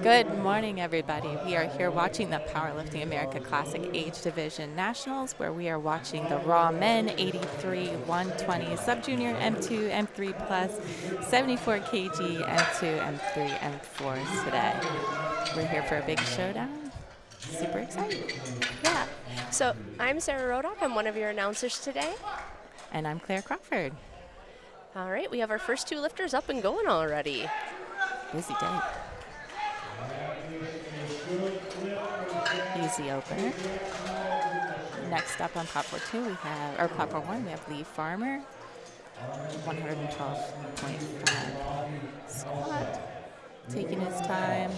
Good morning, everybody. We are here watching the Powerlifting America Classic Age Division Nationals, where we are watching the Raw Men 83, 120, Sub-Junior M2, M3 Plus, 74 kg, M2, M3, M4s today. We're here for a big showdown. Super excited. Yeah. So I'm Sarah Rodock. I'm one of your announcers today. And I'm Claire Crawford. All right, we have our first two lifters up and going already. Busy day. Easy opener. Next up on platform 2 we have, or platform 1, we have Lee Farmer, 112.5 squat, taking his time.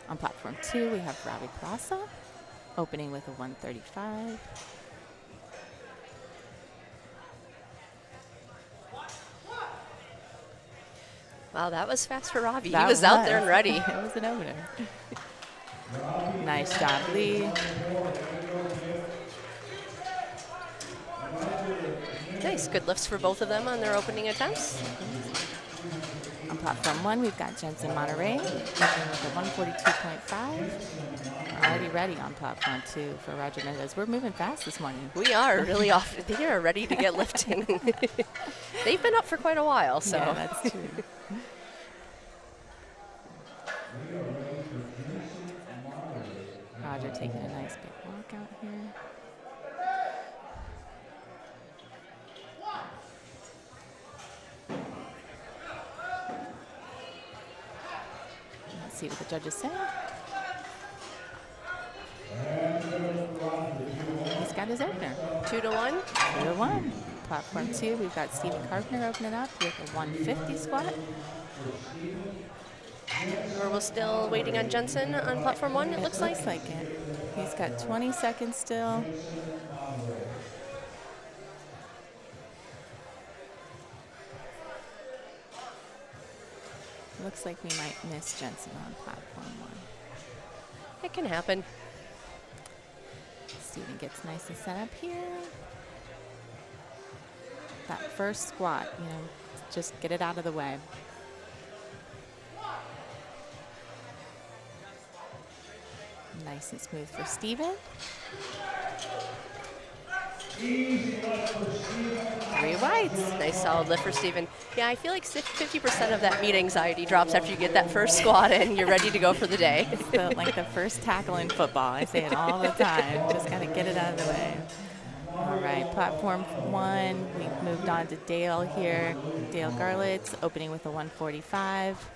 On platform 2 we have Ravi Prasa, opening with a 135. Wow, that was fast for Ravi. That He was out there and ready. It was an opener. Nice job, Lee. Nice, good lifts for both of them on their opening attempts. On platform 1, we've got Jensen Monterey, opening with a 142.5. We're already ready on platform 2 for Roger Mendez. We're moving fast this morning. We are really off. They are ready to get lifting. They've been up for quite a while, so. Yeah, that's true. Roger taking a nice big walk out here. Let's see what the judges say. He's got his opener. 2 to 1. 2 to 1. Platform 2, we've got Stephen Carpenter opening up with a 150 squat. We're still waiting on Jensen on platform 1, it looks like. Looks like it. He's got 20 seconds still. Looks like we might miss Jensen on platform 1. It can happen. Stephen gets nice and set up here. That first squat, just get it out of the way. Nice and smooth for Stephen. 3 whites. Nice solid lift for Stephen. Yeah, I feel like 50% of that meet anxiety drops after you get that first squat in. You're ready to go for the day. It's like the first tackle in football. I say it all the time. Just got to get it out of the way. All right, platform 1. We've moved on to Dale here. Dale Garlitz opening with a 145.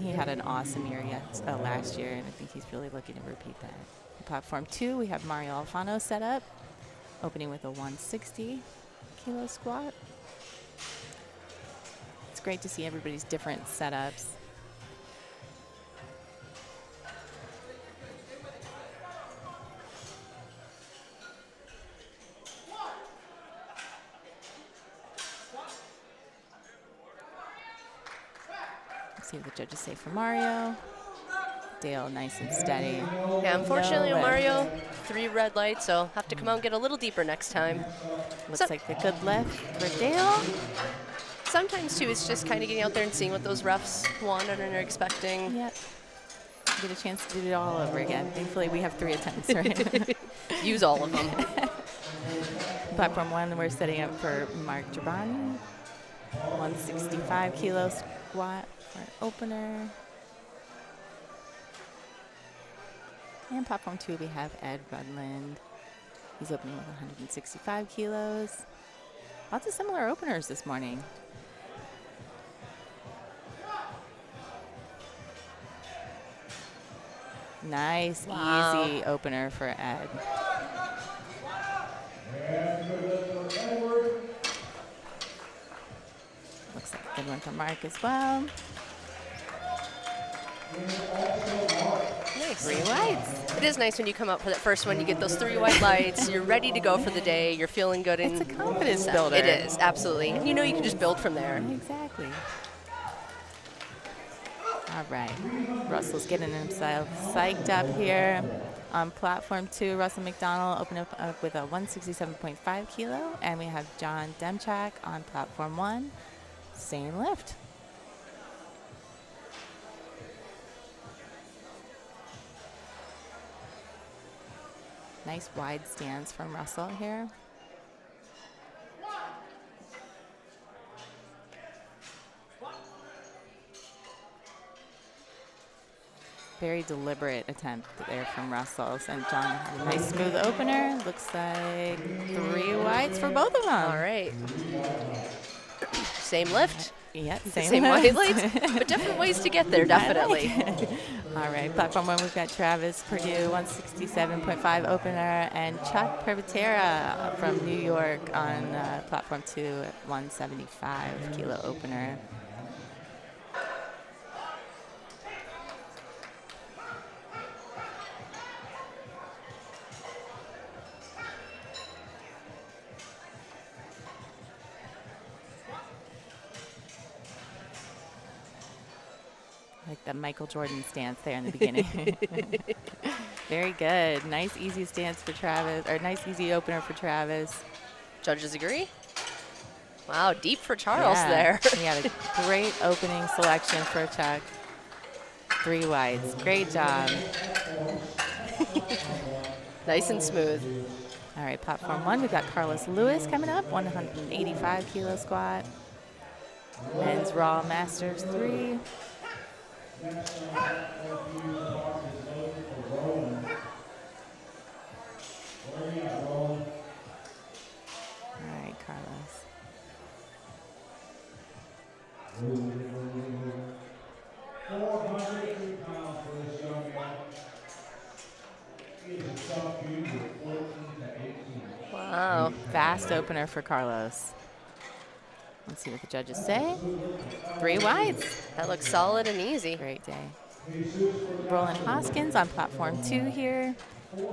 He had an awesome year last year, and I think he's really looking to repeat that. Platform 2, we have Mario Alfano set up, opening with a 160 kilo squat. It's great to see everybody's different setups. Let's see what the judges say for Mario. Dale, nice and steady. Yeah, unfortunately, Mario, 3 red lights, so have to come out and get a little deeper next time. Looks like a good lift for Dale. Sometimes, too, it's just kind of getting out there and seeing what those refs want and are expecting. Yep. Get a chance to do it all over again. Thankfully, we have 3 attempts, right? Use all of them. Platform 1, we're setting up for Mark Giovanni. 165 kilo squat for an opener. And platform 2, we have Ed Rudland. He's opening with 165 kilos. Lots of similar openers this morning. Nice, easy opener for Ed. Looks like a good one for Mark as well. Nice. 3 whites. It is nice when you come up for that first one, you get those 3 white lights, you're ready to go for the day, you're feeling good. It's a confidence builder. It is, absolutely. And you know you can just build from there. Exactly. All right. Russell's getting himself psyched up here. On platform 2, Russell McDonald opened up with a 167.5 kilo. And we have John Demchak on platform 1. Same lift. Nice wide stance from Russell here. Very deliberate attempt there from Russell. And John had a nice smooth opener. Looks like 3 wides for both of them. All right. Same lift. Yeah, same wide legs, but different ways to get there, definitely. All right, platform 1, we've got Travis Purdue, 167.5 opener, and Chuck Privatera from New York on platform 2 at 175 kilo opener. Like the Michael Jordan stance there in the beginning. Very good. Nice, easy stance for Travis, or nice, easy opener for Travis. Judges agree? Wow, deep for Charles there. Yeah, a great opening selection for Chuck. 3 wides. Great job. Nice and smooth. All right, platform 1, we've got Carlos Lewis coming up, 185 kilo squat. Men's Raw Masters 3. All right, Carlos. Wow. Fast opener for Carlos. Let's see what the judges say. 3 wides. That looks solid and easy. Great day. Roland Hoskins on platform 2 here.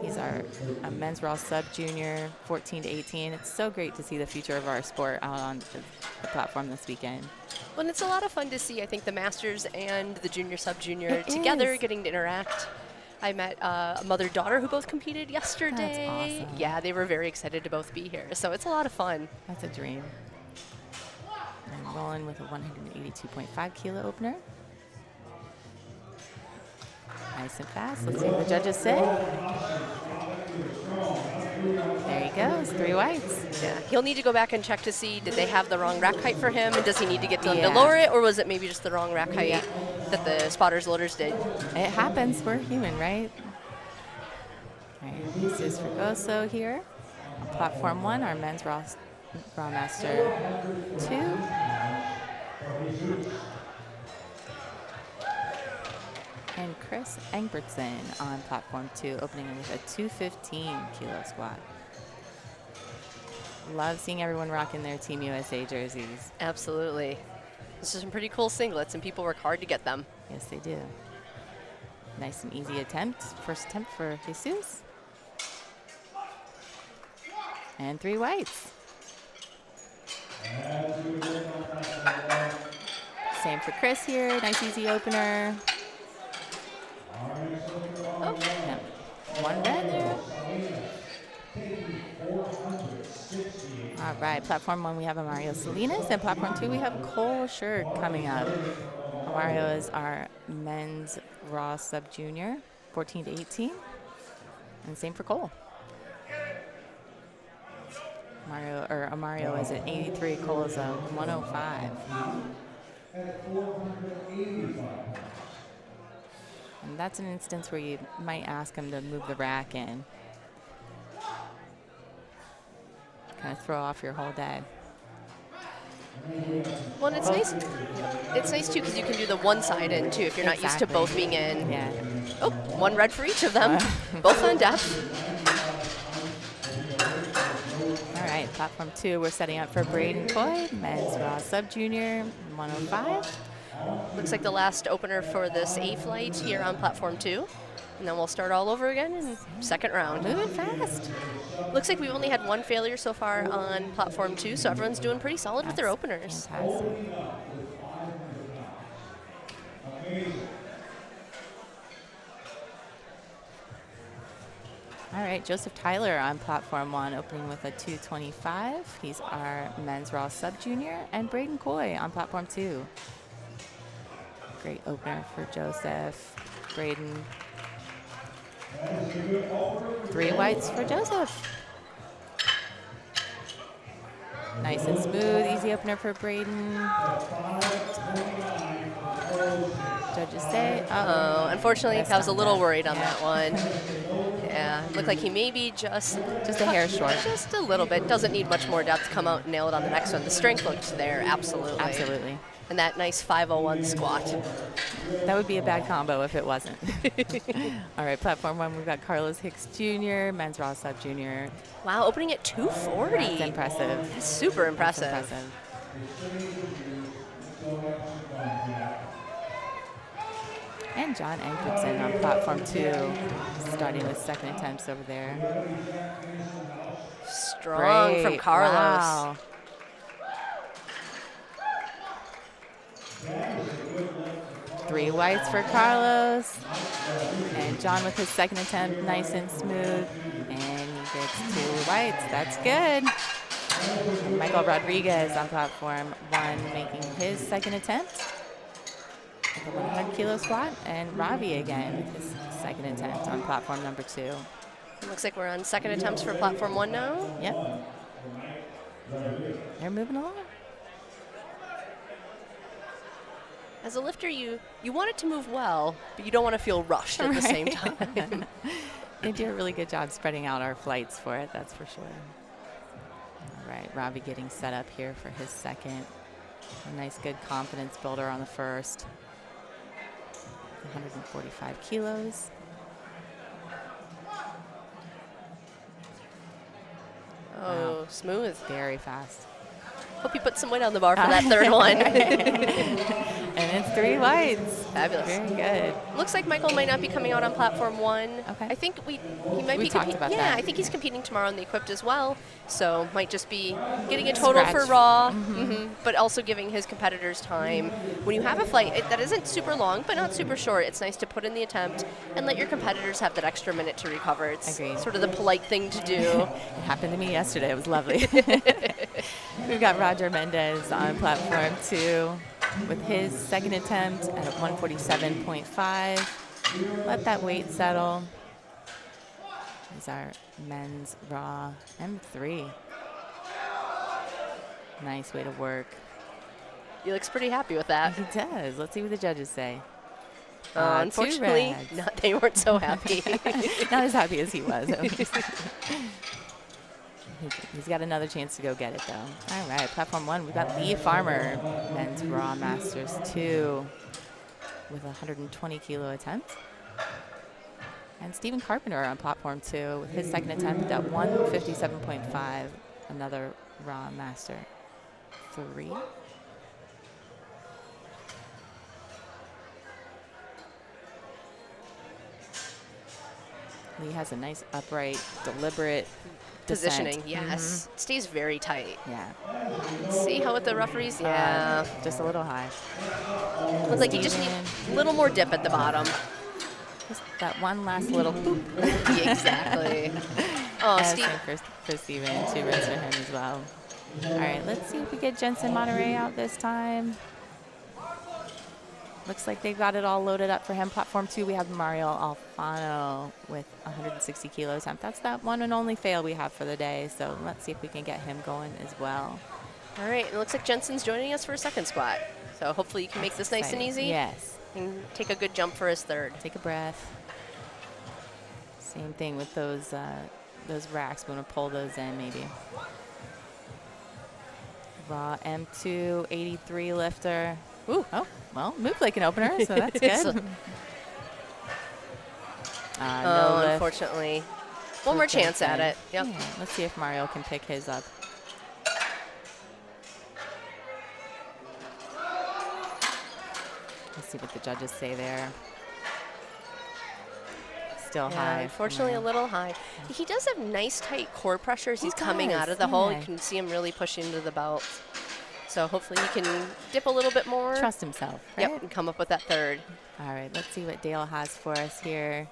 He's our men's raw sub-junior, 14 to 18. It's so great to see the future of our sport out on the platform this weekend. Well, and it's a lot of fun to see, I think, the masters and the junior sub-junior together, getting to interact. I met a mother-daughter who both competed yesterday. That's awesome. Yeah, they were very excited to both be here. So it's a lot of fun. That's a dream. And rolling with a 182.5 kilo opener. Nice and fast. Let's see what the judges say. There he goes, 3 wides. Yeah, he'll need to go back and check to see, did they have the wrong rack height for him, and does he need to get them to lower it, or was it maybe just the wrong rack height that the spotters loaders did? It happens, we're human, right? All right, this is Fregoso here. On platform 1, our men's raw master 2. And Chris Engbertson on platform 2, opening with a 215 kilo squat. Love seeing everyone rocking their Team USA jerseys. Absolutely. This is some pretty cool singlets, and people work hard to get them. Yes, they do. Nice and easy attempt. First attempt for Jesus. And 3 whites. Same for Chris here. Nice easy opener. Oh, yeah. 1 red there. All right, platform 1, we have Mario Salinas, and platform 2, we have Cole Shirk coming up. Mario is our men's raw sub-junior, 14 to 18, and same for Cole. Mario is at 83, Cole is at 105. And that's an instance where you might ask him to move the rack in. Kind of throw off your whole day. Well, and it's nice. It's nice too because you can do the one side in too if you're not used to both being in. Yeah. Oh, 1 red for each of them, both on depth. All right, platform 2, we're setting up for Braden Coy, men's raw sub-junior, 105. Looks like the last opener for this A flight here on platform 2. And then we'll start all over again in second round. Moving fast. Looks like we've only had 1 failure so far on platform 2, so everyone's doing pretty solid with their openers. Fantastic. All right, Joseph Tyler on platform 1, opening with a 225. He's our men's raw sub-junior. And Braden Coy on platform 2. Great opener for Joseph. Braden. 3 whites for Joseph. Nice and smooth, easy opener for Braden. Judges say, unfortunately, I was a little worried on Yeah. that one. Yeah, looked like he may be just a hair short. Just a little bit. Doesn't need much more depth. Come out and nail it on the next one. The strength looked there, absolutely. Absolutely. And that nice 501 squat. That would be a bad combo if it wasn't. All right, platform 1, we've got Carlos Hicks Jr., men's raw sub-junior. Wow, opening at 240. That's impressive. That's super impressive. That's impressive. And John Enkertson on platform 2, starting with second attempts over there. Strong Great. from Carlos. Wow. Three whites for Carlos. And John with his second attempt, nice and smooth. And he gets 2 whites. That's good. And Michael Rodriguez on platform 1, making his second attempt. The 100 kilo squat, and Ravi again with his second attempt on platform number 2. Looks like we're on second attempts for platform 1 now. Yep. They're moving along. As a lifter, you want it to move well, but you don't want to feel rushed at the same time. They do a really good job spreading out our flights for it, that's for sure. All right, Ravi getting set up here for his second. A nice, good confidence builder on the first. 145 kilos. Oh, Wow. smooth. Very fast. Hope you put some weight on the bar for that third one. And it's 3 whites. Fabulous. Very good. Looks like Michael might not be coming out on platform 1. Okay. I think he might We be talked about that. I think he's competing tomorrow on the equipped as well. So might just be getting a total for Scratch. raw, but also giving his competitors time. When you have a flight that isn't super long, but not super short, it's nice to put in the attempt and let your competitors have that extra minute to recover. It's Agreed. sort of the polite thing to do. It happened to me yesterday. It was lovely. We've got Roger Mendez on platform 2 with his second attempt at a 147.5. Let that weight settle. He's our men's raw M3. Nice way to work. He looks pretty happy with that. He does. Let's see what the judges say. 2 Unfortunately, reds. they weren't so happy. Not as happy as he was. At least. He's got another chance to go get it, though. All right, platform 1, we've got Lee Farmer, men's raw masters 2, with a 120 kilo attempt. And Stephen Carpenter on platform 2 with his second attempt at 157.5, another raw master 3. Lee has a nice upright, deliberate Positioning, descent. yes. It stays very tight. Yeah. See how with the referees? Yeah. Just a little high. Looks like you just need a little more dip at the bottom. Just that one last little boop. Yeah, exactly. Oh, And Steve. same for Steven, 2 reds for him as well. All right, let's see if we get Jensen Monterey out this time. Looks like they've got it all loaded up for him. Platform 2, we have Mario Alfano with 160 kilo attempt. That's that one and only fail we have for the day. So let's see if we can get him going as well. All right, it looks like Jensen's joining us for a second squat. So hopefully you can make this nice and easy. Yes. And take a good jump for his third. Take a breath. Same thing with those racks. We're going to pull those in maybe. Raw M2, 83 lifter. Ooh, oh, well, moved like an opener, so that's good. No lift. Unfortunately. One more chance at it. Yep. Yeah, let's see if Mario can pick his up. Let's see what the judges say there. Still high. Unfortunately, a little high. He does have nice, tight core pressure as he's coming does, out of the hole. yeah. You can see him really push into the belt. So hopefully he can dip a little bit more. Trust himself, right? Yep, and come up with that third. All right, let's see what Dale has for us here.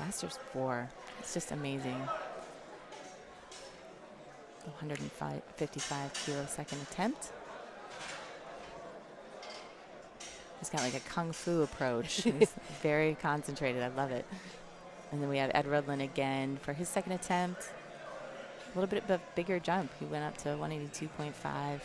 Masters 4. It's just amazing. 155 kilo second attempt. He's got like a kung fu approach. He's very concentrated. I love it. And then we have Ed Rudlin again for his second attempt. A little bit of a bigger jump. He went up to 182.5.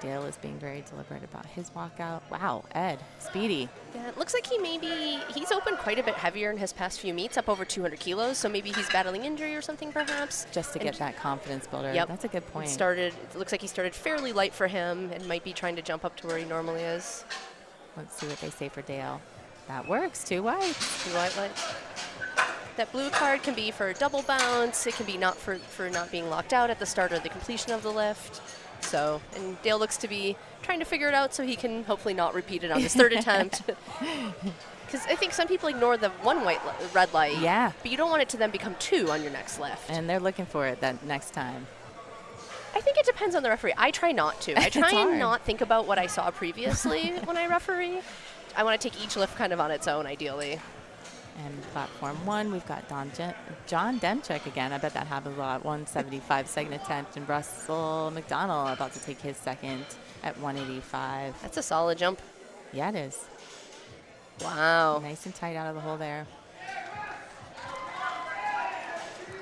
Dale is being very deliberate about his walkout. Wow, Ed, speedy. Yeah, it looks like he's opened quite a bit heavier in his past few meets, up over 200 kilos, so maybe he's battling injury or something perhaps. Just to get that confidence builder. Yep. That's a good point. It looks like he started fairly light for him and might be trying to jump up to where he normally is. Let's see what they say for Dale. That works, 2 whites. 2 white lights. That blue card can be for double bounce. It can be not for not being locked out at the start or the completion of the lift. So, and Dale looks to be trying to figure it out so he can hopefully not repeat it on his third attempt. Because I think some people ignore the 1 red light. Yeah. But you don't want it to then become 2 on your next lift. And they're looking for it that next time. I think it depends on the referee. I try not to. I try and not think about what I saw previously when I referee. I want to take each lift kind of on its own, ideally. And platform 1, we've got John Demchuk again. I bet that happens a lot. 175 second attempt, and Russell McDonald about to take his second at 185. That's a solid jump. Yeah, it is. Wow. Nice and tight out of the hole there.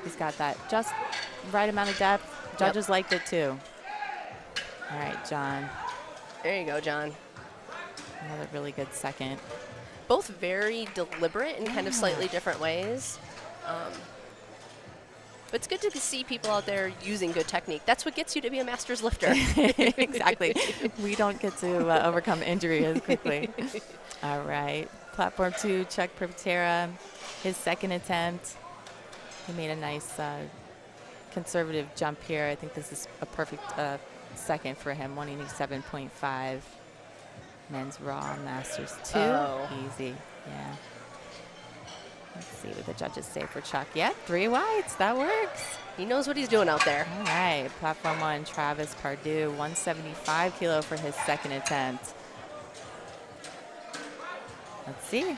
He's got that just right amount of depth. Judges liked it too. All right, John. There you go, John. Another really good second. Both very deliberate in kind of slightly different ways. But it's good to see people out there using good technique. That's what gets you to be a master's lifter. Exactly. We don't get to overcome injury as quickly. All right. Platform 2, Chuck Privitera, his second attempt. He made a nice conservative jump here. I think this is a perfect second for him, 187.5. Men's Raw Masters 2. Oh. Easy. Yeah. Let's see what the judges say for Chuck. Yeah, 3 whites. That works. He knows what he's doing out there. All right. Platform 1, Travis Pardue, 175 kilo for his second attempt. Let's see.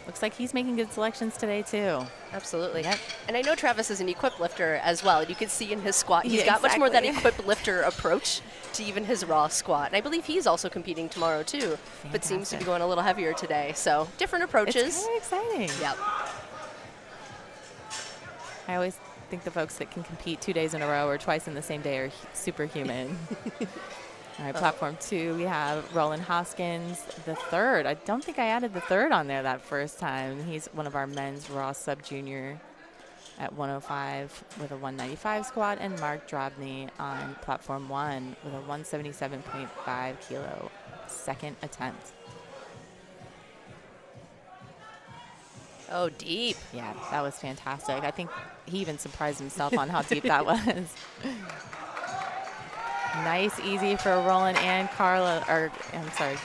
Looks like he's making good selections today, too. Absolutely. Yep. And I know Travis is an equipped lifter as well. You can see in his squat, he's got much more that equipped lifter approach to even his raw squat. And I believe he's also competing tomorrow, too, Fantastic. but seems to be going a little heavier today. So different approaches. It's kind of exciting. Yep. I always think the folks that can compete 2 days in a row or twice in the same day are superhuman. All right, platform 2, we have Roland Hoskins, the third. I don't think I added the third on there that first time. He's one of our men's raw sub-junior at 105 with a 195 squat, and Mark Drobny on platform 1 with a 177.5 kilo second attempt. Oh, deep. Yeah, that was fantastic. I think he even surprised himself on how deep that was. Nice, easy for Roland and Carla, or I'm sorry.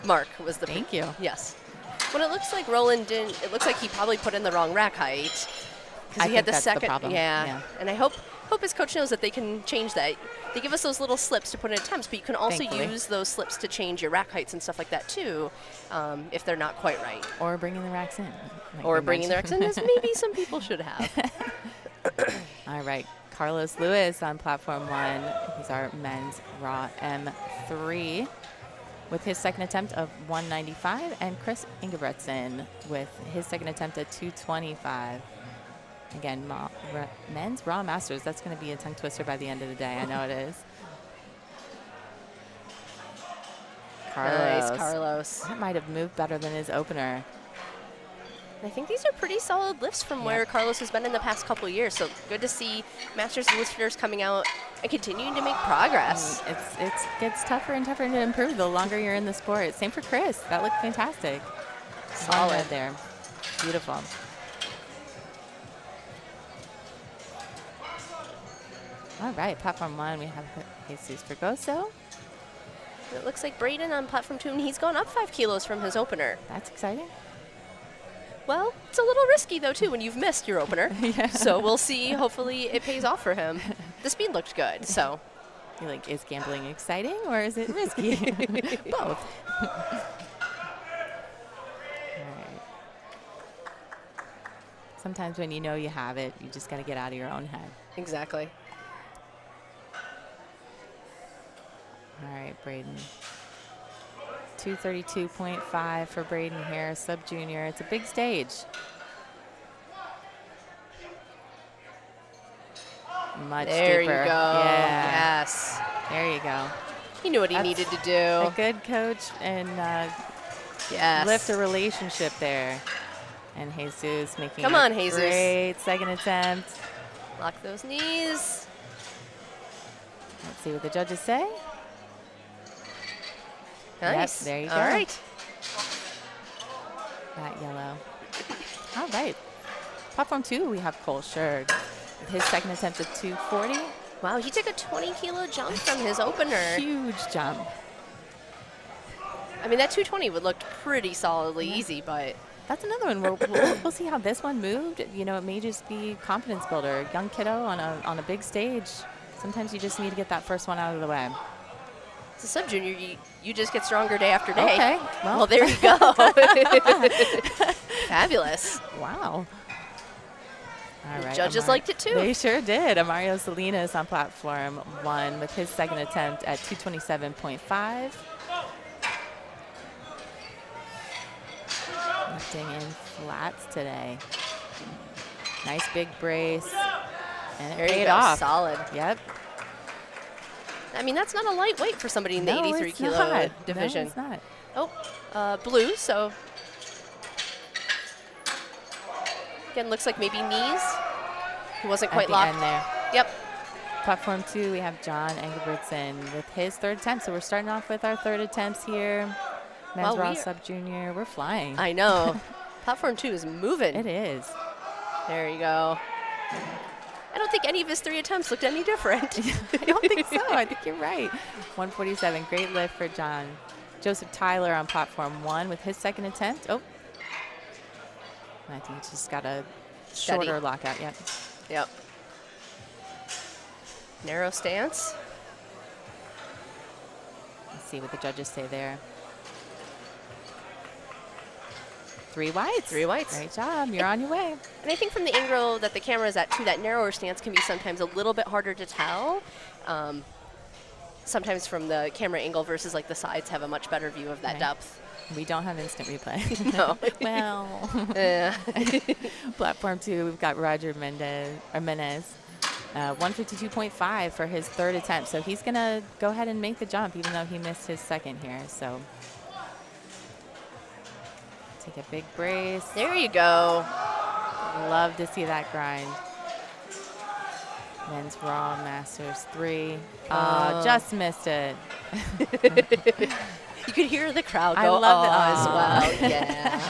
Mark was the Thank you. Yes. Well, it looks like Roland didn't. It looks like he probably put in the wrong rack height because he had the second. Yeah. And I hope his coach knows that they can change that. They give us those little slips to put in attempts, but you can also use those slips to change your rack heights and stuff like that too, if they're not quite right. Or bringing the racks in. Or bringing the racks in, as maybe some people should have. All right. Carlos Lewis on platform 1. He's our men's raw M3 with his second attempt of 195, and Chris Ingebretson with his second attempt at 225. Again, men's raw masters. That's going to be a tongue twister by the end of the day. I know it is. Carlos. Nice, Carlos. That might have moved better than his opener. I think these are pretty solid lifts from where Carlos has been in the past couple of years. So good to see masters lifters coming out and continuing to make progress. It gets tougher and tougher to improve the longer you're in the sport. Same for Chris. That looked fantastic. Solid there. Beautiful. All right, platform 1, we have Jesus Fregoso. It looks like Braden on platform 2, and he's gone up 5 kilos from his opener. That's exciting. Well, it's a little risky, though, too, when you've missed your opener. So we'll see. Hopefully it pays off for him. The speed looked good, so. You're like, is gambling exciting or is it risky? Both. Sometimes when you know you have it, you just got to get out of your own head. Exactly. All right, Braden. 232.5 for Braden here, sub-junior. It's a big stage. Much there deeper. You go. Yeah. Yes. There you go. He knew what he needed to do. A good coach and yes. lift a relationship there. And Jesus making Come on, Jesus. Great second attempt. Lock those knees. Let's see what the judges say. Nice. Yep, there you go. All right. That yellow. All right. Platform 2, we have Cole Sherd. His second attempt at 240. Wow, he took a 20-kilo jump from his opener. Huge jump. I mean, that 220 would look pretty solidly easy, but... That's another one. We'll see how this one moved. You know, it may just be confidence builder. Young kiddo on a big stage. Sometimes you just need to get that first one out of the way. As a sub-junior, you just get stronger day after day. Okay. Well, there you go. Fabulous. Wow. All right. Judges liked it too. They sure did. Mario Salinas on platform 1 with his second attempt at 227.5. Lifting in flats today. Nice big brace. And it paid off. Solid. Yep. I mean, that's not a lightweight for somebody in the 83-kilo division. No, it's not. Oh, blue, so... Again, looks like maybe knees. He wasn't quite locked. At the end there. Yep. Platform 2, we have John Engelbertson with his third attempt. So we're starting off with our third attempts here. Men's raw sub-junior. We're flying. I know. Platform 2 is moving. It is. There you go. I don't think any of his 3 attempts looked any different. I don't think so. I think you're right. 147. Great lift for John. Joseph Tyler on platform 1 with his second attempt. Oh. I think he's just got a shorter lockout. Yep. Yep. Narrow stance. Let's see what the judges say there. 3 whites. 3 whites. Great job. You're on your way. And I think from the angle that the camera is at, too, that narrower stance can be sometimes a little bit harder to tell. Sometimes from the camera angle versus like the sides have a much better view of that depth. We don't have instant replay. No. Well. Platform 2, we've got Roger Menez, 152.5 for his third attempt. So he's going to go ahead and make the jump, even though he missed his second here. So take a big brace. There you go. Love to see that grind. Men's raw masters 3. Just missed it. You could hear the crowd go, I love as well. Yeah.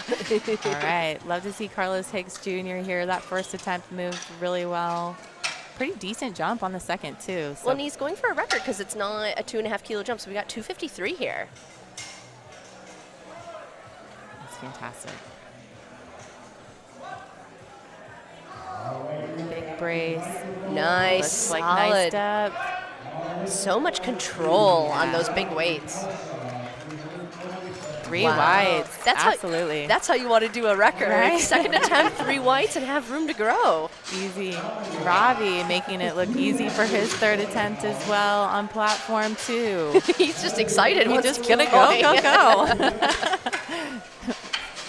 All right. Love to see Carlos Hicks Jr. here. That first attempt moved really well. Pretty decent jump on the second, too. So. Well, and he's going for a record because it's not a 2.5-kilo jump. So we got 253 here. That's fantastic. Big brace. Nice. Looks like nice step. So much control on those big weights. 3 whites. Absolutely. That's how you want to do a record. Right? Second attempt, 3 whites, and have room to grow. Easy. Ravi making it look easy for his third attempt as well on platform 2. He's just excited. He's just gonna go.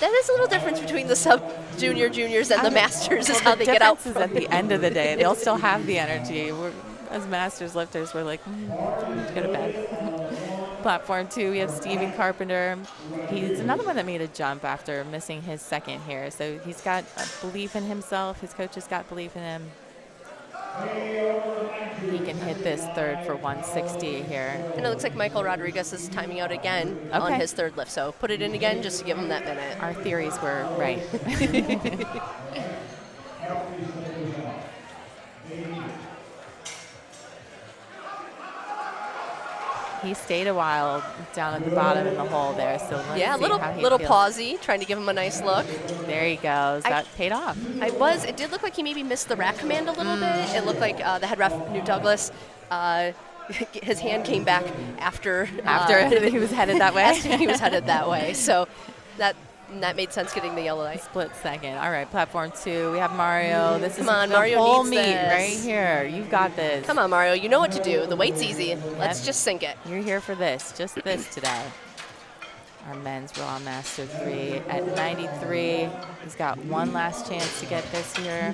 That is a little difference between the sub-junior juniors and the masters is how they get out. The difference is at the end of the day, they'll still have the energy. As masters lifters, we're like, go to bed. Platform 2, we have Steven Carpenter. He's another one that made a jump after missing his second here. So he's got a belief in himself. His coach has got belief in him. He can hit this third for 160 here. And it looks like Michael Rodriguez is timing out again on his third lift. So put it in again just to give him that minute. Our theories were right. He stayed a while down at the bottom in the hole there. So let's see little pausey, trying to give him a nice look. There he goes. That paid off. It did look like he maybe missed the rack command a little bit. It looked like the head ref, Newt Douglas, his hand came back after he was headed that way. He was headed that way. So that And that made sense getting the yellow light. Split second. All right, platform 2. We have Mario. This is on, the Mario whole needs meet this. right here. You've got this. Come on, Mario. You know what to do. The weight's easy. Let's just sink it. You're here for this. Just this today. Our men's Raw Master 3 at 93. He's got one last chance to get this here.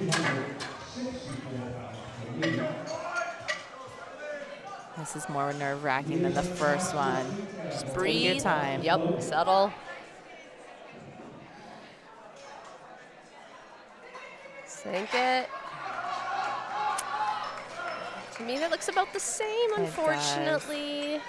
This is more nerve-wracking than the first one. Just breathe. Take your time. Yep, settle. Sink it. To me, that looks about the same, unfortunately.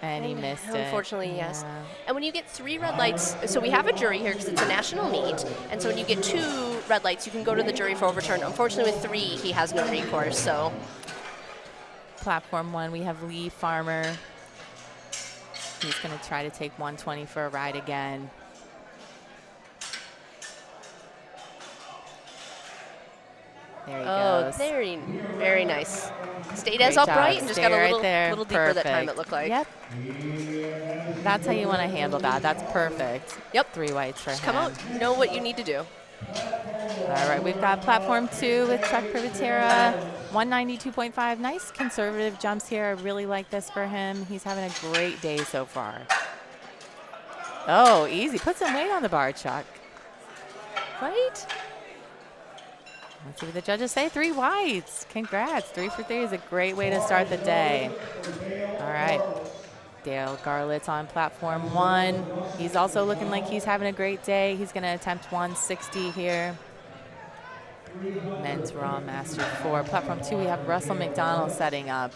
And he missed it. Unfortunately, yes. And when you get 3 red lights, so we have a jury here because it's a national meet, and so when you get 2 red lights, you can go to the jury for overturn. Unfortunately, with 3, he has no recourse, so. Platform 1, we have Lee Farmer. He's going to try to take 120 for a ride again. There he goes. Very, very nice. Stayed as Great upright job. and just Stay got a right little, there. little deeper that time, Perfect. it looked like. Yep. That's how you want to handle that. That's perfect. Yep. 3 whites for Just him. come out, know what you need to do. All right, we've got platform 2 with Chuck Privatera, 192.5. Nice conservative jumps here. I really like this for him. He's having a great day so far. Oh, easy. Put some weight on the bar, Chuck. Right? Let's see what the judges say. 3 whites. Congrats. 3 for 3 is a great way to start the day. All right. Dale Garlett's on platform 1. He's also looking like he's having a great day. He's going to attempt 160 here. Men's Raw Master 4. Platform 2, we have Russell McDonald setting up.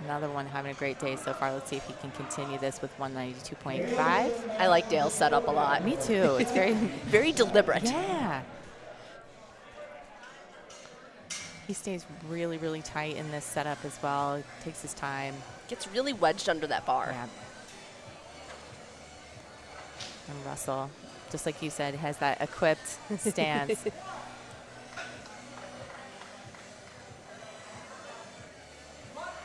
Another one having a great day so far. Let's see if he can continue this with 192.5. I like Dale's setup a lot. Me too. It's very, very deliberate. Yeah. He stays really, really tight in this setup as well. He takes his time. Gets really wedged under that bar. Yeah. And Russell, just like you said, has that equipped stance.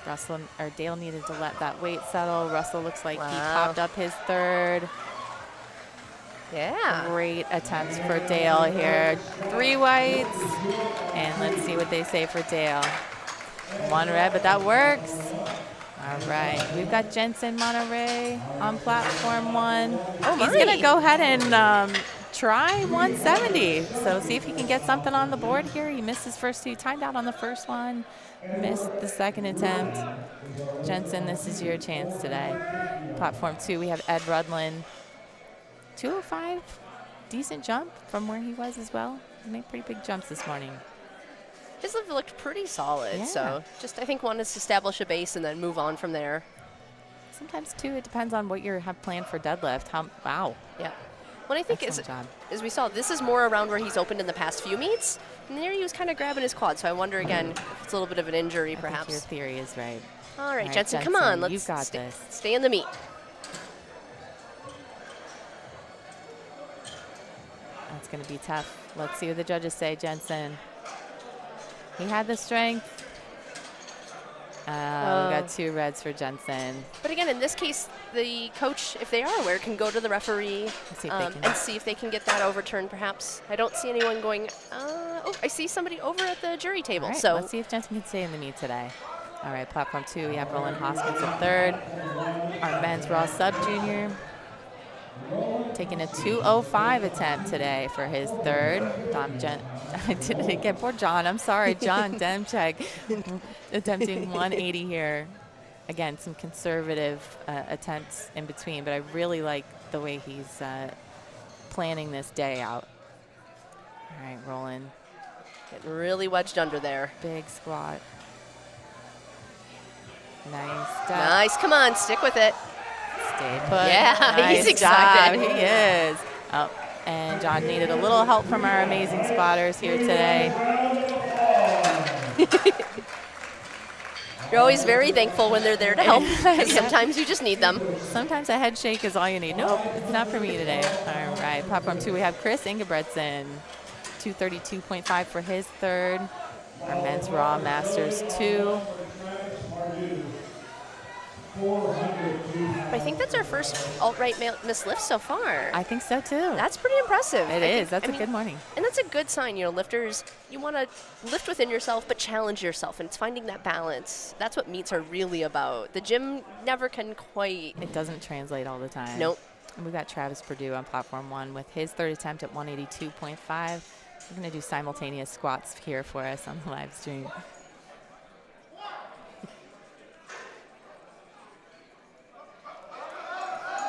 Russell, or Dale needed to let that weight settle. Russell looks like he popped up his 3rd. Yeah. Great attempts for Dale here. 3 whites. And let's see what they say for Dale. 1 red, but that works. All right. We've got Jensen Monterey on platform 1. Oh, he's going to go ahead and try 170. So see if he can get something on the board here. He missed his first 2. Timed out on the first one. Missed the second attempt. Jensen, this is your chance today. Platform 2, we have Ed Rudlin. 205, decent jump from where he was as well. He made pretty big jumps this morning. His lift looked pretty solid, Yeah. so just I think wanted to establish a base and then move on from there. Sometimes too, it depends on what you have planned for deadlift. Wow. Yeah. What I think is, as we saw, this is more around where he's opened in the past few meets, and there he was kind of grabbing his quad. So I wonder again if it's a little bit of an injury, perhaps. Your theory is right. All right, Jensen, come on, let's stay in the meet. That's going to be tough. Let's see what the judges say, Jensen. He had the strength. We got 2 reds for Jensen. But again, in this case, the coach, if they are aware, can go to the referee and see if they can get that overturned, perhaps. I don't see anyone going, oh, I see somebody over at the jury table. All right, so let's see if Jensen can stay in the meet today. All right, platform 2, we have Roland Hoskins at 3rd. Our men's Raw sub-junior. Taking a 205 attempt today for his 3rd. I did it again. Poor John. I'm sorry, John Demchek attempting 180 here. Again, some conservative attempts in between, but I really like the way he's planning this day out. All right, Roland. Getting really wedged under there. Big squat. Nice step. Nice. Come on, stick with it. Stay put. Yeah, nice he's excited. Job. He is. Oh, and John needed a little help from our amazing spotters here today. You're always very thankful when they're there to help, because sometimes you just need them. Sometimes a head shake is all you need. Nope, it's not for me today. All right, platform 2, we have Chris Ingebretson, 232.5 for his 3rd. Our men's Raw Masters 2. I think that's our first alt-right miss lift so far. I think so too. That's pretty impressive. It is. That's a good morning. And that's a good sign. You know, lifters, you want to lift within yourself, but challenge yourself. And it's finding that balance. That's what meets are really about. The gym never can quite. It doesn't translate all the time. Nope. And we've got Travis Purdue on platform 1 with his third attempt at 182.5. We're going to do simultaneous squats here for us on the live stream.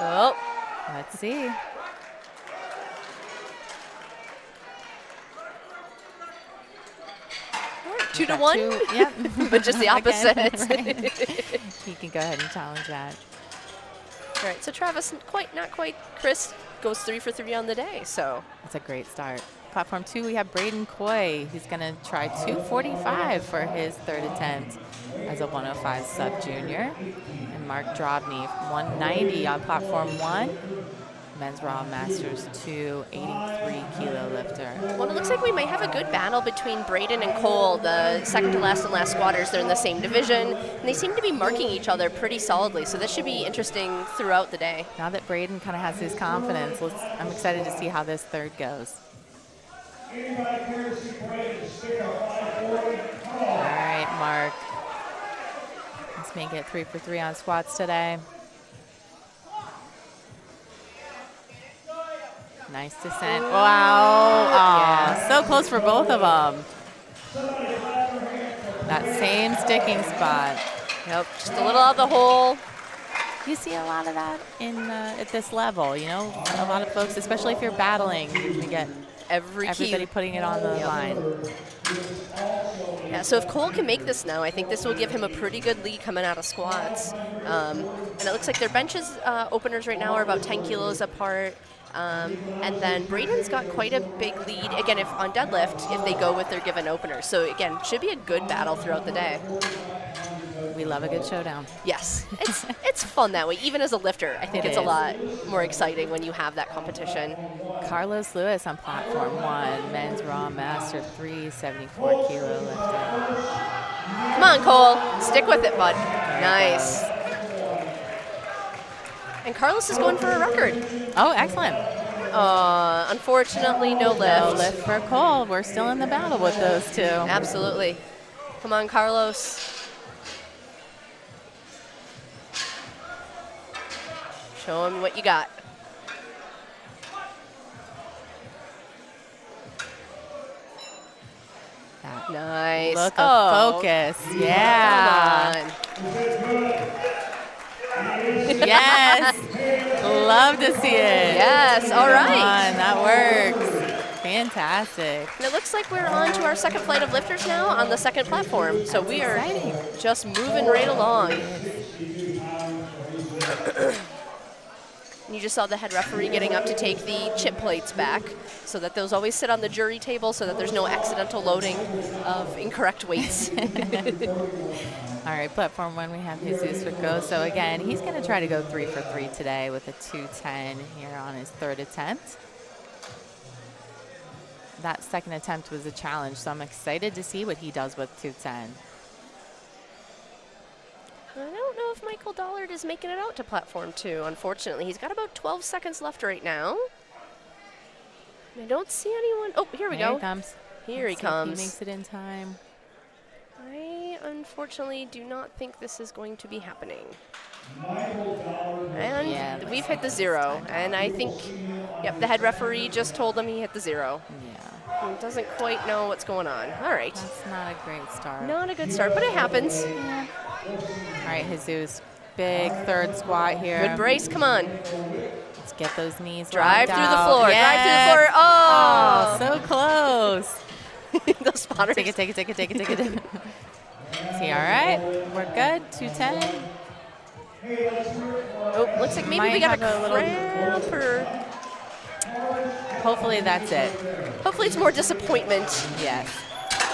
Oh. Let's see. Two to one? Yep. But just the opposite. Again, right. He can go ahead and challenge that. All right, so Travis, not quite. Chris goes 3 for 3 on the day, so. That's a great start. Platform 2, we have Braden Coy. He's going to try 245 for his third attempt as a 105 sub-junior. And Mark Drobny, 190 on platform 1. Men's Raw Masters 2, 83-kilo lifter. Well, it looks like we might have a good battle between Braden and Cole, the second to last and last squatters. They're in the same division, and they seem to be marking each other pretty solidly, so this should be interesting throughout the day. Now that Braden kind of has his confidence, I'm excited to see how this third goes. All right, Mark. Let's make it 3 for 3 on squats today. Nice descent. Wow. Yeah. So close for both of them. That same sticking spot. Yep, just a little out of the hole. You see a lot of that at this level, you know? A lot of folks, especially if you're battling, you get everybody putting it on the line. Yeah, so if Cole can make this now, I think this will give him a pretty good lead coming out of squats. And it looks like their benches openers right now are about 10 kilos apart. And then Braden's got quite a big lead, again, if on deadlift, if they go with their given opener. So, again, should be a good battle throughout the day. We love a good showdown. Yes, it's fun that way. Even as a lifter, I think it's a lot more exciting when you have that competition. Carlos Lewis on platform 1, men's raw master 3, 74-kilo lifter. Come on, Cole. Stick with it, bud. Nice. And Carlos is going for a record. Oh, excellent. Unfortunately, no lift. No lift for Cole. We're still in the battle with those two. Absolutely. Come on, Carlos. Show him what you got. That nice. Look of focus. Yeah. Come on. Yes. Love to see it. Yes. All right. Come on, that works. Fantastic. And it looks like we're on to our second flight of lifters now on the second platform. So we are just moving right along. You just saw the head referee getting up to take the chip plates back so that those always sit on the jury table so that there's no accidental loading of incorrect weights. All right, platform 1, we have Jesus Ricoso. Again, he's going to try to go 3 for 3 today with a 210 here on his third attempt. That second attempt was a challenge, so I'm excited to see what he does with 210. I don't know if Michael Dollard is making it out to platform 2, unfortunately. He's got about 12 seconds left right now. I don't see anyone. Oh, here we go. Here he comes. Here he comes. He makes it in time. I unfortunately do not think this is going to be happening. And we've hit the 0. And I think, yep, the head referee just told him he hit the 0. Yeah. He doesn't quite know what's going on. All right. That's not a great start. Not a good start, but it happens. Yeah. All right, Jesus. Big third squat here. Good brace. Come on. Let's get those knees Drive through out. the floor. Yes. Drive through the floor. Oh. So close. Those spotters. Take it. See, all right. We're good. 210. Oh, looks like maybe we got a cramp or... Hopefully that's it. Hopefully it's more disappointment. Yes.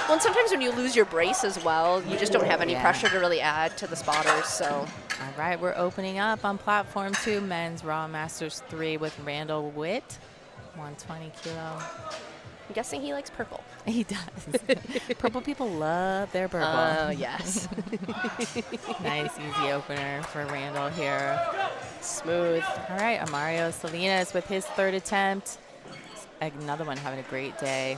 Well, and sometimes when you lose your brace as well, you just don't have any pressure to really add to the spotters, so. All right, we're opening up on platform 2, men's raw masters 3 with Randall Witt, 120 kilo. I'm guessing he likes purple. He does. Purple people love their purple. Oh, yes. Nice, easy opener for Randall here. Smooth. All right, Amario Salinas with his third attempt. Another one having a great day.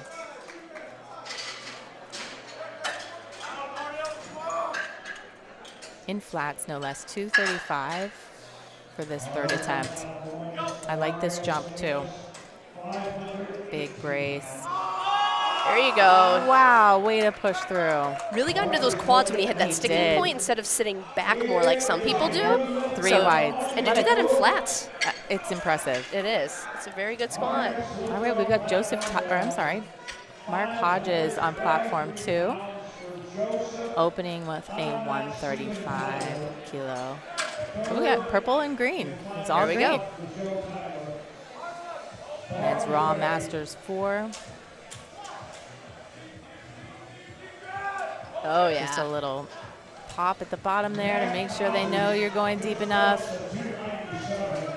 In flats, no less, 235 for this third attempt. I like this jump too. Big brace. There you go. Wow, way to push through. Really got into those quads when he hit that sticking did. point instead of sitting back more like some people do. Three wides. And to do that in flats. It's impressive. It is. It's a very good squat. All right, we've got Mark Hodges on platform 2. Opening with a 135 kilo. We got purple and green. It's all there we green. go. Men's Raw Masters 4. Oh, yeah. Just a little pop at the bottom there to make sure they know you're going deep enough.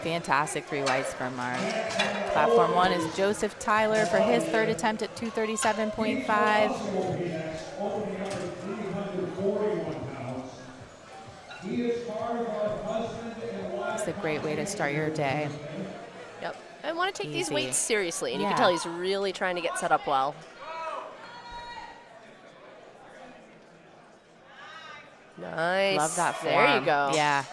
Fantastic 3 wides for Mark. Platform 1 is Joseph Tyler for his third attempt at 237.5. It's a great way to start your day. Yep. I want to take these Easy. weights seriously, and you Yeah. can tell he's really trying to get set up well. Nice. Love that form. There you go. Yeah.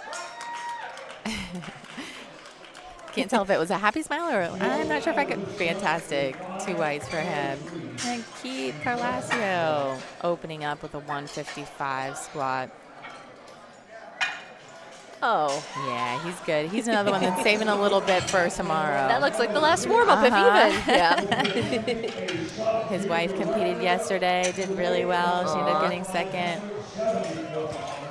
Can't tell if it was a happy smile or I'm not sure if I could. Fantastic. 2 whites for him. And Keith Carlasio opening up with a 155 squat. Oh. Yeah, he's good. He's another one that's saving a little bit for tomorrow. That looks like the last warm-up, if even. Yeah. His wife competed yesterday, did really well. She ended up getting second.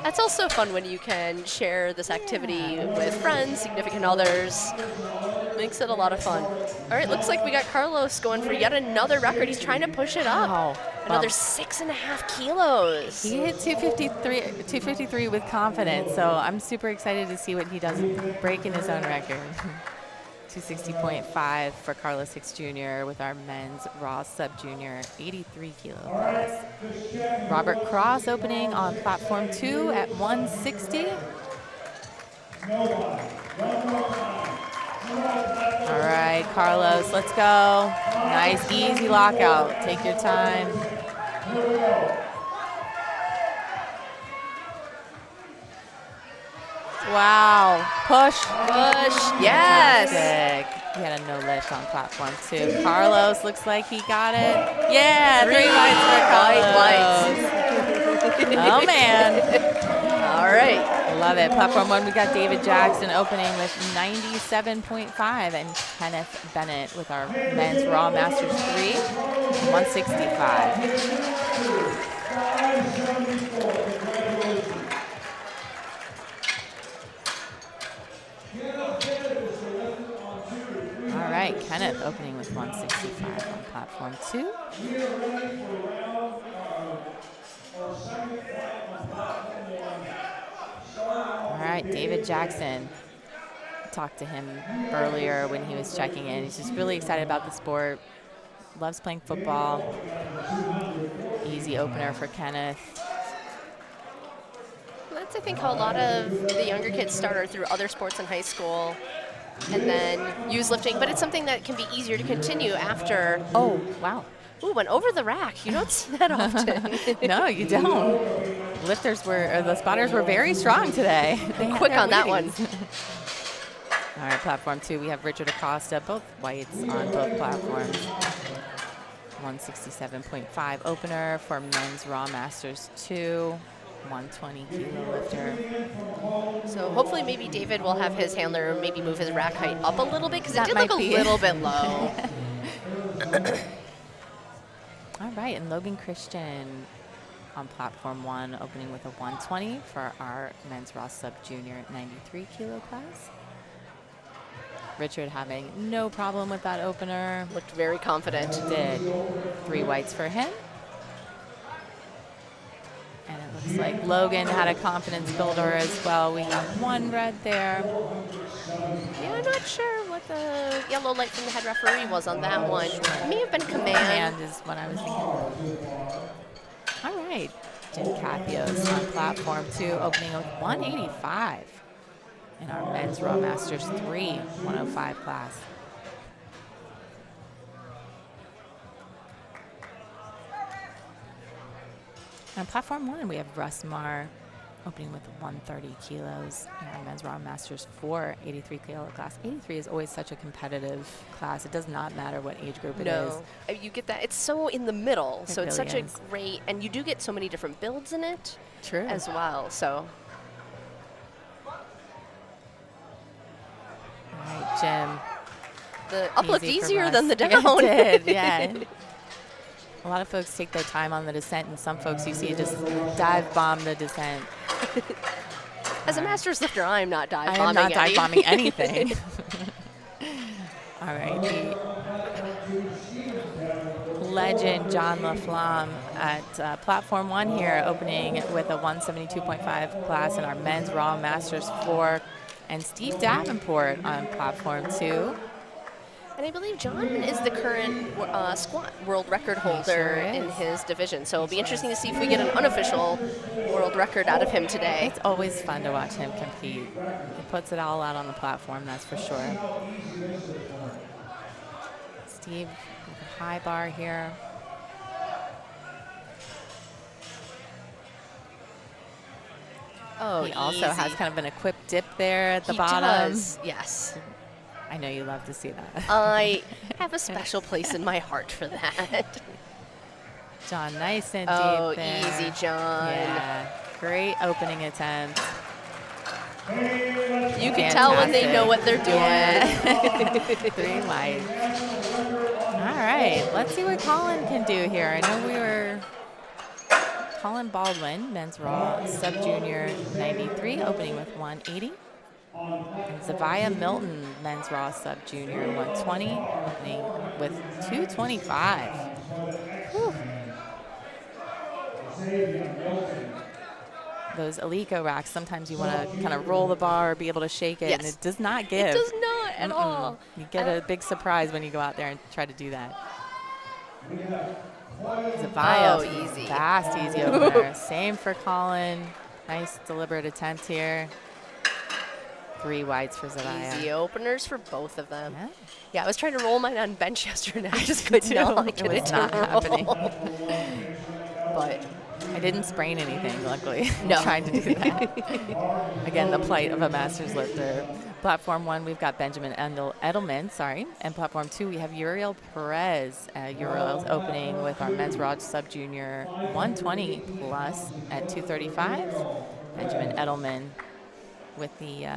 That's also fun when you can share this activity with friends, significant others. Makes it a lot of fun. All right, looks like we got Carlos going for yet another record. He's trying to push it up. Wow. Another Well, 6.5 kilos. he hit 253 with confidence, so I'm super excited to see what he does breaking his own record. 260.5 for Carlos Hicks Jr. with our men's Raw Sub Junior 83 kilo class. Robert Cross opening on platform 2 at 160. All right, Carlos, let's go. Nice, easy lockout. Take your time. Wow, push. Push, yes. Fantastic. He had a no lift on platform 2. Carlos looks like he got it. Yeah, 3 whites for Carlos. Oh, man. All right. Love it. Platform 1, we got David Jackson opening with 97.5 and Kenneth Bennett with our men's Raw Masters 3, 165. All right, Kenneth opening with 165 on platform 2. All right, David Jackson. Talked to him earlier when he was checking in. He's just really excited about the sport. Loves playing football. Easy opener for Kenneth. That's, I think, how a lot of the younger kids start through other sports in high school and then use lifting. But it's something that can be easier to continue after. Oh, wow. Ooh, went over the rack. You don't see that often. No, you don't. The spotters were very strong today. Quick on that one. All right, platform 2, we have Richard Acosta, both whites on both platforms. 167.5 opener for men's Raw Masters 2, 120 kilo lifter. So hopefully maybe David will have his handler maybe move his rack height up a little bit because it That did look might a be little bit low. All right, and Logan Christian on platform 1, opening with a 120 for our men's Raw Sub Junior 93 kilo class. Richard having no problem with that opener. Looked very confident. Did 3 whites for him. And it looks like Logan had a confidence builder as well. We got 1 red there. Yeah, I'm not sure what the... yellow light from the head referee was on that one. It may have been command. Command is what I was thinking. All right. Jim Cathios on platform 2, opening with 185 in our men's Raw Masters 3 105 class. On platform 1, we have Russ Marr opening with 130 kilos in our men's Raw Masters 4 83 kilo class. 83 is always such a competitive class. It does not matter what age group it is. You get that. It's so in the middle, so it's really such is. a great, and you do get so many different builds in it True. as well. So, All right, Jim. the up looked Easy for easier Russ. than the Yeah, down. it did, yeah. A lot of folks take their time on the descent, and some folks you see just dive bomb the descent. As a Masters lifter, I'm not dive bombing. I am not dive bombing anything. All right, the legend John LaFlamme at platform 1 here, opening with a 172.5 class in our men's Raw Masters 4, and Steve Davenport on platform 2. And I believe John is the current squat world record holder in his division. So it'll be interesting to see if we get an unofficial world record out of him today. It's always fun to watch him compete. He puts it all out on the platform, that's for sure. Steve with a high bar here. Oh, he also has kind of an equipped dip there at the He bottom. does, yes. I know you love to see that. I have a special place in my heart for that. John, nice and Oh, deep there. easy, John. Yeah, great opening attempt. You can tell when they know what they're doing. Yeah. 3 wide. All right, let's see what Colin can do here. I know we were Colin Baldwin, men's Raw, sub-junior 93, opening with 180. And Zavia Milton, men's Raw sub-junior 120, opening with 225. Whew. Those Alico racks, sometimes you want to kind of roll the bar or be able to shake it, and it does not give. It does not at all. You get a big surprise when you go out there and try to do that. Zavia, easy. fast, easy opener. Same for Colin. Nice, deliberate attempt here. 3 whites for Zavia. Easy openers for both of them. Yeah. Yeah, I was trying to roll mine on bench yesterday. I just could not get it to not roll. happening. But I didn't sprain anything, luckily. No. Trying to do that. Again, the plight of a Masters lifter. Platform 1, we've got Benjamin Edelman, and platform 2, we have Uriel Perez. Uriel's opening with our men's Raw sub-junior 120 plus at 235. Benjamin Edelman with the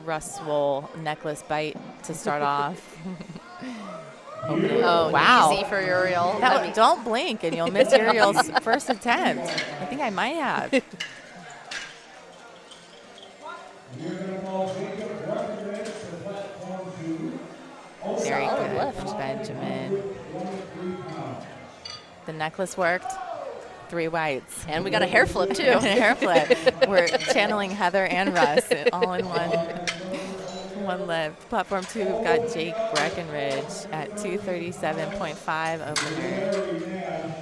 Russ Wool necklace bite to start off. oh, wow. Easy for Uriel. Don't blink and you'll miss Uriel's first attempt. I think I might have. Very good, lift. Benjamin. The necklace worked. 3 whites. And we got a hair flip, too. A hair flip. We're channeling Heather and Russ all in one lift. Platform 2, we've got Jake Breckenridge at 237.5 opener.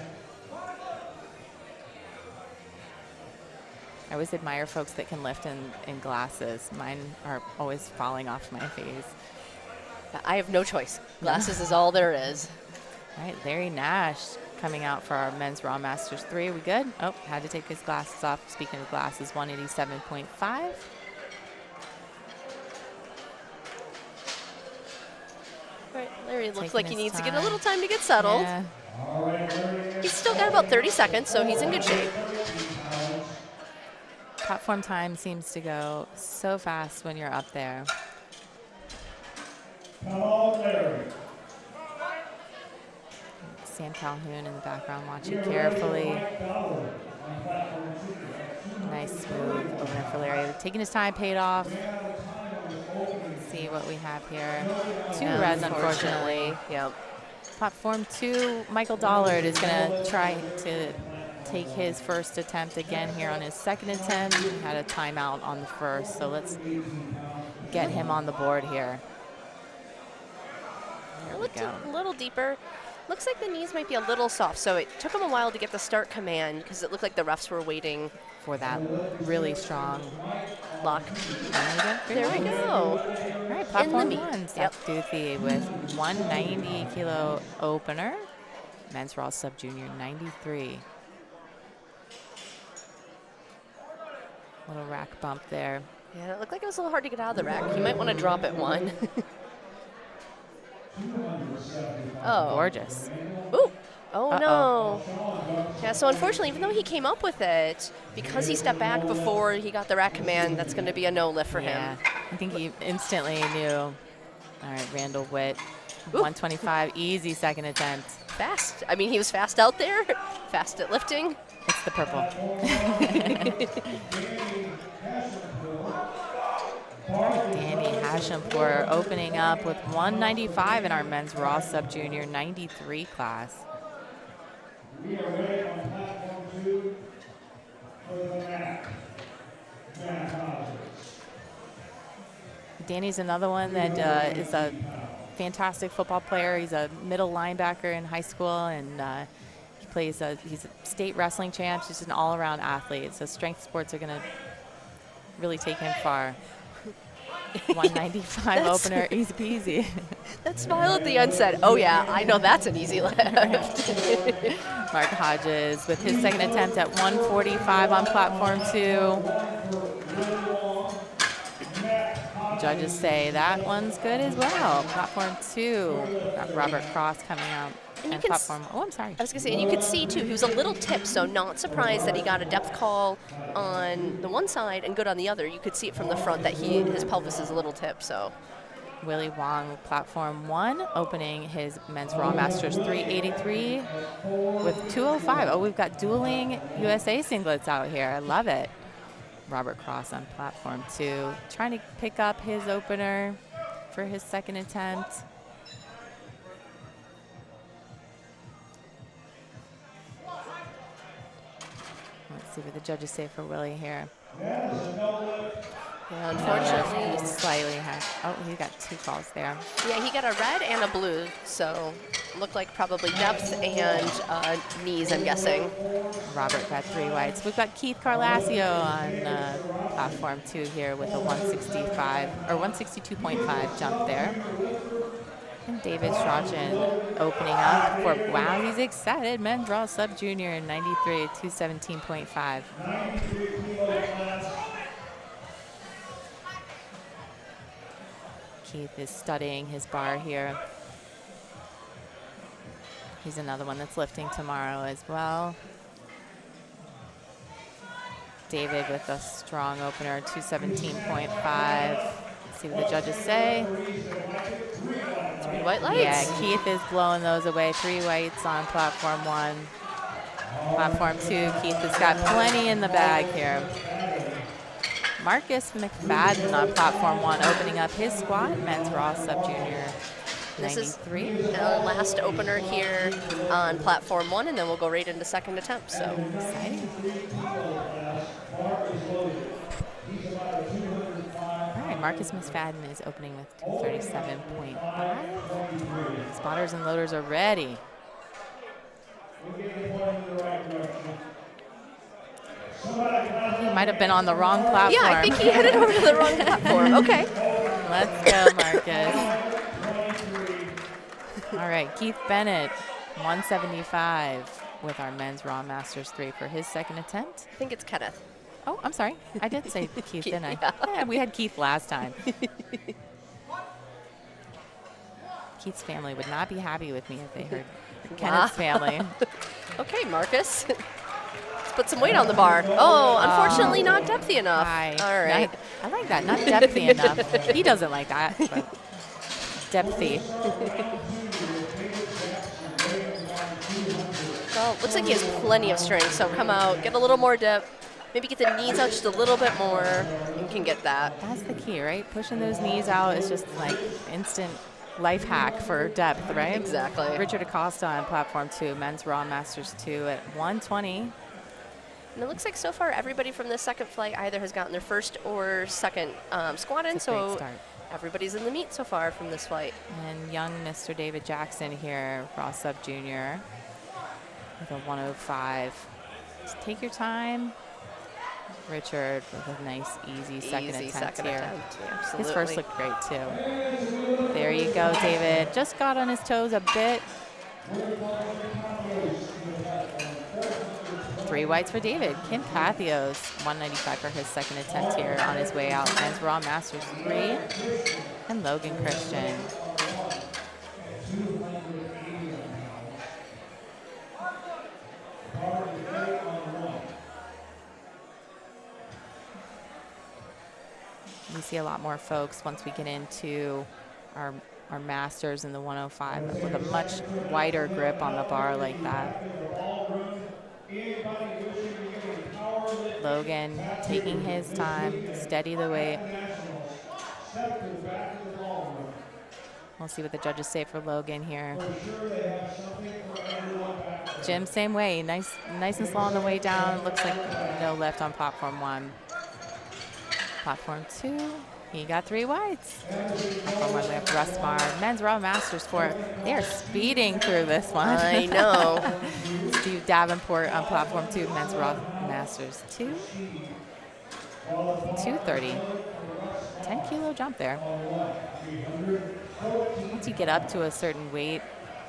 I always admire folks that can lift in glasses. Mine are always falling off my face. I have no choice. Glasses is all there is. All right, Larry Nash coming out for our men's Raw Masters 3. Are we good? Oh, had to take his glasses off. Speaking of glasses, 187.5. Right, Larry looks Taking like he his needs to get a time. little time to get settled. Yeah. He's still got about 30 seconds, so he's in good shape. Platform time seems to go so fast when you're up there. Sam Calhoun in the background watching carefully. Nice smooth opener for Larry. Taking his time, paid off. Let's see what we have here. 2 reds, unfortunately. Yep. Platform 2, Michael Dollard is going to try to take his first attempt again here on his second attempt. He had a timeout on the first, so let's get him on the board here. looked go. a little deeper. Looks like the knees might be a little soft, so it took him a while to get the start command because it looked like the refs were waiting For that really strong lock. There we go. All right, platform meat. one, Seth Duthie with 190 kilo opener. Men's raw sub junior 93. Little rack bump there. Yeah, it looked like it was a little hard to get out of the rack. You might want to drop it one. Oh. Gorgeous. Ooh. Oh, no. Yeah, so unfortunately, even though he came up with it, because he stepped back before he got the rack command, that's going to be a no lift for him. I think he instantly knew. All right, Randall Witt, 125, easy second attempt. Fast. I mean, he was fast out there, fast at lifting. It's the purple. Danny Hashampur opening up with 195 in our men's raw sub junior 93 class. We are ready on platform 2 for the mat. Danny's another one that is a fantastic football player. He's a middle linebacker in high school, and he plays. He's a state wrestling champ. He's just an all-around athlete. So strength sports are going to really take him far. 195 opener, easy peasy. That smile at the end said, "Oh yeah, I know that's an easy lift." Mark Hodges with his second attempt at 145 on platform 2. Judges say that one's good as well. Platform 2, got Robert Cross coming out. And And platform, oh, I'm sorry. I was going to say, and you could see, too, he was a little tipped, so not surprised that he got a depth call on the one side and good on the other. You could see it from the front that his pelvis is a little tipped, so. Willie Wong, platform 1, opening his men's Raw Masters 383 with 205. Oh, we've got dueling USA singlets out here. I love it. Robert Cross on platform 2, trying to pick up his opener for his second attempt. Let's see what the judges say for Willie here. Yeah, unfortunately. Just slightly high. Oh, he got 2 calls there. Yeah, he got a red and a blue, so looked like probably depth and knees, I'm guessing. Robert got 3 whites. We've got Keith Carlasio on platform 2 here with a 165 or 162.5 jump there. And David Strachan opening up for, wow, he's excited. Men's Raw Sub Junior in 93 at 217.5. Keith is studying his bar here. He's another one that's lifting tomorrow as well. David with a strong opener, 217.5. Let's see what the judges say. 3 white lights. Yeah, Keith is blowing those away. 3 whites on platform 1. Platform 2, Keith has got plenty in the bag here. Marcus McFadden on platform 1, opening up his squat, men's raw sub junior 93. This is the last opener here on platform 1, and then we'll go right into second attempt. So exciting. All right, Marcus McFadden is opening with 237.5. Spotters and loaders are ready. He might have been on the wrong platform. yeah, I think he headed over to the wrong platform. Okay. Let's go, Marcus. All right, Keith Bennett, 175 with our men's Raw Masters 3 for his second attempt. I think it's Kenneth. Oh, I'm sorry. I did say Keith, didn't I? Yeah. Yeah, we had Keith last time. Keith's family would not be happy with me if they heard Kenneth's family. Okay, Marcus. Let's put some weight on the bar. Oh, unfortunately not depthy enough. All right. I like that. Not depthy enough. He doesn't like that, but depthy. Well, looks like he has plenty of strength, so come out, get a little more depth, maybe get the knees out just a little bit more, and can get that. That's the key, right? Pushing those knees out is just like instant life hack for depth, right? Exactly. Richard Acosta on platform 2, men's Raw Masters 2 at 120. And it looks like so far everybody from the second flight either has gotten their first or second squat in, It's a great so start. Everybody's in the meet so far from this flight. And young Mr. David Jackson here, raw sub junior, with a 105. Just take your time. Richard with a nice, easy second attempt here. Absolutely. His first looked great too. There you go, David. Just got on his toes a bit. 3 whites for David. Kim Pathios, 195 for his second attempt here on his way out. Men's Raw Masters 3. And Logan Christian. We see a lot more folks once we get into our masters in the 105 with a much wider grip on the bar like that. Logan taking his time, steady the weight. We'll see what the judges say for Logan here. Jim, same way, nice and slow on the way down. Looks like no lift on platform 1. Platform 2, he got 3 whites. Platform 1, we have Rusmar. Men's Raw Masters 4. They are speeding through this one. I know. Steve Davenport on platform 2, Men's Raw Masters 2. 230. 10-kilo jump there. Once you get up to a certain weight,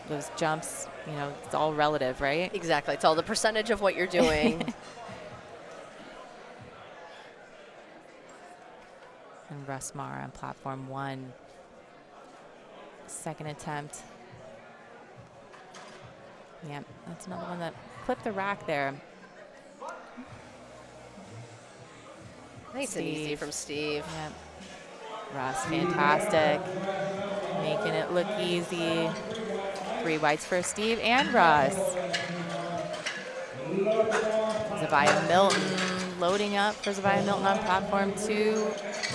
those jumps, you know, it's all relative, right? Exactly. It's all the percentage of what you're doing. And Rusmar on platform 1. Second attempt. Yep, that's another one that clipped the rack there. Nice and easy from Steve. Yep. Russ, fantastic. Making it look easy. 3 whites for Steve and Russ. Zavia Milton loading up for Zavia Milton on platform 2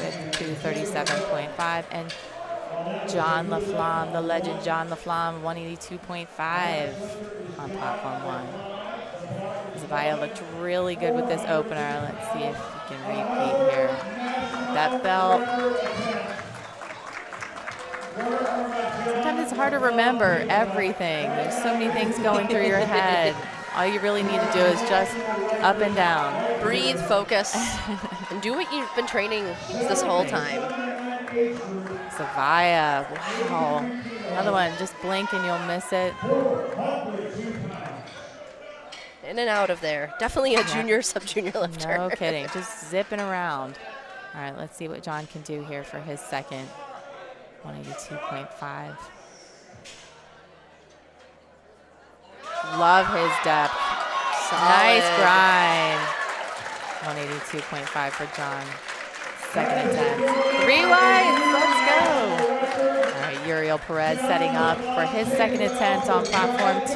with 237.5. And John LaFlamme, the legend John LaFlamme, 182.5 on platform 1. Zavia looked really good with this opener. Let's see if he can repeat here. That belt. Sometimes it's hard to remember everything. There's so many things going through your head. All you really need to do is just up and down. Breathe, focus, and do what you've been training this whole time. Zavia, wow. Another one, just blink and you'll miss it. In and out of there. Definitely a junior, sub-junior lifter. No kidding, just zipping around. All right, let's see what John can do here for his second. 182.5. Love his depth. Solid. Nice grind. 182.5 for John. Second attempt. 3 whites, let's go. All right, Uriel Perez setting up for his second attempt on platform 2.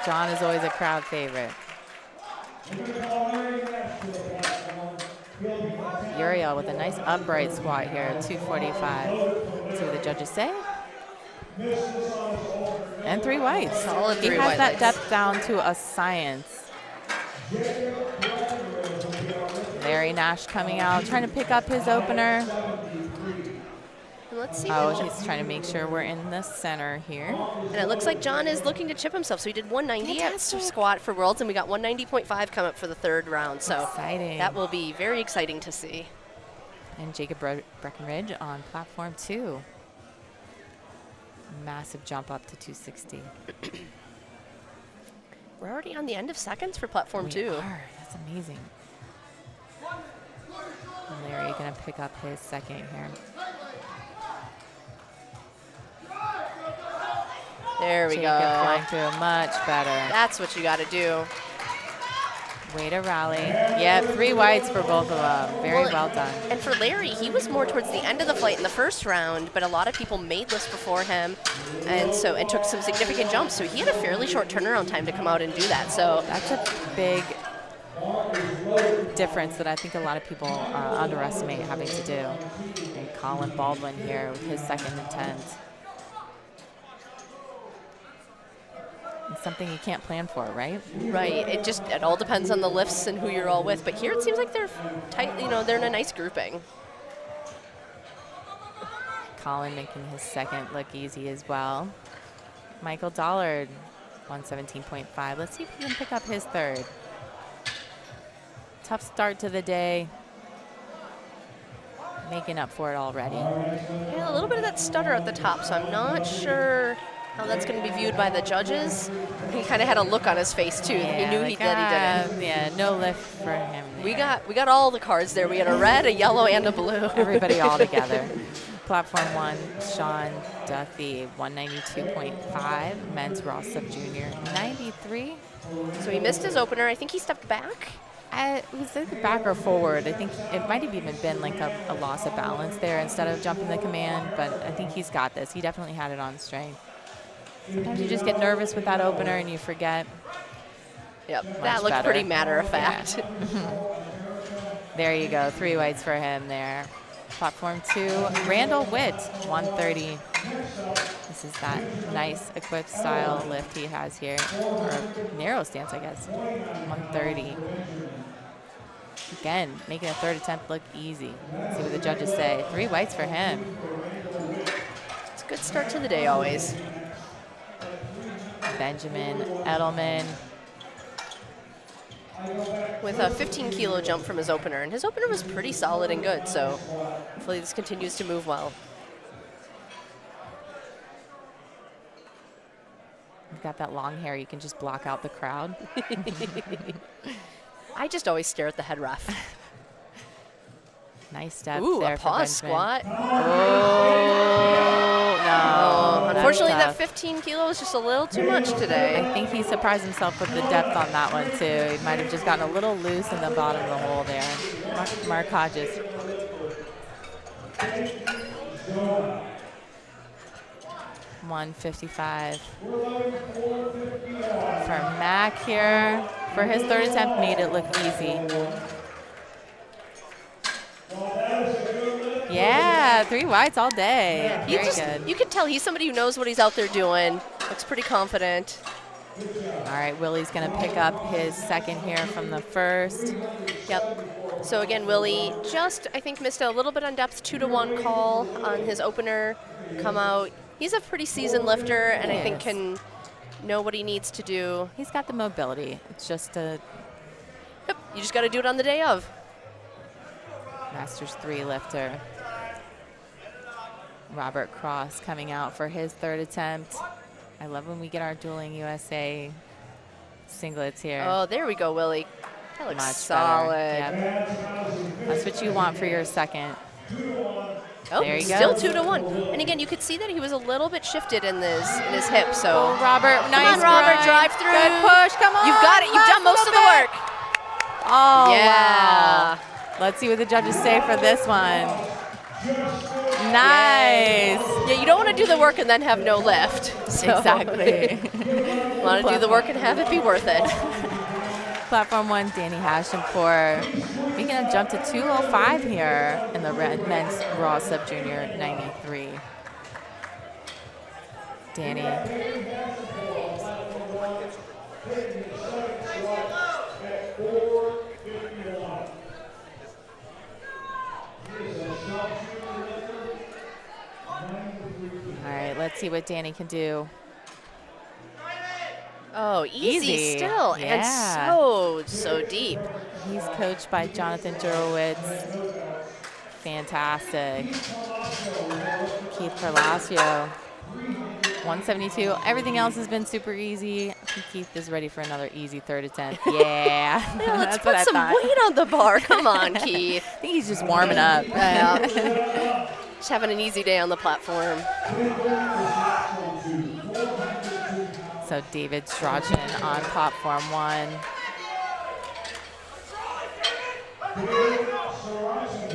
John is always a crowd favorite. Uriel with a nice upright squat here, 245. Let's see what the judges say. And 3 whites. Solid 3 He has white that lights. depth down to a science. Larry Nash coming out, trying to pick up his opener. Let's see. Oh, he's trying to make sure we're in the center here. And it looks like John is looking to chip himself. So he did 190 Fantastic. at squat for Worlds, and we got 190.5 come up for the 3rd round. So Exciting. that will be very exciting to see. And Jacob Breckenridge on platform 2. Massive jump up to 260. We're already on the end of seconds for platform 2. We are. That's amazing. And Larry gonna pick up his second here. There we Jacob go. going through much better. That's what you got to do. Way to rally. Yep, 3 whites for both of them. Very well done. And for Larry, he was more towards the end of the flight in the first round, but a lot of people made lists before him, and took some significant jumps. So he had a fairly short turnaround time to come out and do that. So That's a big difference that I think a lot of people underestimate having to do. And Colin Baldwin here with his second attempt. It's something you can't plan for, right? Right. It all depends on the lifts and who you're all with. But here it seems like they're tight. They're in a nice grouping. Colin making his second look easy as well. Michael Dollard, 117.5. Let's see if he can pick up his third. Tough start to the day. Making up for it already. Yeah, a little bit of that stutter at the top, so I'm not sure how that's going to be viewed by the judges. He kind of had a look on his face too. Yeah, He knew like, that he didn't. Yeah, no lift for him. We got all the cards there. We had a red, a yellow, and a blue. Everybody all together. Platform 1, Sean Duffy, 192.5. Men's Raw Sub Junior, 93. So he missed his opener. I think he stepped back. It was like back or forward. I think it might have even been like a loss of balance there instead of jumping the command, but I think he's got this. He definitely had it on strength. Sometimes you just get nervous with that opener and you forget. Yep, that looked pretty matter of fact. Yeah. There you go, 3 whites for him there. Platform 2, Randall Witt, 130. This is that nice equipped style lift he has here, or narrow stance, I guess. 130. Again, making a third attempt look easy. Let's see what the judges say. 3 whites for him. It's a good start to the day always. Benjamin Edelman. With a 15-kilo jump from his opener, and his opener was pretty solid and good, so hopefully this continues to move well. You've got that long hair, you can just block out the crowd. I just always stare at the head ref. Nice step Ooh, there a for pause Benjamin. squat. Oh, no. Unfortunately, that That's tough. 15 kilo is just a little too much today. I think he surprised himself with the depth on that one, too. He might have just gotten a little loose in the bottom of the hole there. Mark Hodges. $155 for Mac here. For his third attempt, made it look easy. Yeah, 3 whites all day. He Very just, good. you can tell he's somebody who knows what he's out there doing. Looks pretty confident. All right, Willie's going to pick up his second here from the first. Yep. So again, Willie just, I think, missed a little bit on depth, 2-to-1 call on his opener. Come out. He's a pretty seasoned lifter, and I think can know what he needs to do. He's got the mobility. It's just a Yep. You just got to do it on the day of. Masters 3 lifter. Robert Cross coming out for his third attempt. I love when we get our Dueling USA singlets here. Oh, there we go, Willie. That looks Much solid. better. Yep. That's what you want for your second. Oh, There he still goes. 2-to-1. And again, you could see that he was a little bit shifted in his hip. So Oh, Robert, nice come on, Robert, grind. drive through. Good push, come on. You've got it. You've last done most of little the bit. work. Oh, Yeah. wow. Let's see what the judges say for this one. Nice. Yeah, you don't want to do the work and then have no lift. So Exactly. want to do the work and have it be worth it. Platform 1, Danny Hashimpur making a jump to 205 here in the men's Raw Sub Junior 93. Danny. All right, let's see what Danny can do. Oh, easy, Easy. still. Yeah. And so deep. He's coached by Jonathan Jurowitz. Fantastic. Keith Perlasio, 172. Everything else has been super easy. I think Keith is ready for another easy third attempt. Yeah. Yeah, let's That's what put I some thought. weight on the bar. Come on, Keith. I think he's just warming up. Yeah. Just having an easy day on the platform. So David Strachan on platform 1.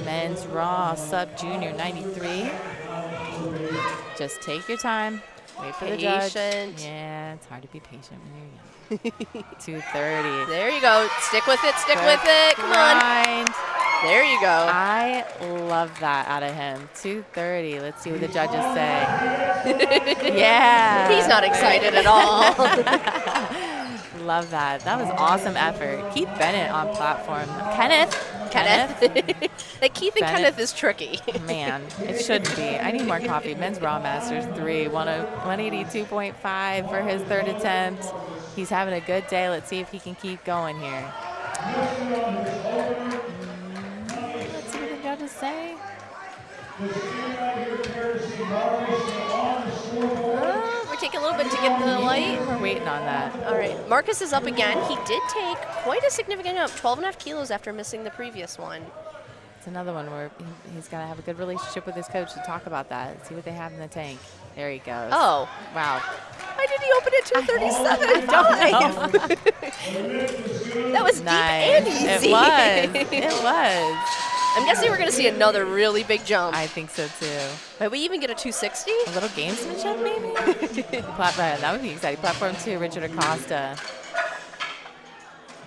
Men's Raw Sub Junior 93. Just take your time. Wait for the judge. Patient. Yeah, it's hard to be patient when you're young. 230. There you go. Stick with it. Stick with it. Come on. Grind. There you go. I love that out of him. 230. Let's see what the judges say. Yeah. He's not excited at all. Love that. That was awesome effort. Keith Bennett on platform. Kenneth. Like Keith and Bennett. Kenneth is tricky. Man, it shouldn't be. I need more coffee. Men's Raw Masters 3, 182.5 for his third attempt. He's having a good day. Let's see if he can keep going here. Let's see what the judges say. We're taking a little bit to get the light. We're waiting on that. All right, Marcus is up again. He did take quite a significant jump, 12.5 kilos after missing the previous one. It's another one where he's got to have a good relationship with his coach to talk about that. See what they have in the tank. There he goes. Oh. Wow. Why did he open at 237? That was Nice. deep and easy. It was. It was. I'm guessing we're going to see another really big jump. I think so too. Might we even get a 260? A little gamesmanship, maybe? That would be exciting. Platform 2, Richard Acosta.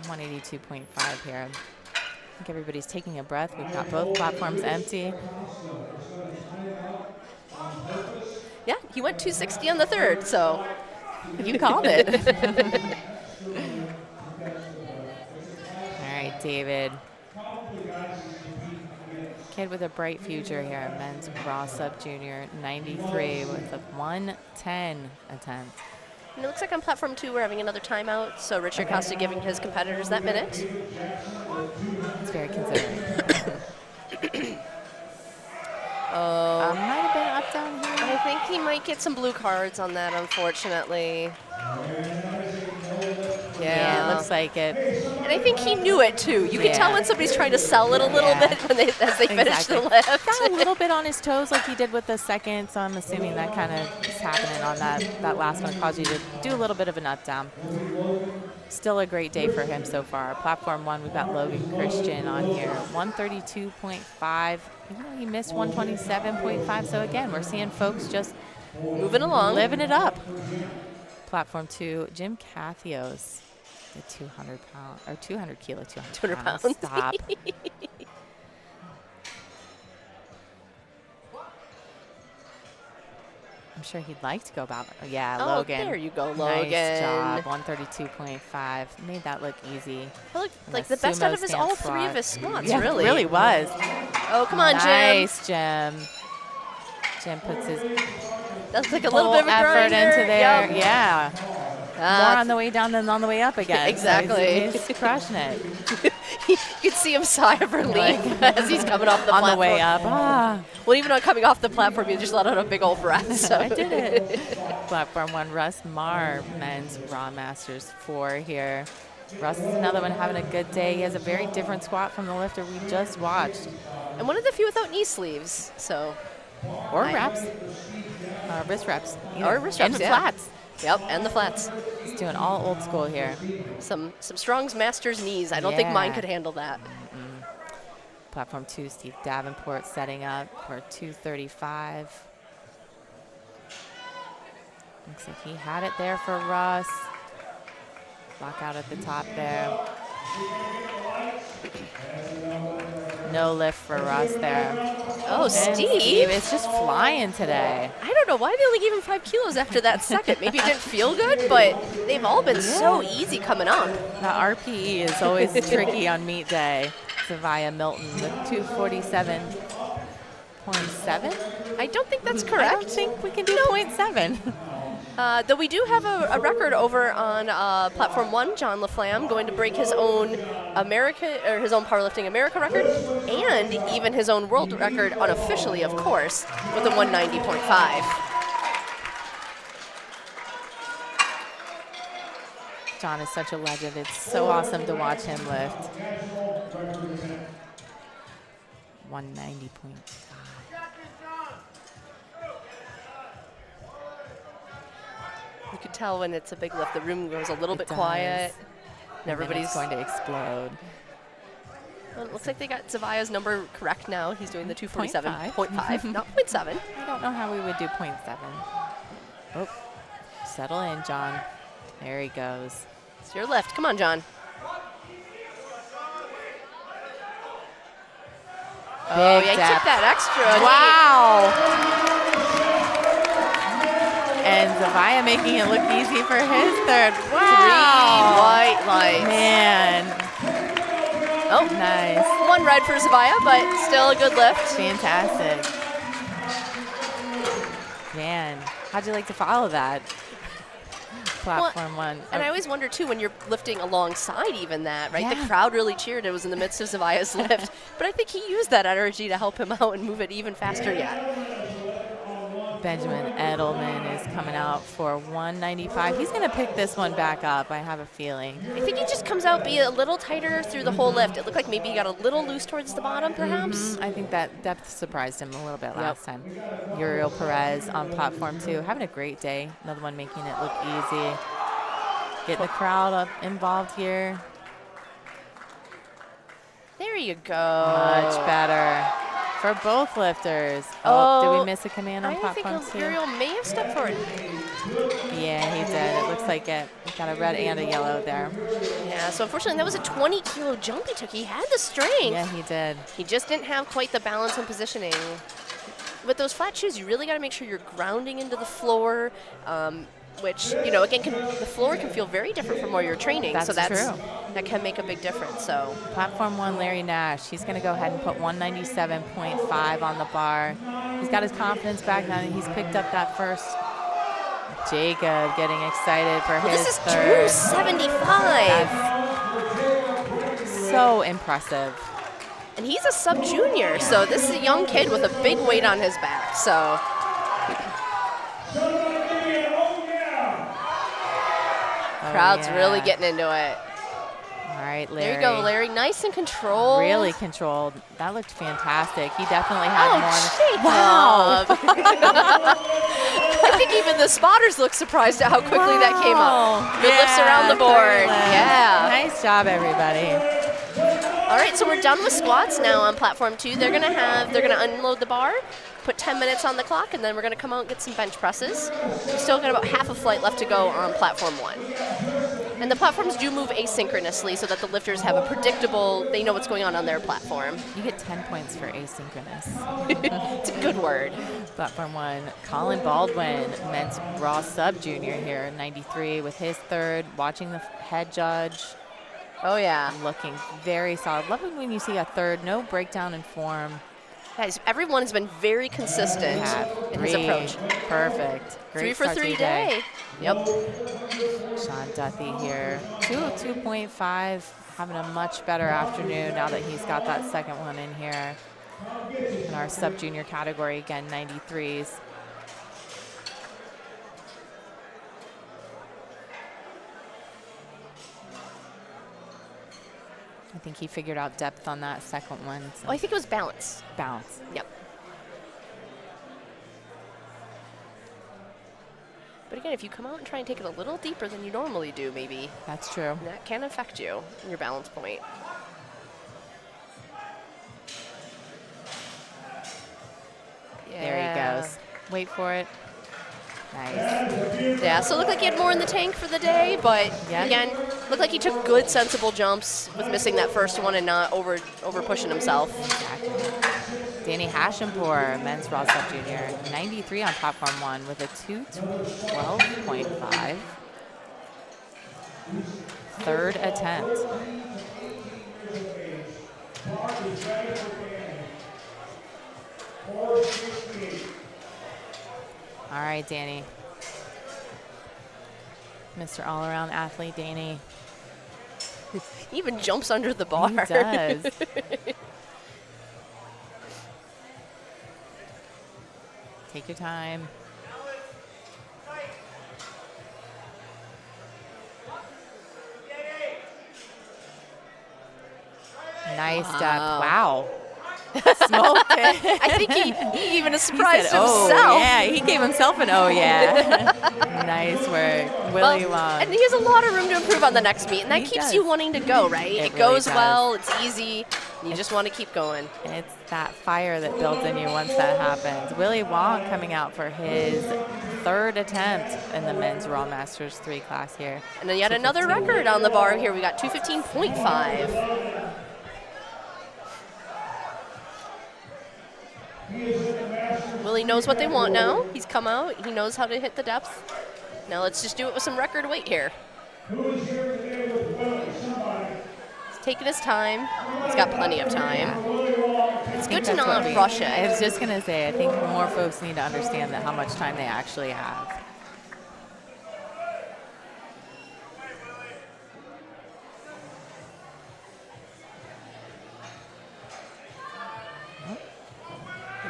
182.5 here. I think everybody's taking a breath. We've got both platforms empty. Yeah, he went 260 on the third, so. You called it. All right, David. Kid with a bright future here. Men's Raw Sub Junior 93 with a 110 attempt. And it looks like on platform 2 we're having another timeout, so Richard Costa giving his competitors that minute. It's very considerate. Oh. Might have been up down here. I think he might get some blue cards on that, unfortunately. Yeah, it looks like it. And I think he knew it too. You can tell when somebody's trying to sell it a little bit when as they finish the lift. Got a little bit on his toes like he did with the second, so I'm assuming that kind of is happening on that last one. Caused you to do a little bit of an up down. Still a great day for him so far. Platform 1, we've got Logan Christian on here. 132.5. Even though he missed 127.5. So again, we're seeing folks just moving along, living it up. Platform 2, Jim Cathios. The 200 pound or 200 kilo, 200 pounds. Stop. I'm sure he'd like to go about. Yeah, oh, Logan. There you go, Logan. Nice job. 132.5. Made that look easy. Look, like the best out of his all three of his squats, yeah, really. It really was. Oh, come on, Jim. Nice, Jim. Jim puts his That's like a little bit of a effort grinder. into there. Yep. Yeah. More on the way down than on the way up again. Exactly. So he's crushing it. You could see him sigh of relief as he's coming off the on platform. the way up. Ah. Well, even on coming off the platform, you just let out a big old breath. So. I did it. Platform 1, Russ Marr, Men's Raw Masters 4 here. Russ is another one having a good day. He has a very different squat from the lifter we just watched. And one of the few without knee sleeves, so. Or reps. Wrist reps. Or wrist reps, and yeah. flats. Yep, and the flats. He's doing all old school here. Some Strong's Masters knees. I don't think mine could handle that. Platform 2, Steve Davenport setting up for 235. Looks like he had it there for Russ. Lockout at the top there. No lift for Russ there. Oh, And Steve is just flying today. I don't know why they only gave him 5 kilos after that second. Maybe it didn't feel good, but they've all been so easy coming up. The RPE is always tricky on meet day. Zavia Milton with 247.7. I don't think that's I correct. don't think we can do 0.7. Though we do have a record over on platform 1, John LaFlamme going to break his own his own Powerlifting America record, and even his own world record unofficially, of course, with a 190.5. John is such a legend. It's so awesome to watch him lift. 190.5. You can tell when it's a big lift, the room goes a little bit quiet. And everybody's going to explode. Well, it looks like they got Zavaya's number correct now. He's doing the 247.5, 0.5. not 0.7. I don't know how we would do 0.7. Oh, settle in, John. There he goes. It's your lift. Come on, John. Oh, Big yeah, he depth. took that extra. Wow. And Zavia making it look easy for his third. Wow. 3 white lights. Man. Oh, Nice. 1 red for Zavia, but still a good lift. Fantastic. Man, how'd you like to follow that? Platform one. And I always wonder, too, when you're lifting alongside even that, right? Yeah. The crowd really cheered. It was in the midst of Zavia's lift. But I think he used that energy to help him out and move it even faster yet. Benjamin Edelman is coming out for 195. He's going to pick this one back up, I have a feeling. I think he just comes out, be a little tighter through the whole lift. It looked like maybe he got a little loose towards the bottom, perhaps. I think that depth surprised him a little bit last time. Uriel Perez on platform 2, having a great day. Another one making it look easy. Getting the crowd involved here. There you go. Much better for both lifters. Oh, did we miss a command on I platform think 2? Uriel may have stepped forward. Yeah, he did. It looks like it. Got a red and a yellow there. Yeah, so unfortunately that was a 20-kilo jump he took. He had the strength. Yeah, he did. He just didn't have quite the balance and positioning. With those flat shoes, you really got to make sure you're grounding into the floor, which, you know, again, the floor can feel very different from where you're training. That's true. That can make a big difference. So platform 1, Larry Nash. He's going to go ahead and put 197.5 on the bar. He's got his confidence back now, and he's picked up that first. Jacob getting excited for his this is third. 275. That's so impressive. And he's a sub-junior, so this is a young kid with a big weight on his back. So crowd's really getting into it. All right, Larry. There you go, Larry. Nice and controlled. Really controlled. That looked fantastic. He definitely had more. Wow. I think even the spotters look surprised at how quickly that came up. Good lifts around the board. Yeah. Nice job, everybody. All right, so we're done with squats now on platform 2. They're gonna unload the bar, put 10 minutes on the clock, and then we're gonna come out and get some bench presses. We've still got about half a flight left to go on platform 1. And the platforms do move asynchronously so that the lifters have a predictable, they know what's going on their platform. You get 10 points for asynchronous. It's a good word. Platform 1, Colin Baldwin, men's raw sub junior here, 93 with his third, watching the head judge. Oh, yeah. Looking very solid. Love it when you see a third, no breakdown in form. Guys, everyone has been very consistent in his approach. Perfect. Great 3 for 3 day. Yep. Sean Duthie here. 202.5, having a much better afternoon now that he's got that second one in here. In our sub-junior category, again, 93s. I think he figured out depth on that second one. So Oh, I think it was balance. balance. Yep. But again, if you come out and try and take it a little deeper than you normally do, maybe, That's true. that can affect you and your balance point. There he goes. Wait for it. Nice. Yeah, so it looked like he had more in the tank for the day, but again, looked like he took good, sensible jumps with missing that first one and not over pushing himself. Exactly. Danny Hashimpur, men's raw sub junior, 93 on platform 1 with a 212.5. Third attempt. All right, Danny. Mr. All-Around Athlete, Danny. He even jumps under the bar. He does. Take your time. Nice step. Wow. Smoked it. I think he even surprised Oh, himself. yeah, he gave himself an oh, yeah. Nice work. Willie Wong. And he has a lot of room to improve on the next meet, and that He keeps does. you wanting to go, right? It It goes really does. well, it's easy, you just want to keep going. It's that fire that builds in you once that happens. Willie Wong coming out for his third attempt in the men's Raw Masters 3 class here. And then yet another record on the bar here. We got 215.5. definitely knows what they want now. He's come out. He knows how to hit the depth. Now let's just do it with some record weight here. Who is here today with Willie? Somebody. He's taking his time. He's got plenty of time. Willie Wall. It's I good think to that's what not rush I it. was just going to say, I think more folks need to understand that how much time they actually have.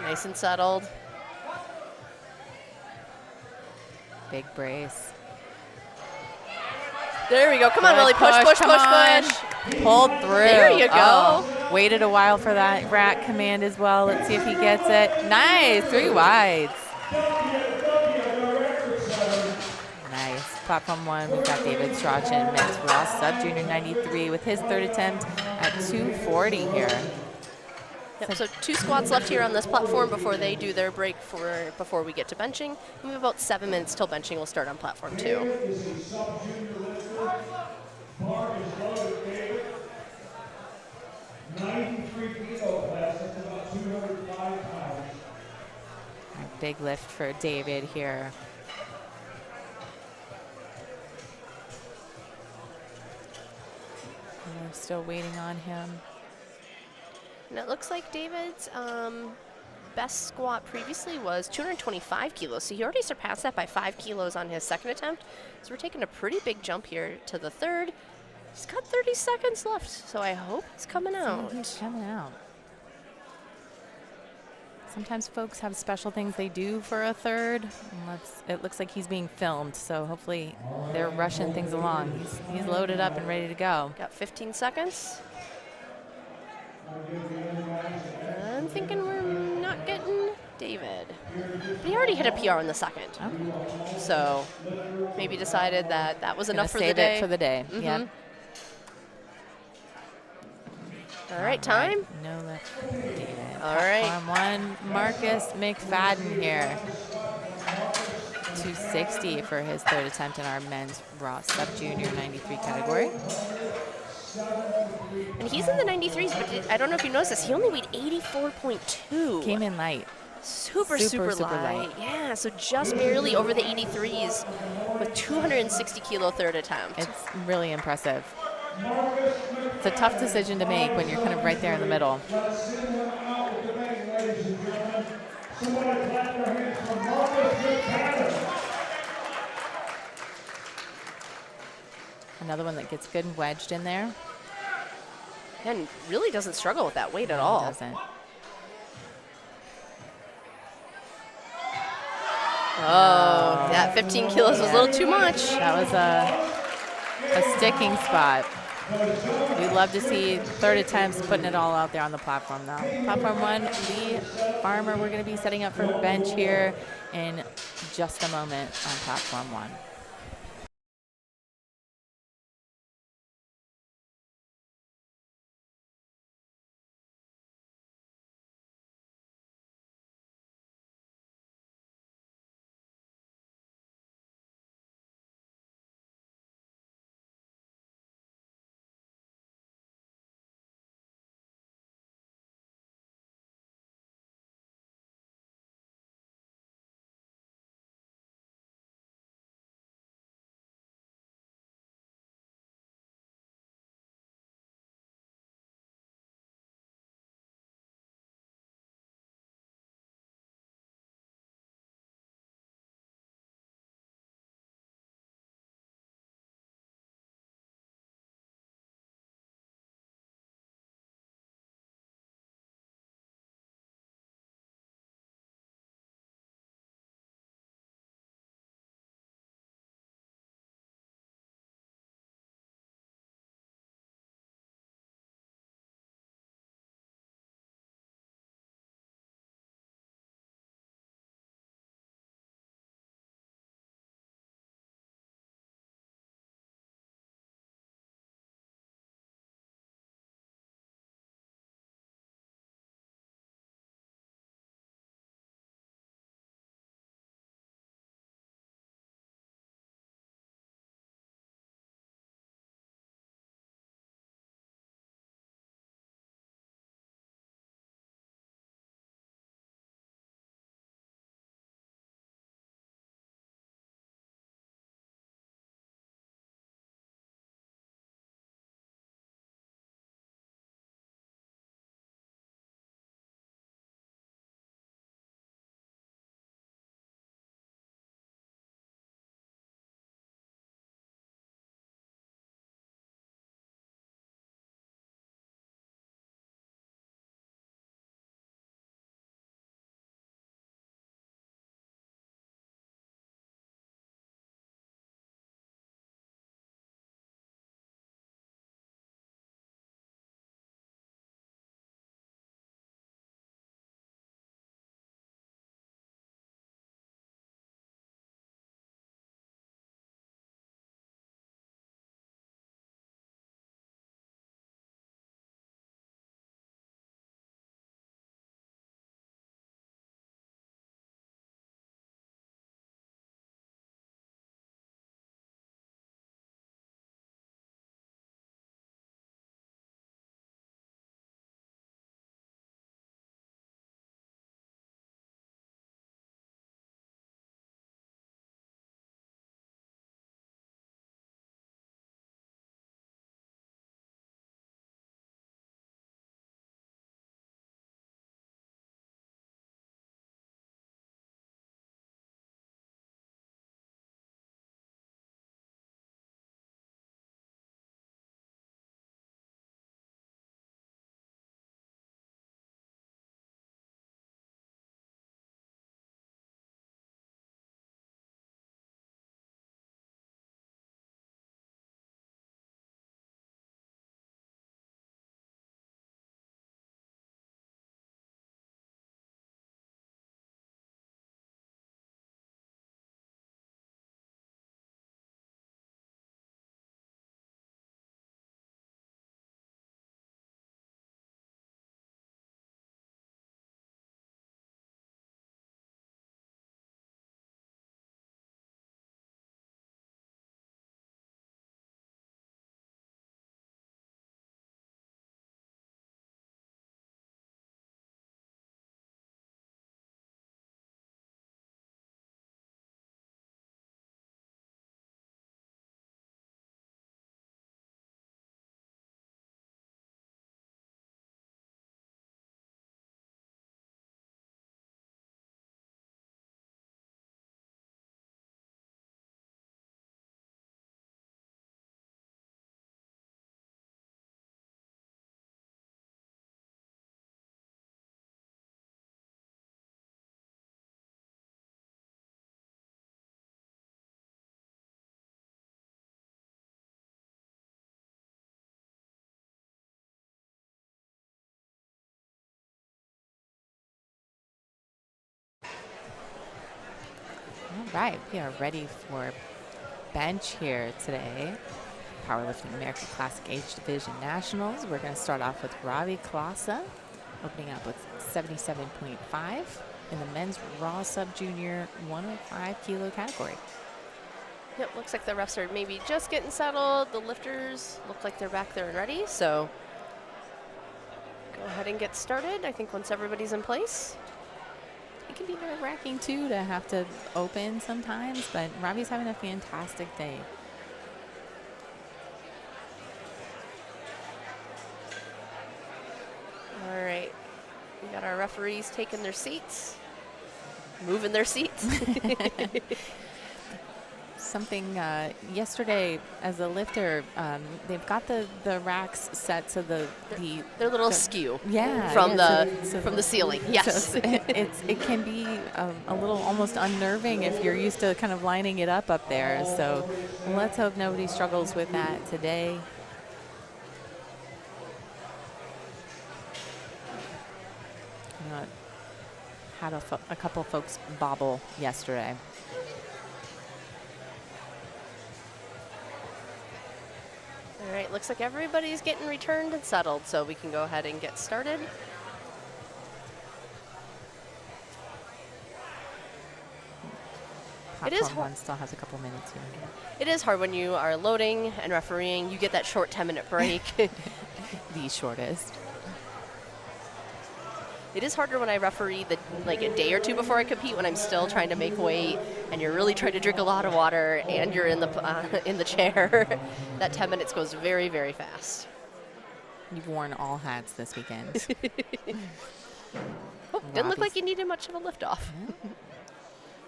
Nice and settled. Big brace. There we go. Come on, Good Willie. Push, push, come push, on. push. Pulled through. There you go. Oh, waited a while for that rack command as well. Let's see if he gets it. Nice. 3 wides. Nice. Platform 1, we've got David Strachan, men's raw sub junior 93 with his third attempt at 240 here. Yep, so 2 squats left here on this platform before they do their break before we get to benching. We have about 7 minutes till benching will start on platform 2. Is a sub-junior lifter. Bar is loaded, David. 93 kilo class. That's about 205 pounds. A big lift for David here. And we're still waiting on him. And it looks like David's best squat previously was 225 kilos. So he already surpassed that by 5 kilos on his second attempt. So we're taking a pretty big jump here to the third. He's got 30 seconds left, so I hope he's coming out. He's coming out. Sometimes folks have special things they do for a third. And it looks like he's being filmed, so hopefully they're rushing things along. He's loaded up and ready to go. Got 15 seconds. I'm thinking we're not getting David. But he already hit a PR in the second. Okay. So maybe decided that that was enough for the Save day. it for the day. Yep. All right, time. No lift for David. All right. Platform 1, Marcus McFadden here. 260 for his third attempt in our men's raw sub junior 93 category. And he's in the 93s, but I don't know if you noticed this. He only weighed 84.2. Came in light. Super super light. Yeah, so just barely over the 83s with 260 kilo third attempt. It's really impressive. It's a tough decision to make when you're kind of right there in the middle. Let's send him out with the bang, ladies and gentlemen. Somebody clap their hands for Marcus McFadden. Another one that gets good and wedged in there. And really doesn't struggle with that weight at all. Doesn't. Oh, that 15 kilos was a little too much. That was a sticking spot. We'd love to see third attempts putting it all out there on the platform though. Platform 1, Lee Farmer, we're going to be setting up for bench here in just a moment on platform 1. All right, we are ready for bench here today. Powerlifting America Classic Age Division Nationals. We're going to start off with Ravi Klasa, opening up with 77.5 in the men's raw sub-junior 105 kilo category. Yep, looks like the refs are maybe just getting settled. The lifters look like they're back there and ready, so go ahead and get started. I think once everybody's in place. It can be nerve-wracking too to have to open sometimes, but Ravi's having a fantastic day. All right, we got our referees taking their seats, moving their seats. Something yesterday as a lifter, they've got the racks set so they're a little skew. Yeah, from from the ceiling. Yes. So it can be a little almost unnerving if you're used to kind of lining it up there. So let's hope nobody struggles with that today. Had a couple folks bobble yesterday. All right, looks like everybody's getting returned and settled, so we can go ahead and get started. Platform one still has a couple minutes here. It is hard when you are loading and refereeing. You get that short 10-minute break. The shortest. It is harder when I referee like a day or two before I compete, when I'm still trying to make weight and you're really trying to drink a lot of water and you're in the chair. That 10 minutes goes very, very fast. You've worn all hats this weekend. Oh, didn't look like you needed much of a lift off. Yeah.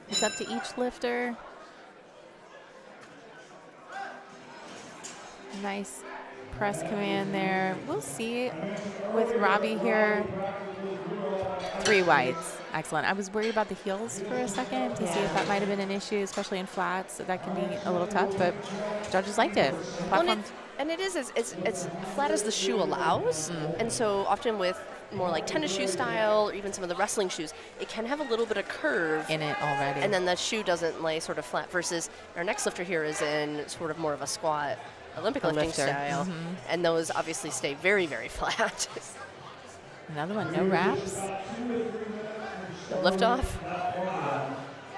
It's up to each lifter. Nice press command there. We'll see with Ravi here. 3 whites. Excellent. I was worried about the heels for a second to see if that might have been an issue, especially in flats. That can be a little tough, but judges liked it. And it is as flat as the shoe allows. And so often with more like tennis shoe style or even some of the wrestling shoes, it can have a little bit of curve in it already. And then the shoe doesn't lay sort of flat, versus our next lifter here is in sort of more of a squat Olympic lifting style. And those obviously stay very, very flat. Another one, no wraps. No lift off.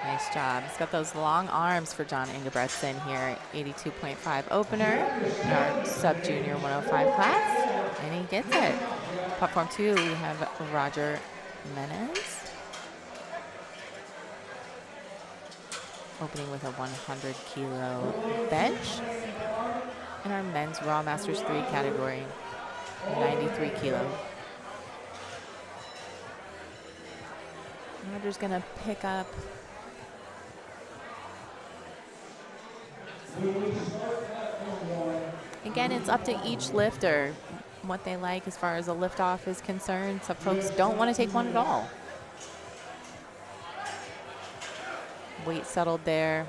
Nice job. He's got those long arms for John Ingebretson here. 82.5 opener, our sub-junior 105 class, and he gets it. Platform 2, we have Roger Menez. Opening with a 100 kilo bench. In our men's Raw Masters 3 category, 93 kilo. Roger's gonna pick up. Again, it's up to each lifter what they like as far as a lift off is concerned. Some folks don't want to take one at all. Weight settled there.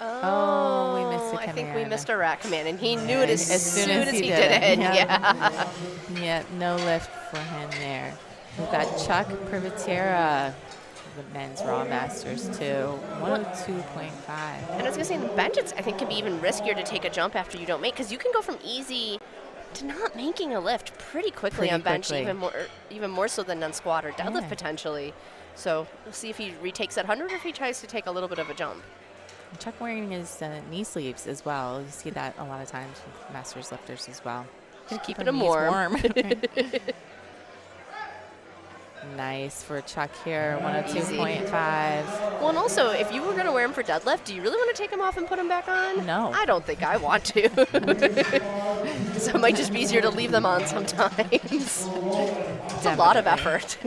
Oh, we missed a command. I think we missed a rack command, and he knew it as soon as he did it. Yeah. Yeah, no lift for him there. We've got Chuck Privatera, the men's Raw Masters 2, 102.5. And I was going to say, in the bench, I think can be even riskier to take a jump after you don't make, because you can go from easy to not making a lift pretty quickly on bench, even more so than on squat or deadlift potentially. So we'll see if he retakes that 100 or if he tries to take a little bit of a jump. Chuck wearing his knee sleeves as well. You see that a lot of times with Masters lifters as well. Keeping him warm. Nice for Chuck here, 102.5. Well, and also, if you were going to wear him for deadlift, do you really want to take him off and put him back on? No. I don't think I want to. So it might just be easier to leave them on sometimes. It's a lot of effort.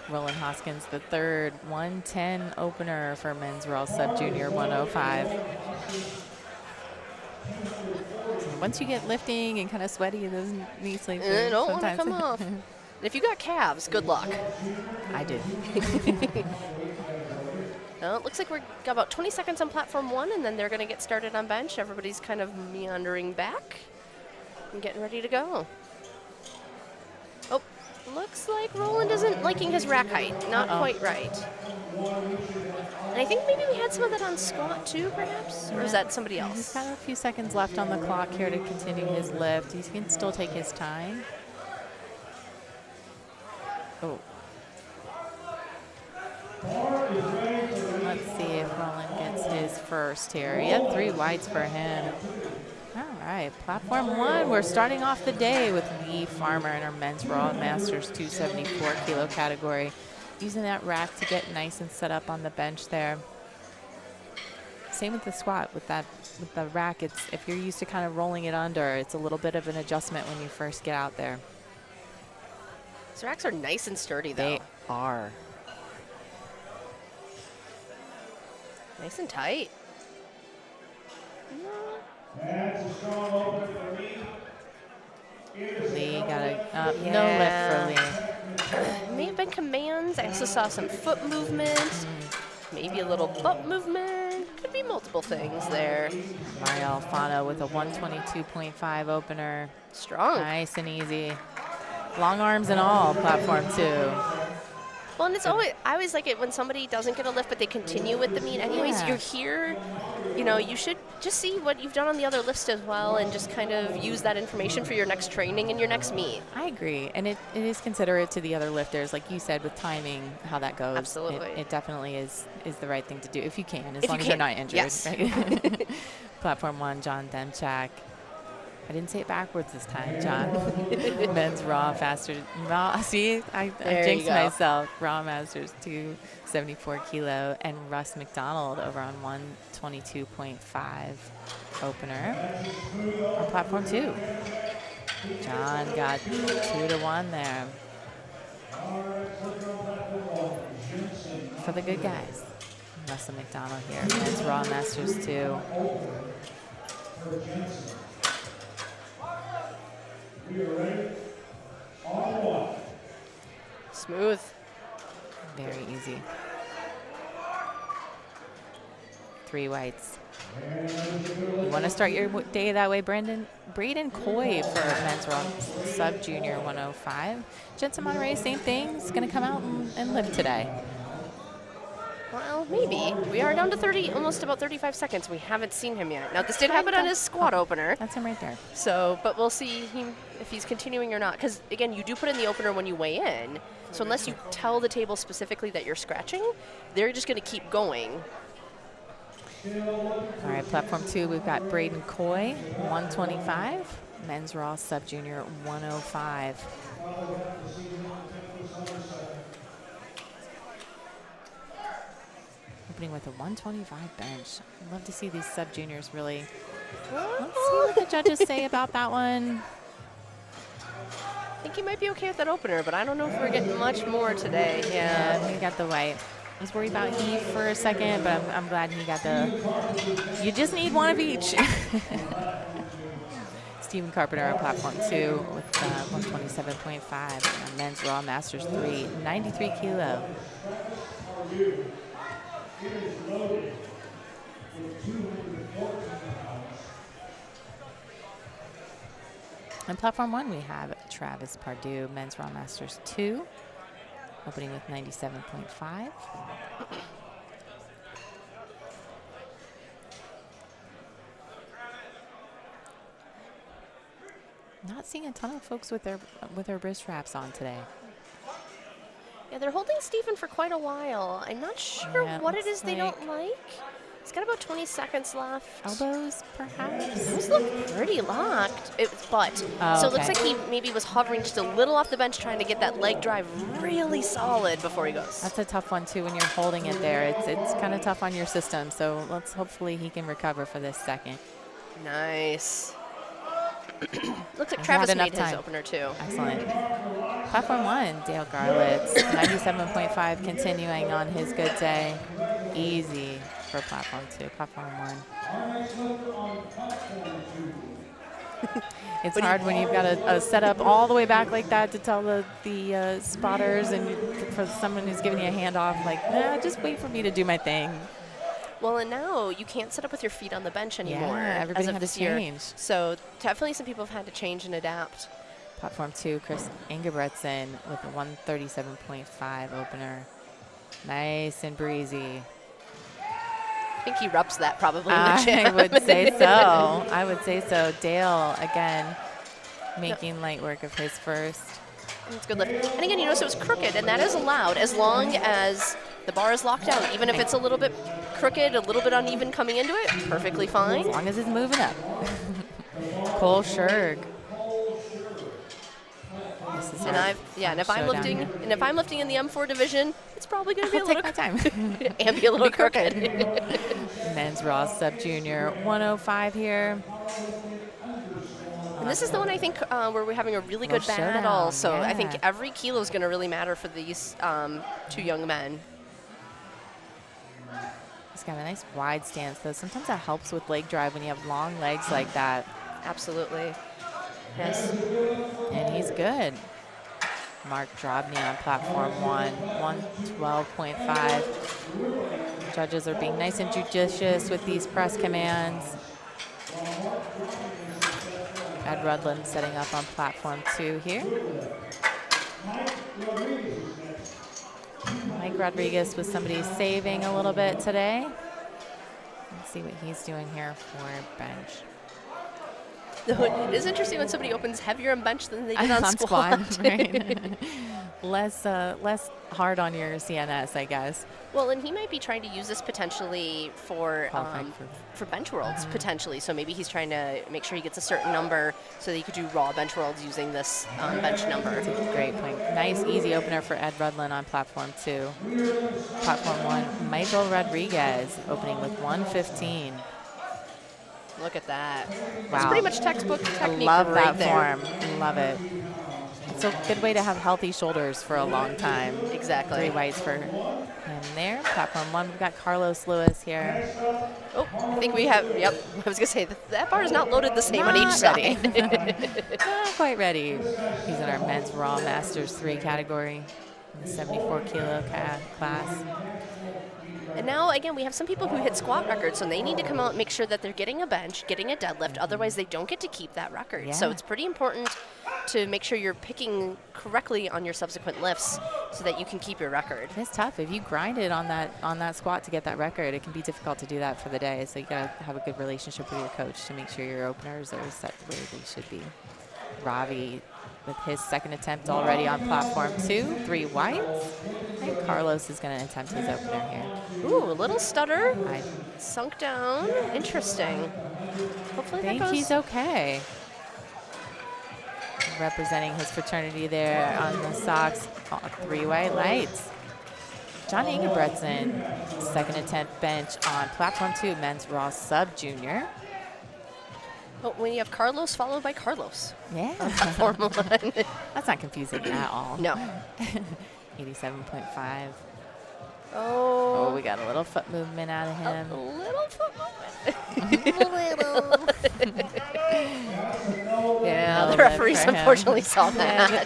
Roland Hoskins, the third, 110 opener for men's Raw Sub-Junior 105. Once you get lifting and kind of sweaty, those knee sleeves don't want to come off. If you got calves, good luck. I do. Well, it looks like we've got about 20 seconds on platform 1, and then they're going to get started on bench. Everybody's kind of meandering back and getting ready to go. Oh, looks like Roland isn't liking his rack height. Not quite right. And I think maybe we had some of that on squat too, perhaps? Or is that somebody He's else? got a few seconds left on the clock here to continue his lift. He can still take his time. Oh. Let's see if Roland gets his first here. Yep, 3 whites for him. All right, platform 1. We're starting off the day with Lee Farmer in our men's Raw Masters 274 kilo category. Using that rack to get nice and set up on the bench there. Same with the squat. With the rack, it's if you're used to kind of rolling it under, it's a little bit of an adjustment when you first get out there. These racks are nice and sturdy, though. They are. Nice and tight. That's a strong opener for Lee. Lee got a no lift for Lee. May have been commands. I also saw some foot movement, maybe a little butt movement. Could be multiple things there. Mario Alfano with a 122.5 opener. Strong. Nice and easy. Long arms and all, platform 2. Well, and it's always, I always like it when somebody doesn't get a lift, but they continue with the meet anyways. Yeah. You're here, you know, you should just see what you've done on the other lifts as well and just kind of use that information for your next training and your next meet. I agree. And it is considerate to the other lifters, like you said, with timing, how that goes. Absolutely. It definitely is the right thing to do, if you can, as If long you as you're can. not injured. Yes. Right? Platform 1, John Demchak. I didn't say it backwards this time, John. Men's Raw Faster. See, I jinxed myself. Raw Masters 274 kilo. And Russ McDonald over on 122.5 opener. On platform 2. John got 2-1 there. For the good guys. Russell McDonald here. Men's Raw Masters 2. We are ready. On 1. Smooth. Very easy. 3 whites. You want to start your day that way, Braden Coy for men's raw sub junior 105. Jensen Monterey, same thing. He's going to come out and lift today. Well, maybe. We are down to 30, almost about 35 seconds. We haven't seen him yet. Now, this did happen on his squat opener. That's him right there. So, but we'll see if he's continuing or not. Because, again, you do put in the opener when you weigh in. So unless you tell the table specifically that you're scratching, they're just going to keep going. All right, platform 2, we've got Braden Coy, 125. Men's raw sub junior 105. Opening with a 125 bench. I'd love to see these sub juniors really. Let's see what the judges say about that one. I think he might be okay with that opener, but I don't know if we're getting much more today. Yeah, he got the white. I was worried about Eve for a second, but I'm glad he got the. You just need one of each. Stephen Carpenter on platform 2 with 127.5. On men's raw masters 3, 93 kilo. On platform 1, we have Travis Pardue, men's raw masters 2, opening with 97.5. Not seeing a ton of folks with their wrist wraps on today. Yeah, they're holding Stephen for quite a while. I'm not sure what it is they don't like. He's got about 20 seconds left. Elbows, perhaps? Those look pretty locked. It was butt. Oh, so it looks okay. like he maybe was hovering just a little off the bench trying to get that leg drive really solid before he goes. That's a tough one, too, when you're holding it there. It's kind of tough on your system, so hopefully he can recover for this second. Nice. Looks like Travis made his opener, too. Excellent. Platform 1, Dale Garlitz, 97.5, continuing on his good day. Easy for platform 2. Platform 1. It's hard when you've got a setup all the way back like that to tell the spotters and for someone who's giving you a handoff, like, nah, just wait for me to do my thing. Well, and now you can't set up with your feet on the bench anymore. Yeah, everybody as of had this to year. change. So definitely some people have had to change and adapt. Platform 2, Chris Ingebretson with a 137.5 opener. Nice and breezy. think he reps that probably in the gym. I would say so. I would say so. Dale, again, making light work of his first. It's good lift. And again, you notice it was crooked, and that is allowed as long as the bar is locked out. Even if it's a little bit crooked, a little bit uneven coming into it, perfectly fine. As long as it's moving up. Cole Scherg. And if I'm lifting, in the M4 division, it's probably going to be a little time and be a little crooked. Men's Raw Sub Junior 105 here. And this is the one I think where we're having a really good battle. So I think every kilo is going to really matter for these two young men. He's got a nice wide stance, though. Sometimes that helps with leg drive when you have long legs like that. Absolutely. Yes. And he's good. Mark Drobny on platform 112.5. Judges are being nice and judicious with these press commands. Ed Rudland setting up on platform 2 here. Mike Rodriguez with somebody saving a little bit today. Let's see what he's doing here for bench. It is interesting when somebody opens heavier on bench than they did on squat. Right? less hard on your CNS, I guess. Well, and he might be trying to use this potentially for bench worlds, potentially. So maybe he's trying to make sure he gets a certain number so that he could do raw bench worlds using this bench number. That's a great point. Nice, easy opener for Ed Rudland on platform 2. Platform 1, Michael Rodriguez opening with 115. Look at that. Wow. It's pretty much textbook technique. I love right that there. form. Love it. It's a good way to have healthy shoulders for a long time. Exactly. 3 whites for him there. Platform 1, we've got Carlos Lewis here. Oh, I think we have, yep. I was going to say, that bar is not loaded the same on each side. Not quite ready. He's in our men's Raw Masters 3 category in the 74 kilo class. And now, again, we have some people who hit squat records, so they need to come out and make sure that they're getting a bench, getting a deadlift. Otherwise, they don't get to keep that record. Yeah. So it's pretty important to make sure you're picking correctly on your subsequent lifts so that you can keep your record. It's tough. If you grind it on that squat to get that record, it can be difficult to do that for the day. So you got to have a good relationship with your coach to make sure your openers are set where they should be. Ravi with his second attempt already on platform 2, 3 whites. And Carlos is going to attempt his opener here. Ooh, a little stutter. Sunk down. Interesting. Hopefully that goes. He's okay. Representing his fraternity there on the socks. 3 white lights. John Ingebretson, second attempt bench on platform 2, men's Raw Sub Junior. Oh, when you have Carlos followed by Carlos. Yeah. Platform 1. That's not confusing at all. No. 87.5. Oh, we got a little foot movement out of him. a little foot movement. Yeah, the referees unfortunately saw that. Yeah,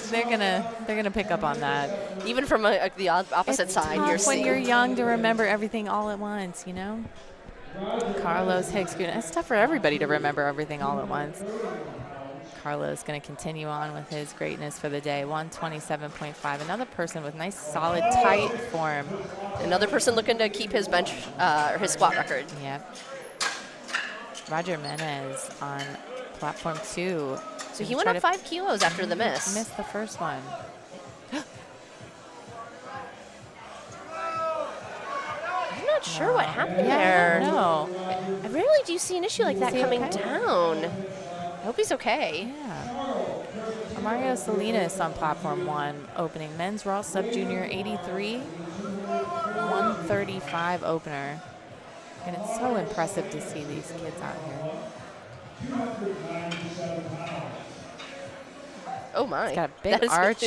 they're gonna pick up on that. Even from the opposite side, tough you're when seeing. you're young to remember everything all at once, you know. Carlos Hicks, it's tough for everybody to remember everything all at once. Carlos going to continue on with his greatness for the day. 127.5. Another person with nice, solid, tight form. Another person looking to keep his bench or his squat record. Yep. Roger Menez on platform 2. So he went up 5 kilos after the miss. Missed the first one. I'm not sure what happened there. No. I rarely do see an issue like that coming down. I hope he's okay. Yeah. Mario Salinas on platform 1, opening men's Raw Sub Junior 83, 135 opener. And it's so impressive to see these kids out here. Oh my. He's got a big arch.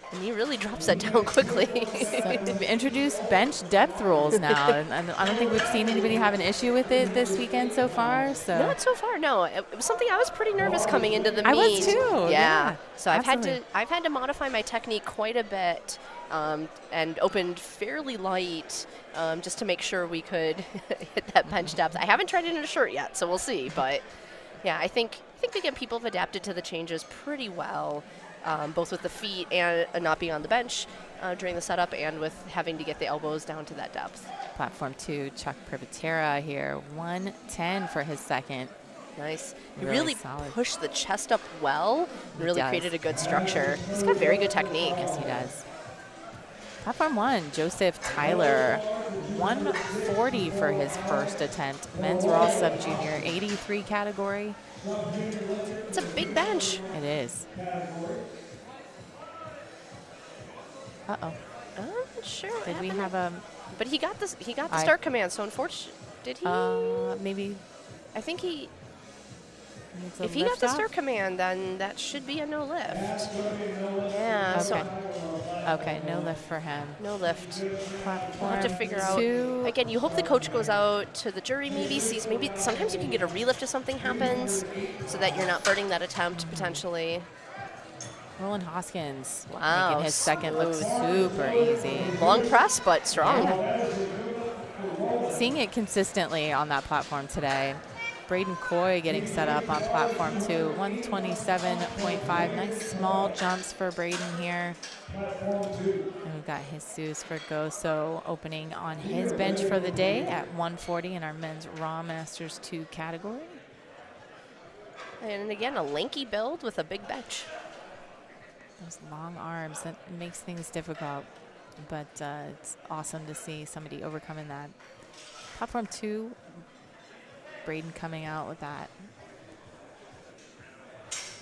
And he really drops that down quickly. So we've introduced bench depth rules now, and I don't think we've seen anybody have an issue with it this weekend so far. So not so far, no. It was something I was pretty nervous coming into the meet. I was too. Yeah. So I've had to modify my technique quite a bit, and opened fairly light, just to make sure we could hit that bench depth. I haven't tried it in a shirt yet, so we'll see. But yeah, I think again people have adapted to the changes pretty well. both with the feet and not being on the bench during the setup, and with having to get the elbows down to that depth. Platform 2, Chuck Privatera here, 110 for his second. Nice. He Really really solid. pushed the chest up well, He really does. created a good structure. He's got very good technique. Yes, he does. Platform 1, Joseph Tyler, 140 for his first attempt. Men's Raw Sub Junior, 83 category. It's a big bench. It is. Uh-oh. I'm not sure what Did we happened. have a, But he got this. He got the start command. So unfortunately, did he? maybe I think he. needs a If he got lift the off? start command, then that should be a no lift. Yeah. So Okay, no lift for him. no lift. Platform We'll have to figure out. 2. Again, you hope the coach goes out to the jury, maybe sees. Maybe sometimes you can get a relift if something happens, so that you're not burning that attempt potentially. Roland Hoskins, Wow, making his second look smooth. super easy. Long press, but strong. Seeing it consistently on that platform today. Braden Coy getting set up on platform 2, 127.5. Nice small jumps for Braden here. And we've got Jesus Vergoso opening on his bench for the day at 140 in our men's Raw Masters 2 category. And again, a lanky build with a big bench. Those long arms, that makes things difficult, but it's awesome to see somebody overcoming that. Platform 2, Braden coming out with that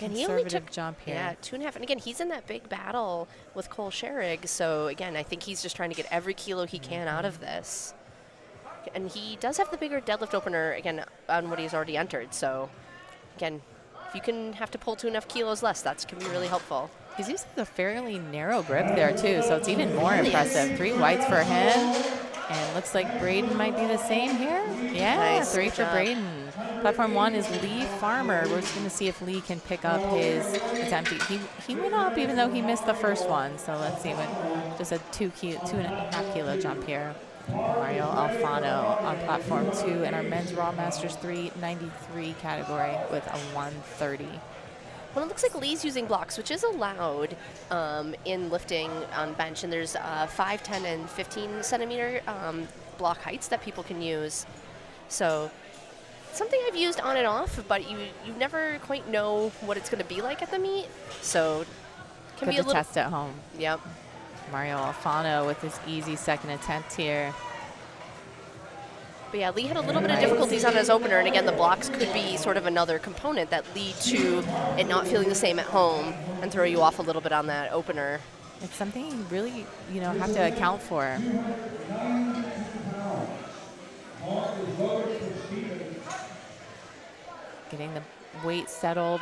And he only conservative took jump here. Yeah, 2.5. And again, he's in that big battle with Cole Sherrig. So again, I think he's just trying to get every kilo he can out of this. And he does have the bigger deadlift opener, again, on what he's already entered. So again, if you can have to pull 2.5 kilos less, that can be really helpful. He's using a fairly narrow grip there too, so it's even more Really impressive. is. 3 whites for him, and looks like Braden might be the same here. Yeah, Nice, 3 good for job. Braden. Platform 1 is Lee Farmer. We're just going to see if Lee can pick up his attempt. He went up even though he missed the first one. So let's see what, just a 2.5 kilo jump here. Mario Alfano on platform 2 in our men's Raw Masters 393 category with a 130. Well, it looks like Lee's using blocks, which is allowed in lifting on bench. And there's 5, 10, and 15 centimeter block heights that people can use. So something I've used on and off, but you never quite know what it's going to be like at the meet. So it can Good be a to little. test at home. Yep. Mario Alfano with his easy second attempt here. But yeah, Lee had a little bit of difficulties on his opener, and again, the blocks could be sort of another component that lead to it not feeling the same at home and throw you off a little bit on that opener. It's something you really, have to account for. Getting the weight settled.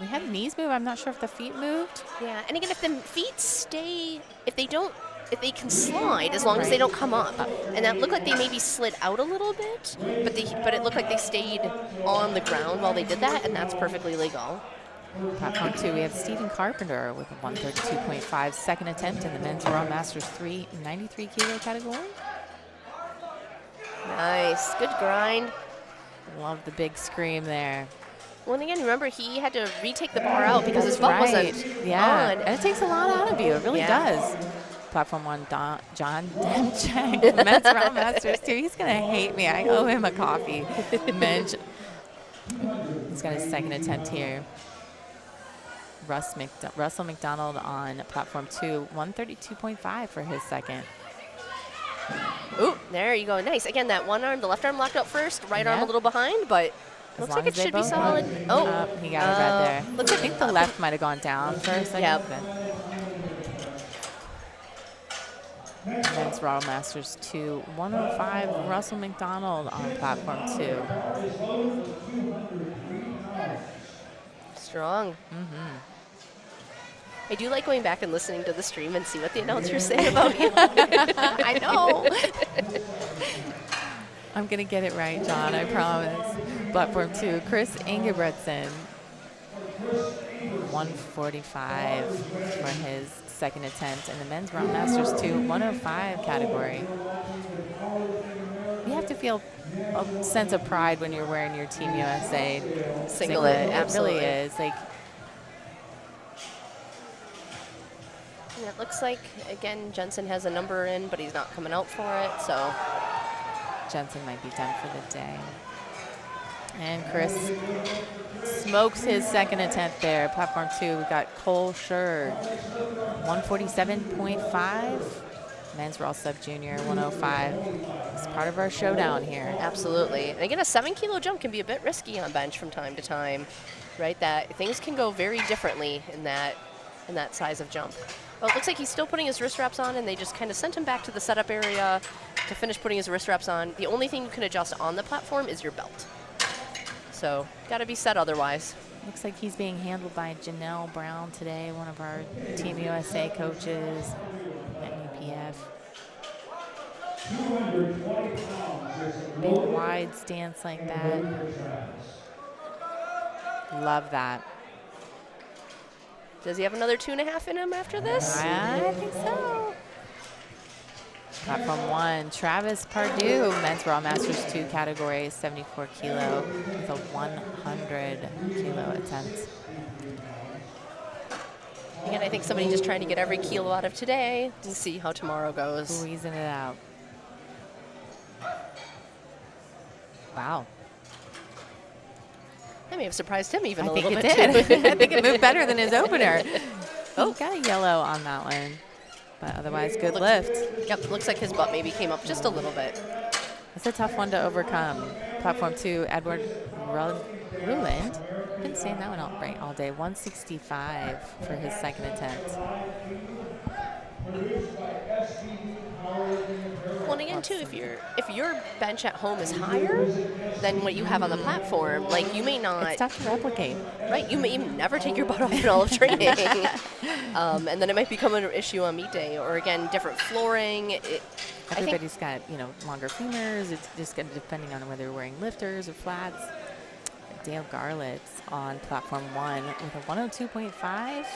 We had knees move. I'm not sure if the feet moved. Yeah, and again, if the feet stay, if they can slide as long as they don't come up. And that looked like they maybe slid out a little bit, but it looked like they stayed on the ground while they did that, and that's perfectly legal. Platform 2, we have Stephen Carpenter with a 132.5 second attempt in the men's Raw Masters 393 kilo category. Nice, good grind. Love the big scream there. Well, and again, remember, he had to retake the bar out because his That's butt right. wasn't Yeah, on. and it takes a lot out of you. It really Yeah. does. Platform 1, John Demchak, men's Raw Masters 2. He's going to hate me. I owe him a coffee. He's got his second attempt here. Russell McDonald on platform 2, 132.5 for his second. Ooh, there you go. Nice. Again, that one arm, the left arm locked out first, right arm Yeah. a little behind, but As looks long like it as they should be both solid. move. Oh, He got it right there. looks I like think the left might have gone down for a second. Yep. Men's Raw Masters 2, 105, Russell McDonald on platform 2. Strong. I do like going back and listening to the stream and see what the announcers say about you. I know. I'm going to get it right, John, I promise. Platform 2, Chris Ingebretson, 145 for his second attempt in the men's Raw Masters 2, 105 category. You have to feel a sense of pride when you're wearing your Team USA Singlet, It absolutely. really is. Like, And it looks like, again, Jensen has a number in, but he's not coming out for it, so. Jensen might be done for the day. And Chris smokes his second attempt there. Platform 2, we got Cole Schur, 147.5. Men's Raw Sub Junior, 105. It's part of our showdown here. Absolutely. And again, a 7-kilo jump can be a bit risky on bench from time to time, right? That things can go very differently in that size of jump. Well, it looks like he's still putting his wrist wraps on, and they just kind of sent him back to the setup area to finish putting his wrist wraps on. The only thing you can adjust on the platform is your belt. So, got to be set otherwise. Looks like he's being handled by Janelle Brown today, one of our Team USA coaches at UPF. Big wide stance like that. Love that. Does he have another 2.5 in him after this? I think so. Platform 1, Travis Pardue, Men's Raw Masters 2 category, 74 kilo with a 100 kilo attempt. Again, I think somebody just trying to get every kilo out of today and see how tomorrow goes. Squeezing it out. Wow. That may have surprised him even a I think little it bit did. too. I think it moved better than his opener. Oh, got a yellow on that one. But otherwise, good lift. Yep, looks like his butt maybe came up just a little bit. It's a tough one to overcome. Platform 2, Edward Ruland. Been saying that one right all day. 165 for his second attempt. Well, and again, too, if your bench at home is higher than what you have on the platform, like you may not. It's tough to replicate. Right, you may never take your butt off in all of training, and then it might become an issue on meet day, or again, different flooring. Everybody's got longer femurs. It's just depending on whether you're wearing lifters or flats. Dale Garlitz on platform 1 with a 102.5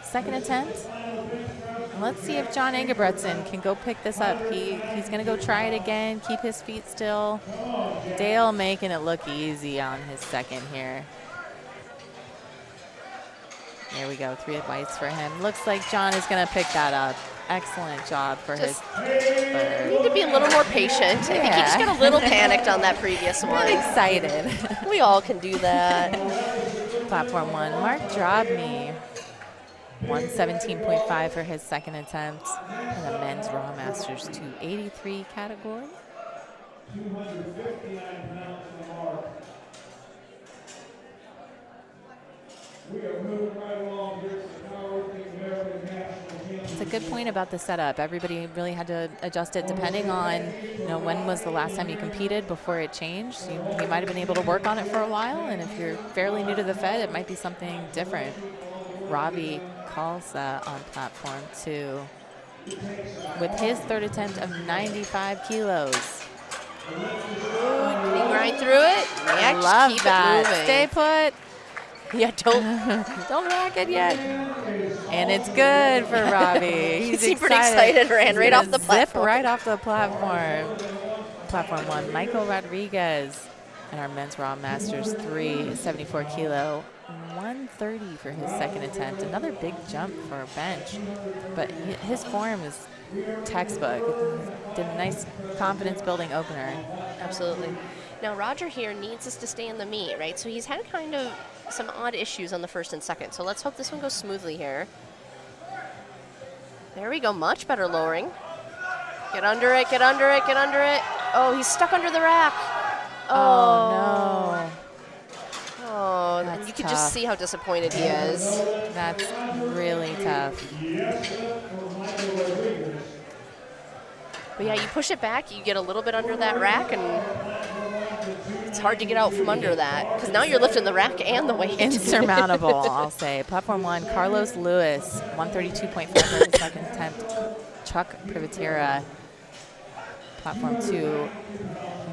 second attempt. And let's see if John Engebretson can go pick this up. He's going to go try it again, keep his feet still. Dale making it look easy on his second here. There we go, 3 whites for him. Looks like John is going to pick that up. Excellent job for his third. Need to be a little more patient. I think he just got a little panicked on that previous one. Excited. We all can do that. Platform 1, Mark Drobny. 117.5 for his second attempt in the Men's Raw Masters 283 category. 259 pounds to the mark. We are moving right along here to the Powerlifting American National Championship. It's a good point about the setup. Everybody really had to adjust it depending on, when was the last time you competed before it changed. You might have been able to work on it for a while, and if you're fairly new to the Fed, it might be something different. Robbie Kalsa on platform 2 with his third attempt of 95 kilos. Can he grind through it? I love keep that. It moving. Stay put. Yeah, don't rock it yet. And it's good for Robbie. He seemed pretty excited, ran right off the platform. Zip right off the platform. Platform 1, Michael Rodriguez and our Men's Raw Masters 3, 74 kilo. 130 for his second attempt. Another big jump for a bench, but his form is textbook. Did a nice confidence building opener. Absolutely. Now Roger here needs us to stay in the meet, right? So he's had kind of some odd issues on the first and second. So let's hope this one goes smoothly here. There we go, much better lowering. Get under it, get under it, get under it. Oh, he's stuck under the rack. Oh no. Oh, and you can just see how disappointed he is. That's really tough. But yeah, you push it back, you get a little bit under that rack, and it's hard to get out from under that, because now you're lifting the rack and the weight. Insurmountable, I'll say. Platform 1, Carlos Lewis, 132.5 for his second attempt. Chuck Privatera. Platform 2,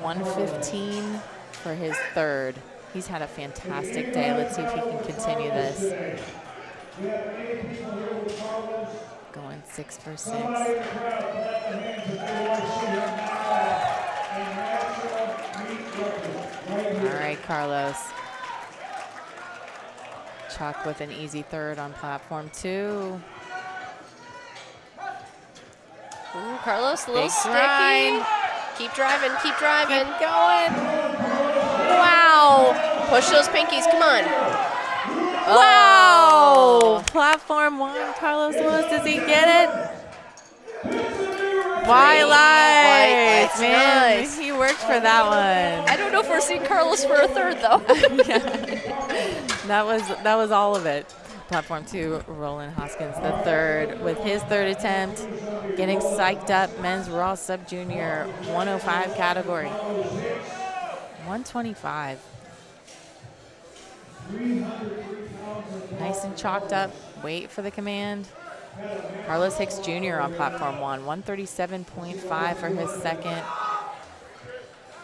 115 for his third. He's had a fantastic day. Let's see if he can continue this. Going 6 for 6. All right, Carlos. Chuck with an easy third on platform 2. Carlos, a little Big sticky. grind. Keep driving, keep driving. Keep going. Wow. Push those pinkies, come on. Wow! Oh. Platform 1, Carlos Lewis, does he get it? White White lights, lights, man. nice. He worked for that one. I don't know if we're seeing Carlos for a third, though. That was all of it. Platform 2, Roland Hoskins the third with his third attempt, getting psyched up. Men's Raw Sub Junior 105 category. 125. Nice and chalked up. Wait for the command. Carlos Hicks Jr. on platform 1, 137.5 for his second.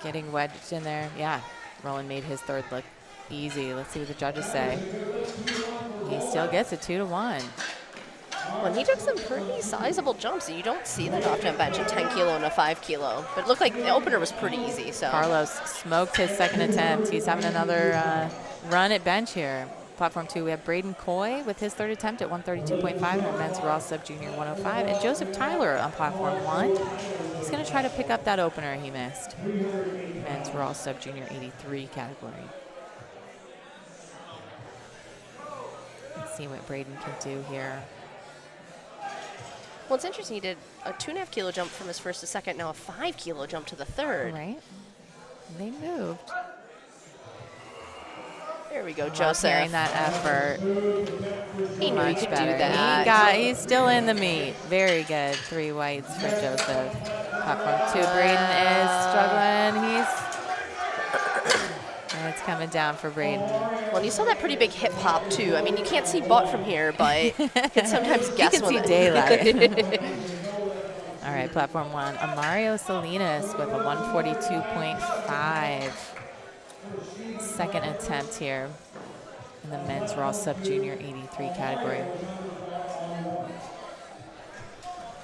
Getting wedged in there. Yeah, Roland made his third look easy. Let's see what the judges say. He still gets a 2-1. Well, he took some pretty sizable jumps. You don't see that often on bench, a 10 kilo and a 5 kilo. But it looked like the opener was pretty easy. So Carlos smoked his second attempt. He's having another run at bench here. Platform 2, we have Braden Coy with his third attempt at 132.5 and Men's Raw Sub Junior 105. And Joseph Tyler on platform 1. He's going to try to pick up that opener he missed. Men's Raw Sub Junior 83 category. Let's see what Braden can do here. well, it's interesting. He did a 2.5 kilo jump from his first to second, now a 5 kilo jump to the third. Right? They moved. There we go, Love Joseph. hearing that effort. He knew he Much could better. do that. He's still in the meet. Very good. 3 whites for Joseph. Platform 2, Braden is struggling. And it's coming down for Braden. Well, and you saw that pretty big hip hop too. I mean, you can't see butt from here, but you can sometimes guess You can see when daylight. All right, platform 1, Amario Salinas with a 142.5. Second attempt here in the Men's Raw Sub Junior 83 category.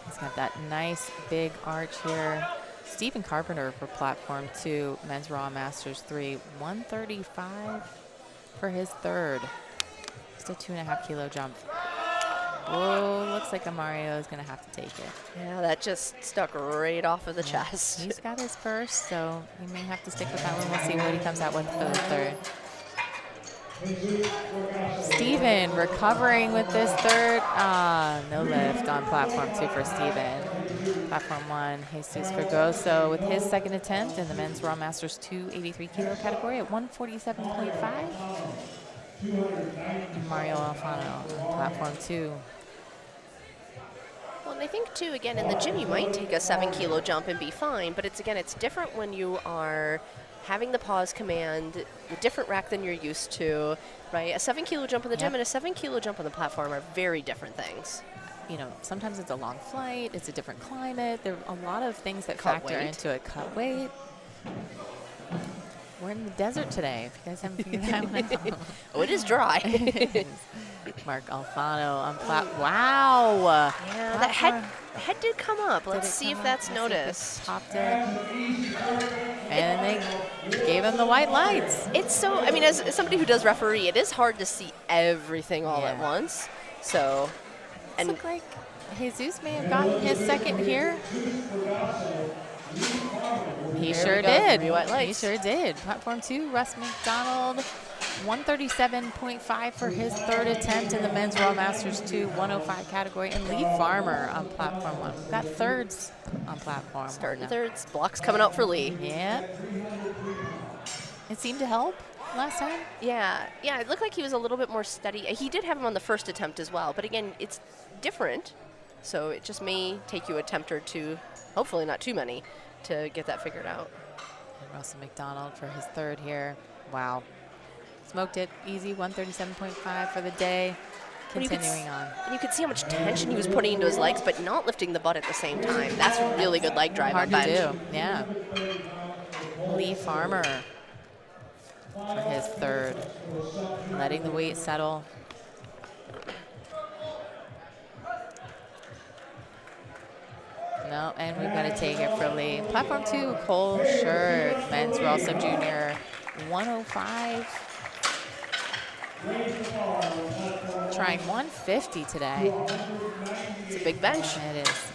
He's got that nice big arch here. Stephen Carpenter for platform 2, Men's Raw Masters 3, 135 for his third. Just a 2.5 kilo jump. Whoa, looks like Amario is going to have to take it. Yeah, that just stuck right off of the chest. He's got his first, so he may have to stick with that one. We'll see what he comes out with for the third. Steven recovering with this third. No lift on platform 2 for Steven. Platform 1, Jesus Fregoso with his second attempt in the Men's Raw Masters 2 83 kilo category at 147.5. Mario Alfano on platform 2. Well, and I think too, again, in the gym, you might take a 7 kilo jump and be fine, but it's different when you are having the pause command, a different rack than you're used to, right? A 7 kilo jump in the gym and a 7 kilo jump on the platform are very different things. You know, sometimes it's a long flight, it's a different climate. There are a lot of things that factor into it. Cut weight. We're in the desert today, if you guys haven't figured that one out. Oh, it is dry. Mark Alfano on wow. Yeah, that head did come up. Let's see if that's noticed. Popped it. And they gave him the white lights. It's so, I mean, as somebody who does referee, it is hard to see everything all at once. So, and look like Jesus may have gotten his second here. He sure did. He sure did. Platform 2, Russ McDonald, 137.5 for his third attempt in the Men's Raw Masters 2 105 category. And Lee Farmer on platform 1. We've got thirds on platform. Starting thirds. Blocks coming out for Lee. Yeah. It seemed to help last time. Yeah. Yeah, it looked like he was a little bit more steady. He did have him on the first attempt as well. But again, it's different. So it just may take you an attempt or two, hopefully not too many, to get that figured out. And Russell McDonald for his third here. Wow. Smoked it easy, 137.5 for the day. Continuing on. And you could see how much tension he was putting into his legs, but not lifting the butt at the same time. That's really good leg drive on bench. Hard to do, yeah. Lee Farmer for his third. Letting the weight settle. No, and we've got to take it for Lee. Platform 2, Cole Sherd, Men's Raw Sub Junior 105. Trying 150 today. It's a big bench. It is.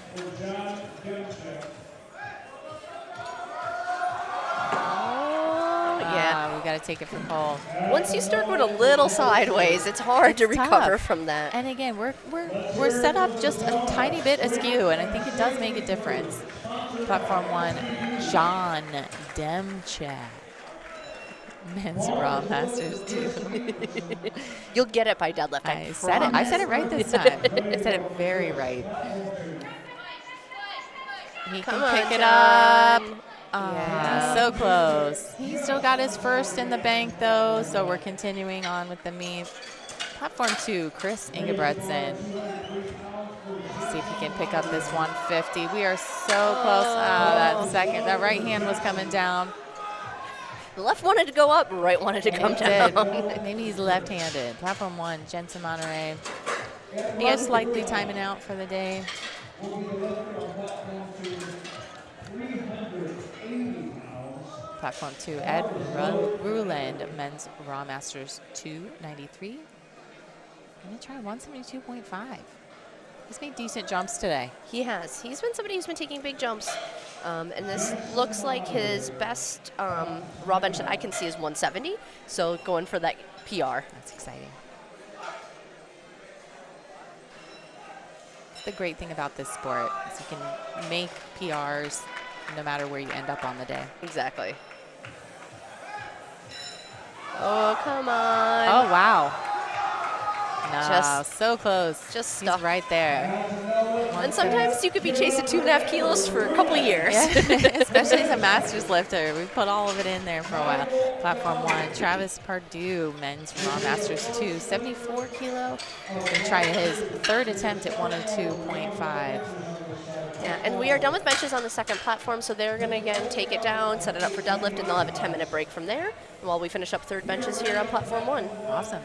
Oh, yeah. We got to take it from Cole. Once you start going a little sideways, it's hard to It's recover tough. from that. And again, we're set up just a tiny bit askew, and I think it does make a difference. Platform 1, John Demchak. Men's Raw Masters 2. You'll get it by deadlift. I said it right this time. I said it very right. He Come can pick on, it up. John. Yeah, so close. He still got his first in the bank, though, so we're continuing on with the meet. Platform 2, Chris Ingebretson. Let's see if he can pick up this 150. We are so close. That right hand was coming down. The left wanted to go up, right wanted to come down. Maybe he's left-handed. Platform 1, Jensen Monterey. Most likely timing out for the day. Platform 2, Ed Ruland, Men's Raw Masters 293. I'm going to try 172.5. He's made decent jumps today. He has. He's been somebody who's been taking big jumps. And this looks like his best raw bench that I can see is 170. So going for that PR. That's exciting. The great thing about this sport is you can make PRs no matter where you end up on the day. Exactly. Oh, come on. Oh, wow. No, Just- so close. just He's stuck. right there. And sometimes you could be chasing 2.5 kilos for a couple of years. Yeah. Especially as a master's lifter. We put all of it in there for a while. Platform 1, Travis Pardue, Men's Raw Masters 2, 74 kilo. And try his third attempt at 102.5. Yeah, and we are done with benches on the second platform, so they're going to, again, take it down, set it up for deadlift, and they'll have a 10-minute break from there while we finish up third benches here on platform 1. Awesome.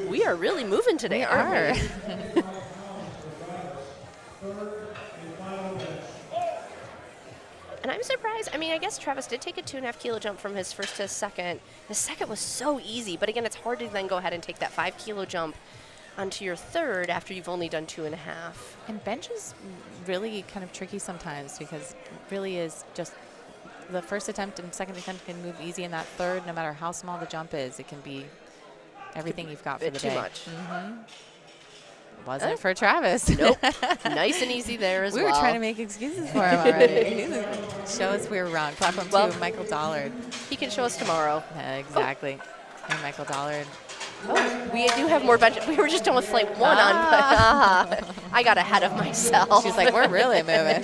We are really moving today, aren't we? And I'm surprised. I mean, I guess Travis did take a 2.5 kilo jump from his first to his second. The second was so easy, but again, it's hard to then go ahead and take that 5 kilo jump onto your third after you've only done 2.5. And bench is really kind of tricky sometimes because it really is just the first attempt and second attempt can move easy, and that third, no matter how small the jump is, it can be everything you've got for the Too day. much. Wasn't for Travis. Nope. Nice and easy there as We well. were trying to make excuses for him already. Show us we were wrong. Platform 2, Michael Dollard. He can show us tomorrow. Exactly. And Michael Dollard. Oh, we do have more bench. We were just done with flight 1 on. I got ahead of myself. She's like, we're really moving.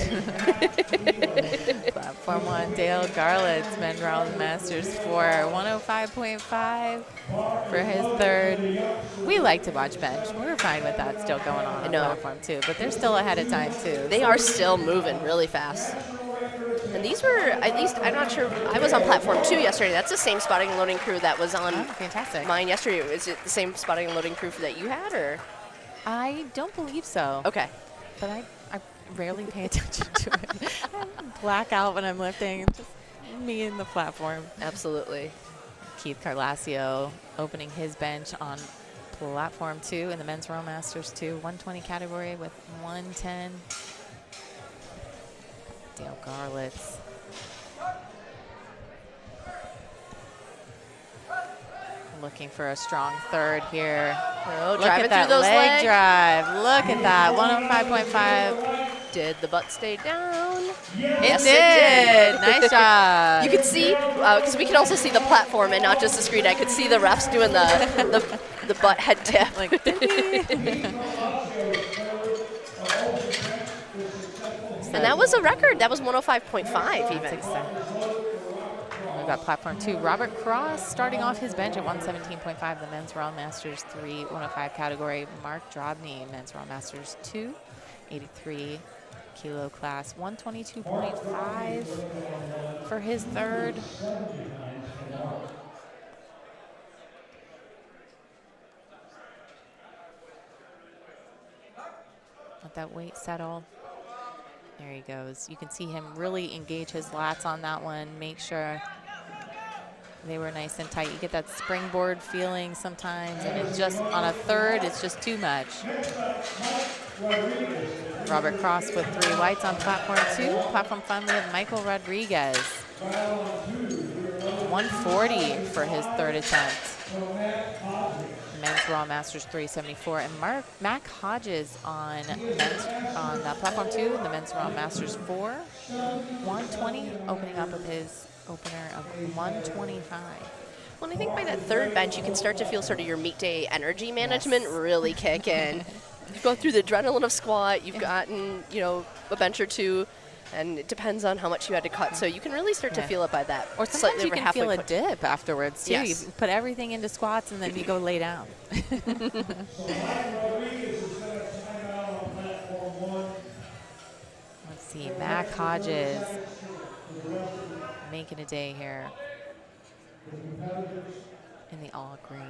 Platform 1, Dale Garlett's Men's Raw Masters 4, 105.5 for his third. We like to watch bench. We're fine with that still going on platform 2, but they're still ahead of time too. They are still moving really fast. And these were, at least, I'm not sure, I was on platform 2 yesterday. That's the same spotting and loading crew that was on fantastic. mine yesterday. Is it the same spotting and loading crew that you had, or? I don't believe so. Okay. But I rarely pay attention to it. I black out when I'm lifting. Just me and the platform. Absolutely. Keith Carlasio opening his bench on platform 2 in the Men's Raw Masters 2, 120 category with 110. Dale Garlitz. Looking for a strong third here. Oh, Look at that leg drive. Look at that, 105.5. Did the butt stay down? It did. Nice job. You could see, because we could also see the platform and not just the screen. I could see the refs doing the butt head tip. Like, and that was a record. That was 105.5 even. We've got platform 2. Robert Cross starting off his bench at 117.5, the Men's Raw Masters 3, 105 category. Mark Drobny, Men's Raw Masters 2, 83 kilo class, 122.5 for his third. Let that weight settle. There he goes. You can see him really engage his lats on that one. Make sure They were nice and tight. You get that springboard feeling sometimes, and it's just on a third, it's just too much. Robert Cross with 3 whites on platform 2. Platform 5, we have Michael Rodriguez. 140 for his third attempt. Men's Raw Masters 374. And Mac Hodges on platform 2, the Men's Raw Masters 4. 120, opening up with his opener of 125. Well, I think by that third bench, you can start to feel sort of your meet day energy management really kick in. You go through the adrenaline of squat, you've gotten, a bench or two, and it depends on how much you had to cut. So you can really start to feel it by that. Or sometimes you can feel a dip afterwards, too. Yes. You put everything into squats, and then you go lay down. Let's see, Mac Hodges making a day here in the all green.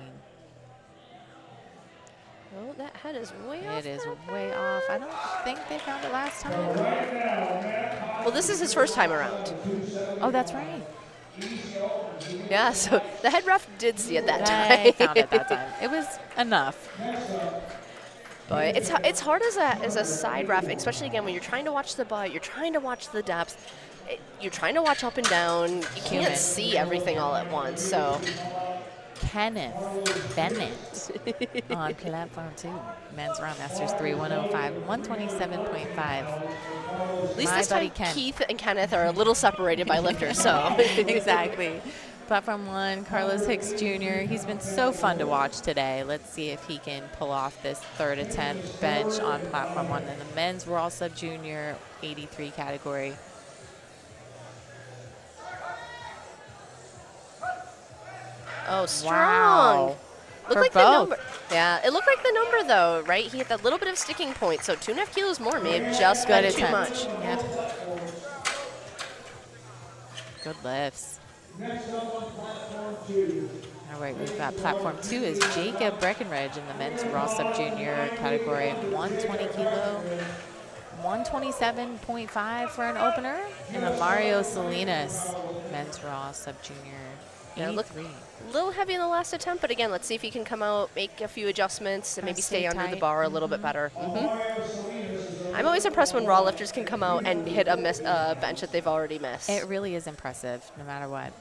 Oh, that head is way off. It is way off. I don't think they found it last time. Well, this is his first time around. Oh, that's right. Yeah, so the head ref did see it that I time. found it that time. It was enough. But it's hard as a side ref, especially again when you're trying to watch the butt, you're trying to watch the depth, you're trying to watch up and down. You can't see everything all at once. So Kenneth Bennett on platform 2, Men's Raw Masters 3, 105, 127.5. At least this time, Keith and Kenneth are a little separated by lifters. So exactly. Platform 1, Carlos Hicks Jr. He's been so fun to watch today. Let's see if he can pull off this third attempt bench on platform 1 in the men's Raw Sub Junior 83 category. Oh, strong. Wow. Looked like the number. Yeah, it looked like the number though, right? He had that little bit of sticking point, so 2.5 kilos more may have just been too much. Yep. Good lifts. All right, we've got platform 2 is Jacob Breckenridge in the men's Raw Sub Junior category, 120 kilo, 127.5 for an opener, and a Mario Salinas, men's Raw Sub Junior 83. A little heavy in the last attempt, but again, let's see if he can come out, make a few adjustments, and maybe stay under the bar a little bit better. I'm always impressed when raw lifters can come out and hit a bench that they've already missed. It really is impressive, no matter what.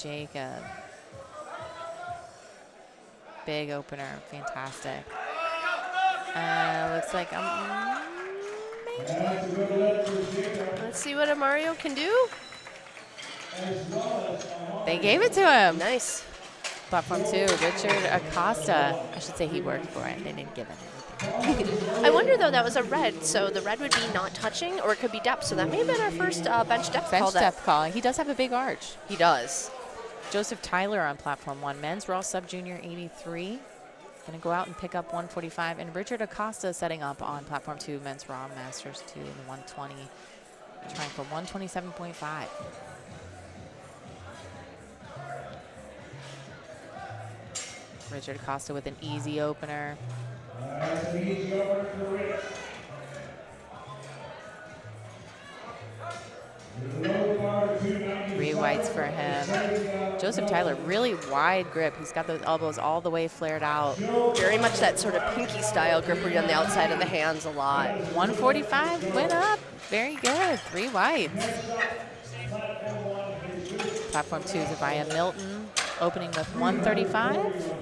Jacob. Big opener, fantastic. Looks like let's see what Mario can do. They gave it to him. Nice. Platform 2, Richard Acosta. I should say he worked for it. They didn't give him anything. I wonder, though, that was a red, so the red would be not touching, or it could be depth. So that may have been our first bench depth call. Bench depth call. He does have a big arch. He does. Joseph Tyler on platform 1, men's Raw Sub Junior 83. Going to go out and pick up 145. And Richard Acosta setting up on platform 2, men's Raw Masters 2 and 120. Trying for 127.5. Richard Acosta with an easy opener. Three whites for him. Joseph Tyler, really wide grip. He's got those elbows all the way flared out. Very much that sort of pinky style grip where you're on the outside of the hands a lot. 145 went up. Very good. Three whites. Platform 2 is Zavia Milton, opening with 135.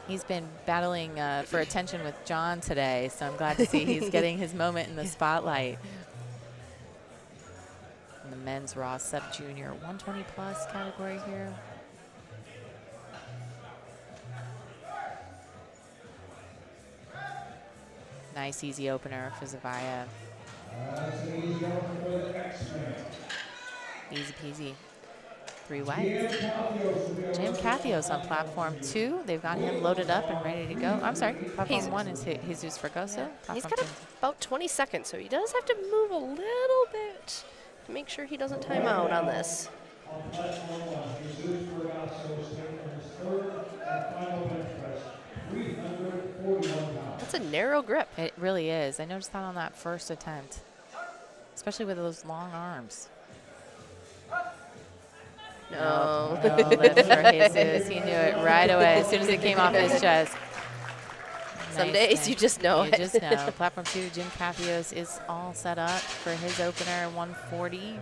He's been battling for attention with John today, so I'm glad to see he's getting his moment in the spotlight. In the men's Raw Sub Junior 120 plus category here. Nice easy opener for Zavia. Easy peasy. Three whites. Jim Cathios on platform 2. They've got him loaded up and ready to go. I'm sorry, platform 1 is Jesus Fregoso. He's got about 20 seconds, so he does have to move a little bit to make sure he doesn't time out on this. It's a narrow grip. It really is. I noticed that on that first attempt, especially with those long arms. No. No lift for Jesus. He knew it right away as soon as it came off his chest. Some Nice days bench. you just know You it. just know. Platform 2, Jim Capios is all set up for his opener, 140.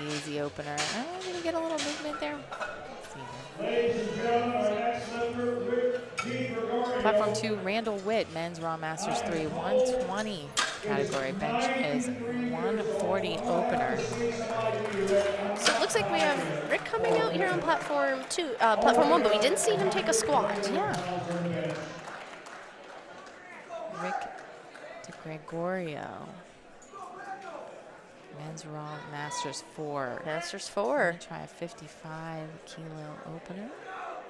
Easy opener. Oh, did he get a little movement there? Let's see. Ladies and gentlemen, our next member, Rick D. Gregorio. Platform 2, Randall Witt, men's Raw Masters 3, 120 category. Bench is 140 opener. So it looks like we have Rick coming out here on platform 1, but we didn't see him take a squat. Yeah. Rick DeGregorio. Men's Raw Masters 4. Masters 4. Try a 55 kilo opener.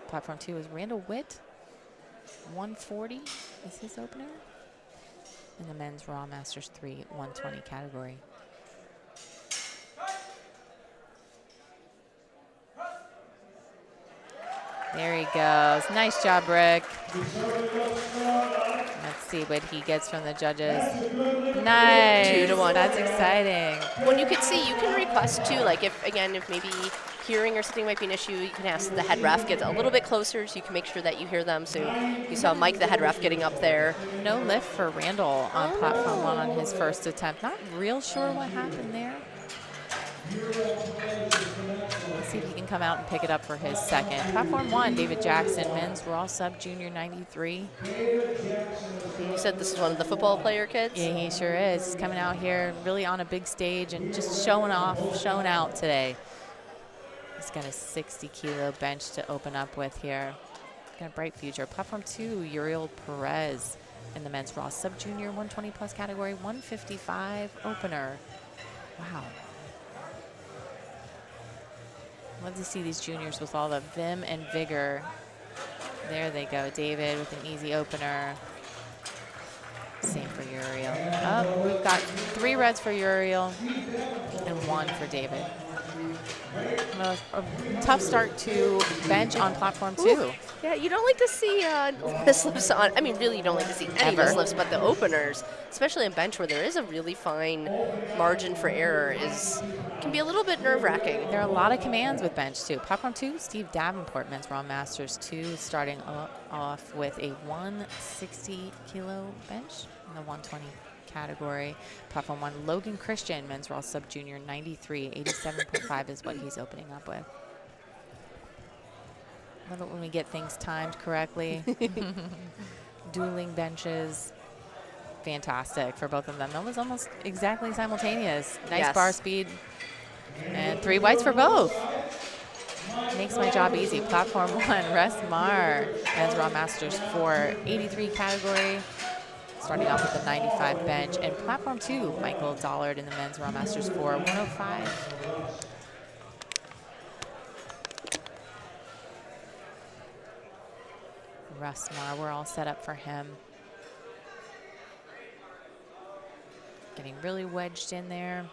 Platform 2 is Randall Witt. 140 is his opener. In the men's Raw Masters 3, 120 category. There he goes. Nice job, Rick. Let's see what he gets from the judges. Nice. 2-1. That's exciting. When you can see, you can request too, like if maybe hearing or something might be an issue, you can ask the head ref get a little bit closer so you can make sure that you hear them. So you saw Mike, the head ref, getting up there. No lift for Randall on platform 1 on his first attempt. Not real sure what happened there. Let's see if he can come out and pick it up for his second. Platform 1, David Jackson, men's Raw Sub Junior 93. You said this is one of the football player kids? Yeah, he sure is. He's coming out here really on a big stage and just showing out today. He's got a 60 kilo bench to open up with here. Got a bright future. Platform 2, Uriel Perez in the men's Raw Sub Junior 120 plus category, 155 opener. Wow. Love to see these juniors with all the vim and vigor. There they go. David with an easy opener. Same for Uriel. Oh, we've got 3 reds for Uriel and 1 for David. A tough start to bench on platform 2. Ooh. Yeah, you don't like to see miss lifts on. I mean, really, you don't like to see any miss lifts, but the openers, especially in bench where there is a really fine margin for error, can be a little bit nerve-wracking. There are a lot of commands with bench too. Platform 2, Steve Davenport, men's Raw Masters 2, starting off with a 160 kilo bench in the 120 category. Platform 1, Logan Christian, men's Raw Sub Junior 93, 87.5 is what he's opening up with. Love it when we get things timed correctly. Dueling benches. Fantastic for both of them. That was almost exactly simultaneous. Nice bar speed. And 3 whites for both. Makes my job easy. Platform 1, Russ Marr, men's Raw Masters 4, 83 category. Starting off with a 95 bench. And platform 2, Michael Dollard in the men's Raw Masters 4, 105. Russ Marr, we're all set up for him. Getting really wedged in there.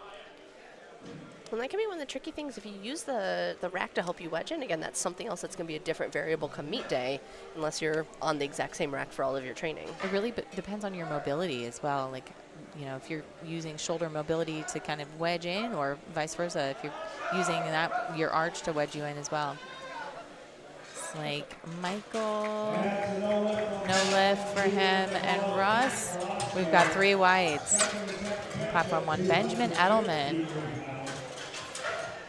Well, that can be one of the tricky things. If you use the rack to help you wedge in, again, that's something else that's going to be a different variable come meet day, unless you're on the exact same rack for all of your training. It really depends on your mobility as well. Like, you know, if you're using shoulder mobility to kind of wedge in, or vice versa, if you're using your arch to wedge you in as well. It's like Michael, no lift for him, and Russ. We've got 3 whites. Platform 1, Benjamin Edelman,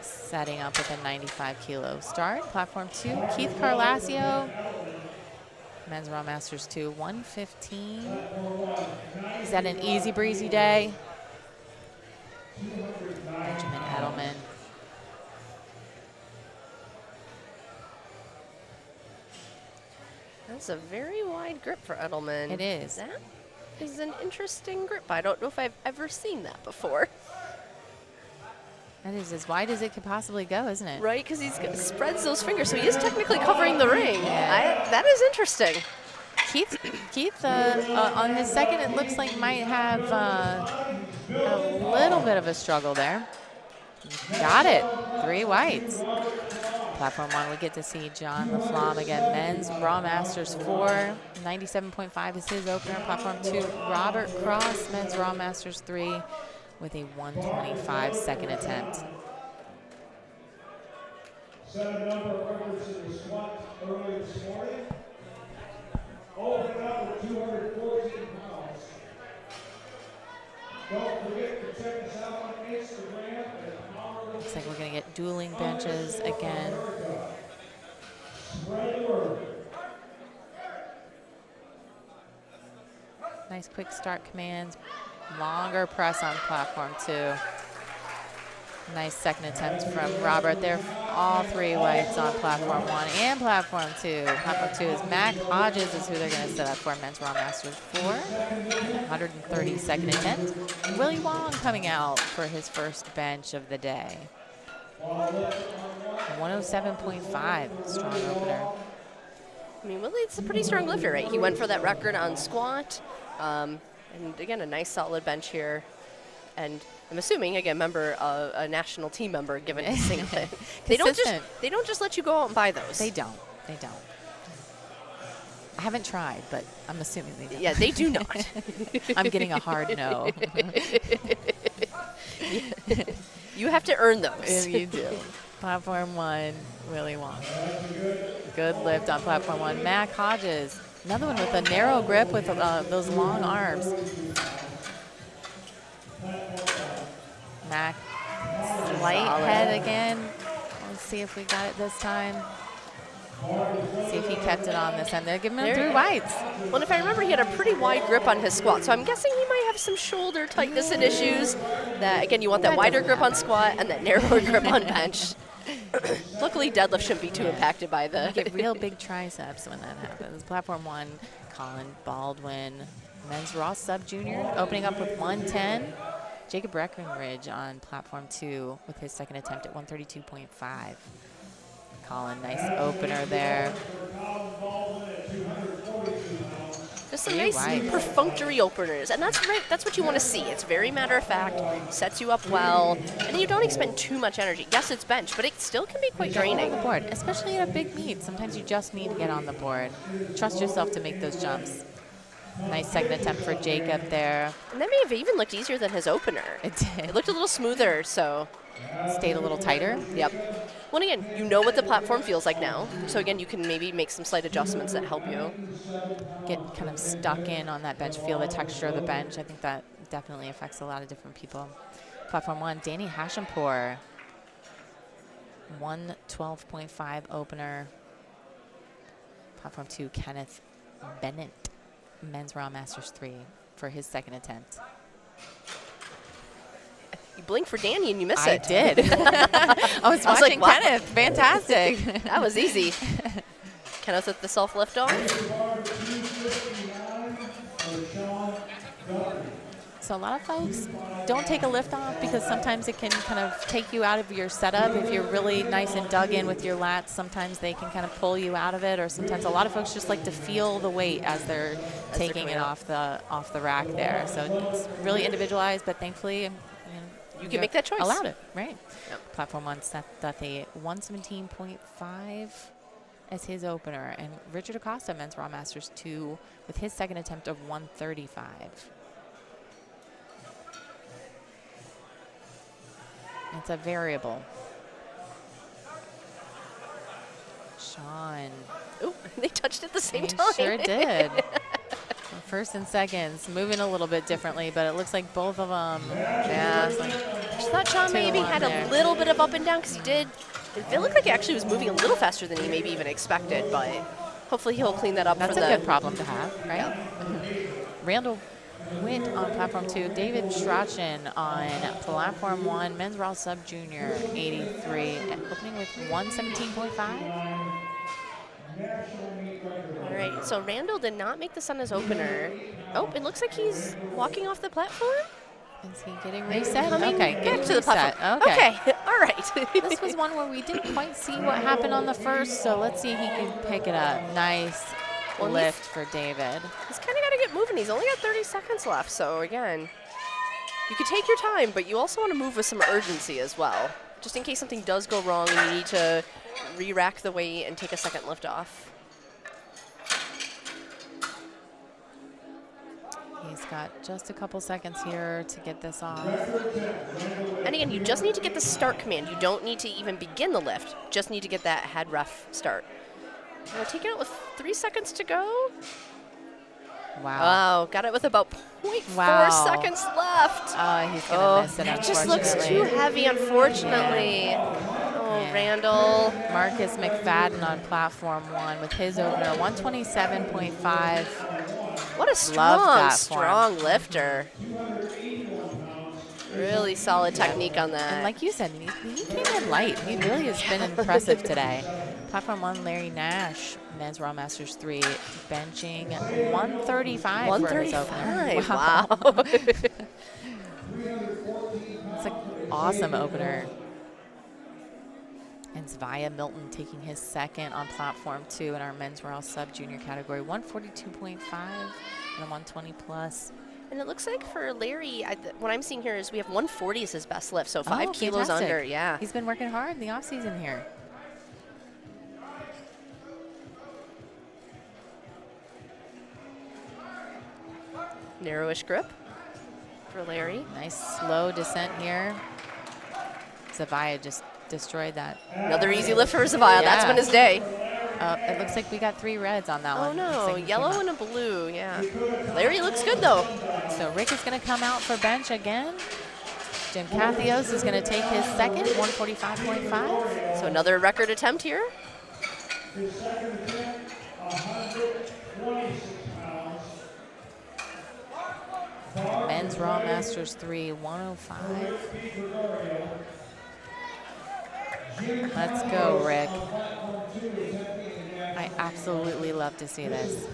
setting up with a 95 kilo start. Platform 2, Keith Carlasio, men's Raw Masters 2, 115. Is that an easy breezy day? Benjamin Edelman. That's a very wide grip for Edelman. It is. That is an interesting grip. I don't know if I've ever seen that before. That is as wide as it could possibly go, isn't it? Right, because he spreads those fingers, so he is technically covering the ring. Yeah. That is interesting. Keith on his second, it looks like might have a little bit of a struggle there. Got it. 3 whites. Platform 1, we get to see John LaFlamme again. Men's Raw Masters 4, 97.5 is his opener. Platform 2, Robert Cross, Men's Raw Masters 3 with a 125 second attempt. Set a number of records in the squat early this morning. Open up at 214 pounds. Don't forget to check us out on Instagram at Powerlifting. Looks like we're going to get dueling benches again. Spread the word. Nice quick start commands. Longer press on platform 2. Nice second attempt from Robert there. All 3 whites on platform 1 and platform 2. Platform 2 is Mac Hodges is who they're going to set up for Men's Raw Masters 4. 130 second attempt. Willie Wong coming out for his first bench of the day. 107.5, strong opener. I mean, Willie's a pretty strong lifter, right? He went for that record on squat. And again, a nice solid bench here. And I'm assuming, again, a national team member given his singlet. They don't just let you go out and buy those. They don't. I haven't tried, but I'm assuming they don't. Yeah, they do not. I'm getting a hard no. You have to earn those. You do. Platform 1, Willie Wong. Good lift on platform 1. Mac Hodges, another one with a narrow grip with those long arms. Mac, slight head again. Let's see if we got it this time. See if he kept it on this time. They're giving him 3 whites. Well, if I remember, he had a pretty wide grip on his squat, so I'm guessing he might have some shoulder tightness and issues. That again, you want that wider grip on squat and that narrower grip on bench. Luckily, deadlift shouldn't be too impacted by the. You get real big triceps when that happens. Platform 1, Colin Baldwin, Men's Raw Sub Junior, opening up with 110. Jacob Breckenridge on platform 2 with his second attempt at 132.5. Colin, nice opener there. Just some nice perfunctory openers, and that's right. That's what you want to see. It's very matter of fact, sets you up well, and you don't expend too much energy. Yes, it's bench, but it still can be quite draining. On the board, especially at a big meet. Sometimes you just need to get on the board. Trust yourself to make those jumps. Nice second attempt for Jacob there. And that may have even looked easier than his opener. It did. It looked a little smoother, so. Stayed a little tighter. Yep. Well, again, you know what the platform feels like now. So again, you can maybe make some slight adjustments that help you. Get kind of stuck in on that bench, feel the texture of the bench. I think that definitely affects a lot of different people. Platform 1, Danny Hashimpur. 112.5 opener. Platform 2, Kenneth Bennett. Men's Raw Masters 3 for his second attempt. You blink for Danny and you miss it. I did. I was watching like, wow. Kenneth. Fantastic. That was easy. Kenneth with the self lift off. So a lot of folks don't take a lift off because sometimes it can kind of take you out of your setup. If you're really nice and dug in with your lats, sometimes they can kind of pull you out of it, or sometimes a lot of folks just like to feel the weight as they're taking it off the rack there. So it's really individualized, but thankfully you can make that choice. Allowed it, right? Yep. Platform 1, Seth Duthie, 117.5 as his opener, and Richard Acosta, Men's Raw Masters 2 with his second attempt of 135. It's a variable. Sean. Oh, they touched at the same time. Sure did. First and seconds, moving a little bit differently, but it looks like both of them. Yeah. I just thought Sean maybe had a little bit of up and down because he did. It looked like he actually was moving a little faster than he maybe even expected, but hopefully he'll clean that up. That's for a good problem to have, right? Yeah. Randall Witt on platform 2, David Strachan on platform 1, Men's Raw Sub Junior 83, opening with 117.5. All right, so Randall did not make this on his opener. Oh, it looks like he's walking off the platform. Is he getting reset? Coming Okay, back getting to the reset. platform. Okay. All right. This was one where we didn't quite see what happened on the first, so let's see if he can pick it up. Nice lift for David. He's kind of got to get moving. He's only got 30 seconds left, so again, you can take your time, but you also want to move with some urgency as well, just in case something does go wrong and you need to re-rack the weight and take a second lift off. He's got just a couple seconds here to get this off. And again, you just need to get the start command. You don't need to even begin the lift. Just need to get that head ref start. We'll take it out with 3 seconds to go. Wow. Wow, got it with about 0.4 seconds left. Oh, he's going to miss it, It just looks too heavy, unfortunately. Yeah. Oh, Randall. Marcus McFadden on platform 1 with his opener, 127.5. What a strong lifter. Really solid technique on that. And like you said, he came in light. He really has been impressive today. Platform 1, Larry Nash, men's Raw Masters 3, benching 135 for his opener. Wow. It's an awesome opener. And Zvaya Milton taking his second on platform 2 in our men's Raw sub-junior category, 142.5 and a 120 plus. And it looks like for Larry, what I'm seeing here is we have 140 as his best lift, so 5 kilos fantastic. under, yeah. He's been working hard in the off-season here. Narrowish grip for Larry. Nice slow descent here. Zavaya just destroyed that. Another easy lift for Zavaya. Yeah. That's been his day. It looks like we got 3 reds on that one. Oh no, yellow and a blue, yeah. Larry looks good though. So Rick is going to come out for bench again. Jim Cathios is going to take his second, 145.5. So another record attempt here. His second attempt, 126 pounds. Men's Raw Masters 3, 105. Let's go, Rick. I absolutely love to see this.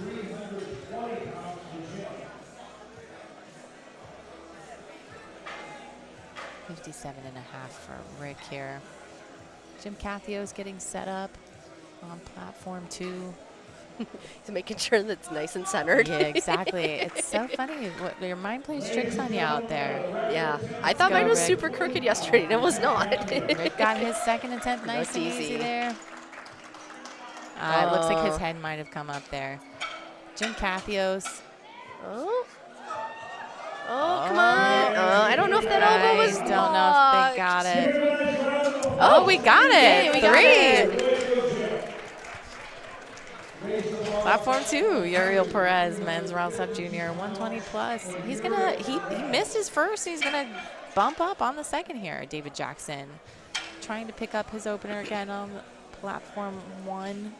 $57.5 for Rick here. Jim Cathios getting set up on platform 2. He's making sure that it's nice and centered. Yeah, exactly. It's so funny. Your mind plays tricks on you out there. Yeah. I thought mine was Rick. super crooked yesterday, and it was not. Rick got his second attempt nice and easy there. It looks like his head might have come up there. Jim Cathios. Oh, come on. I don't know if that elbow was I don't know if they got it. Oh, we got it. Yay, we got 3. it. Platform 2, Uriel Perez, men's Raw Sub Junior, 120 plus. He's gonna he missed his first. He's gonna bump up on the second here. David Jackson trying to pick up his opener again on platform 1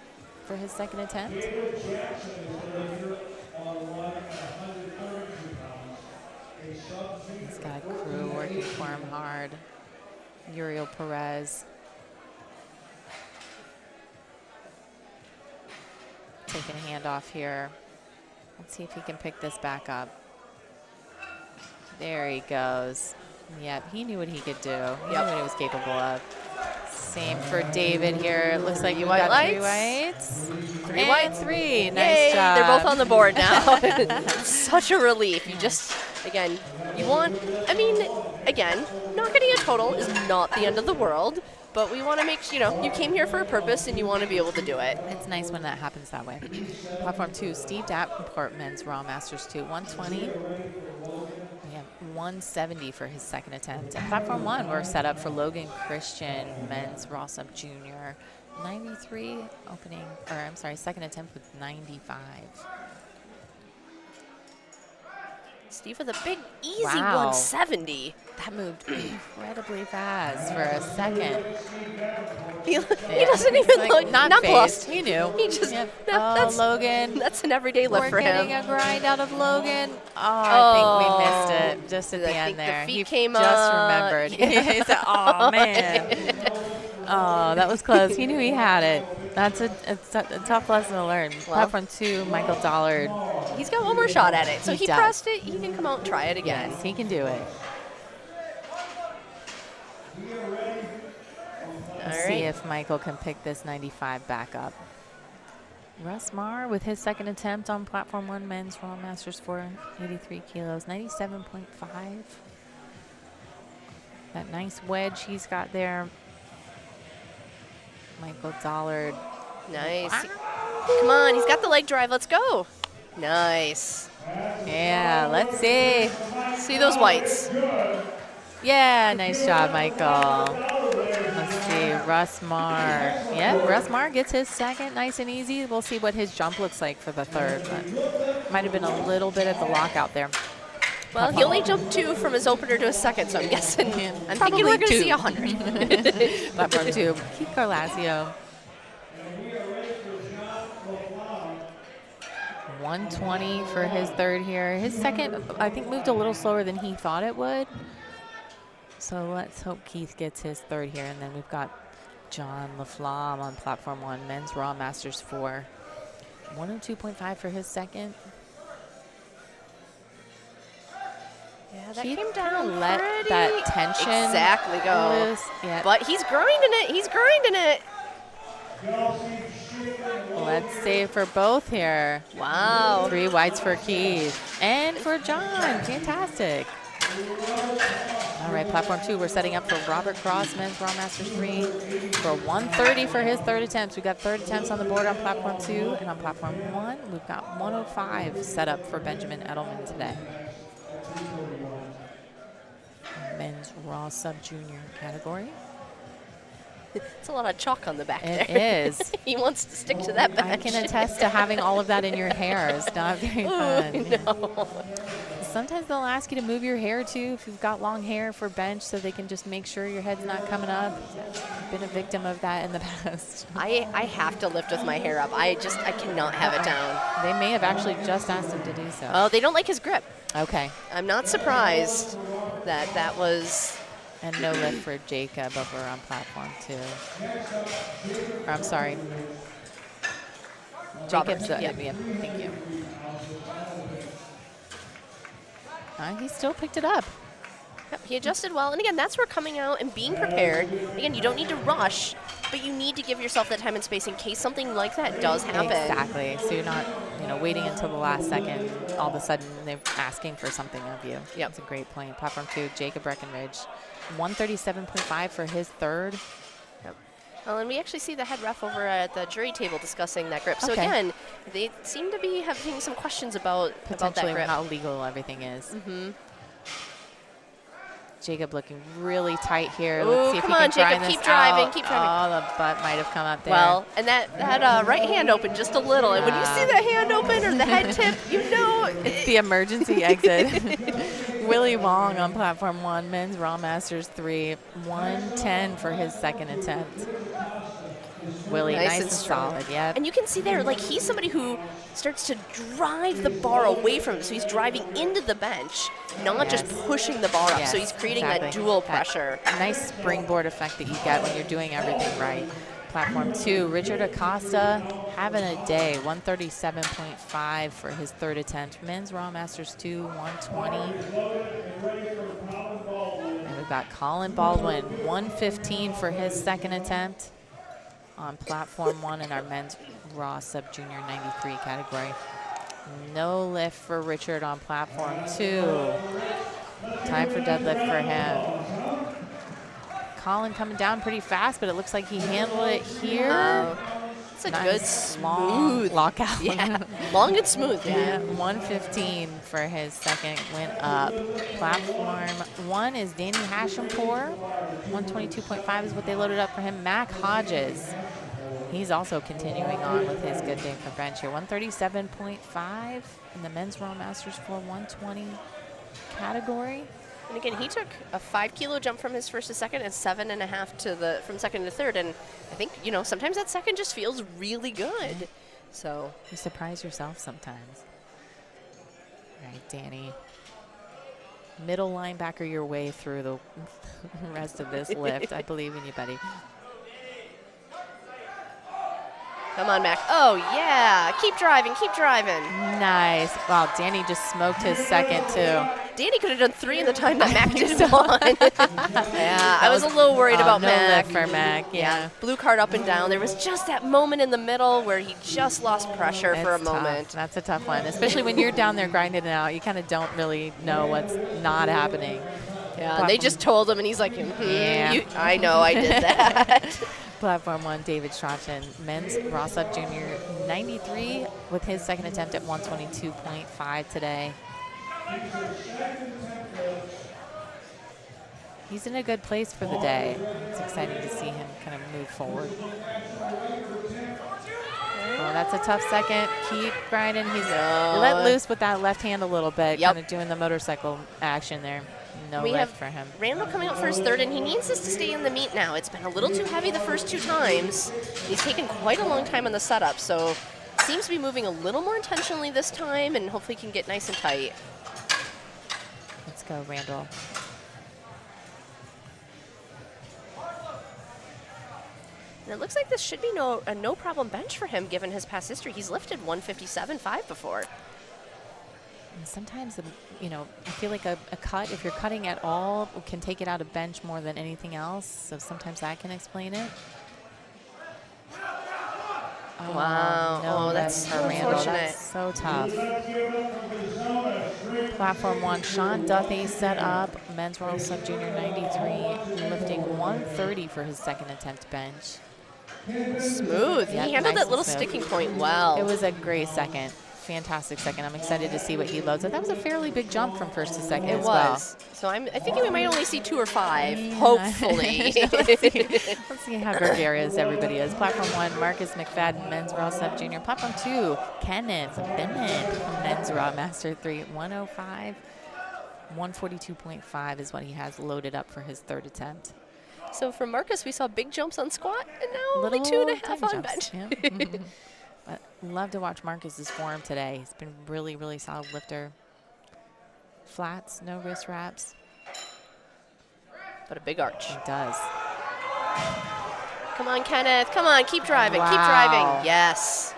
for his second attempt. He's got a crew working for him hard. Uriel Perez. Taking a handoff here. Let's see if he can pick this back up. There he goes. Yep, he knew what he could do. He knew what he was capable of. Same for David here. It looks like you got 3 whites. 3 whites. 3. Nice Yay, job. they're both on the board now. Such a relief. You just, again, you want, I mean, again, not getting a total is not the end of the world. But we want to make sure, you came here for a purpose and you want to be able to do it. It's nice when that happens that way. Platform 2, Steve Davenport, men's Raw Masters 2, 120. We have 170 for his second attempt. And platform 1, we're set up for Logan Christian, men's Raw Sub Junior, 93 opening, or I'm sorry, second attempt with 95. Steve with a big, easy Wow. 170. That moved incredibly fast for a second. He doesn't even look not nonplussed. phased. He knew. He just, Logan. That's an everyday lift We're for him. getting a grind out of Logan. I think we missed it just at the I end think there. the feet He came just up. remembered. Yeah. He said, oh, man. Oh, that was close. He knew he had it. That's a tough lesson to learn. Platform 2, Michael Dollard. He's got one more shot at it. So He he does. pressed it. He can come out and try it again. Yes, he can do it. Let's see if Michael can pick this 95 back up. Russ Marr with his second attempt on platform 1, men's Raw Masters 4, 83 kilos, 97.5. That nice wedge he's got there. Michael Dollard. Nice. Come on, he's got the leg drive. Let's go. Nice. Yeah, let's see. See those whites. Yeah, nice job, Michael. Let's see, Russ Marr. Yeah, Russ Marr gets his second, nice and easy. We'll see what his jump looks like for the third, but might have been a little bit at the lockout there. Well, he only jumped 2 from his opener to his second, so I'm guessing. I'm thinking we're going to see 100. Platform 2, Keith Carlasio. 120 for his third here. His second, I think, moved a little slower than he thought it would. So let's hope Keith gets his third here. And then we've got John LaFlamme on platform 1, men's Raw Masters 4. 102.5 for his second. Yeah, that Keith came down let pretty that tension exactly go. loose. Yeah. But he's grinding it. He's grinding it. Let's see for both here. Wow. 3 whites for Keith and for John. Fantastic. All right, platform 2, we're setting up for Robert Cross, men's Raw Masters 3 for 130 for his third attempts. We've got third attempts on the board on platform 2, and on platform 1, we've got 105 set up for Benjamin Edelman today. Men's Raw Sub-Junior category. It's a lot of chalk on the back It there. is. He wants to stick to that bench. I can attest to having all of that in your hair. It's not very fun. Ooh, no. Sometimes they'll ask you to move your hair too if you've got long hair for bench so they can just make sure your head's not coming up. I've been a victim of that in the past. I have to lift with my hair up. I cannot have it down. They may have actually just asked him to do so. Oh, they don't like his grip. Okay. I'm not surprised that was. And no lift for Jacob over on platform 2. Or, I'm sorry. Robert, Jacob's yeah. Thank you. He still picked it up. Yep, he adjusted well. And again, that's where coming out and being prepared. Again, you don't need to rush, but you need to give yourself that time and space in case something like that does happen. Exactly. So you're not, waiting until the last second. All of a sudden, they're asking for something of you. Yep. That's a great point. Platform 2, Jacob Breckenridge. 137.5 for his third. Yep. Well, and we actually see the head ref over at the jury table discussing that grip. So Okay. again, they seem to be having some questions about that Potentially grip. how legal everything is. Mm-hmm. Jacob looking really tight here. Ooh, Let's see if come he on, can Jacob, grind this keep driving, out. keep driving. Oh, the butt might have come up there. Well, and that right hand opened just a little. And when you see the hand open or the head tip, you know. It's the emergency exit. Willie Wong on platform 1, men's Raw Masters 3, 110 for his second attempt. Willie, nice and strong. solid, yeah. And you can see there, like, he's somebody who starts to drive the bar away from him. So he's driving into the bench, not just pushing the bar up. Yes, So he's creating exactly. that dual That pressure. nice springboard effect that you get when you're doing everything right. Platform 2, Richard Acosta having a day, 137.5 for his third attempt. Men's Raw Masters 2, 120. And we've got Colin Baldwin, 115 for his second attempt on platform 1 in our men's Raw Sub-Junior 93 category. No lift for Richard on platform 2. Time for deadlift for him. Colin coming down pretty fast, but it looks like he handled it here. It's a Nice, good, long smooth lockout. Yeah, long and smooth. Yeah, 115 for his second, went up. Platform 1 is Danny Hashampour. 122.5 is what they loaded up for him. Mac Hodges, he's also continuing on with his good day for bench here. 137.5 in the men's Raw Masters for 120 category. And again, he took a 5-kilo jump from his first to second and 7.5 from second to third. And I think, sometimes that second just feels really good. So You surprise yourself sometimes. All right, Danny. Middle linebacker your way through the rest of this lift. I believe in you, buddy. come on, Mac. Oh, yeah. Keep driving, keep driving. Nice. Wow, Danny just smoked his second, too. Danny could have done 3 in the time that Mac did 1. Yeah, I was a little worried about no Mac. lift for Mac, yeah. Blue card up and down. There was just that moment in the middle where he just lost pressure for a It's tough. moment. That's a tough one, especially when you're down there grinding it out. You kind of don't really know what's not happening. Yeah, and they just told him, and he's like, Yeah. I know, I did that. Platform 1, David Strachan, men's raw sub junior 93 with his second attempt at 122.5 today. He's in a good place for the day. It's exciting to see him kind of move forward. Oh, that's a tough second. Keep grinding. He's let loose with that left hand a little bit, kind of doing the motorcycle action there. No lift for him. Randall coming out for his third, and he needs this to stay in the meet now. It's been a little too heavy the first 2 times. He's taken quite a long time on the setup, so seems to be moving a little more intentionally this time, and hopefully can get nice and tight. Let's go, Randall. And it looks like this should be a no-problem bench for him, given his past history. He's lifted 157.5 before. And sometimes, you know, I feel like a cut, if you're cutting at all, can take it out of bench more than anything else. So sometimes that can explain it. Oh, wow. No, that's for Randall. unfortunate. That's so tough. Platform 1, Sean Duthie set up, men's world sub junior 93, lifting 130 for his second attempt bench. Smooth. Yep, He handled nice that little and smooth. sticking point well. It was a great second. Fantastic second. I'm excited to see what he loads. That was a fairly big jump from first to second as well. It was. So I think we might only see 2 or 5, hopefully. Let's see how gregarious everybody is. Platform 1, Marcus McFadden, men's raw sub junior. Platform 2, Kenneth Bennett, men's raw master 3, 105. 142.5 is what he has loaded up for his third attempt. So from Marcus, we saw big jumps on squat, and now only Little 2.5 on jumps, bench. yeah. But love to watch Marcus's form today. He's been really, really solid lifter. Flats, no wrist wraps. But a big arch. He does. Come on, Kenneth. Come on, keep driving. Keep Wow. driving. Yes.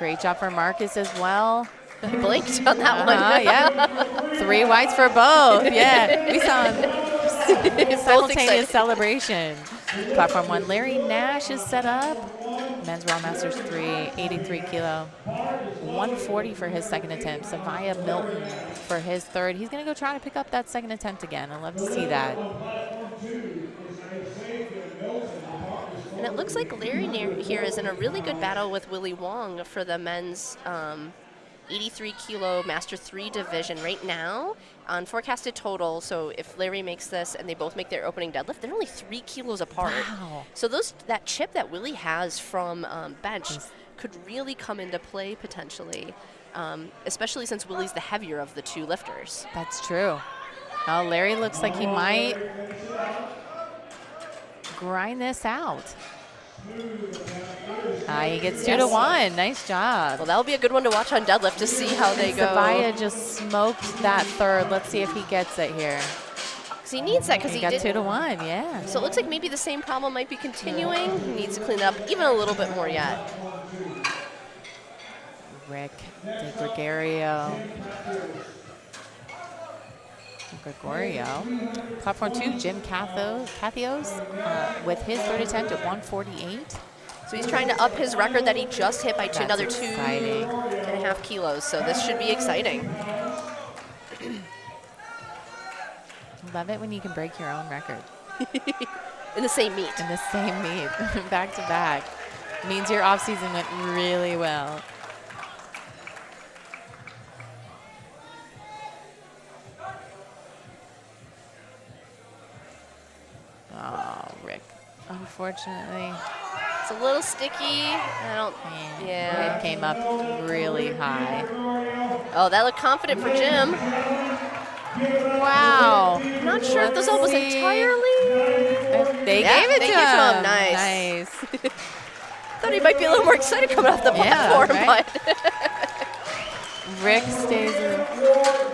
Great job for Marcus as well. I blinked on that one. Yeah. 3 whites for both. Yeah, we saw him. Simultaneous celebration. Platform 1, Larry Nash is set up. Men's Raw Masters 3, 83 kilo. 140 for his second attempt. Savia Milton for his third. He's going to go try to pick up that second attempt again. I'd love to see that. And it looks like Larry here is in a really good battle with Willie Wong for the men's 83 kilo Master 3 division right now on forecasted total. So if Larry makes this and they both make their opening deadlift, they're only 3 kilos apart. Wow. So that chip that Willie has from bench could really come into play potentially, especially since Willie's the heavier of the 2 lifters. That's true. Oh, Larry looks like he might grind this out. He gets 2 to 1. Nice job. Well, that'll be a good one to watch on deadlift to see how they go. Savia just smoked that third. Let's see if he gets it here. Because he needs that, because He he got did. 2 to 1, yeah. So it looks like maybe the same problem might be continuing. He needs to clean it up even a little bit more yet. Rick De Gregorio. Platform 2, Jim Cathios with his third attempt at 148. So he's trying to up his record that he just hit by another exciting. 2.5 kilos. So this should be exciting. Love it when you can break your own record. In the same meet. In the same meet, back to back. Means your off season went really well. Oh, Rick. Unfortunately. It's a little sticky. Yeah. It came up really high. Oh, that looked confident for Jim. Wow. Not sure if those elbows entirely. They Yeah, gave it they to gave it to him. him. Nice. Nice. Thought he might be a little more excited coming off the platform, right? but Rick stays in.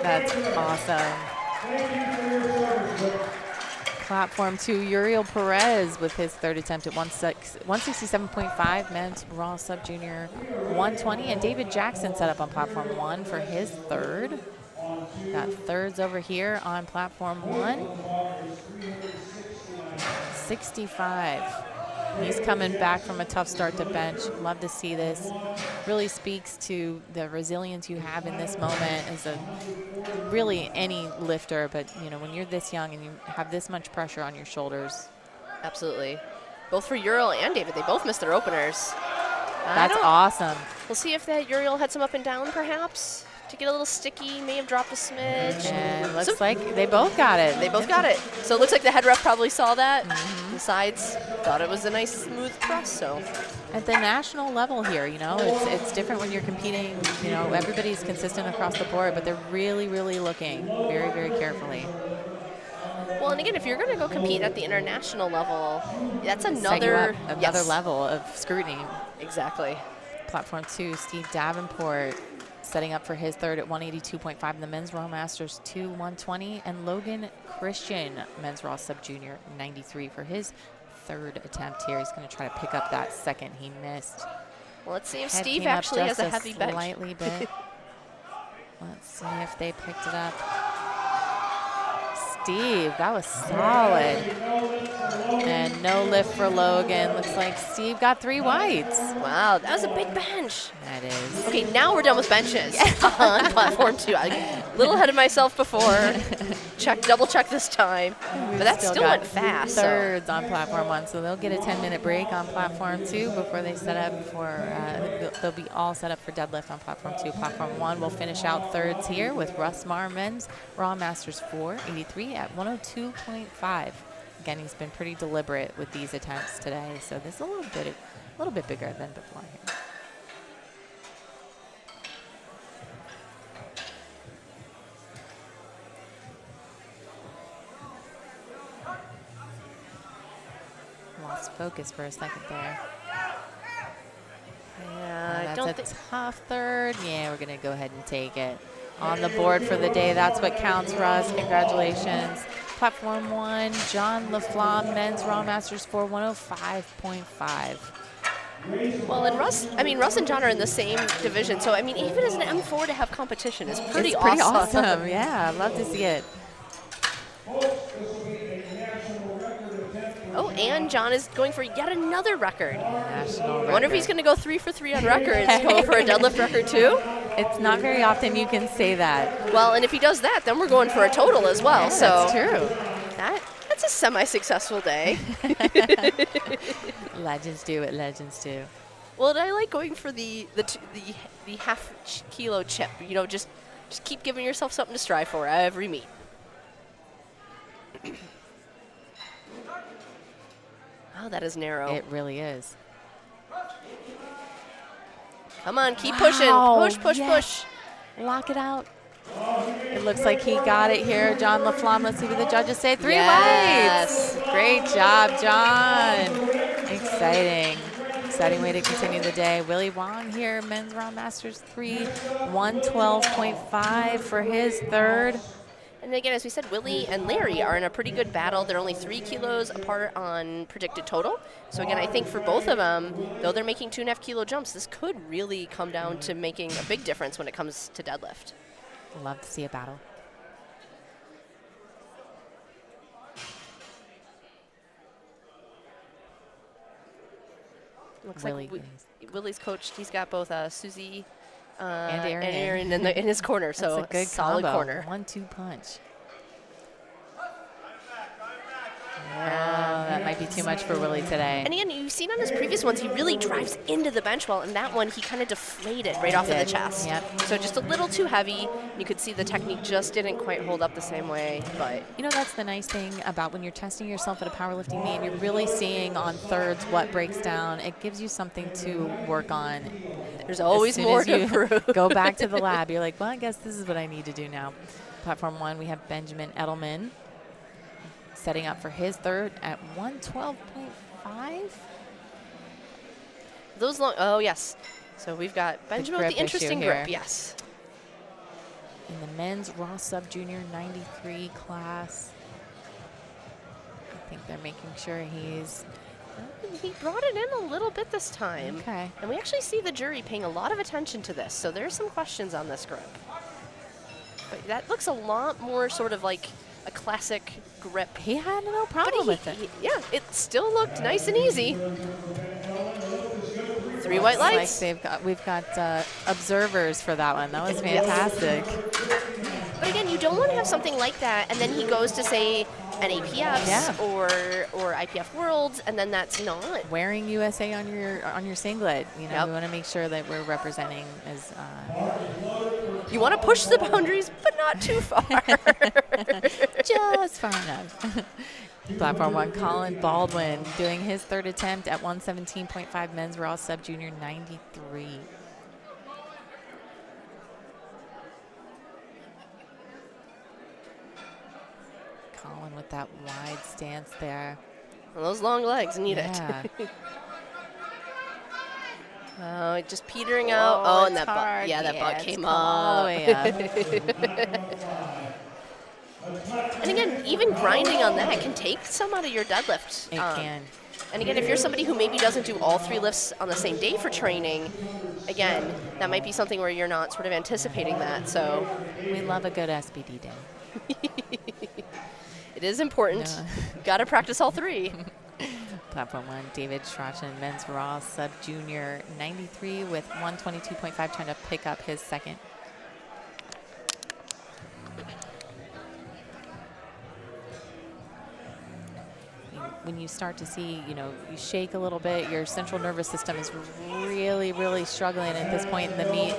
That's awesome. Platform 2, Uriel Perez with his third attempt at 167.5, men's raw sub junior 120, and David Jackson set up on platform 1 for his third. Got thirds over here on platform 1. 65. He's coming back from a tough start to bench. Love to see this. Really speaks to the resilience you have in this moment as really any lifter, but you know, when you're this young and you have this much pressure on your shoulders. absolutely. both for Uriel and David. They both missed their openers. That's awesome. We'll see if that Uriel had some up and down, perhaps, to get a little sticky. May have dropped a smidge. And looks like they both got it. They both got it. So it looks like the head ref probably saw that. The sides thought it was a nice, smooth press. So at the national level here, you know, it's different when you're competing. You know, everybody's consistent across the board, but they're really, really looking very, very carefully. Well, and again, if you're going to go compete at the international level, that's Set you another up, level of scrutiny. Exactly. Platform 2, Steve Davenport setting up for his third at 182.5 in the men's Raw Masters 2, 120. And Logan Christian, men's Raw Sub Junior 93 for his third attempt here. He's going to try to pick up that second he missed. Well, let's see if Head Steve came up actually has just a heavy bench. Slightly bit. Let's see if they picked it up. Steve, that was solid. And no lift for Logan. Looks like Steve got 3 whites. Wow, that was a big bench. That is. Okay, now we're done with benches on platform 2. I a little ahead of myself before. Double check this time. But that still went fast. Thirds on platform 1, so they'll get a 10-minute break on platform 2 before they set up for, they'll be all set up for deadlift on platform 2. Platform 1 will finish out thirds here with Russ Marr, men's Raw Masters 4, 83 at 102.5. Again, he's been pretty deliberate with these attempts today, so this is a little bit bigger than before here. Lost focus for a second there. Yeah, that's a tough third. Yeah, we're going to go ahead and take it. On the board for the day, that's what counts, Russ. Congratulations. Platform 1, John LaFlamme, men's Raw Masters 4, 105.5. Well, and Russ and John are in the same division, so I mean, even as an M4 to have competition is pretty awesome. Pretty awesome. Yeah, I'd love to see it. Oh, and John is going for yet another record. National record. I wonder if he's going to go 3 for 3 on records, go for a deadlift record too. It's not very often you can say that. Well, and if he does that, then we're going for a total as well. Yeah, so that's true. That's a semi-successful day. Legends do what legends do. Well, and I like going for the half kilo chip. You know, just keep giving yourself something to strive for every meet. Oh, that is narrow. It really is. Come on, keep pushing. Push, push. Lock it out. It looks like he got it here. John LaFlamme, let's see what the judges say. 3 yes. whites. Great job, John. Exciting way to continue the day. Willie Wong here, men's Raw Masters 3, 112.5 for his third. And again, as we said, Willie and Larry are in a pretty good battle. They're only 3 kilos apart on predicted total. So again, I think for both of them, though they're making 2.5 kilo jumps, this could really come down to making a big difference when it comes to deadlift. Love to see a battle. Looks Willie like Willie's coached. He's got both Susie and Aaron in his corner. That's so a good solid combo. corner. 1-2 punch. That might be too much for Willie today. And again, you've seen on his previous ones, he really drives into the bench well. And that one, he kind of deflated right off of the chest. Yep. So just a little too heavy. You could see the technique just didn't quite hold up the same way. But you know, that's the nice thing about when you're testing yourself at a powerlifting meet and you're really seeing on thirds what breaks down. It gives you something to work on. There's always more to improve. Go back to the lab. You're like, well, I guess this is what I need to do now. Platform 1, we have Benjamin Edelman setting up for his third at 112.5. Those long, oh yes. So we've got Benjamin with the interesting grip, yes. In the men's Raw Sub Junior 93 class. I think they're making sure he's... He brought it in a little bit this time. Okay. And we actually see the jury paying a lot of attention to this, so there's some questions on this grip. But that looks a lot more sort of like a classic grip. He had no problem with it. Yeah, it still looked nice and easy. 3 white lights. Like we've got observers for that one. That was fantastic. But again, you don't want to have something like that, and then he goes to say an APFs Yeah. or IPF Worlds, and then that's not. Wearing USA on your singlet, you know, Yep. we want to make sure that we're representing as. You want to push the boundaries, but not too far. Just far enough. Platform 1, Colin Baldwin doing his third attempt at 117.5 men's raw sub junior 93. Colin with that wide stance there. Well, those long legs need Yeah. it. Oh, just petering out. Oh, and it's that butt. hard. Yeah, that butt it's came come all the up. way up. And again, even grinding on that can take some out of your deadlift. It can. And again, if you're somebody who maybe doesn't do all 3 lifts on the same day for training, again, that might be something where you're not sort of anticipating that. So We love a good SBD day. it is important. Yeah. Got to practice all 3. Platform 1, David Strachan, men's raw sub junior 93 with 122.5, trying to pick up his second. When you start to see, you know, you shake a little bit, your central nervous system is really, really struggling at this point in the meet.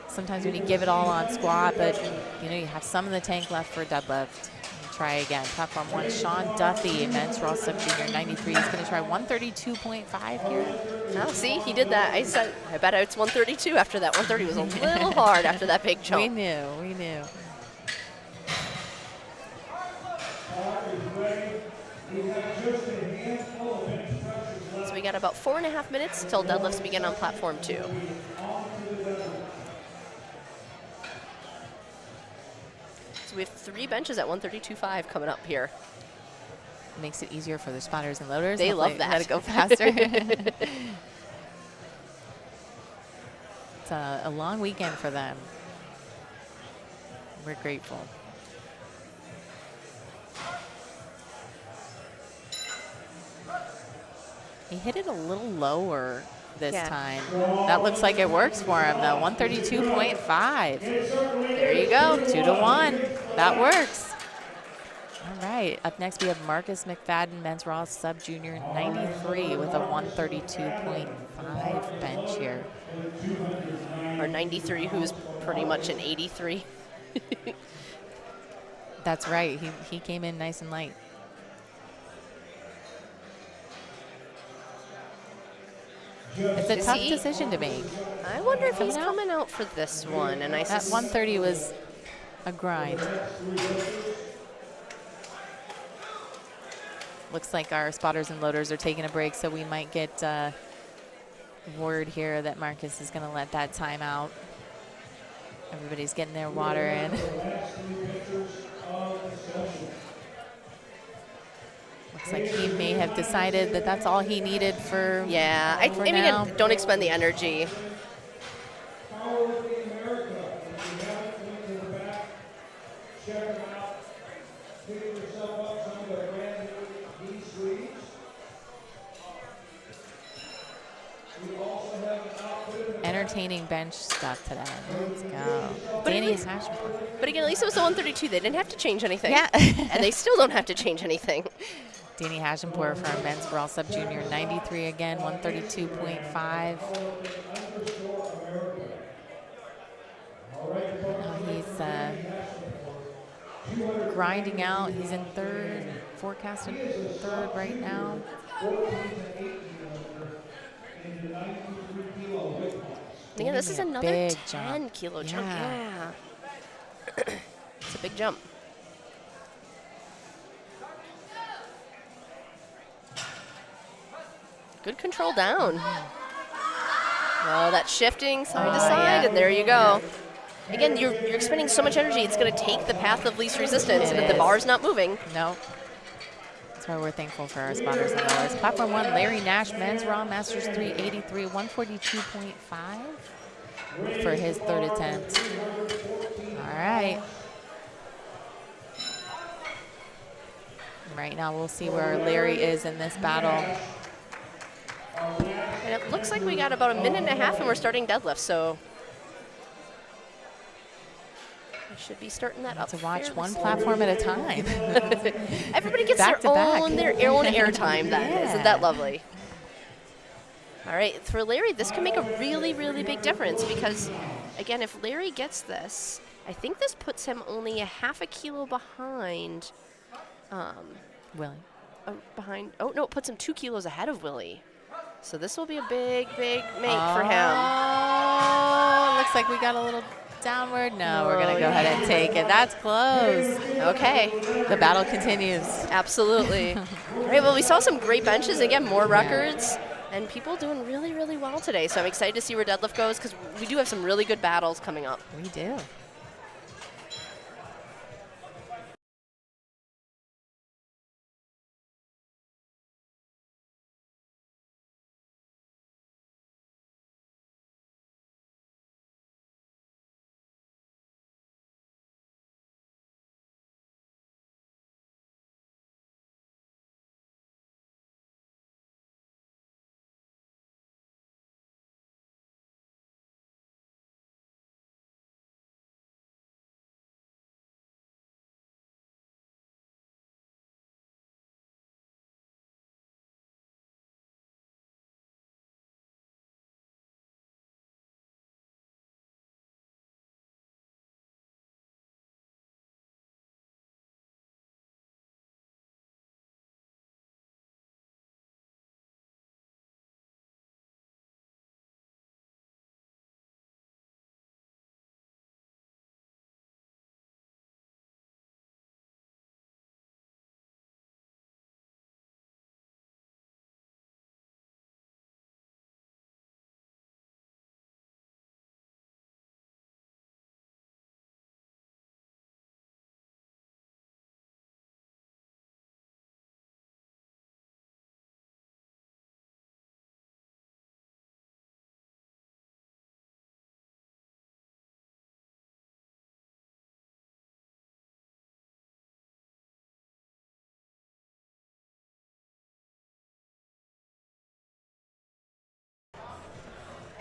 Sometimes when you give it all on squat, but, you know, you have some in the tank left for deadlift. Try again. Platform 1, Sean Duffy, men's raw sub junior 93. He's going to try 132.5 here. Oh, see, he did that. I said, I bet it's 132 after that. 130 was a little hard after that big jump. We knew. So we got about 4.5 minutes till deadlifts begin on platform 2. So we have 3 benches at 132.5 coming up here. Makes it easier for the spotters and loaders. They Hopefully love that. Let it go faster. It's a long weekend for them. We're grateful. He hit it a little lower this time. That looks like it works for him, though. 132.5. There you go. 2 to 1. That works. All right. Up next, we have Marcus McFadden, men's raw sub junior 93 with a 132.5 bench here. Or 93, who's pretty much an 83. That's right. He came in nice and light. It's a Is tough he- decision to make. I wonder if he's Coming out? coming out for this one. And I That 130 was a grind. Looks like our spotters and loaders are taking a break, so we might get word here that Marcus is going to let that time out. Everybody's getting their water in. Looks like he may have decided that that's all he needed for. Yeah, I for mean, now. again, don't expend the energy. Powerlifting America. If you haven't been to the back, check them out. Pick yourself up some of the brand new knee sleeves. We also have an outfit. Entertaining bench stuff today. Let's go. But Danny at least- Hashimura. But again, at least it was a 132. They didn't have to change anything. Yeah. And they still don't have to change anything. Danny Hashimpur for our men's raw sub junior 93 again, 132.5. He's grinding out. He's in third, forecasted third right now. Again, this is Making a another big 10 jump. kilo jump. Yeah. Yeah. It's a big jump. Good control down. Oh, that's shifting side to side, yeah. and there you go. Again, you're expending so much energy, it's going to take the path of least resistance, It and if the is. bar's not moving. Nope. That's why we're thankful for our spotters and loaders. Platform 1, Larry Nash, men's raw masters 383, 142.5 for his third attempt. All right. Right now, we'll see where Larry is in this battle. And it looks like we got about a minute and a half, and we're starting deadlift, so I should be starting that up. To watch fairly one soon. platform at a time. Everybody gets Back their to back. own airtime then. Yeah. Isn't that lovely? All right, for Larry, this can make a really, really big difference because, again, if Larry gets this, I think this puts him only a half a kilo behind. Willie. Oh, no, it puts him 2 kilos ahead of Willie. So this will be a big, big make for him. Oh, looks like we got a little downward. No, we're going to go ahead and take it. That's close. Okay. The battle continues. Absolutely. All right, well, we saw some great benches. Again, more records. And people doing really, really well today. So I'm excited to see where deadlift goes because we do have some really good battles coming up. We do.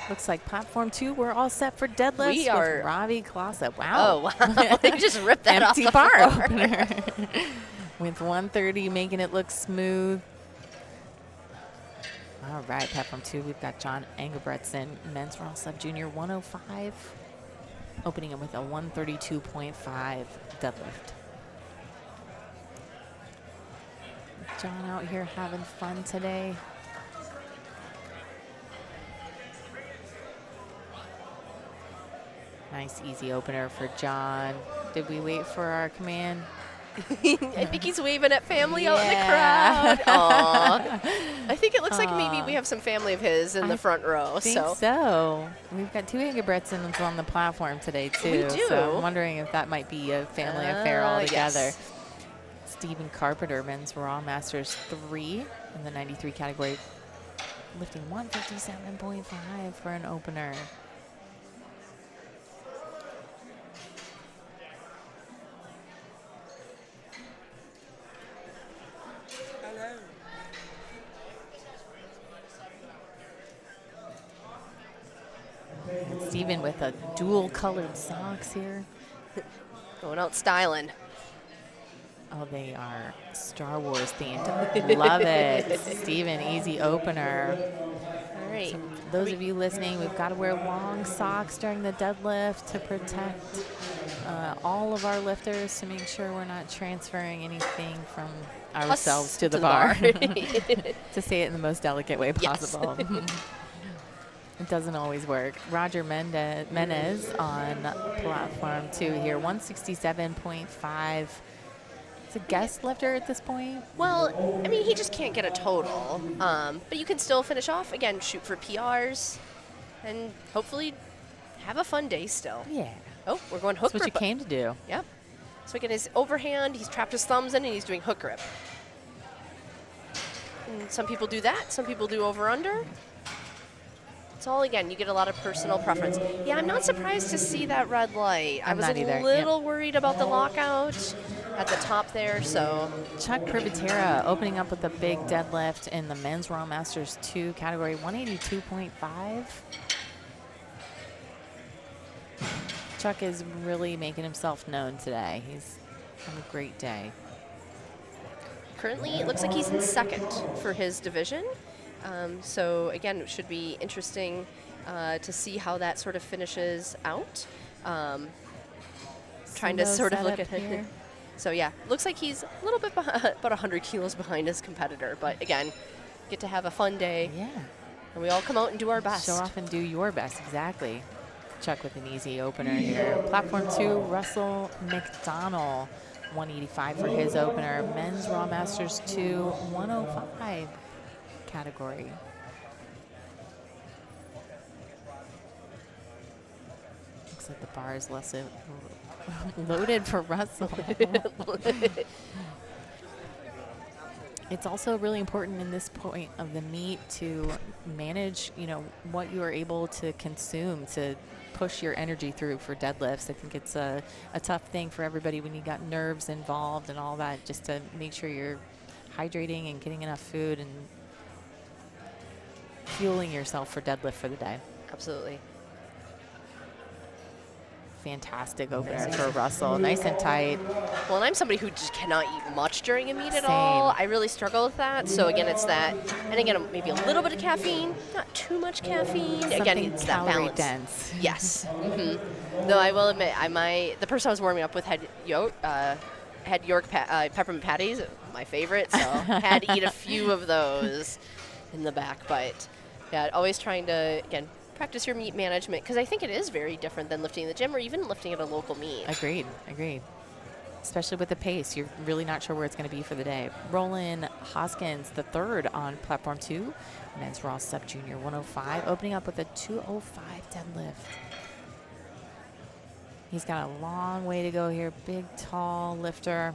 Looks like platform 2, we're all set for deadlifts We are. with Ravi Klasa. Wow. Oh, wow. They just ripped that off Empty the bar floor. opener. With 130, making it look smooth. All right, platform 2, we've got John Engelbretson, men's raw sub junior 105, opening him with a 132.5 deadlift. John out here having fun today. Nice, easy opener for John. Did we wait for our command? I think he's waving at family out in the Yeah. crowd. Aw. I think it looks like maybe we have some family of his in the front row. I think so. We've got 2 Engelbretsons on the platform today, too. We do. So I'm wondering if that might be a family affair altogether. Yes. Stephen Carpenter, men's Raw Masters 3 in the 93 category, lifting 157.5 for an opener. Stephen with a dual colored socks here. Going out styling. Oh, they are Star Wars themed. Love it. Stephen, easy opener. All right. So those of you listening, we've got to wear long socks during the deadlift to protect all of our lifters to make sure we're not transferring anything from ourselves to the bar. To say it in the most delicate way possible. It doesn't always work. Roger Menez on platform 2 here, 167.5. It's a guest lifter at this point. Well, I mean, he just can't get a total. But you can still finish off. Again, shoot for PRs. And hopefully have a fun day still. Yeah. Oh, we're going hook That's what you grip. came to do. Yep. So again, his overhand, he's trapped his thumbs in and he's doing hook grip. And some people do that. Some people do over-under. It's all, again, you get a lot of personal preference. Yeah, I'm not surprised to see that red light. I was not a either. little worried about the lockout at the top there, so. Chuck Privatera opening up with a big deadlift in the men's Raw Masters 2 category, 182.5. Chuck is really making himself known today. He's having a great day. Currently, it looks like he's in second for his division. So again, it should be interesting to see how that sort of finishes out. Trying to Slow sort of look setup at it. here. So yeah, looks like he's a little bit behind, about 100 kilos behind his competitor. But again, get to have a fun day. Yeah. And we all come out and do our best. Show off and do your best, exactly. Chuck with an easy opener here. Platform 2, Russell McDonald, 185 for his opener. Men's Raw Masters 2, 105 category. Looks like the bar is less loaded for Russell. It's also really important in this point of the meet to manage, you know, what you are able to consume to push your energy through for deadlifts. I think it's a tough thing for everybody when you got nerves involved and all that, just to make sure you're hydrating and getting enough food and fueling yourself for deadlift for the day. Absolutely. Fantastic opener for Russell. Nice and tight. Well, and I'm somebody who just cannot eat much during a meet at all. I really struggle with that. So again, it's that, and again, maybe a little bit of caffeine, not too much caffeine. Something again, it's that calorie balance. dense. Yes. Though I will admit, the person I was warming up with had York peppermint patties, my favorite. So had to eat a few of those in the back. But yeah, always trying to again practice your meet management, because I think it is very different than lifting in the gym or even lifting at a local meet. Agreed. Especially with the pace, you're really not sure where it's going to be for the day. Roland Hoskins, the third on platform 2, men's raw sub junior 105, opening up with a 205 deadlift. He's got a long way to go here. Big, tall lifter.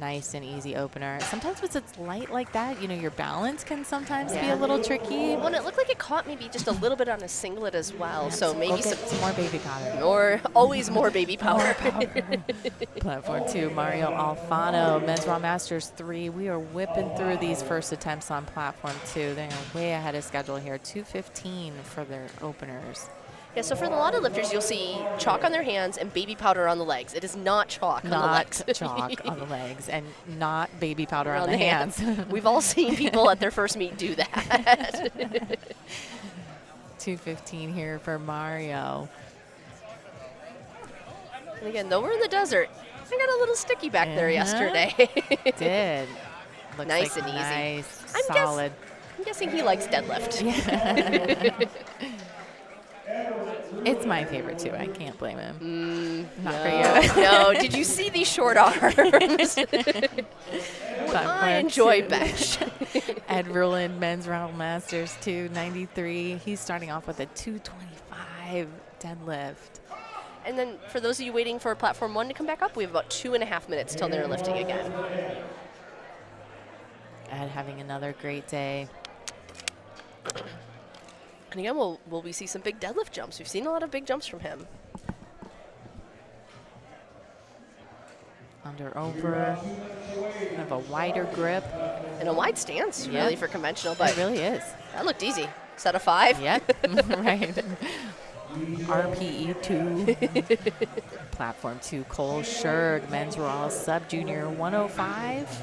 Nice and easy opener. Sometimes when it's light like that, you know, your balance can sometimes be a little tricky. Well, and it looked like it caught maybe just a little bit on a singlet as well. So maybe some more baby powder. Or always more baby powder. Platform 2, Mario Alfano, men's raw masters 3. We are whipping through these first attempts on platform 2. They're way ahead of schedule here. 2:15 for their openers. Yeah, so for a lot of lifters, you'll see chalk on their hands and baby powder on the legs. It is not chalk on the legs. Not chalk on the legs and not baby powder on the hands. We've all seen people at their first meet do that. 2:15 here for Mario. And again, though we're in the desert, I got a little sticky back there yesterday. Did. Looks nice like and easy. Nice, solid. I'm guessing he likes deadlift. Yeah. It's my favorite too. I can't blame him. Not for you. No. Did you see these short arms? I enjoy bench. Ed Ruland, men's round masters 293. He's starting off with a 225 deadlift. And then for those of you waiting for platform 1 to come back up, we have about 2.5 minutes till they're lifting again. Ed having another great day. And again, will we see some big deadlift jumps? We've seen a lot of big jumps from him. Under over, kind of a wider grip. And a wide stance, really, for conventional. But it really is. That looked easy. Set of 5. Yep, right. RPE 2. Platform 2, Cole Scherg, men's raw sub junior 105.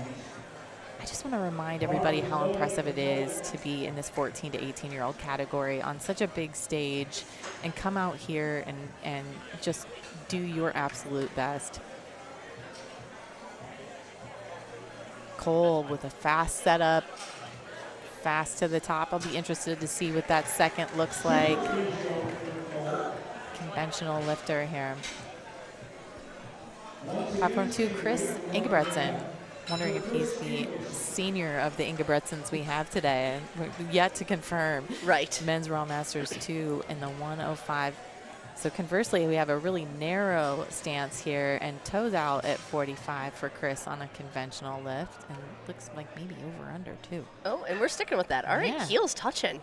I just want to remind everybody how impressive it is to be in this 14 to 18-year-old category on such a big stage and come out here and just do your absolute best. Cole with a fast setup, fast to the top. I'll be interested to see what that second looks like. Conventional lifter here. Platform 2, Chris Ingebretson. Wondering if he's the senior of the Ingebretsons we have today. We're yet to confirm. Right. Men's Raw Masters 2 in the 105. So conversely, we have a really narrow stance here and toes out at 45 for Chris on a conventional lift. And looks like maybe over under too. Oh, and we're sticking with that. All right, Yeah. Heels touching.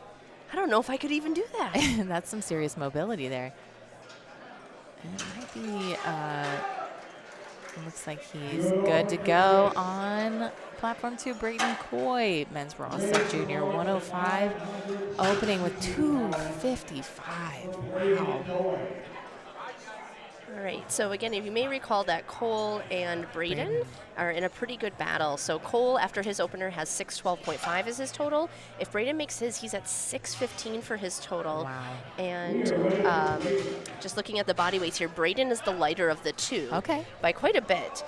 I don't know if I could even do that. That's some serious mobility there. And it might be, looks like he's good to go on platform 2. Brayton Coy, men's raw sub junior 105, opening with 255. Wow. All right, so again, if you may recall that Cole and Braden are in a pretty good battle. So Cole, after his opener, has 612.5 as his total. If Braden makes his, he's at 615 for his total. Wow. And just looking at the body weights here, Braden is the lighter of the two. Okay. By quite a bit.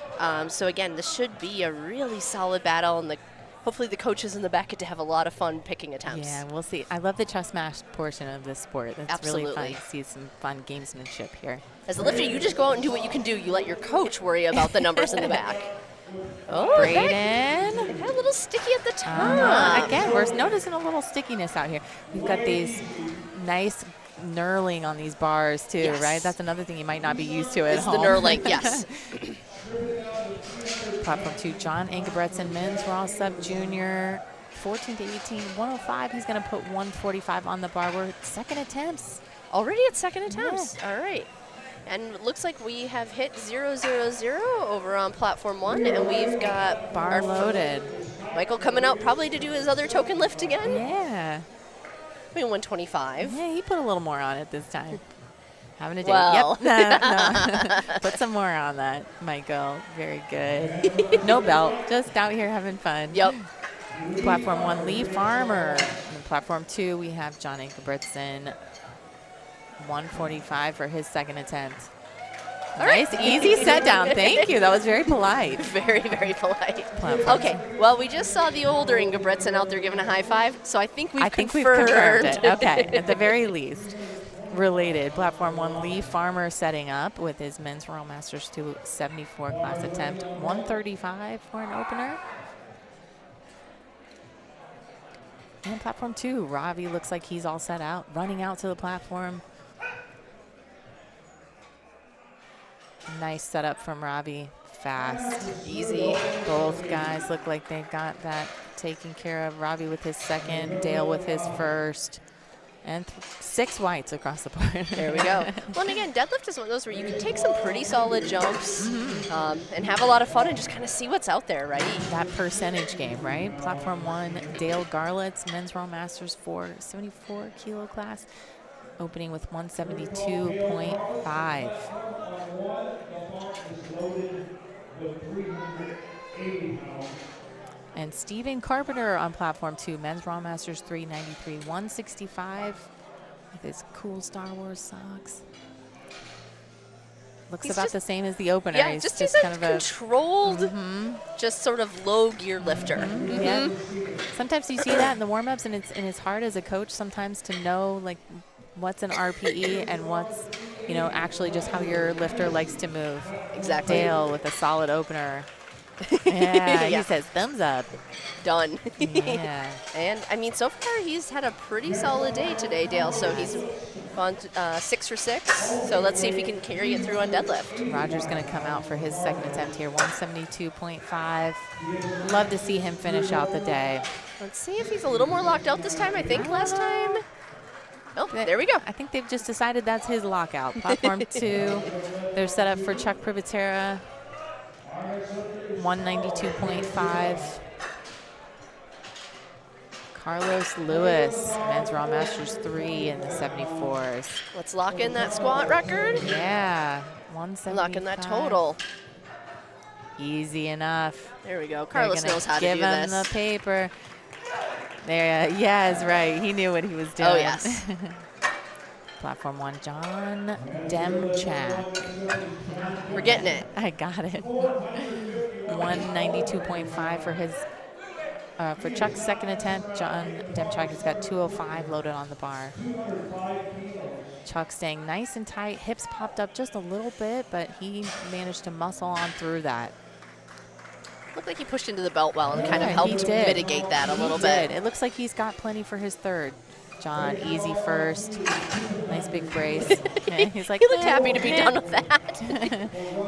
So again, this should be a really solid battle, and hopefully the coaches in the back get to have a lot of fun picking attempts. Yeah, we'll see. I love the chest smash portion of this sport. It's really fun Absolutely. to see some fun gamesmanship here. As a lifter, you just go out and do what you can do. You let your coach worry about the numbers in the back. Oh, Braden. It got a little sticky at the top. Again, we're noticing a little stickiness out here. We've got these nice knurling on these bars too, Yes. right? That's another thing you might not be used to at It's home. the knurling, yes. Platform 2, John Ingebretson, men's raw sub junior, 14 to 18, 105. He's going to put 145 on the bar. We're second attempts. Already at second attempts. All right. And it looks like we have hit 000 over on platform 1, and we've got Bar loaded. Michael coming out probably to do his other token lift again. Yeah. I mean, 125. Yeah, he put a little more on it this time. Having a day. Well. Yep. No. Put some more on that, Michael. Very good. No belt. Just out here having fun. Yep. Platform 1, Lee Farmer. And platform 2, we have John Ingebretson. 145 for his second attempt. All Nice, right. easy set down. Thank you. That was very polite. Very, very polite. Platform. Okay, well, we just saw the older Ingebretson out there giving a high five, so I think we've we've confirmed. confirmed it. Okay, at the very least. Related. Platform 1, Lee Farmer setting up with his men's Royal Masters 274 class attempt. 135 for an opener. And platform 2, Ravi looks like he's all set out, running out to the platform. Nice setup from Ravi. Fast. Easy. Both guys look like they got that taken care of. Ravi with his second, Dale with his first. And 6 whites across the board. There we go. Well, and again, deadlift is one of those where you can take some pretty solid jumps and have a lot of fun and just kind of see what's out there, right? That percentage game, right? Platform 1, Dale Garlett's men's Royal Masters 474 kilo class, opening with 172.5. And Steven Carpenter on platform 2, men's Raw Masters 393, 165 with his cool Star Wars socks. Looks He's about just- the same as the opener. Yeah, He's just kind a of controlled, just sort of low gear lifter. Yeah. Sometimes you see that in the warm-ups, and it's hard as a coach sometimes to know like what's an RPE and what's, you know, actually just how your lifter likes to move. Exactly. Dale with a solid opener. Yeah, Yeah. he says thumbs up. Done. Yeah. And, I mean, so far he's had a pretty solid day today, Dale. So he's gone 6 for 6. So let's see if he can carry it through on deadlift. Roger's going to come out for his second attempt here, 172.5. Love to see him finish out the day. Let's see if he's a little more locked out this time. I think last time. Oh, there we go. I think they've just decided that's his lockout. Platform 2, they're set up for Chuck Privatera, 192.5. Carlos Lewis, men's Raw Masters 3 in the 74s. Let's lock in that squat record. Yeah, 175. Lock in that total. Easy enough. There we go. They're Carlos gonna knows how to give do him this. the paper. There, yes, right. He knew what he was doing. Oh, yes. Platform 1, John Demchak. We're getting it. I got it. 192.5 for his for Chuck's second attempt. John Demchak has got 205 loaded on the bar. Chuck staying nice and tight. Hips popped up just a little bit, but he managed to muscle on through that. Looked like he pushed into the belt well and kind of Yeah, helped he did. mitigate that a little He bit. did. It looks like he's got plenty for his third. John, easy first. Nice big brace. Yeah, he's like, He looked "Eh, happy to be eh." done with that.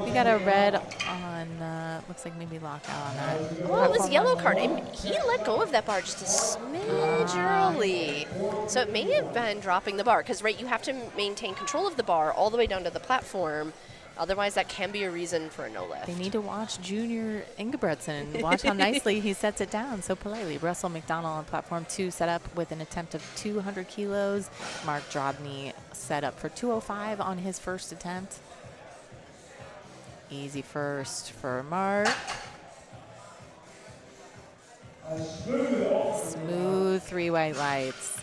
We got a red on, looks like maybe lockout on that. Well, it was Platform yellow 1. card. He let go of that bar just a smidge early. So it may have been dropping the bar because, right, you have to maintain control of the bar all the way down to the platform. Otherwise, that can be a reason for a no lift. They need to watch Junior Ingebretson and watch how nicely he sets it down so politely. Russell McDonald on platform 2 set up with an attempt of 200 kilos. Mark Drobny set up for 205 on his first attempt. Easy first for Mark. Smooth 3 white lights.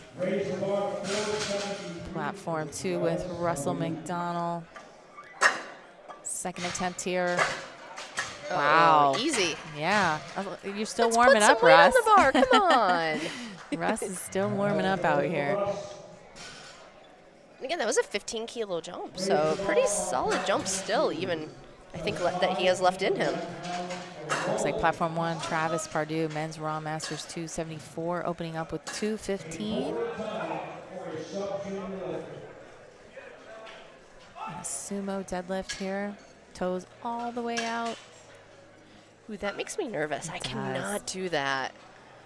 Platform 2 with Russell McDonald. Second attempt here. Wow. Easy. Yeah. You're still Let's warming put some up, weight Russ. on the bar. Come on. Russ is still warming up out here. And again, that was a 15-kilo jump, so pretty solid jump still, even I think that he has left in him. Looks like platform 1, Travis Pardue, men's Raw Masters 274, opening up with 215. And a sumo deadlift here. Toes all the way out. Ooh, that makes me nervous. I cannot do that.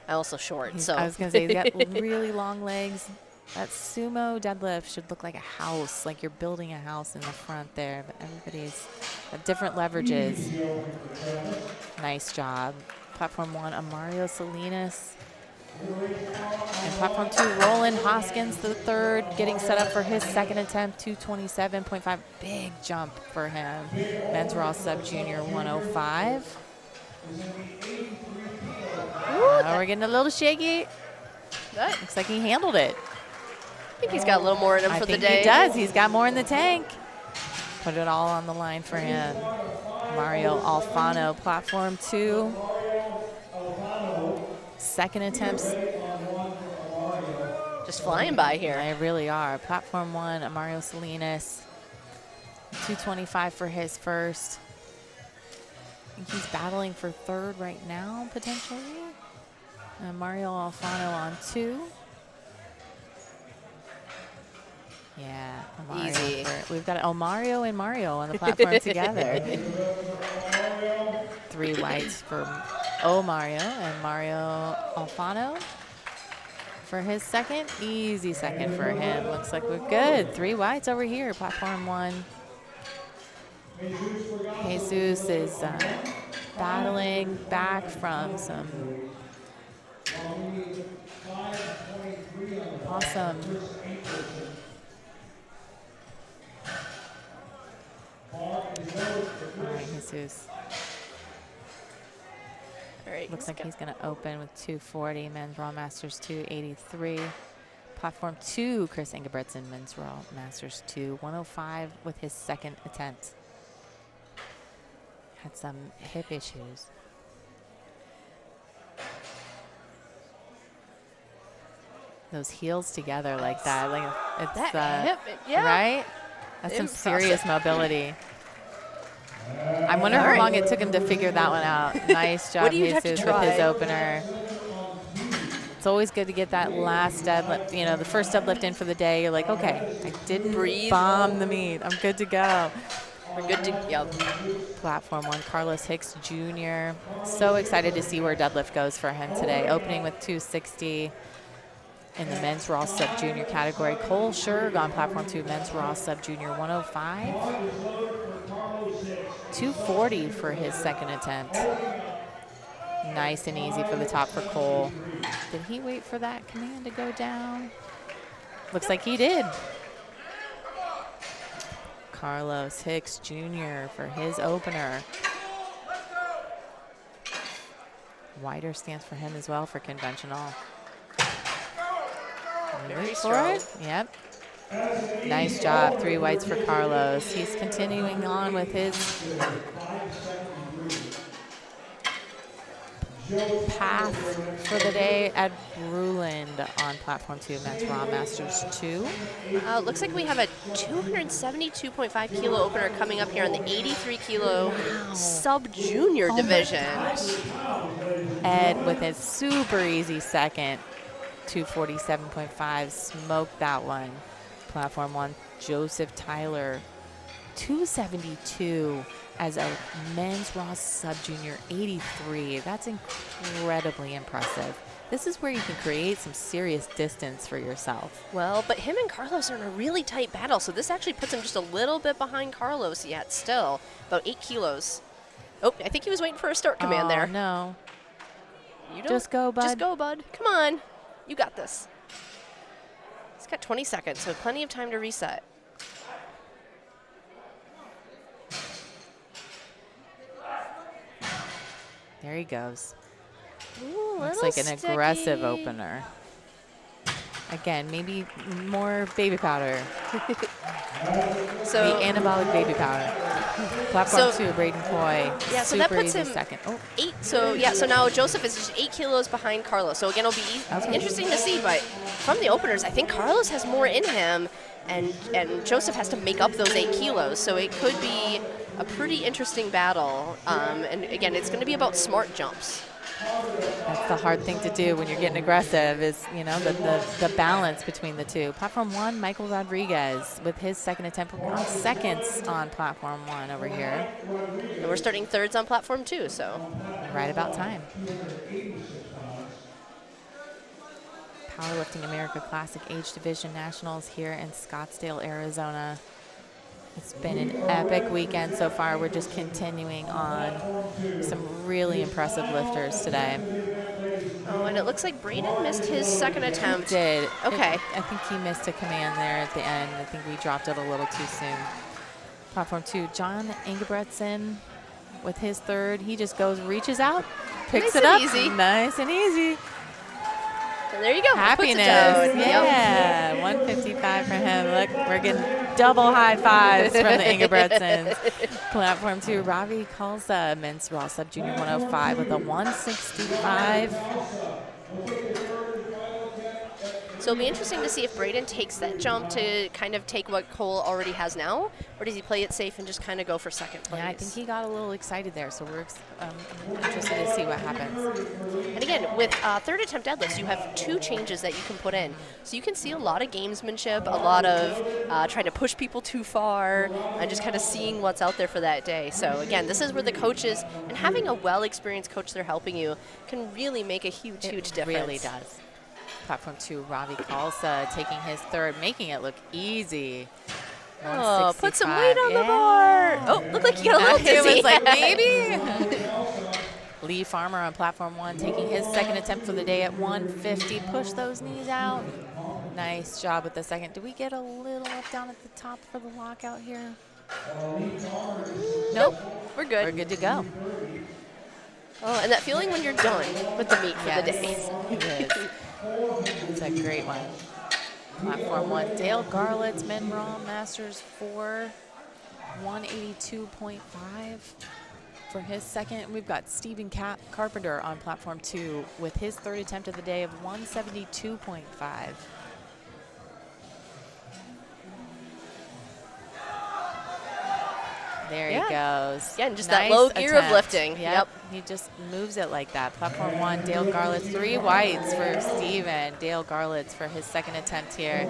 I'm also short, so. I was going to say, he's got really long legs. That sumo deadlift should look like a house, like you're building a house in the front there, but everybody's got different leverages. Nice job. Platform 1, Amario Salinas. And platform 2, Roland Hoskins, the third, getting set up for his second attempt, 227.5. Big jump for him. Men's Raw Sub Junior 105. Now we're getting a little shaky. Looks like he handled it. I think he's got a little more in him for the day. He does. He's got more in the tank. Put it all on the line for him. Mario Alfano, platform 2. Second attempts. Just flying by here. They really are. Platform 1, Mario Salinas. 225 for his first. I think he's battling for third right now, potentially. Mario Alfano on 2. Yeah, Mario. Easy. We've got Mario and Mario on the platform together. 3 whites for Mario and Mario Alfano for his second. Easy second for him. Looks like we're good. 3 whites over here, platform 1. Jesus is battling back from some awesome all right, Jesus. All right. Looks like he's going to open with 240, men's Raw Masters 283. Platform 2, Chris Ingebretson, men's Raw Masters 2 105 with his second attempt. Had some hip issues. Those heels together like that, like it's that hip, yeah. Right? That's some serious mobility. I wonder how long it took him to figure that one out. Nice job, Jesus, with his opener. It's always good to get that last deadlift, you know, the first deadlift in for the day. You're like, okay, I didn't bomb the meat. I'm good to go. We're good to go. Platform 1, Carlos Hicks Jr. So excited to see where deadlift goes for him today. Opening with 260 in the men's Raw Sub Junior category. Cole Scherg on platform 2, men's Raw Sub Junior 105. 240 for his second attempt. Nice and easy for the top for Cole. Did he wait for that command to go down? Looks like he did. Carlos Hicks Jr. for his opener. Wider stance for him as well for conventional. Very strong. Yep. Nice job. 3 whites for Carlos. He's continuing on with his path for the day at Bruland on platform 2, men's Raw Masters 2. Looks like we have a 272.5 kilo opener coming up here on the 83 kilo sub-junior division. Ed with his super easy second, 247.5, smoked that one. Platform 1, Joseph Tyler, 272 as a men's Raw Sub-Junior 83. That's incredibly impressive. This is where you can create some serious distance for yourself. Well, but him and Carlos are in a really tight battle, so this actually puts him just a little bit behind Carlos yet still, about 8 kilos. Oh, I think he was waiting for a start command there. No. You don't, just go, bud. Just go, bud. Come on. You got this. He's got 20 seconds, so plenty of time to reset. There he goes. Ooh, Looks little like an aggressive sticky. opener. Again, maybe more baby powder. So The anabolic baby powder. Platform So- 2, Braden Coy. Yeah, so that Super puts easy him second. Oh, 8. So yeah, so now Joseph is just 8 kilos behind Carlos. So again, it'll be Okay. interesting to see. But from the openers, I think Carlos has more in him, and Joseph has to make up those 8 kilos. So it could be a pretty interesting battle. And again, it's going to be about smart jumps. that's the hard thing to do when you're getting aggressive is, you know, the balance between the two. Platform 1, Michael Rodriguez with his second attempt. We're on seconds on platform 1 over here. And we're starting thirds on platform 2. So Right about time. Powerlifting America Classic Age Division Nationals here in Scottsdale, Arizona. It's been an epic weekend so far. We're just continuing on some really impressive lifters today. oh, and it looks like Braden missed his second attempt. Did. Okay. I think he missed a command there at the end. I think we dropped it a little too soon. Platform 2, John Ingebretson with his third. He just goes, reaches out, picks Nice it and up. easy. Nice and easy. And there you go. Happiness. Puts it down. Yep. Yeah. 155 for him. Look, we're getting double high fives from the Ingebretsons. Platform 2, Ravi Kalsa, men's raw sub junior 105 with a 165. So it'll be interesting to see if Braden takes that jump to kind of take what Cole already has now, or does he play it safe and just kind of go for second place? Yeah, I think he got a little excited there, so we're interested to see what happens. And again, with third attempt deadlifts, you have 2 changes that you can put in. So you can see a lot of gamesmanship, a lot of trying to push people too far, and just kind of seeing what's out there for that day. So again, this is where the coaches, and having a well-experienced coach there helping you, can really make a huge difference. It really does. Platform 2, Ravi Kalsa taking his third, making it look easy. Oh, put some 165. weight on the bar. Oh, looked like you got a little dizzy. It was like, maybe. Lee Farmer on platform 1 taking his second attempt for the day at 150. Push those knees out. Nice job with the second. Do we get a little up down at the top for the lockout here? Nope. We're good. We're good to go. Oh, and that feeling when you're done with the meet for the day. It is. It's a great one. Platform 1, Dale Garlett's Men Raw Masters 4, 182.5 for his second. We've got Stephen Carpenter on platform 2 with his third attempt of the day of 172.5. There he goes. Yeah, and just Nice that low gear attempt. of lifting. Yep. He just moves it like that. Platform 1, Dale Garlitz, 3 whites for Steven. Dale Garlitz for his second attempt here.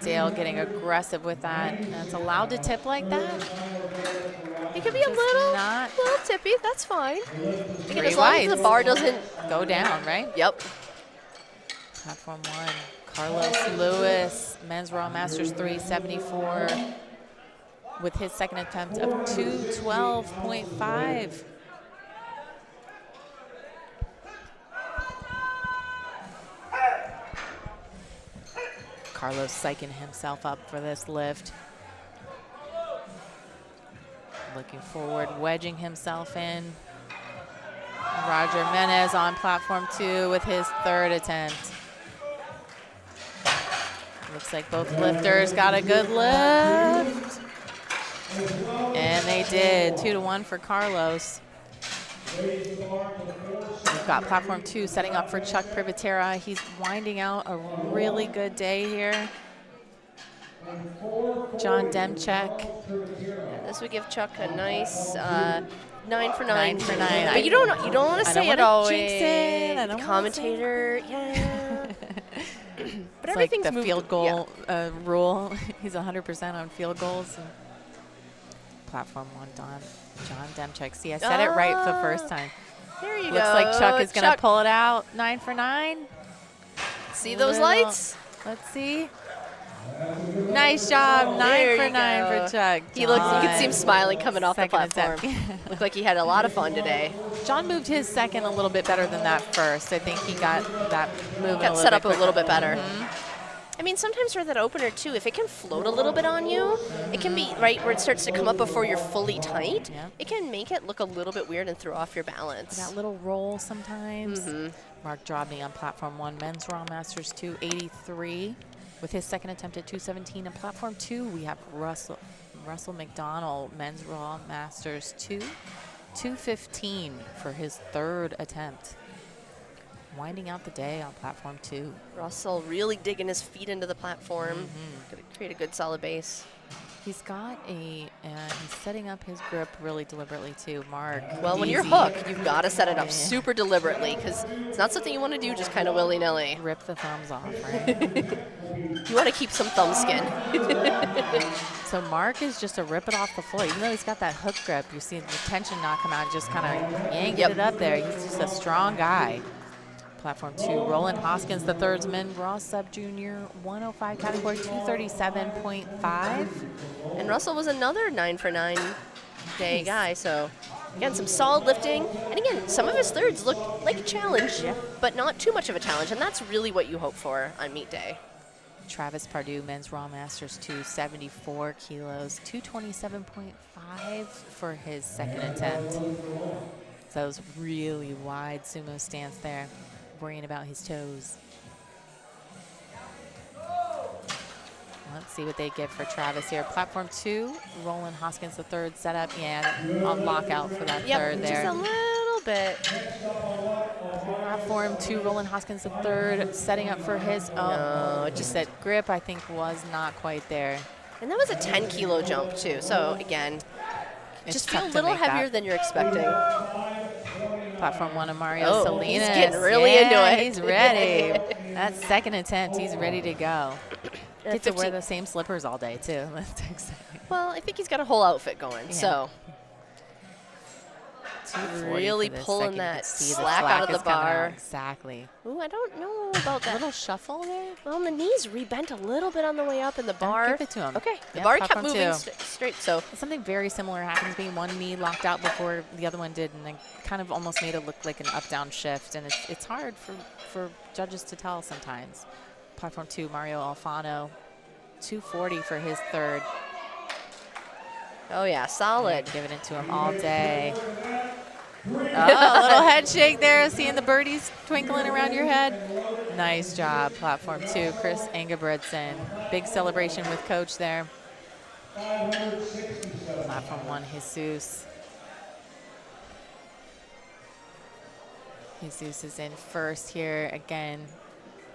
Dale getting aggressive with that. And it's allowed to tip like that. It could be a Just little tippy. That's fine. Again, as 3 long as whites. the bar doesn't. Go down, right? Yep. Platform 1, Carlos Lewis, Men's Raw Masters 374 with his second attempt of 212.5. Carlos psyching himself up for this lift. Looking forward, wedging himself in. Roger Menez on platform 2 with his third attempt. Looks like both lifters got a good lift. And they did, 2-1 for Carlos. We've got platform 2 setting up for Chuck Privatera. He's winding out a really good day here. John Demchek. This would give Chuck a nice 9 for 9. 9 for 9. But you don't want to say it always. Jinx it. I don't wanna Commentator, yeah. But It's like everything's the moved. field goal rule. He's 100% on field goals. And platform 1, John Demchek. See, I said it right the first time. There you go. Looks like Chuck is going to pull it out. 9 for 9. See those lights? Let's see. Nice job. 9 for 9 for Chuck. He looked. You could see him smiling coming off the Second platform. attempt. Looked like he had a lot of fun today. John moved his second a little bit better than that first. I think he got that moving Got set up a little bit better. I mean, sometimes for that opener, too, if it can float a little bit on you, it can be, right, where it starts to come up before you're fully tight, it can make it look a little bit weird and throw off your balance. That little roll sometimes. Mark Drobny on platform 1, men's Raw Masters 2, 83, with his second attempt at 217. On platform 2, we have Russell McDonald, men's Raw Masters 2, 215 for his third attempt. Winding out the day on platform 2. Russell really digging his feet into the platform. Gonna create a good solid base. He's got he's setting up his grip really deliberately too, Mark. Well, when you're hooked, you've got to set it up super deliberately because it's not something you want to do just kind of willy-nilly. Rip the thumbs off, right? You want to keep some thumb skin. So Mark is just a rip it off the floor. Even though he's got that hook grip, you see the tension not come out, just kind of yanking it up there. He's just a strong guy. Platform 2, Roland Hoskins, the third men Raw Sub Junior 105 category, 237.5. And Russell was another 9 for 9 day guy. So again, some solid lifting. And again, some of his thirds looked like a challenge, but not too much of a challenge. And that's really what you hope for on meet day. Travis Pardue, men's Raw Masters 2, 74 kilos, 227.5 for his second attempt. So that was really wide sumo stance there, worrying about his toes. Let's see what they give for Travis here. Platform 2, Roland Hoskins the third setup. Yeah, on lockout for that third there. Just a little bit. Platform 2, Roland Hoskins the third, setting up for his, just that grip I think was not quite there. And that was a 10-kilo jump too. So again, It's just tough feel a to little make heavier that. than you're expecting. Platform 1 of Mario Salinas. He's getting really into it. He's ready. That second attempt, he's ready to go. Get to wear the same slippers all day too. That's exciting. Well, I think he's got a whole outfit going, so. Really pulling that slack out of the bar. Exactly. Ooh, I don't know about that. Little shuffle there. Well, the knees rebent a little bit on the way up, and the bar. Give it to him. Okay, the Yep, bar kept platform moving 2. straight. So Something very similar happens, being one knee locked out before the other one did, and it kind of almost made it look like an up-down shift, and it's hard for judges to tell sometimes. Platform 2, Mario Alfano, 240 for his third. oh yeah, solid. Giving it to him all day. Oh, a little head shake there, seeing the birdies twinkling around your head. Nice job, Platform 2, Chris Ingebretson. Big celebration with coach there. Platform 1, Jesus. Jesus is in first here. Again,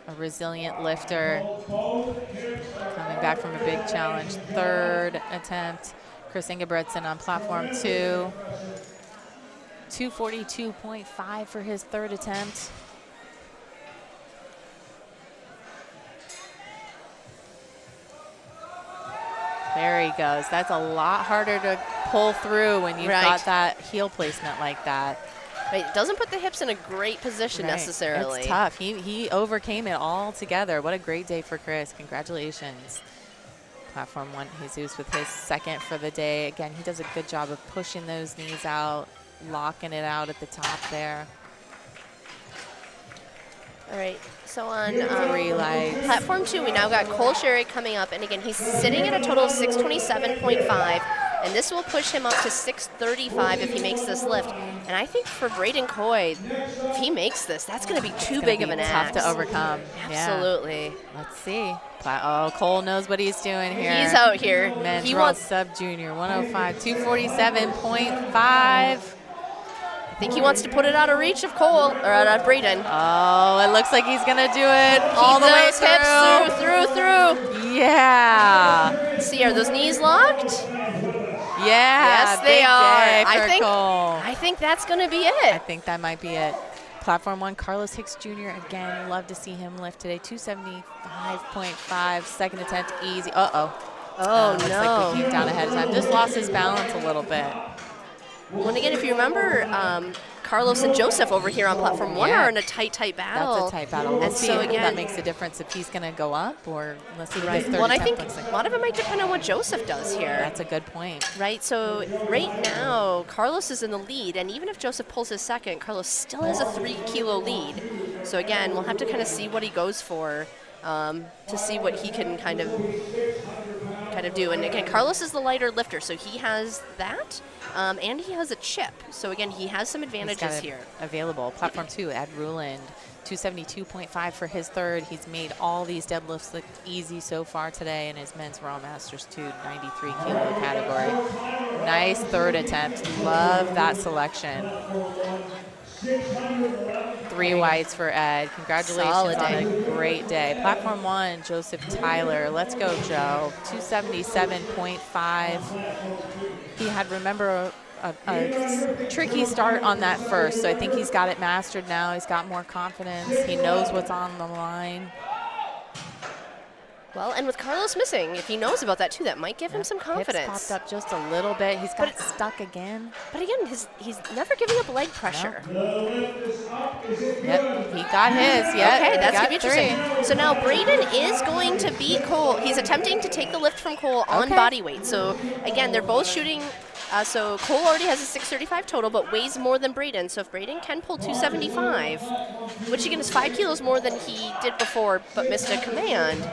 a resilient lifter. Coming back from a big challenge. Third attempt, Chris Ingebretson on Platform 2. 242.5 for his third attempt. There he goes. That's a lot harder to pull through when you've got that heel placement like that. Right, it doesn't put the hips in a great position necessarily. It's tough. He overcame it all together. What a great day for Chris. Congratulations. Platform 1, Jesus with his second for the day. Again, he does a good job of pushing those knees out, locking it out at the top there. All right, so on Platform 2, we now got Cole Sherry coming up, and again, he's sitting at a total of 627.5, and this will push him up to 635 if he makes this lift. And I think for Braden Coy, if he makes this, that's going to be too big of an axe. Tough to overcome. Absolutely. Yeah. Let's see. Oh, Cole knows what he's doing here. He's out here. Men's Raw Sub Junior 105, 247.5. I think he wants to put it out of reach of Cole, or out of Braden. Oh, it looks like he's going to do it all the way through. Hips through. Yeah. See, are those knees locked? Yeah. Yes, they are. Cole. I think that's going to be it. I think that might be it. Platform 1, Carlos Hicks Jr. Again, love to see him lift today. 275.5, second attempt, easy. Oh, looks no. like we came down ahead of time. Just lost his balance a little bit. Well, and again, if you remember, Carlos and Joseph over here on Platform 1 are in a tight battle. That's a tight battle. We'll and see so if again, that makes a difference if he's going to go up, or let's see what his third well, I think attempt looks like. a lot of it might depend on what Joseph does here. That's a good point. Right, so right now, Carlos is in the lead, and even if Joseph pulls his second, Carlos still has a 3-kilo lead. So again, we'll have to kind of see what he goes for. to see what he can kind of do. And again, Carlos is the lighter lifter, so he has that, and he has a chip. So again, he has some advantages here. Available. Platform 2, Ed Ruland, 272.5 for his third. He's made all these deadlifts look easy so far today in his men's Raw Masters 2 93 kilo category. Nice third attempt. Love that selection. 3 whites for Ed. Congratulations Solid on day. a great day. Platform 1, Joseph Tyler. Let's go, Joe. 277.5. He had, remember, a tricky start on that first, so I think he's got it mastered now. He's got more confidence. He knows what's on the line. Well, and with Carlos missing, if he knows about that too, that might give him some confidence. Hips popped up just a little bit. He's got stuck again. But again, he's never giving up leg pressure. Yep, he got his. Yep, Okay, that's going to be 3. interesting. So now Braden is going to beat Cole. He's attempting to take the lift from Cole on body weight. So again, they're both shooting. So Cole already has a 635 total, but weighs more than Braden. So if Braden can pull 275, which again is 5 kilos more than he did before, but missed a command,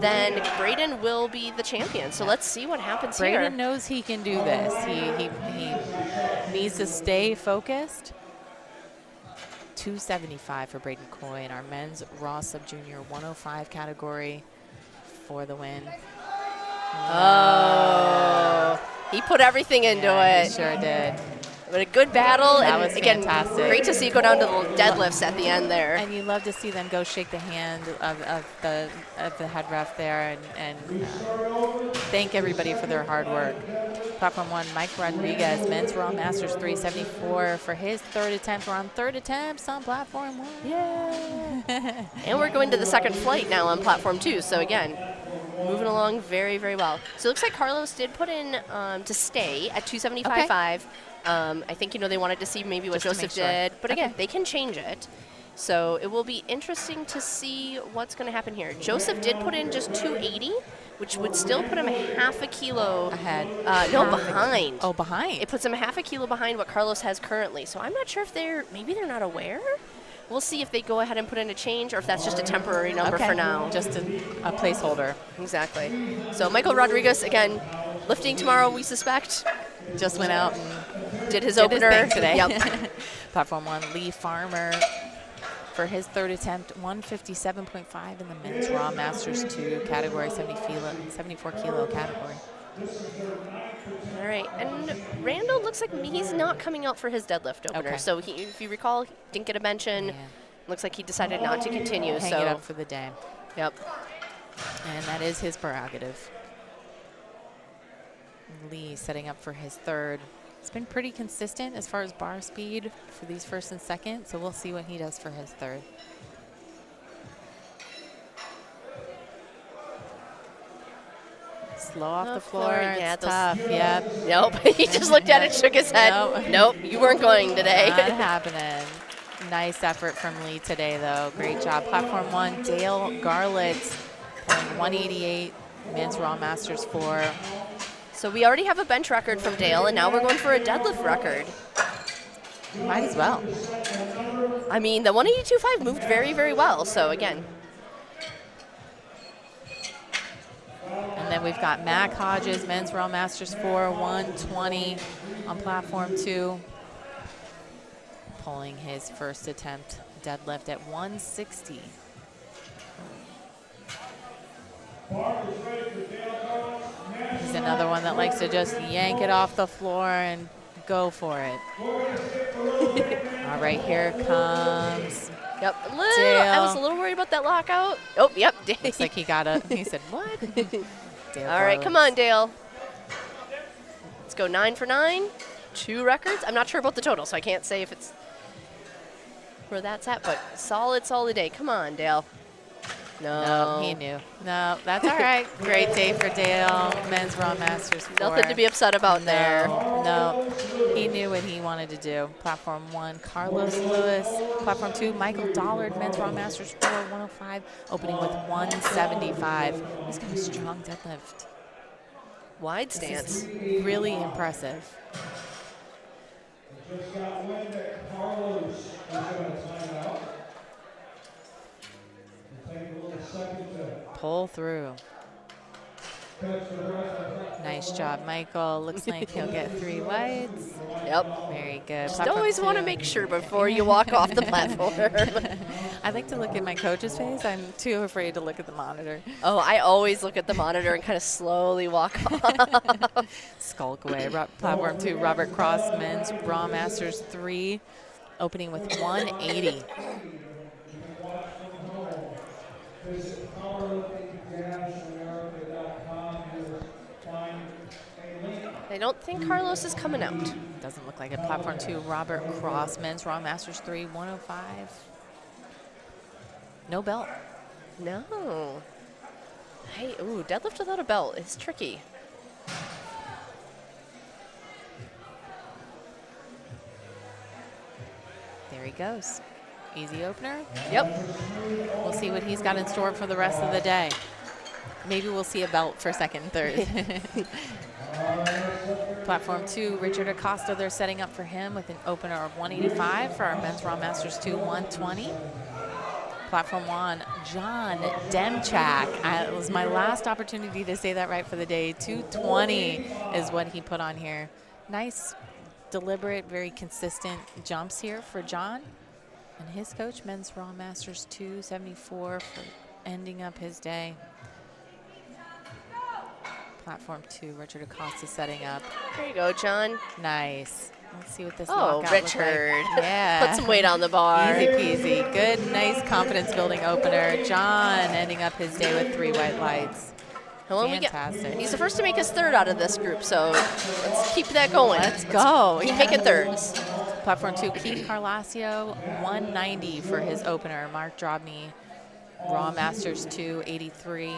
then Braden will be the champion. So let's see what happens here. Braden knows he can do this. He needs to stay focused. 275 for Braden Coy in our men's Raw Sub-Junior 105 category for the win. Oh, he put everything into it. He sure did. But a good battle. That and was again, fantastic. great to see it go down to the deadlifts at the end there. And you love to see them go shake the hand of the head ref there and thank everybody for their hard work. Platform 1, Mike Rodriguez, men's Raw Masters 374 for his third attempt. We're on third attempts on Platform 1. Yeah. And we're going to the second flight now on Platform 2. So again, moving along very, very well. So it looks like Carlos did put in to stay at 275.5. I think, they wanted to see maybe what Joseph did. But again, they can change it. So it will be interesting to see what's going to happen here. Joseph did put in just 280, which would still put him half a kilo ahead. Behind. Oh, behind. It puts him half a kilo behind what Carlos has currently. So I'm not sure if maybe they're not aware. We'll see if they go ahead and put in a change or if that's just a temporary number for now. Just a placeholder. Exactly. So Michael Rodriguez, again, lifting tomorrow, we suspect. Just went out and did his opener his thing today. Yep. Platform 1, Lee Farmer for his third attempt, 157.5 in the men's Raw Masters 2 category, 74 kilo category. All right, and Randall looks like he's not coming out for his deadlift opener. Okay. So if you recall, he didn't get a mention. Looks like he decided not to continue. Hang it up for the day. Yep. And that is his prerogative. Lee setting up for his third. It's been pretty consistent as far as bar speed for these first and second, so we'll see what he does for his third. Slow off the floor. Yeah, it's tough. Yep. Nope. He just looked at it, shook his head. Nope, you weren't going today. Not happening. Nice effort from Lee today, though. Great job. Platform 1, Dale Garlitz, pulling 188, men's Raw Masters 4. So we already have a bench record from Dale, and now we're going for a deadlift record. Might as well. I mean, the 182.5 moved very, very well. So again. And then we've got Mac Hodges, men's Raw Masters 4, 120 on Platform 2. Pulling his first attempt deadlift at 160. He's another one that likes to just yank it off the floor and go for it. All right, here comes Yep. Dale. I was a little worried about that lockout. Oh, yep. Looks like he got he said, what? Dale All right, Garlitz. come on, Dale. Let's go 9 for 9. 2 records. I'm not sure about the total, so I can't say if it's where that's at, but solid, solid day. Come on, Dale. No, he knew. No, that's all right. Great day for Dale. Men's Raw Masters 4. Nothing to be upset about there. No, he knew what he wanted to do. Platform 1, Carlos Lewis. Platform 2, Michael Dollard. Men's Raw Masters 4, 105. Opening with 175. He's got a strong deadlift. Wide stance. Really impressive. Just got wind that Carlos is going to time out. Take a little Pull through. Nice job, Michael. Looks like he'll get 3 whites. Yep. Very good. Just Platform always want to 2. make sure before you walk off the platform. I like to look at my coach's face. I'm too afraid to look at the monitor. Oh, I always look at the monitor and kind of slowly walk off. Skulk away. Platform 2, Robert Cross, men's Raw Masters 3, opening with 180. Visit powerlifting-america.com to find a link. I don't think Carlos is coming out. Doesn't look like it. Platform 2, Robert Cross, men's Raw Masters 3, 105. No belt. No. Hey, ooh, deadlift without a belt is tricky. There he goes. Easy opener. Yep. We'll see what he's got in store for the rest of the day. Maybe we'll see a belt for second and third. Platform 2, Richard Acosta, they're setting up for him with an opener of 185 for our men's Raw Masters 2, 120. Platform 1, John Demchak. It was my last opportunity to say that right for the day. 220 is what he put on here. Nice, deliberate, very consistent jumps here for John. And his coach, men's Raw Masters 274 for ending up his day. Platform 2, Richard Acosta setting up. There you go, John. Nice. Let's see what this Oh, lockout looks Richard. like. Yeah. Put some weight on the bar. Easy peasy. Good, nice confidence building opener. John ending up his day with 3 white lights. Fantastic. He's the first to make his third out of this group, so let's keep that going. Let's go. Keep making thirds. Platform 2, Keith Carlasio, 190 for his opener. Mark Drobny, Raw Masters 2, 83.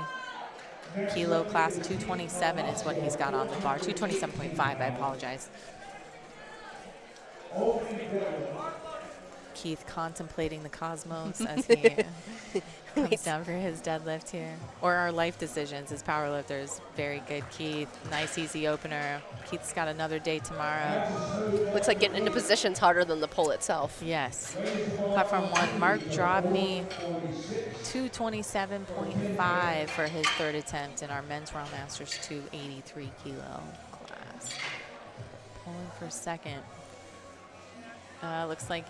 Kilo class 227 is what he's got on the bar. 227.5, I apologize. Keith contemplating the cosmos as he comes down for his deadlift here. Or our life decisions as powerlifters. Very good, Keith. Nice, easy opener. Keith's got another day tomorrow. Looks like getting into position's harder than the pull itself. Yes. Platform 1, Mark Drobny, 227.5 for his third attempt in our men's Raw Masters 283 kilo class. Pulling for second. Looks like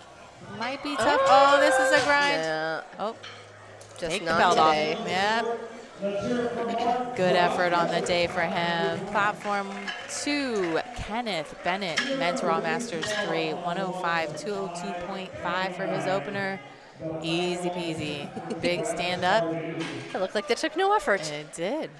might be tough. Oh, this is a grind. Yeah. Oh, Just take the not belt today. off. Yep. Good effort on the day for him. Platform 2, Kenneth Bennett, men's Raw Masters 3, 105, 202.5 for his opener. Easy peasy. Big stand up. It looked like they took no effort. It did.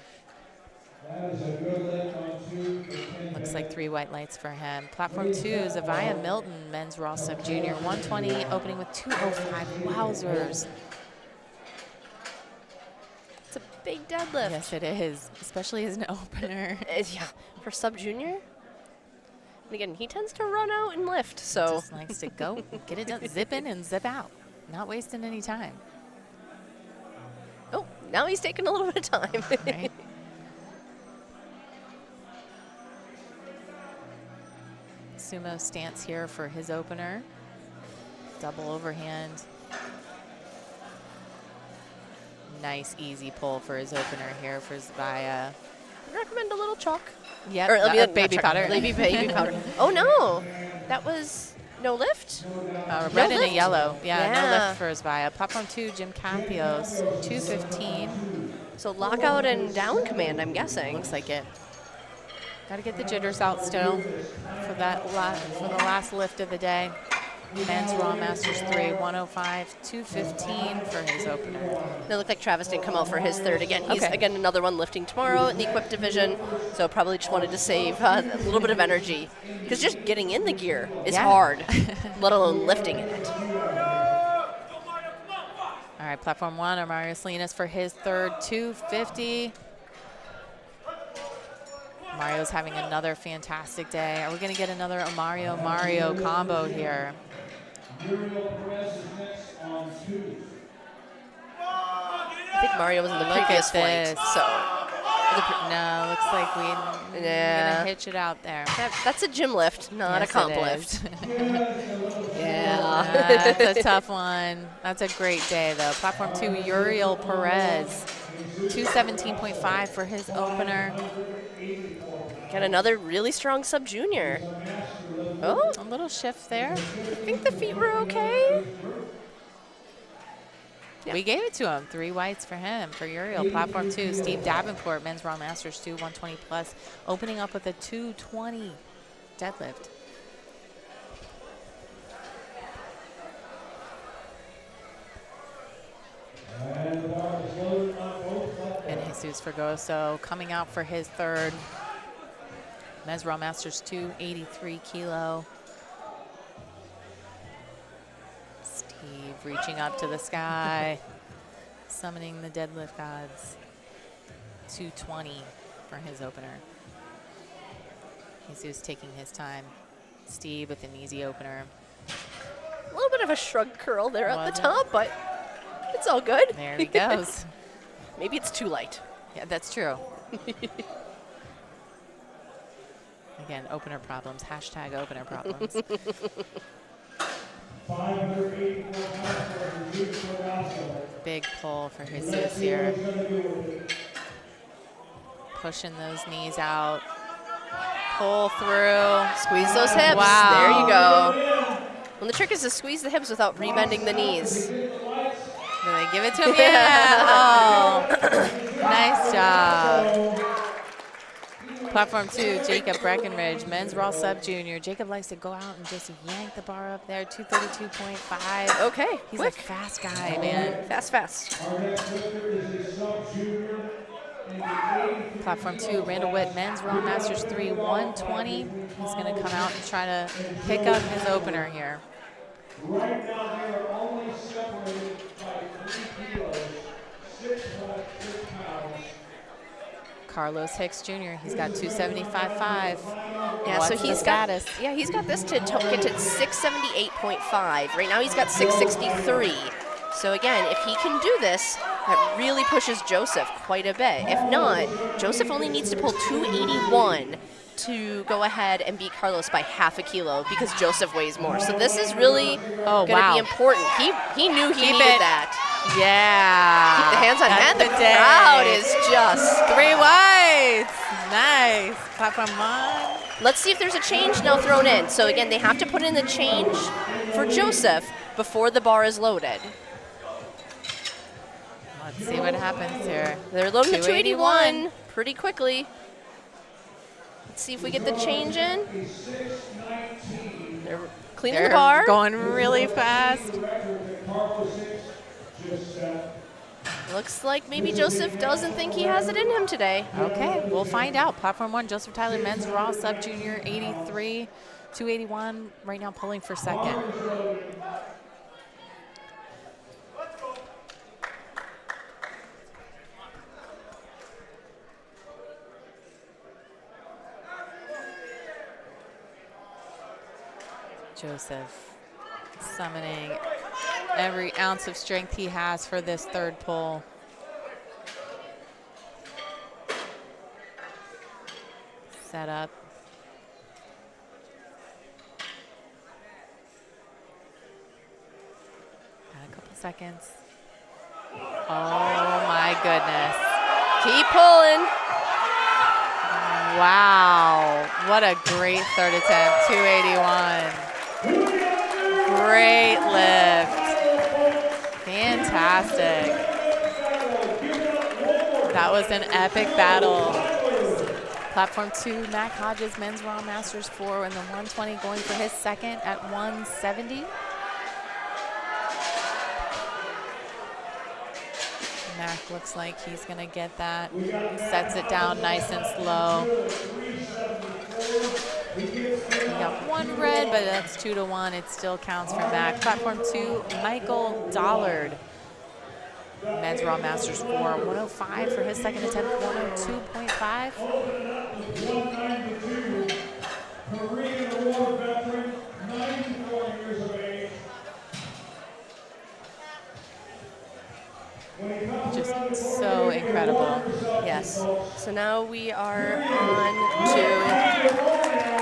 Looks like 3 white lights for him. Platform 2 is Avaya Milton, men's Raw Sub Junior, 120, opening with 205. Wowzers. It's a big deadlift. Yes, it is, especially as an opener. Yeah, for sub junior. And again, he tends to run out and lift, so. Just likes to go, get it done, zip in and zip out. Not wasting any time. Oh, now he's taking a little bit of time. Right? Sumo stance here for his opener. Double overhand. Nice easy pull for his opener here for Zavaya. I recommend a little chalk. Yep, Or not baby chalk, powder. Baby powder. Oh no, that was no lift? Red No and a lift? yellow. Yeah, no Yeah. lift for Zavaya. Platform 2, Jim Cathios, 215. So lockout and down command, I'm guessing. Looks like it. Got to get the jitters out still for that for the last lift of the day. Men's Raw Masters 3, 105, 215 for his opener. It looked like Travis didn't come out for his third. Again, he's Okay. again another one lifting tomorrow in the equipped division. So probably just wanted to save a little bit of energy because just getting in the gear is Yeah. hard, let alone lifting in it. All right, Platform 1, Mario Salinas for his third, 250. Mario's having another fantastic day. Are we going to get another Mario combo here? I think Mario was in the Look at previous flight, this. so No, looks like we're gonna hitch it out there. That's a gym lift, not a Yes, comp it lift. is. Yeah. That's a tough one. That's a great day, though. Platform 2, Uriel Perez, 217.5 for his opener. Got another really strong sub-junior. Oh, A little shift there. I think the feet were okay. Yeah. We gave it to him. 3 whites for him. For Uriel, platform 2, Steve Davenport, men's Raw Masters 2, 120 plus, opening up with a 220 deadlift. And Jesus Fregoso coming out for his third. Men's Raw Masters 2, 83 kilo. Steve reaching up to the sky, summoning the deadlift gods. 220 for his opener. Jesus taking his time. Steve with an easy opener. A little bit of a shrug curl there at the top, but it's all good. There he goes. Maybe it's too light. Yeah, that's true. Again, opener problems. Hashtag opener problems. 584 pounds for Jesus Fregoso. Big pull for Jesus here. Pushing those knees out. Pull through. Squeeze those hips. Wow. There you go. And the trick is to squeeze the hips without rebending the knees. Do they give it to him? Yeah. Oh, nice job. Platform 2, Jacob Breckenridge, men's Raw Sub Junior. Jacob likes to go out and just yank the bar up there, 232.5. Okay, He's quick. a fast guy, man. Fast. Our next lifter is a sub-junior in the 83. Platform 2, Randall Witt, men's Raw Masters 3, 120. He's going to come out and try to pick up his opener here. Right now, they are only separated by 3 kilos, 6 pounds. Carlos Hicks Jr., he's got 275.5. Yeah, What's so the he's status? he's got this to get to 678.5. Right now he's got 663. So again, if he can do this, that really pushes Joseph quite a bit. If not, Joseph only needs to pull 281 to go ahead and beat Carlos by half a kilo because Joseph weighs more. So this is really going to be important. He knew he needed that. Yeah. Keep the hands on That's head. The day. crowd is just 3 whites. Nice. Platform 1. Let's see if there's a change now thrown in. So again, they have to put in the change for Joseph before the bar is loaded. Let's see what happens here. They're loading the 281 pretty quickly. Let's see if we get the change in. They're cleaning They're the bar. going really fast. Looks like maybe Joseph doesn't think he has it in him today. Okay, we'll find out. Platform 1, Joseph Tyler, men's Raw Sub Junior, 83, 281, right now pulling for second. Joseph summoning every ounce of strength he has for this third pull. Set up. Got a couple seconds. Oh my goodness. Keep pulling. Wow, what a great third attempt, 281. Great lift. Fantastic. That was an epic battle. Platform 2, Mac Hodges, men's Raw Masters 4 in the 120, going for his second at 170. Mac looks like he's going to get that. Sets it down nice and slow. We got 1 red, but that's 2-1. It still counts for Mac. Platform 2, Michael Dollard. Men's Raw Masters 4, 105 for his second attempt, 102.5. Korean War veteran, 94 years of age. Just so incredible. Yes. So now we are on to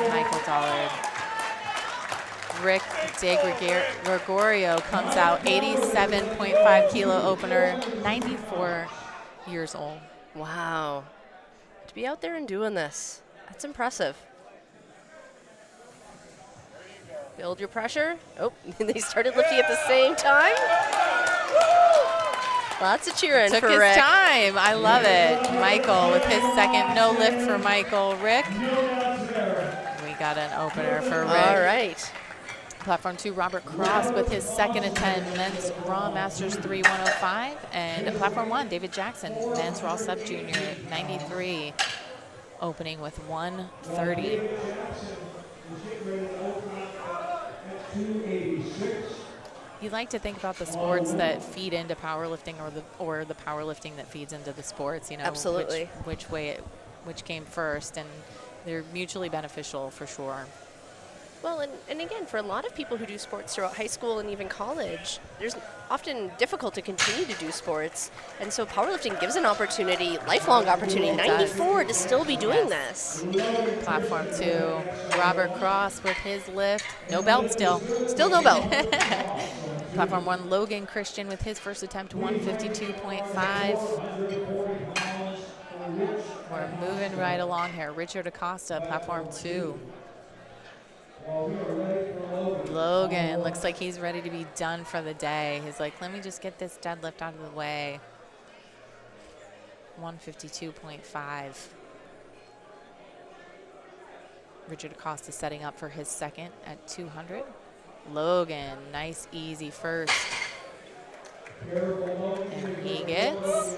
Michael Dollard. Rick De Gregorio comes out, 87.5 kilo opener, 94 years old. wow. To be out there and doing this, that's impressive. Build your pressure. Oh, they started lifting at the same time. Lots of cheering Took for his Rick. time. I love it. Michael with his second no lift for Michael. Rick. We got an opener for Rick. All right. Platform 2, Robert Cross with his second attempt, men's Raw Masters 3 105. And Platform 1, David Jackson, men's Raw Sub Junior 93, opening with 130. You like to think about the sports that feed into powerlifting, or the powerlifting that feeds into the sports. You know, Absolutely. which came first, and they're mutually beneficial for sure. Well, and again, for a lot of people who do sports throughout high school and even college, there's often difficult to continue to do sports. And so powerlifting gives an opportunity, lifelong opportunity, It 94 to still be doing Yes. this. Platform 2, Robert Cross with his lift. No belt still. Still no belt. Platform 1, Logan Christian with his first attempt, 152.5. We're moving right along here. Richard Acosta, Platform 2. Logan looks like he's ready to be done for the day. He's like, let me just get this deadlift out of the way. 152.5. Richard Acosta setting up for his second at 200. Logan, nice, easy first. And he gets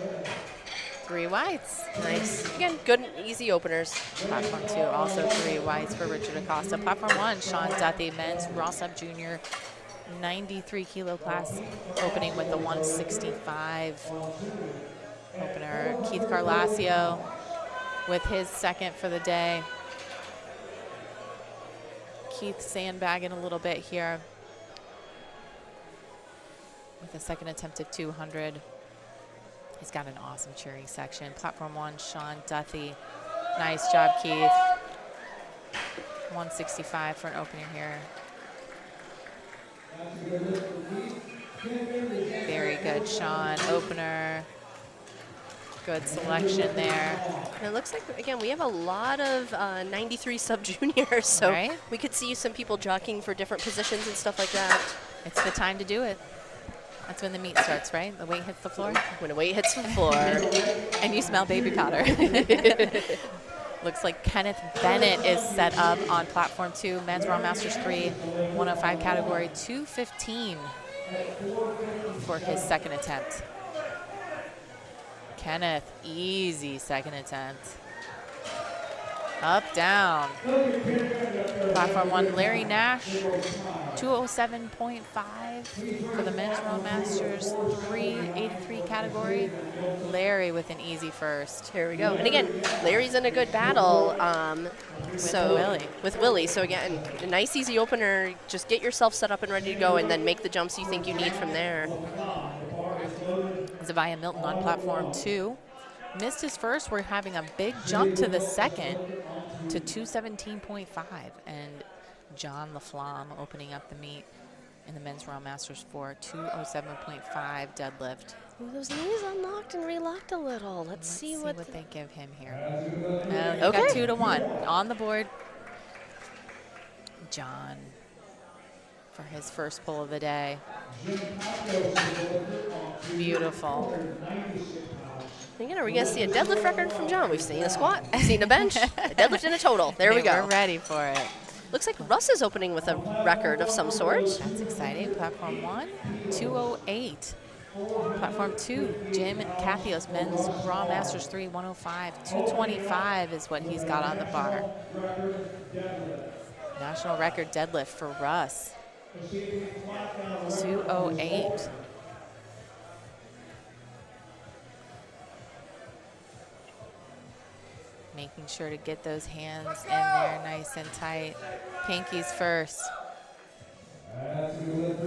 3 whites. Nice. Again, good and easy openers. Platform 2, also 3 whites for Richard Acosta. Platform 1, Sean Duthie, men's Raw Sub Junior 93 kilo class, opening with the 165 opener. Keith Carlasio with his second for the day. Keith sandbagging a little bit here with a second attempt at 200. He's got an awesome cheering section. Platform 1, Sean Duthie. Nice job, Keith. 165 for an opener here. Very good, Sean. Opener. Good selection there. And it looks like, again, we have a lot of 93 sub-juniors, so Right. we could see some people jockeying for different positions and stuff like that. It's the time to do it. That's when the meat starts, right? The weight hits the floor. When the weight hits the floor. And you smell baby powder. Looks like Kenneth Bennett is set up on Platform 2, men's Raw Masters 3, 105 category, 215 for his second attempt. Kenneth, easy second attempt. Up, down. Platform 1, Larry Nash, 207.5 for the men's Raw Masters 383 category. Larry with an easy first. Here we go. And again, Larry's in a good battle. Willie. With Willie. So again, a nice easy opener. Just get yourself set up and ready to go, and then make the jumps you think you need from there. Zavia Milton on Platform 2. Missed his first. We're having a big jump to the second to 217.5. And John LaFlamme opening up the meet in the men's Raw Masters 4, 207.5 deadlift. Ooh, those knees unlocked and relocked a little. Let's see what they give him here. He Okay. got 2 to 1 on the board. John for his first pull of the day. Beautiful. Again, are we going to see a deadlift record from John? We've seen a squat, we've seen a bench, a deadlift, and a total. There we go. We're ready for it. Looks like Russ is opening with a record of some sort. That's exciting. Platform 1, 208. Platform 2, Jim Cathios, men's Raw Masters 3, 105. 225 is what he's got on the bar. National record deadlift for Russ. 208. Making sure to get those hands in there nice and tight. Pinkies first.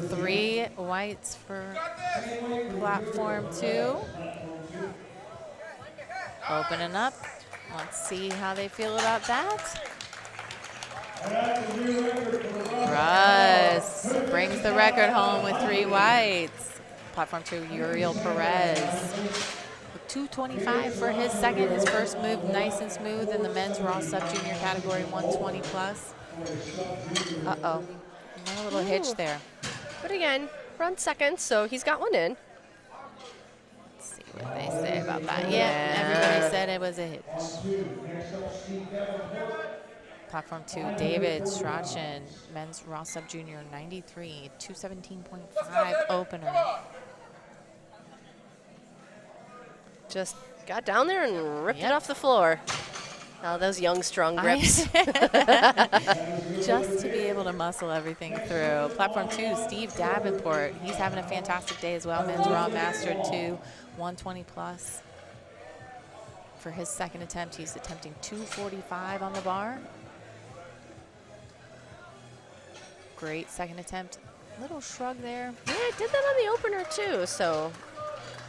3 whites for Platform 2. Opening up Let's see how they feel about that. Russ brings the record home with 3 whites. Platform 2, Uriel Perez. 225 for his second. His first move nice and smooth in the men's raw sub-junior category, 120 plus. Uh-oh, a little hitch there. But again, run second, so he's got one in. Let's see what they say about that. Yeah, everybody said it was a hitch. Platform 2, David Strachan, men's raw sub-junior, 93, 217.5 opener. Just got down there and ripped it off the floor. Oh, those young, strong grips. Just to be able to muscle everything through. Platform 2, Steve Davenport. He's having a fantastic day as well. Men's raw master 2, 120 plus. For his second attempt, he's attempting 245 on the bar. Great second attempt. Little shrug there. Yeah, I did that on the opener too, so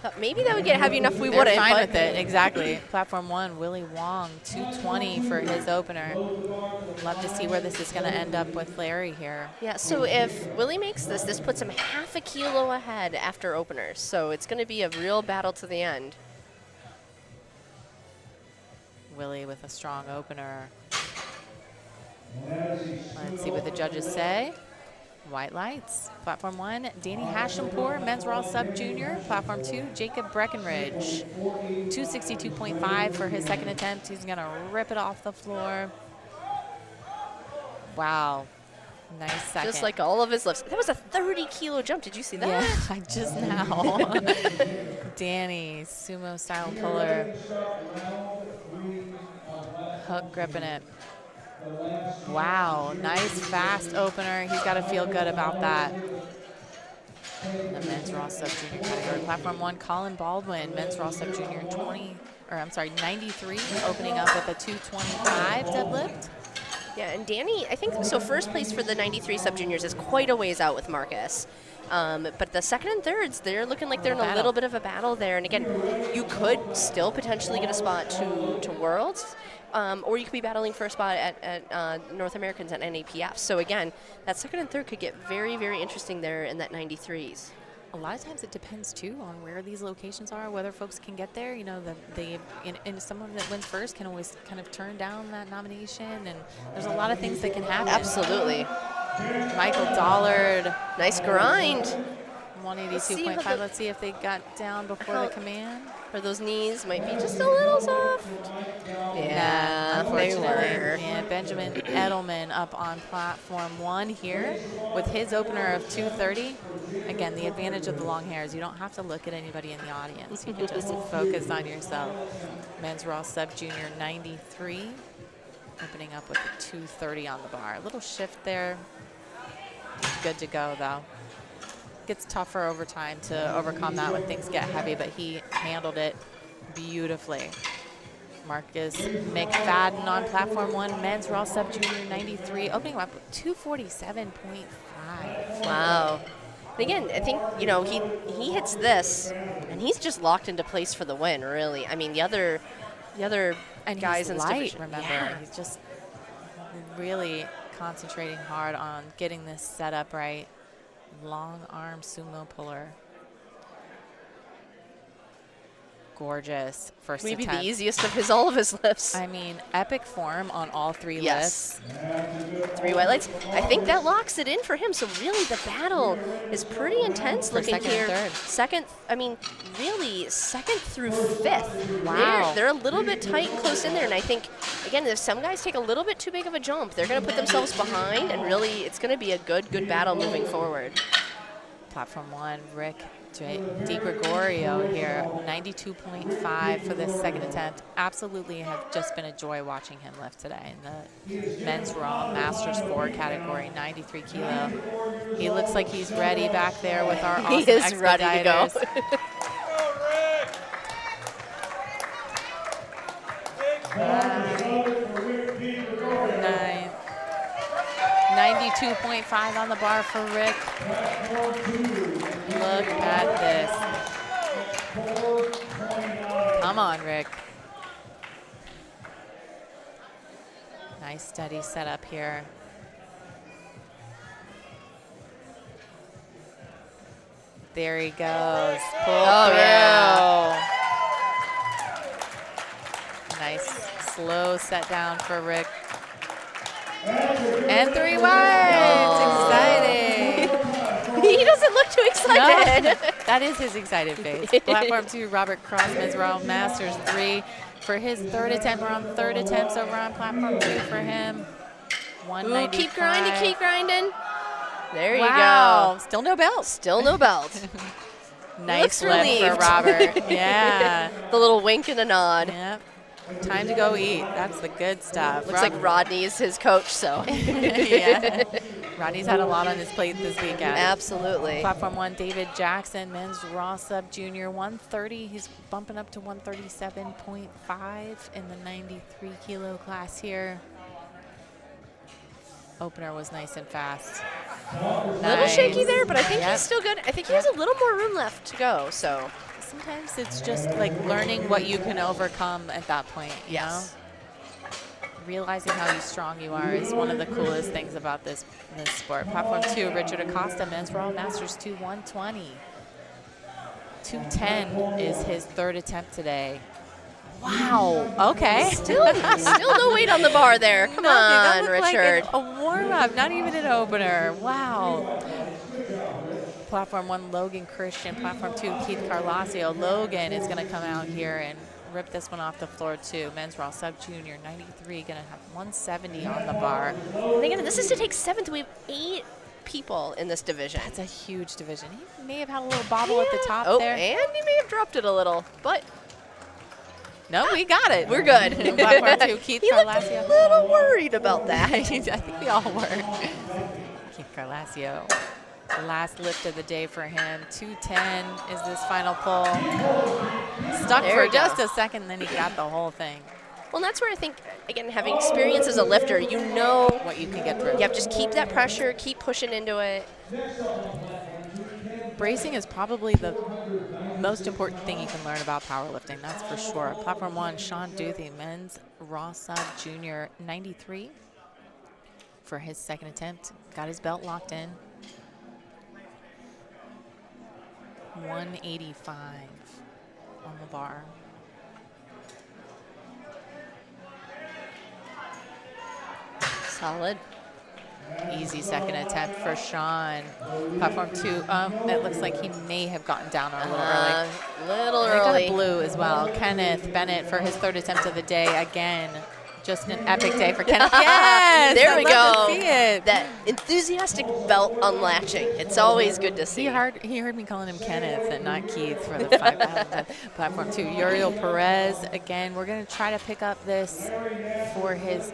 thought maybe that would get heavy enough we They're wouldn't. fine with it, exactly. Platform 1, Willie Wong, 220 for his opener. Love to see where this is going to end up with Larry here. Yeah, so if Willie makes this puts him half a kilo ahead after openers. So it's going to be a real battle to the end. Willie with a strong opener. Let's see what the judges say. White lights. Platform 1, Danny Hashampour, men's raw sub-junior. Platform 2, Jacob Breckenridge. 262.5 for his second attempt. He's going to rip it off the floor. Wow. Nice second. Just like all of his lifts. That was a 30-kilo jump. Did you see that? Yeah, I just now. Danny, sumo style puller. Hook gripping it. Wow, nice fast opener. He's got to feel good about that. The men's raw sub-junior category. Platform 1, Colin Baldwin, men's raw sub-junior 93, opening up with a 225 deadlift. Yeah, and Danny, I think, so first place for the 93 sub-juniors is quite a ways out with Marcus. But the second and thirds, they're looking like they're in a little bit of a battle there. And again, you could still potentially get a spot to Worlds. Or you could be battling for a spot at North Americans at NAPF. So again, that second and third could get very, very interesting there in that 93s. A lot of times it depends too on where these locations are, whether folks can get there. You know, and someone that wins first can always kind of turn down that nomination, and there's a lot of things that can happen. Absolutely. Michael Dollard. Nice grind. 182.5. Let's see if they got down before the command. Or those knees might be just a little soft. Yeah, unfortunately. Yeah, Benjamin Edelman up on platform 1 here with his opener of 230. Again, the advantage of the long hair is you don't have to look at anybody in the audience. You can just focus on yourself. Men's raw sub-junior 93, opening up with a 230 on the bar. A little shift there. Good to go, though. Gets tougher over time to overcome that when things get heavy, but he handled it beautifully. Marcus McFadden on platform 1, men's raw sub-junior 93, opening up with 247.5. Wow. And again, I think, you know, he hits this, and he's just locked into place for the win, really. I mean, the other and guys in light, division, remember. yeah. He's just really concentrating hard on getting this set up right. Long arm sumo puller. Gorgeous first Maybe attempt. the easiest of all of his lifts. I mean, epic form on all 3 lifts. 3 white lights. I think that locks it in for him. So really, the battle is pretty intense For looking second here. and third. Second, I mean, really, second through fifth. Wow. They're a little bit tight and close in there. And I think, again, if some guys take a little bit too big of a jump, they're going to put themselves behind. And really, it's going to be a good battle moving forward. Platform 1, Rick DiGregorio here, 92.5 for this second attempt. Absolutely have just been a joy watching him lift today in the men's raw Masters 4 category, 93 kilo. He looks like he's ready back there with our awesome He is ready to go. Nice. 92.5 on the bar for Rick. Look at this. Come on, Rick. Nice steady setup here. There he goes. Pull through. Yeah. Nice slow set down for Rick. And 3 wides. Exciting. He doesn't look too excited. No, that is his excited face. Platform 2, Robert Crossman's World Masters 3 for his 3rd attempt. We're on 3rd attempts over on platform 2 for him. 195. Ooh, keep grinding, keep grinding. There Wow. you go. Still no belt. Still no belt. Nice Looks lift for relieved. Robert. Yeah. The little wink and a nod. Yep. Time to go eat. That's the good stuff. Looks like Rodney's his coach, so. Yeah. Rodney's had a lot on his plate this weekend. Absolutely. Platform 1, David Jackson, men's raw sub junior, 130. He's bumping up to 137.5 in the 93 kilo class here. Opener was nice and fast. A little shaky there, but I think Yep. he's still good. I think he has a little more room left to go, so. Sometimes it's just like learning what you can overcome at that point, you know? Realizing how strong you are is one of the coolest things about this sport. Platform 2, Richard Acosta, men's raw masters 2, 120. 210 is his 3rd attempt today. Wow. Okay. Still no weight on the bar there. Come That on, looked Richard. like a warm-up, not even an opener. Wow. Platform 1, Logan Christian. Platform 2, Keith Carlasio. Logan is going to come out here and rip this one off the floor too. Men's raw sub junior, 93, going to have 170 on the bar. And again, this is to take 7th. We have 8 people in this division. That's a huge division. He may have had a little bobble at the top Oh, there. and he may have dropped it a little, but No, we got it. we're good. Platform 2, Keith He looked Carlasio. a little worried about that. I think we all were. Keith Carlasio. The last lift of the day for him. 210 is this final pull. Stuck There for you go. just a second, then he got the whole thing. Well, that's where I think, again, having experience as a lifter, you know What you can get through. you have to just keep that pressure, keep pushing into it. Bracing is probably the most important thing you can learn about powerlifting, that's for sure. Platform 1, Sean Duthie, men's raw sub junior, 93 for his 2nd attempt. Got his belt locked in. 185 on the bar. Solid. Easy 2nd attempt for Sean. Platform 2, it looks like he may have gotten down a little early. Little He got early. a blue as well. Kenneth Bennett for his 3rd attempt of the day. Again, just an epic day for Kenneth. Yes! There I'd we love go. to see it. That enthusiastic belt unlatching. It's always good to see. He heard me calling him Kenneth and not Keith for the 5,000. Platform 2, Uriel Perez. Again, we're going to try to pick up this for his,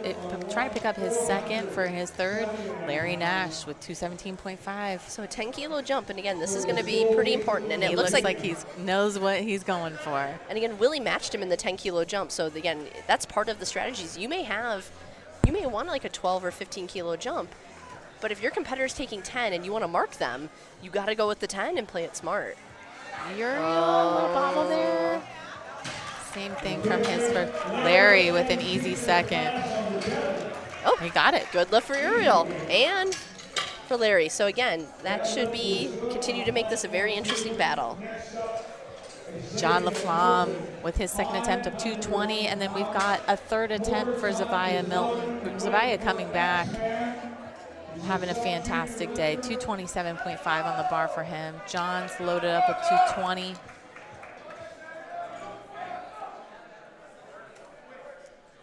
try to pick up his 2nd for his 3rd. Larry Nash with 217.5. So a 10 kilo jump, and again, this is going to be pretty important. And He it looks like he knows what he's going for. And again, Willie matched him in the 10 kilo jump. So again, that's part of the strategies. You may want like a 12 or 15 kilo jump, but if your competitor's taking 10 and you want to mark them, you got to go with the 10 and play it smart. Uriel, a little bobble there. Same thing from his first. Larry with an easy 2nd. Oh, He got it. good lift for Uriel and for Larry. So again, that should continue to make this a very interesting battle. John LaFlamme with his 2nd attempt of 220, and then we've got a 3rd attempt for Zavia Milton. Zavia coming back, having a fantastic day. 227.5 on the bar for him. John's loaded up with 220.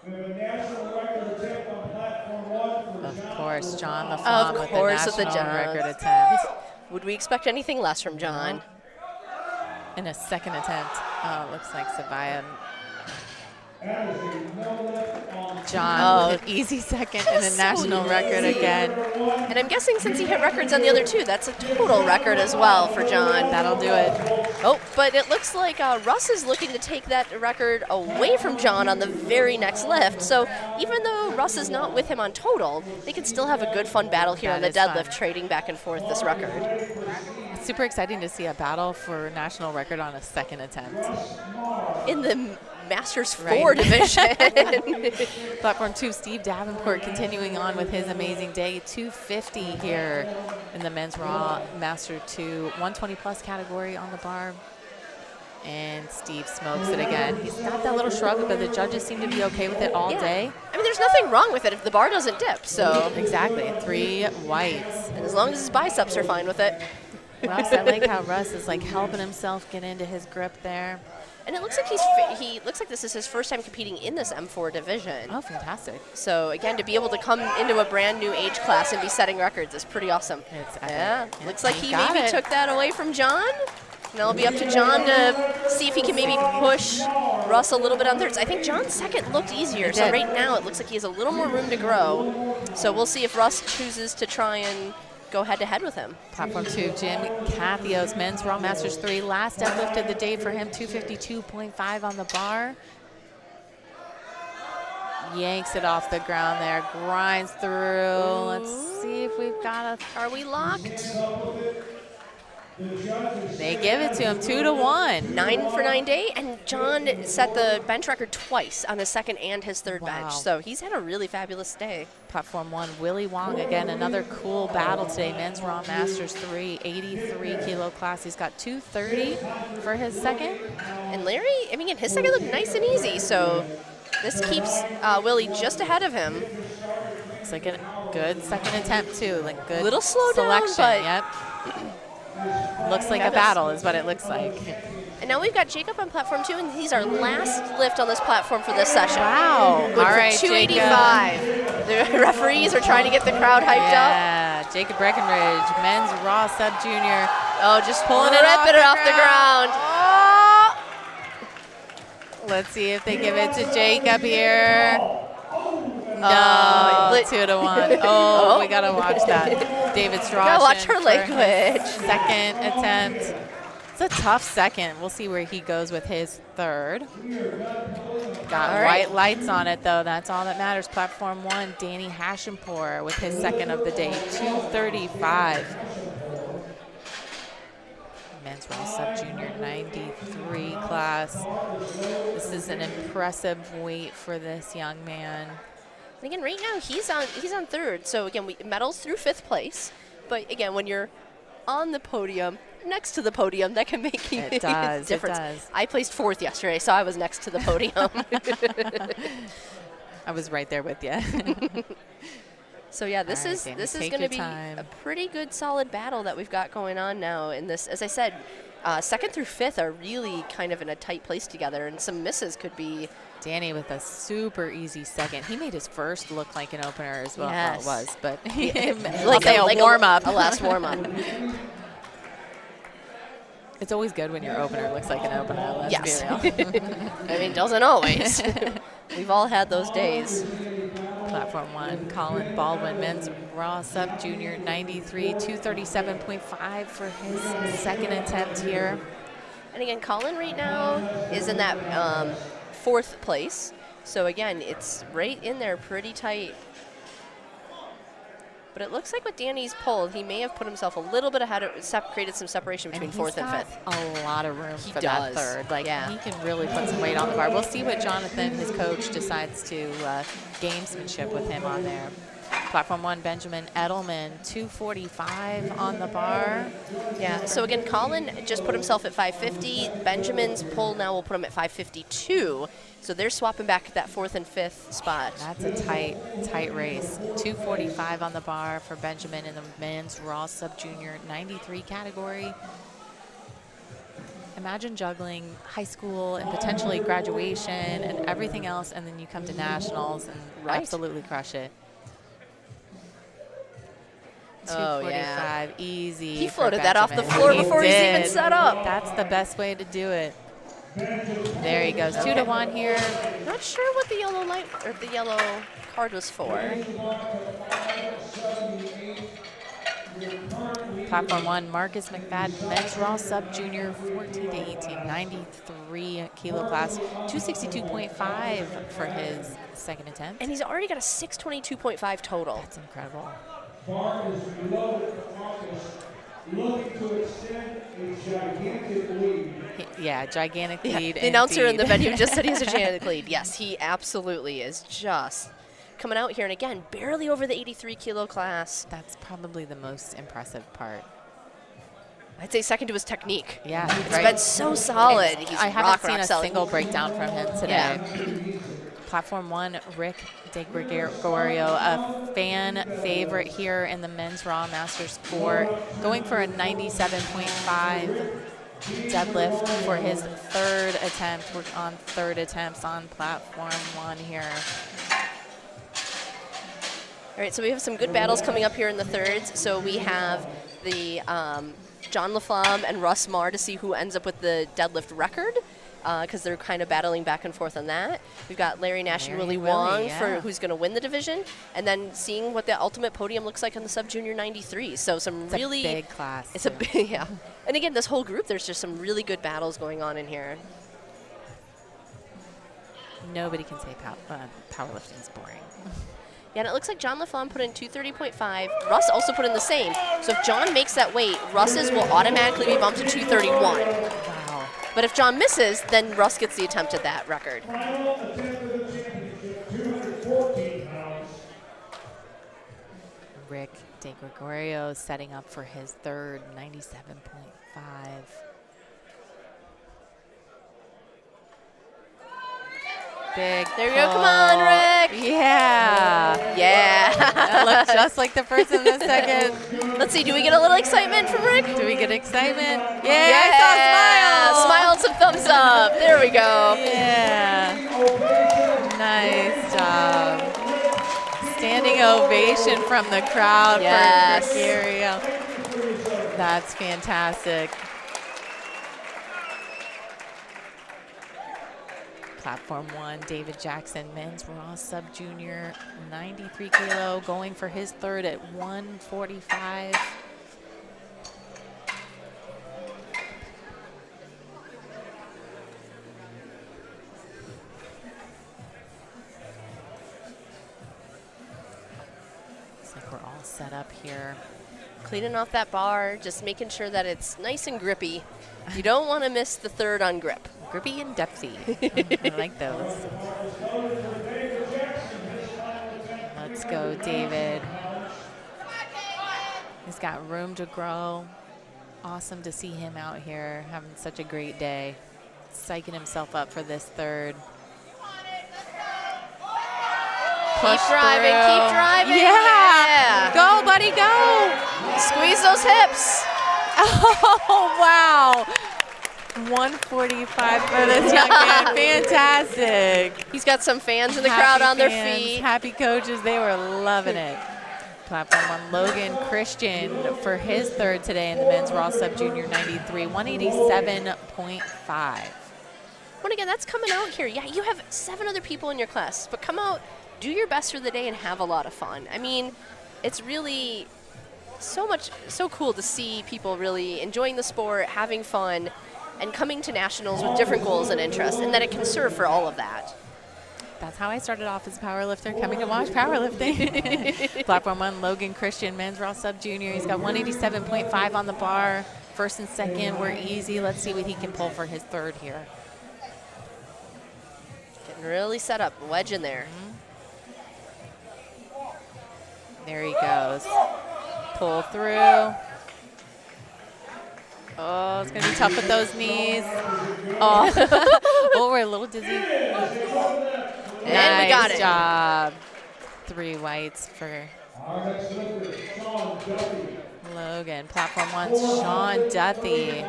We have a national record attempt on platform 1 for Of John. course, John LaFlamme with the course, with the national Johns. record attempt. Would we expect anything less from John? In a 2nd attempt. Oh, it looks like Zavia. John with an easy 2nd and a so national record easy. again. And I'm guessing since he hit records on the other 2, that's a total record as well for John. That'll do it. Oh, but it looks like Russ is looking to take that record away from John on the very next lift. So even though Russ is not with him on total, they can still have a good fun battle here on the That is deadlift, fun. trading back and forth this record. It's super exciting to see a battle for national record on a 2nd attempt. In the Masters 4 division. Platform 2, Steve Davenport continuing on with his amazing day. 250 here in the men's Raw Master 2 120 plus category on the bar. And Steve smokes it again. He's got that little shrug, but the judges seem to be okay with it all day. I mean, there's nothing wrong with it if the bar doesn't dip, so. Exactly, 3 whites. And as long as his biceps are fine with it. Russ, I like how Russ is like helping himself get into his grip there. And it looks like he looks like this is his first time competing in this M4 division. Oh, fantastic. So again, to be able to come into a brand new age class and be setting records is pretty awesome. It's Looks like he maybe took that away from John. Now it'll be up to John to see if he can maybe push Russ a little bit on thirds. I think John's second looked easier, so right now it looks like he has a little more room to grow. So we'll see if Russ chooses to try and go head-to-head with him. Platform 2, Jim Cathios, men's Raw Masters 3. Last deadlift of the day for him, 252.5 on the bar. Yanks it off the ground there, grinds through. Let's see if we've got a... Are we locked? They give it to him 2-1. 9 for 9 day, and John set the bench record twice on his second and his third bench. So he's had a really fabulous day. Platform 1, Willie Wong again, another cool battle today. Men's Raw Masters 3, 83 kilo class. He's got 230 for his second. And Larry, I mean, his second looked nice and easy, so this keeps Willie just ahead of him. Looks like a good second attempt too, like good little slow selection. down, but yep. Looks like a battle is what it looks like. And now we've got Jacob on platform 2, and he's our last lift on this platform for this session. Wow. Good all right, 285. Jacob. The referees are trying to get the crowd hyped up. Yeah, Jacob Breckenridge, men's Raw Sub Junior. Oh, just pulling it off the ground. Oh. Let's see if they give it to Jacob here. No, 2-1. Oh, we gotta watch that. David Strauss. Gotta watch her language. Second attempt. It's a tough second. We'll see where he goes with his third. Got white lights on it though. That's all that matters. Platform 1, Danny Hashimpur with his second of the day, 235. Men's Raw Sub Junior 93 class. This is an impressive weight for this young man. And again, right now he's on third. So again, medals through 5th place. But again, when you're on the podium, next to the podium, that can make a difference. It does. I placed 4th yesterday, so I was next to the podium. I was right there with you. So yeah, this is going to be a pretty good, solid battle that we've got going on now. In this, as I said, 2nd through 5th are really kind of in a tight place together, and some misses could be. Danny with a super easy second. He made his first look like an opener as well. Yes. Well, it was, but like a warm-up. A last warm-up. It's always good when your opener looks like an opener. Let's be real. I mean, doesn't always. We've all had those days. Platform 1, Colin Baldwin, men's Raw Sub Junior 93, 237.5 for his second attempt here. And again, Colin right now is in that 4th place. So again, it's right in there pretty tight. But it looks like with Danny's pull, he may have put himself a little bit ahead, created some separation between 4th and 5th. A lot of room for that third. Like, he can really put some weight on the bar. We'll see what Jonathan, his coach, decides to gamesmanship with him on there. Platform 1, Benjamin Edelman, 245 on the bar. Yeah, so again, Colin just put himself at 550. Benjamin's pull now will put him at 552. So they're swapping back that 4th and 5th spot. That's a tight race. 245 on the bar for Benjamin in the men's Raw Sub Junior 93 category. Imagine juggling high school and potentially graduation and everything else, and then you come to nationals and absolutely crush it. 245, easy. He floated that off the floor before he's even set up. That's the best way to do it. There he goes, 2-1 here. Not sure what the yellow light or the yellow card was for. Platform 1, Marcus McFadden, men's Raw Sub Junior 14 to 18, 93 kilo class, 262.5 for his second attempt. And he's already got a 622.5 total. That's incredible. looking to extend a gigantic lead. Yeah, gigantic lead. The announcer in the indeed. venue just said he has a gigantic lead. Yes, he absolutely is just coming out here. And again, barely over the 83 kilo class. That's probably the most impressive part. I'd say second to his technique. Yeah, It's been so solid. He's I haven't seen a solid. single breakdown from him today. Yeah. Platform 1, Rick De Gregorio, a fan favorite here in the men's Raw Masters sport, going for a 97.5 deadlift for his third attempt. We're on third attempts on platform 1 here. All right, so we have some good battles coming up here in the thirds. So we have the John Laflamme and Russ Marr to see who ends up with the deadlift record, because they're kind of battling back and forth on that. We've got Larry Nash and Willie Wong for who's going to win the division, and then seeing what the ultimate podium looks like on the sub-junior 93. So some It's really a big class. It's a big, yeah. And again, this whole group, there's just some really good battles going on in here. Nobody can say powerlifting's boring. Yeah, and it looks like John Laflamme put in 230.5. Russ also put in the same. So if John makes that weight, Russ's will automatically be bumped to 231. Wow. But if John misses, then Russ gets the attempt at that record. Final attempt of the championship, 214 pounds. Rick De Gregorio setting up for his third, 97.5. Big There you go. Come on, Rick. Yeah. Yeah. That looked just like the first and the second. Let's see. Do we get a little excitement from Rick? Do we get excitement? Yeah, I saw a smile. Smile and some thumbs up. There we go. Yeah. Nice job. Standing ovation from the crowd Yes. for Gregorio. That's fantastic. Platform 1, David Jackson, men's Raw sub-junior, 93 kilo, going for his third at 145. Looks like we're all set up here. Cleaning off that bar, just making sure that it's nice and grippy. You don't want to miss the third on grip. Grippy and depthy. I like those. Let's go, David. He's got room to grow. Awesome to see him out here having such a great day. Psyching himself up for this third. Keep driving, keep driving. Yeah. Go, buddy, go. Squeeze those hips. Oh, wow. 145 for this young man. Fantastic. He's got some fans in the crowd on their fans, feet. Happy coaches. They were loving it. Platform 1, Logan Christian for his third today in the men's Raw Sub Junior 93, 187.5. Well, again, that's coming out here. Yeah, you have 7 other people in your class, but come out, do your best for the day, and have a lot of fun. I mean, it's really so cool to see people really enjoying the sport, having fun, and coming to nationals with different goals and interests, and that it can serve for all of that. That's how I started off as a powerlifter, coming to watch powerlifting. Platform 1, Logan Christian, men's Raw Sub Junior. He's got 187.5 on the bar. First and second were easy. Let's see what he can pull for his third here. Getting really set up, wedge in there. There he goes. Pull through. Oh, it's going to be tough with those knees. Oh, oh, we're a little dizzy. And we got it. Nice job. 3 whites for Our next lifter, Sean Duffy. Logan. Platform 1, Sean Duffy.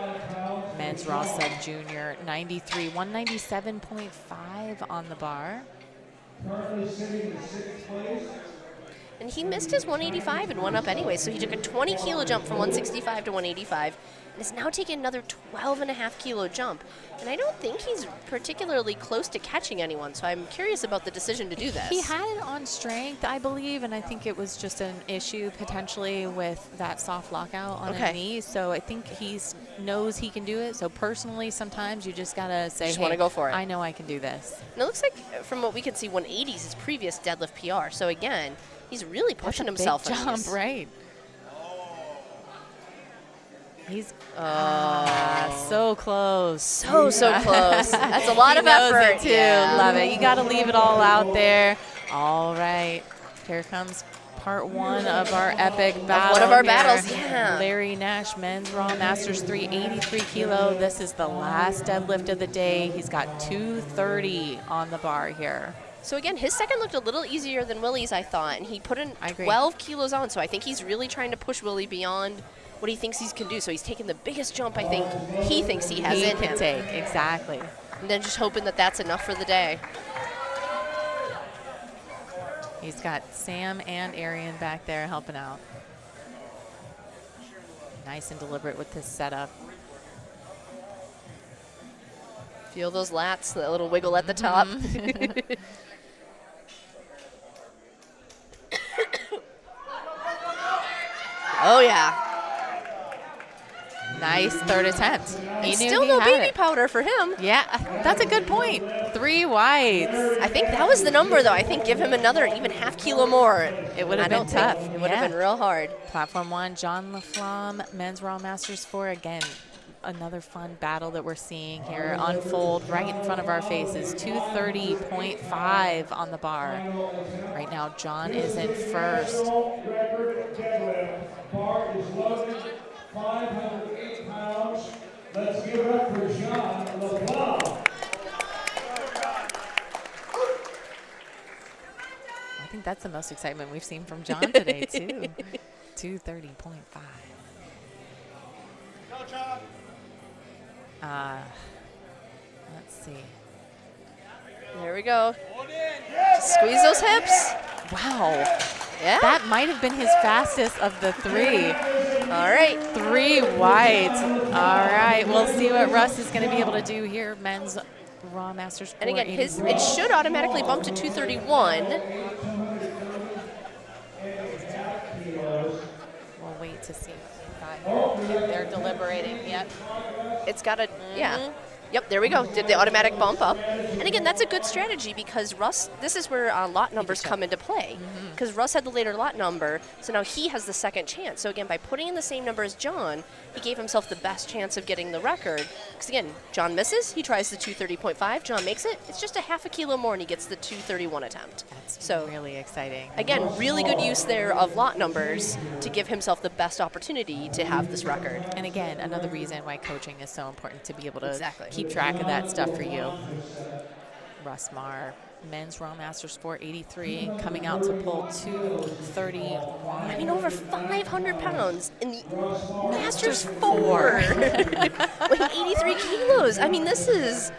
Men's Raw Sub Junior, 93, 197.5 on the bar. Currently sitting in 6th place. And he missed his 185 and went up anyway, so he took a 20 kilo jump from 165 to 185, and is now taking another 12.5 kilo jump. And I don't think he's particularly close to catching anyone, so I'm curious about the decision to do this. He had it on strength, I believe, and I think it was just an issue potentially with that soft lockout on his knee. So I think he knows he can do it. So personally, sometimes you just gotta say, wanna go for it. I know I can do this. And it looks like, from what we can see, 180 is his previous deadlift PR. So again, he's really pushing That's a himself. big on jump, these. right? He's so close. So close. That's a lot He of knows effort. it too. Love it. You got to leave it all out there. All right. Here comes part one of our epic battle. One of our here. battles, yeah. Larry Nash, men's Raw Masters 3, 83 kilo. This is the last deadlift of the day. He's got 230 on the bar here. So again, his second looked a little easier than Willie's, I thought, and he put in I agree. 12 kilos on. So I think he's really trying to push Willie beyond what he thinks he can do. So he's taking the biggest jump I think he thinks he has in him. Take, exactly. And then just hoping that that's enough for the day. He's got Sam and Arian back there helping out. Nice and deliberate with this setup. Feel those lats, that little wiggle at the top. Oh, yeah. Nice third attempt. He knew Still he no had baby it. powder for him. Yeah, that's a good point. 3 whites. I think that was the number, though. I think give him another even half kilo more. It would have been tough. It would have been real hard. Platform 1, John LaFlamme, men's Raw Masters 4. Again, another fun battle that we're seeing here unfold right in front of our faces. 230.5 on the bar. Right now, John is in first. Record deadlift. Bar is loaded. 508 pounds. Let's give it up for John LaFlamme. I think that's the most excitement we've seen from John today, too. 230.5. Let's see. There we go. Squeeze those hips. Wow. Yeah. That might have been his fastest of the 3. All right. 3 whites. All right. We'll see what Russ is going to be able to do here. Men's Raw Masters 4. And again, it should automatically bump to 231. We'll wait to see. They're deliberating. Yep. It's got a, yeah. Yep, there we go. Did the automatic bump up. And again, that's a good strategy because Russ, this is where lot numbers come into play. Because Russ had the later lot number, so now he has the second chance. So again, by putting in the same number as John, he gave himself the best chance of getting the record. Because again, John misses, he tries the 230.5, John makes it. It's just a half a kilo more and he gets the 231 attempt. That's so really exciting. Again, really good use there of lot numbers to give himself the best opportunity to have this record. And again, another reason why coaching is so important, to be able to Exactly. keep track of that stuff for you. Russ Marr, men's Raw Masters 483, coming out to pull 231. I mean, over 500 pounds in the Masters 4. Weighing 83 kilos. I mean, this is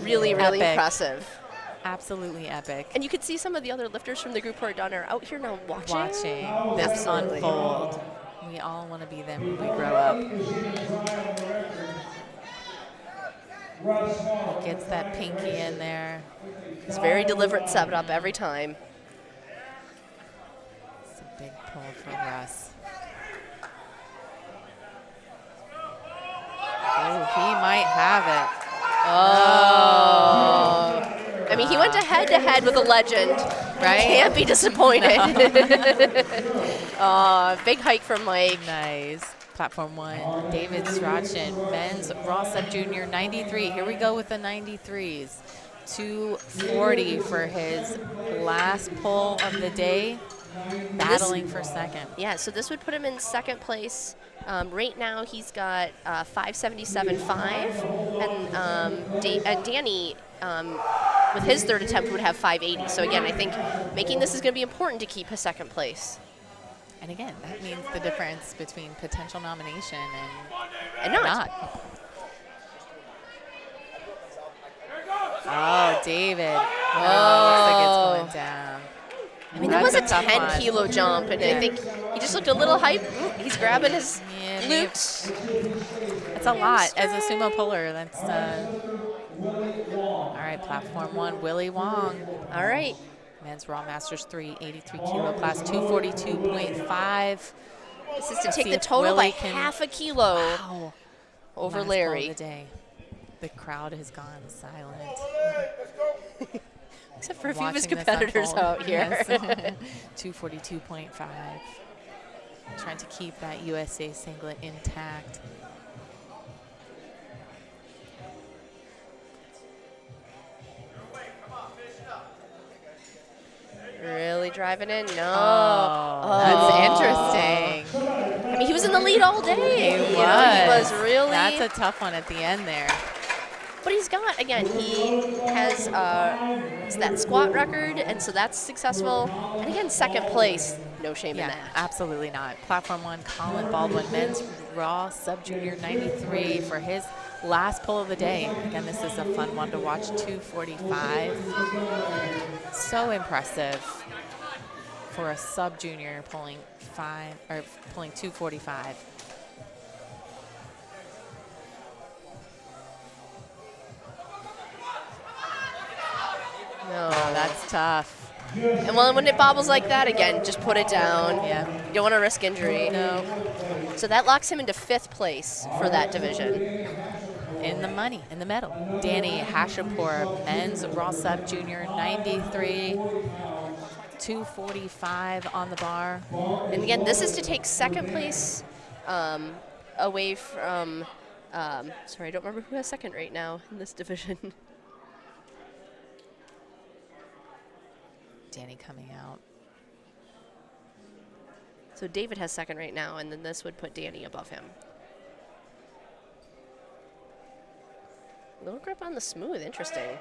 really, really Epic. impressive. Absolutely epic. And you could see some of the other lifters from the group who are done are out here now watching. This Absolutely. unfold. We all want to be them when we grow up. Gets that pinky in there. It's very deliberate setup every time. It's a big pull for Russ. Oh, he might have it. Oh. I mean, he went head-to-head with a legend, right? Can't be disappointed. Big hike from Mike. Nice. Platform 1, David Strachan, men's Raw Sub Junior 93. Here we go with the 93s. 240 for his last pull of the day, battling for second. Yeah, so this would put him in second place. Right now he's got 577.5, and Danny, with his third attempt, would have 580. So again, I think making this is going to be important to keep his second place. And again, that means the difference between potential nomination And and not. Oh, David. Oh. Looks like it's going down. I mean, that was a That's tough 10-kilo jump, and I think he just looked a little hype. Ooh, he's grabbing his glutes. That's a lot as a sumo puller. That's all right. Platform 1, Willie Wong. All right. Men's Raw Masters 3, 83 kilo class, 242.5. This is to take the total by half a kilo over Last Larry. pull of the day. The crowd has gone silent. Except for a few of his Watching this competitors unfold. out here. Yes. 242.5. trying to keep that USA singlet intact. Really driving in? No. That's interesting. I mean, he was in the lead all day. He You know, he was really. That's a tough one at the end there. But he's got, again, he has that squat record, and so that's successful. And again, second place, no shame in Yeah, that. absolutely not. Platform 1, Colin Baldwin, men's raw sub-junior 93 for his last pull of the day. Again, this is a fun one to watch, 245. So impressive for a sub-junior pulling 245. No. Oh, that's tough. And when it bobbles like that, again, just put it down. Yeah. You don't want to risk injury. No. So that locks him into 5th place for that division. In the money, in the medal. Danny Hashapour, men's raw sub junior 93, 245 on the bar. And again, this is to take 2nd place away from, sorry, I don't remember who has 2nd right now in this division. Danny coming out. So David has 2nd right now, and then this would put Danny above him. Little grip on the smooth, interesting.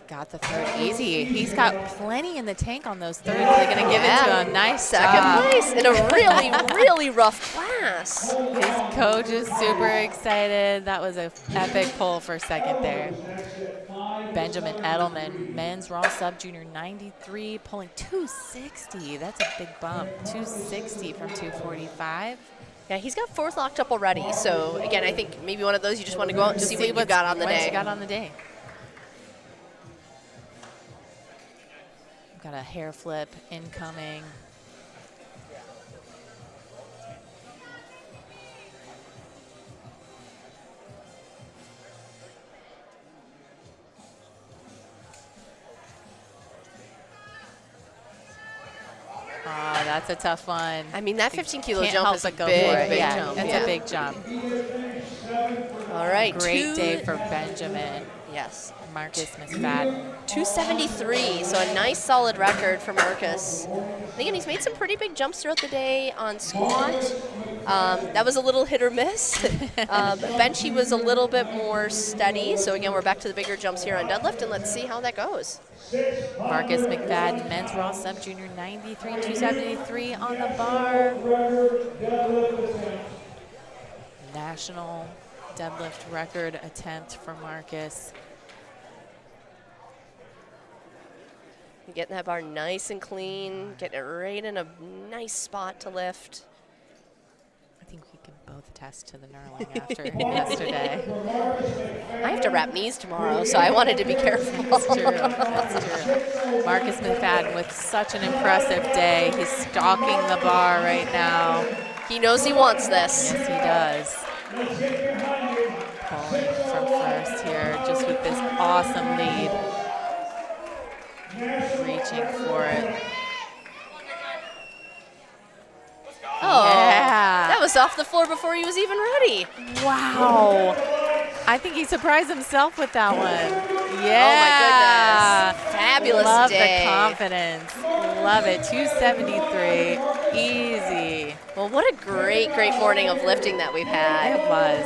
Got the third easy. He's got plenty in the tank on those thirds. They're going to give it to him. Nice 2nd place in a really, really rough class. His coach is super excited. That was an epic pull for 2nd there. Benjamin Edelman, men's raw sub junior 93, pulling 260. That's a big bump. 260 from 245. Yeah, he's got 4th locked up already. So again, I think maybe one of those you just want to go out and see what you got on the day. What you got on the day. Got a hair flip incoming. Oh, that's a tough one. I mean, that 15-kilo Can't jump help is a but go big, for it. big Yeah, jump. that's a big jump. All right. Great day for Benjamin. Yes. Marcus McFadden. 273, so a nice solid record for Marcus. And again, he's made some pretty big jumps throughout the day on squat. That was a little hit or miss. Bench, he was a little bit more steady. So again, we're back to the bigger jumps here on deadlift, and let's see how that goes. Marcus McFadden, men's raw sub junior 93, 273 on the bar. National deadlift record attempt for Marcus. Getting that bar nice and clean, getting it right in a nice spot to lift. I think we can both attest to the knurling after yesterday. I have to wrap knees tomorrow, so I wanted to be careful. That's true. That's true. Marcus McFadden with such an impressive day. He's stalking the bar right now. He knows he wants this. Yes, he does. Pulling from first here, just with this awesome lead. Reaching for it. Oh, yeah. That was off the floor before he was even ready. Wow. I think he surprised himself with that one. Yeah. Oh, my goodness. Fabulous Love day. the confidence. Love it. 273. Easy. Well, what a great, great morning of lifting that we've had. It was.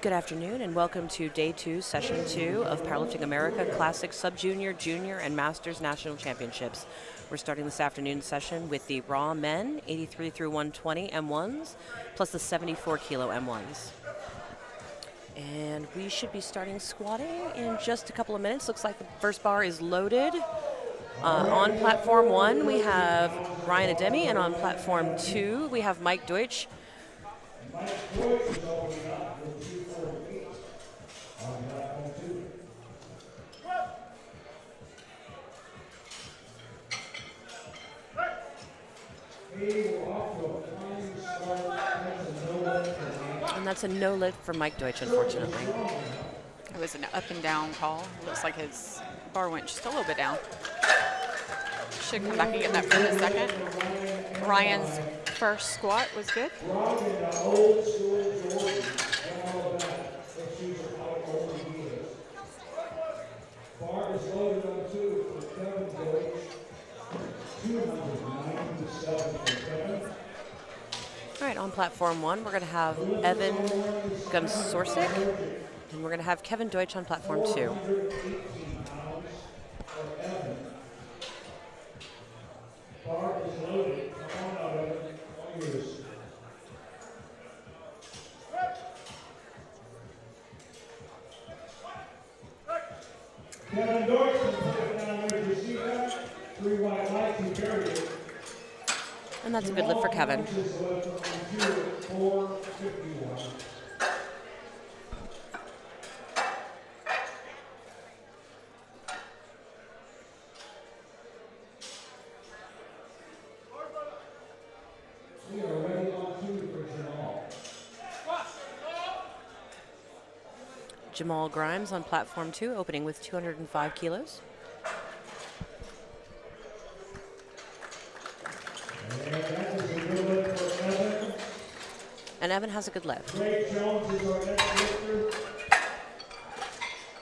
Good afternoon and welcome to Day 2, Session 2 of Powerlifting America Classic Sub-Junior, Junior, and Masters National Championships. We're starting this afternoon session with the Raw Men 83 through 120 M1s plus the 74 kilo M1s. And we should be starting squatting in just a couple of minutes. Looks like the first bar is loaded. On platform 1 we have Ryan Ademi, and on platform 2 we have Mike Deutsch. Mike Deutsch is opening up with 248 on platform 2. He will off to a flying start. And that's a no lift for Mike Deutsch, unfortunately. It was an up and down call. Looks like his bar went just a little bit down. Should come back and get that for a second. Ryan's first squat was good. Old school Jordan and all of that. Let's see how old he is. Bar is loaded on 2 for Kevin Deutsch. 297 for Kevin. All right, on platform 1 we're going to have Evan Gumsorsic, and we're going to have Kevin Deutsch on platform 2. 118 pounds for Evan. Bar is loaded. Come on out, Evan. All yours. Kevin Deutsch can put it down there. You see that? 3 white lights. He buried it. And that's a good lift for Kevin. 451. We are ready on 2 for Jamal. Jamal Grimes on platform 2, opening with 205 kilos. And Evan has a good lift. Ray Jones is our next lifter.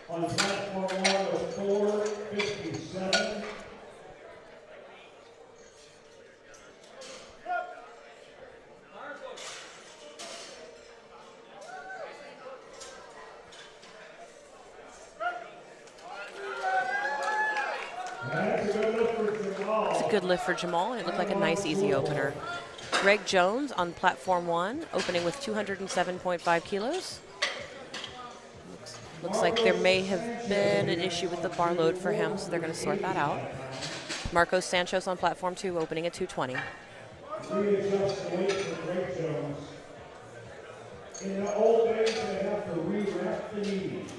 On platform 1 with 457. That's a good lift for Jamal. It's a good lift for Jamal. It looked like a nice, easy opener. Greg Jones on platform 1, opening with 207.5 kilos. Looks like there may have been an issue with the bar load for him, so they're going to sort that out. Marcos Sanchez on platform 2, opening at 220. Readjust the weight for Greg Jones. In the old days, they have to re-rep the knees.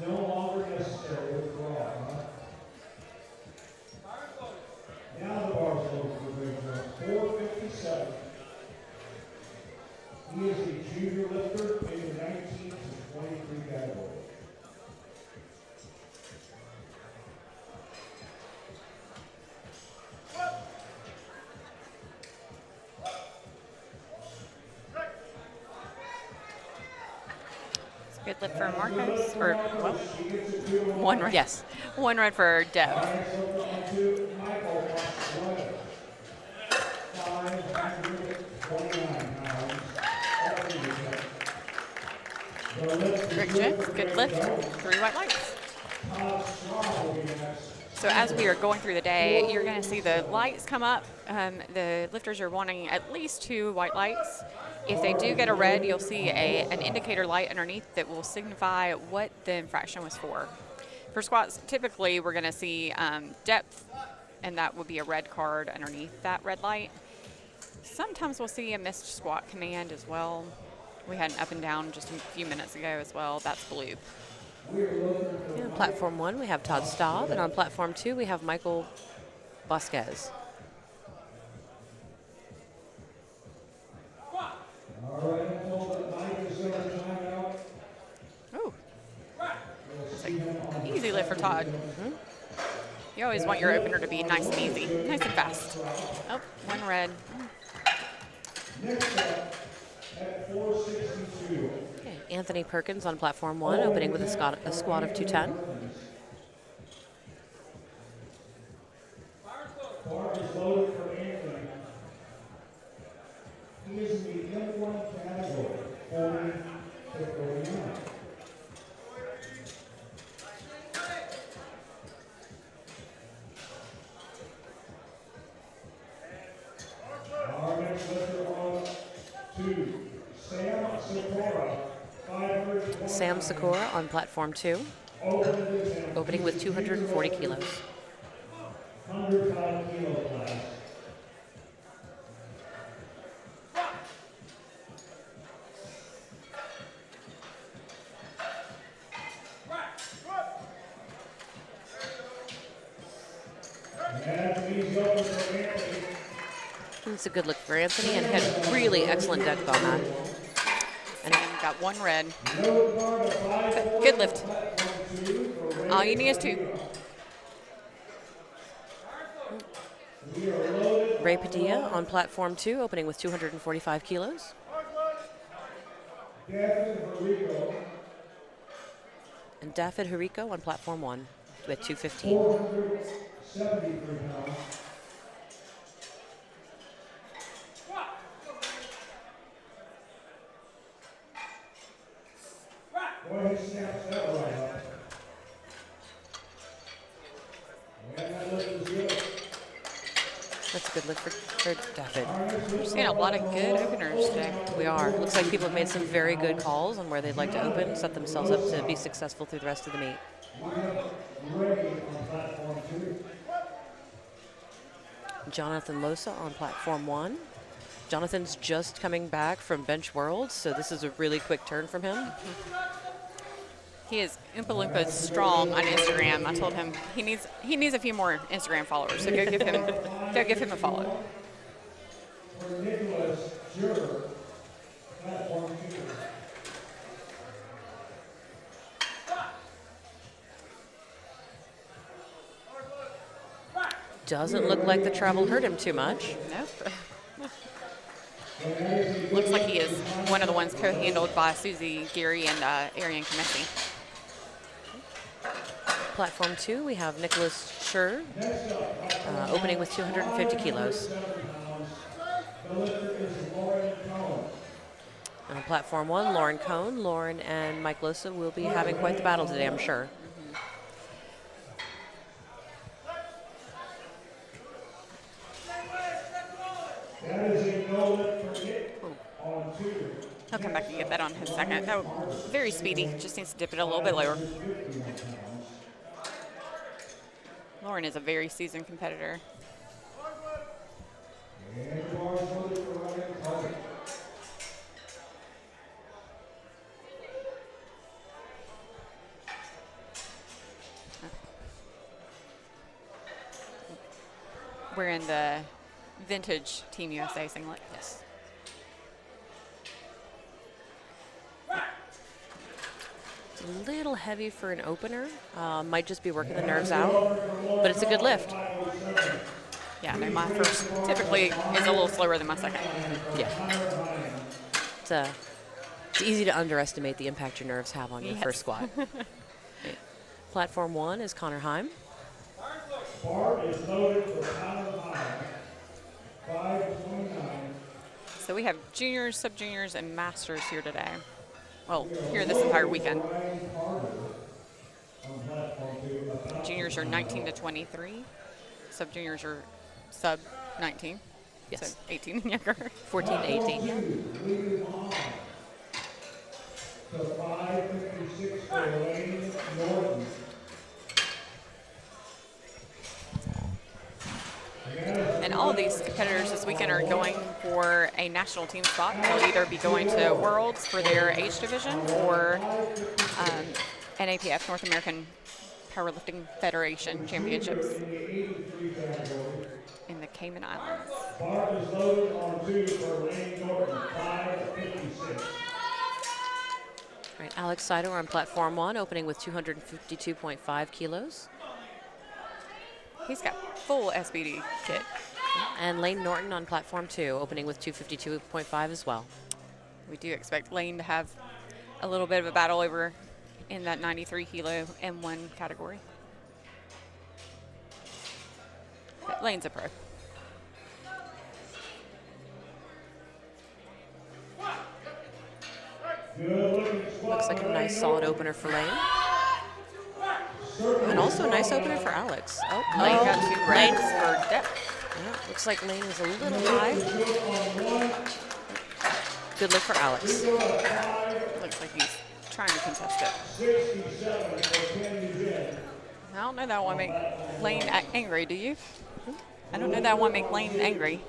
No longer necessary with raw, huh? Now the bar's low for Greg Jones. 457. He is a junior lifter in the 19 to 23 category. It's a good lift for Marcos. Or, well, one run. Yes. One run for Deb. Michael Pasquale. 529 pounds. Rick Jones, good lift. 3 white lights. So as we are going through the day, you're going to see the lights come up. The lifters are wanting at least 2 white lights. If they do get a red, you'll see an indicator light underneath that will signify what the infraction was for. For squats, typically we're going to see depth, and that would be a red card underneath that red light. Sometimes we'll see a missed squat command as well. We had an up and down just a few minutes ago as well. That's blue. And on platform 1, we have Todd Staub, and on platform 2, we have Michael Vasquez. All right, I'm told that Mike is going to time out. Ooh. Easy lift for Todd. You always want your opener to be nice and easy, nice and fast. Oh, one red. Next up, at 462. Okay, Anthony Perkins on platform 1, opening with a squat of 210. Bar is loaded for Anthony. He is in the M1 category, Sam Sikora on platform 2, opening with 240 kilos. 105 kilo class. It's a good look for Anthony and had really excellent depth on that. And got one red. Good lift. All you need is 2. Ray Padilla on platform 2, opening with 245 kilos. And David Hurrico on platform 1 with 215. 473 pounds. Boy, he snaps that right up. And that lift is good. That's a good lift for David. We're seeing a lot of good openers today. We are. Looks like people have made some very good calls on where they'd like to open, set themselves up to be successful through the rest of the meet. Ready on platform 2. Jonathan Losa on platform 1. Jonathan's just coming back from Bench World, so this is a really quick turn from him. He is Oompa Loompa strong on Instagram. I told him he needs a few more Instagram followers, so go give him a follow. For Nicholas Juror, platform 2. Doesn't look like the travel hurt him too much. Nope. Looks like he is one of the ones co-handled by Susie, Gary, and Ariane Kamesi. Platform 2, we have Nicholas Schur, opening with 250 kilos. On platform 1, Lauren Cohn. Lauren and Mike Losa will be having quite the battle today, I'm sure. That is a no lift for Nick on 2. He'll come back and get that on his second. That very speedy. Just needs to dip it a little bit lower. Lauren is a very seasoned competitor. And bars loaded for Ryan Carter. We're in the vintage Team USA singlet. Yes. It's a little heavy for an opener. Might just be working the nerves out, but it's a good lift. Yeah, no, my first typically is a little slower than my second. Yeah. It's easy to underestimate the impact your nerves have on your first squat. Platform 1 is Connor Heim. Bar is loaded for Connor Heim. 529. So we have juniors, sub-juniors, and masters here today. Well, here this entire weekend. Ryan Carter on platform 2. Juniors are 19 to 23. Sub-juniors are sub-19. Yes. So 18 and younger. 14 to 18. Leading on to 556 for Lane Norton. And all of these competitors this weekend are going for a national team spot. They'll either be going to Worlds for their age division or NAPF, North American Powerlifting Federation Championships in the Cayman Islands. Bar is loaded on 2 for Lane Norton. 556. All right, Alex Seidel on platform 1, opening with 252.5 kilos. He's got full SBD kit. And Lane Norton on platform 2, opening with 252.5 as well. We do expect Lane to have a little bit of a battle over in that 93 kilo M1 category. But Lane's a pro. Looks like a nice solid opener for Lane. And also a nice opener for Alex. Oh, Lane got 2 Lane. reds for depth. Yeah, looks like Lane is a little high. Good look for Alex. Looks like he's trying to contest it. 67 for Ken Eugene. I don't know that I want to make Lane angry, do you? I don't know that I want to make Lane angry.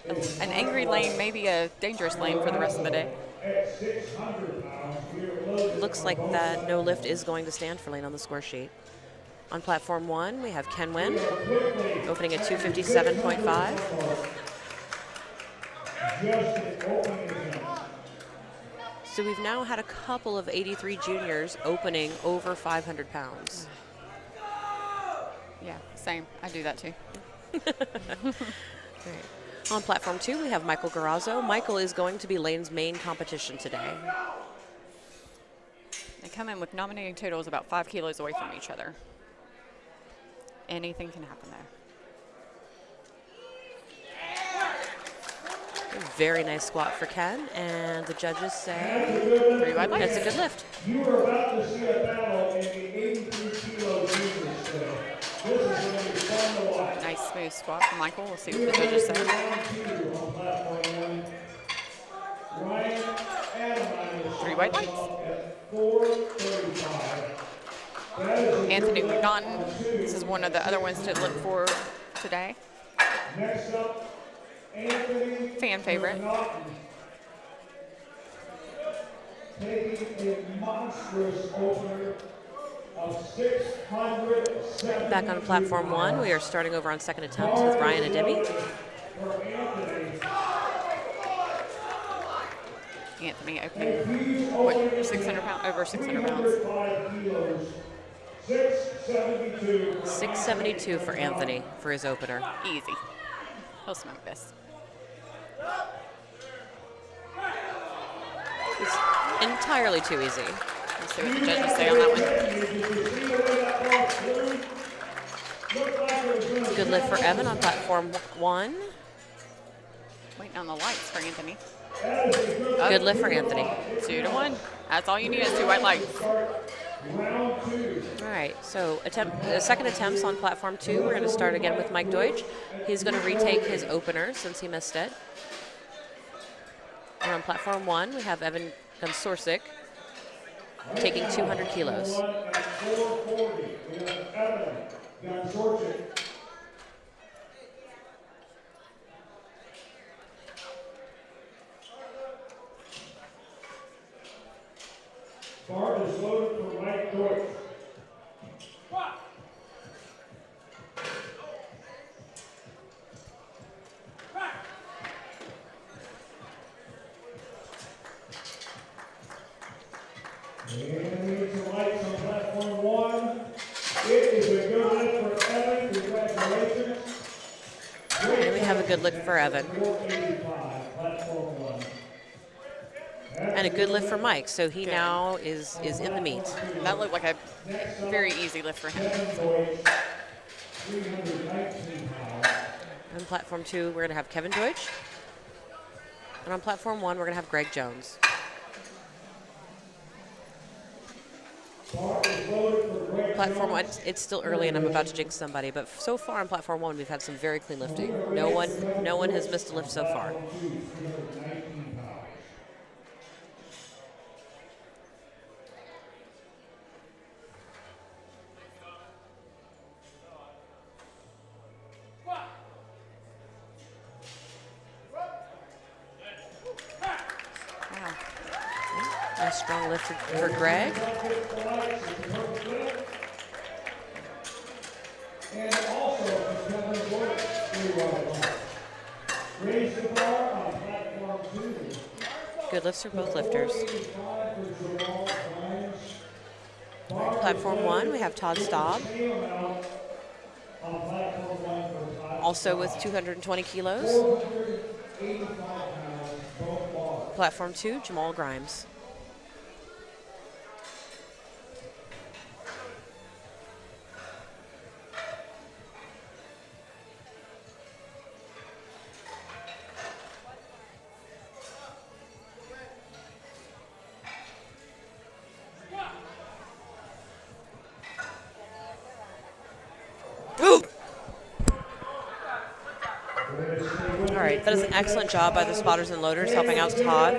An angry Lane may be a dangerous Lane for the rest of the day. At 600 pounds, we are close. Looks like that no lift is going to stand for Lane on the score sheet. On platform 1, we have Ken Wynn, opening at 257.5. Justin opening him. So we've now had a couple of 83 juniors opening over 500 pounds. Yeah, same. I do that too. Great. On platform 2, we have Michael Garazzo. Michael is going to be Lane's main competition today. They come in with nominating totals about 5 kilos away from each other. Anything can happen there. Very nice squat for Ken, and the judges say 3 wide legs. that's a good lift. You are about to see a battle in the 83-kilo juniors today. This is going to be fun to watch. Nice smooth squat from Michael. We'll see what the judges say. Round 2 on platform 1. Ryan Adamine 3 wide legs. at 435. That is a Anthony good McNaughton. round 2. This is one of the other ones to look for today. Next up, Anthony Fan favorite. McNaughton. Taking a monstrous opener of 670. Back on platform 1, we are starting over on second attempt with Ryan Ademi. For Anthony. Anthony opening, He's what, opening 600 pounds, over 600 pounds. 305 kilos. 672. 672 for Anthony for his opener. Easy. He'll smoke this. It's entirely too easy. Let's see what the judges say on that one. Good lift for Evan on platform 1. Waiting on the lights for Anthony. Good lift for Anthony. 2 to 1. That's all you need is 2 white legs. All right, so second attempts on platform 2. We're going to start again with Mike Deutsch. He's going to retake his opener since he missed it. And on platform 1, we have Evan Gunsorsic taking 200 kilos. At 440. We have Evan Gunsorsic. Bar is loaded for Mike Deutsch. And we need some lights on platform 1. It is a good lift for Evan. Congratulations. And we have a good lift for Evan. 485, platform 1. And a good lift for Mike, so he now is in the meet. That looked like a very easy lift for him. 319 pounds. On platform 2, we're going to have Kevin Deutsch. And on platform 1, we're going to have Greg Jones. Bar is loaded for Greg Platform Jones. 1, it's still early and I'm about to jinx somebody, but so far on platform 1, we've had some very clean lifting. No one has missed a lift so far. 319 pounds. Wow. Nice strong lift for Greg. And also for Kevin Deutsch, 3 wide legs. Raise the bar on platform 2. Good lifts for both lifters. 485 for Jamal Grimes. Platform 1, we have Todd Staub, Same amount on platform 1 for Todd. also with 220 kilos. 485 pounds, both bars. Platform 2, Jamal Grimes. All right, that is an excellent job by the spotters and loaders helping out Todd.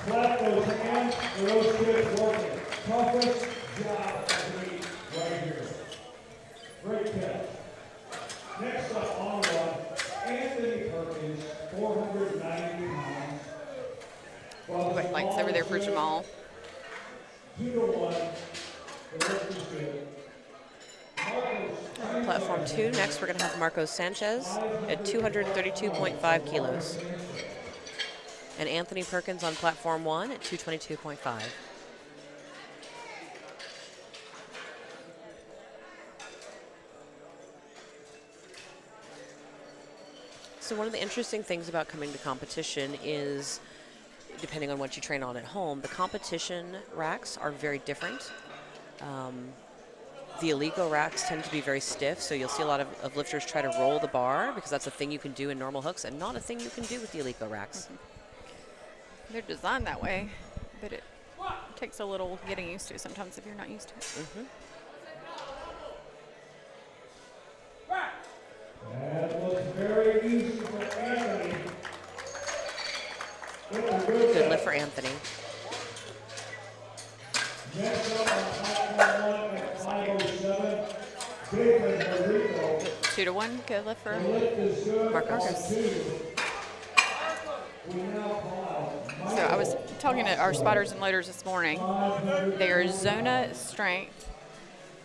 Clap those hands for those kids working. Toughest job of the week right here. Great catch. Next up on one, Anthony Perkins, 490 pounds. White lights over there for Jamal. 2-1. The rest is good. Platform 2, next we're going to have Marcos Sanchez at 232.5 kilos. And Anthony Perkins on platform 1 at 222.5. So one of the interesting things about coming to competition is, depending on what you train on at home, the competition racks are very different. The Alico racks tend to be very stiff, so you'll see a lot of lifters try to roll the bar because that's a thing you can do in normal hooks and not a thing you can do with the Alico racks. They're designed that way, but it takes a little getting used to sometimes if you're not used to it. That was very easy for Anthony. Good lift for Anthony. Next up on platform 1 at 507, big as Rico. 2-1, good lift for The lift is good. Marcos. We now call out So I was talking to our spotters and loaders this morning. They are Zona strength,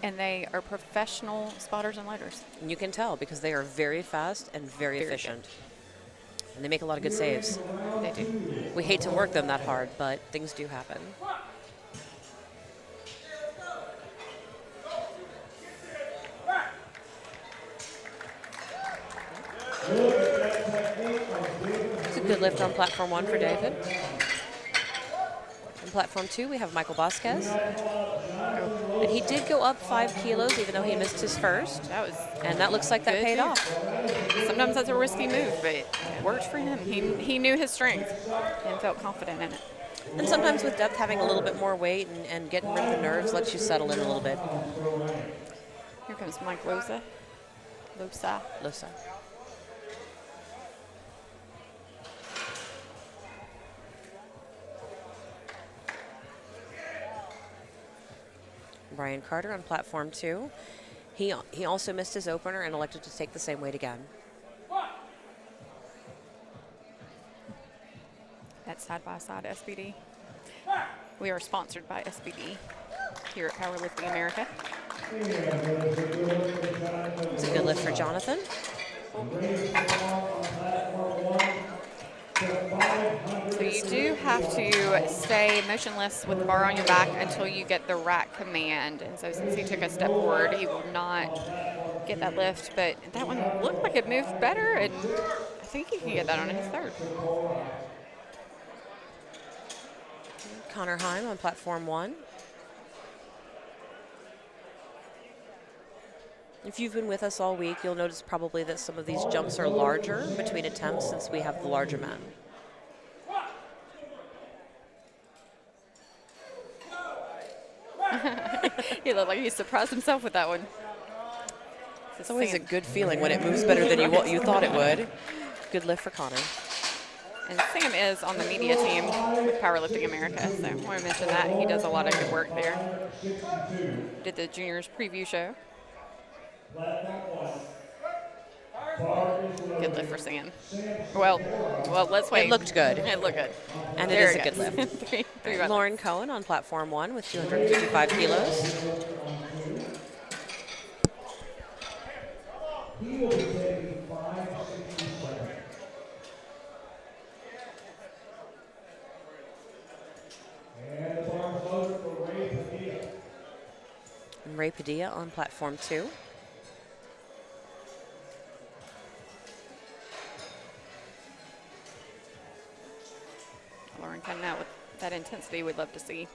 and they are professional spotters and loaders. And you can tell because they are very fast and very efficient. And they make a lot of good saves. They do. We hate to work them that hard, but things do happen. It's a good lift on platform 1 for David. On platform 2, we have Michael Vasquez. And he did go up 5 kilos, even though he missed his first. And that looks like that paid off. Sometimes that's a risky move, but it worked for him. He knew his strength and felt confident in it. And sometimes with depth, having a little bit more weight and getting rid of the nerves lets you settle in a little bit. Here comes Mike Losa. Losa. Brian Carter on platform 2. He also missed his opener and elected to take the same weight again. That's side by side SBD. We are sponsored by SBD here at Powerlifting America. It's a good lift for Jonathan. So you do have to stay motionless with the bar on your back until you get the rack command. And so since he took a step forward, he will not get that lift. But that one looked like it moved better, and I think he can get that on his third. Connor Heim on platform 1. If you've been with us all week, you'll notice probably that some of these jumps are larger between attempts since we have the larger men. He looked like he surprised himself with that one. It's always a good feeling when it moves better than you thought it would. Good lift for Connor. And Sam is on the media team with Powerlifting America, so I want to mention that. He does a lot of good work there. Did the juniors preview show. Good lift for Sam. Well, let's wait. It looked good. It looked good. And There it is it a good goes. lift. Three by Lauren Cohen on platform 1 with 255 kilos. He will be taking 567. And the bar is loaded for Ray Padilla. And Ray Padilla on platform 2. Lauren coming out with that intensity we'd love to see.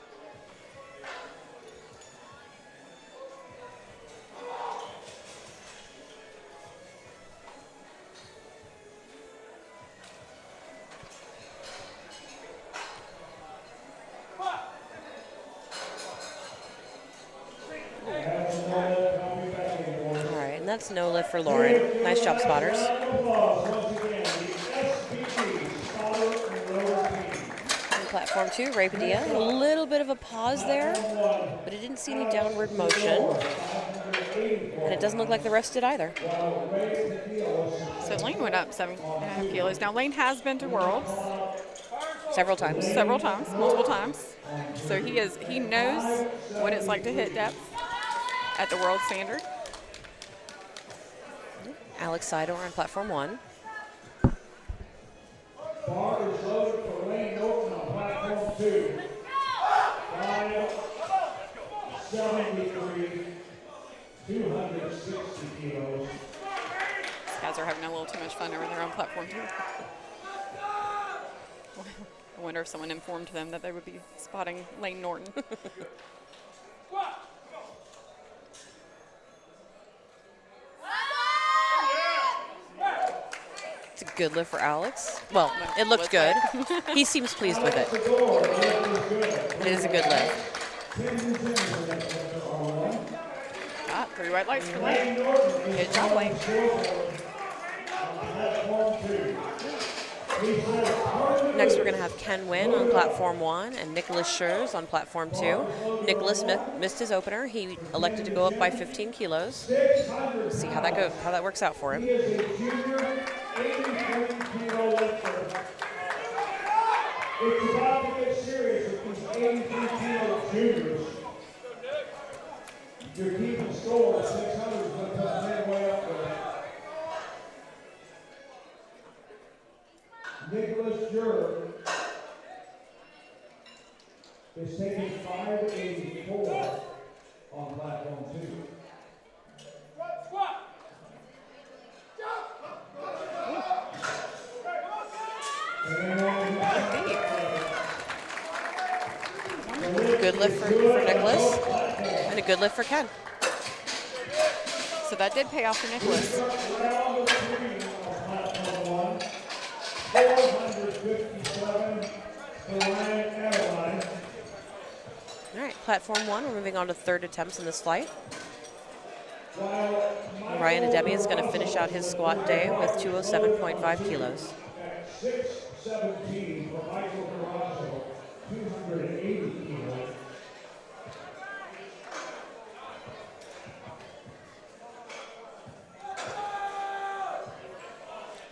All right, and that's no lift for Lauren. Nice job, spotters. Platform 2, Ray Padilla. A little bit of a pause there, but it didn't see any downward motion. And it doesn't look like the rest did either. So Lane went up 7.5 kilos. Now Lane has been to Worlds Several times. multiple times. So he knows what it's like to hit depth at the world standard. Alex Sidor on Platform 1. Bar is loaded for Lane Norton on platform 2. 573, 260 kilos. These guys are having a little too much fun over there on platform 2. I wonder if someone informed them that they would be spotting Lane Norton. It's a good lift for Alex. Well, it looked good. He seems pleased with it. It is a good lift. 3 white lights for Lane. Good job, Lane. Next, we're going to have Ken Wynn on Platform 1 and Nicholas Schurz on Platform 2. Nicholas missed his opener. He elected to go up by 15 kilos. We'll see how that works out for him. He is a junior 83-kilo lifter. It's about to get serious with these 83-kilo juniors. You're keeping score. 600 is going to put the man way up there. Nicholas Jurg is taking 584 on platform 2. Good lift for Nicholas and a good lift for Ken. So that did pay off for Nicholas. 457 for Ryan Adeline. All right, Platform 1, we're moving on to third attempts in this flight. Ryan Ademi is going to finish out his squat day with 207.5 kilos. At 617 for Michael Carrazzo, 280 kilos.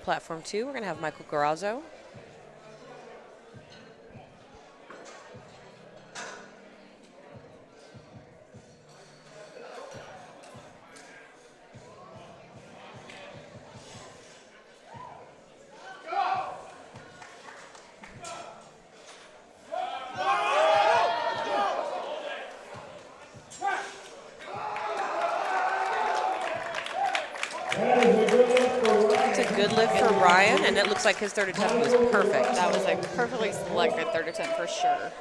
Platform 2, we're going to have Michael Garazzo. It's a good lift for Ryan, and it looks like his third attempt was perfect. That was a perfectly selected third attempt for sure.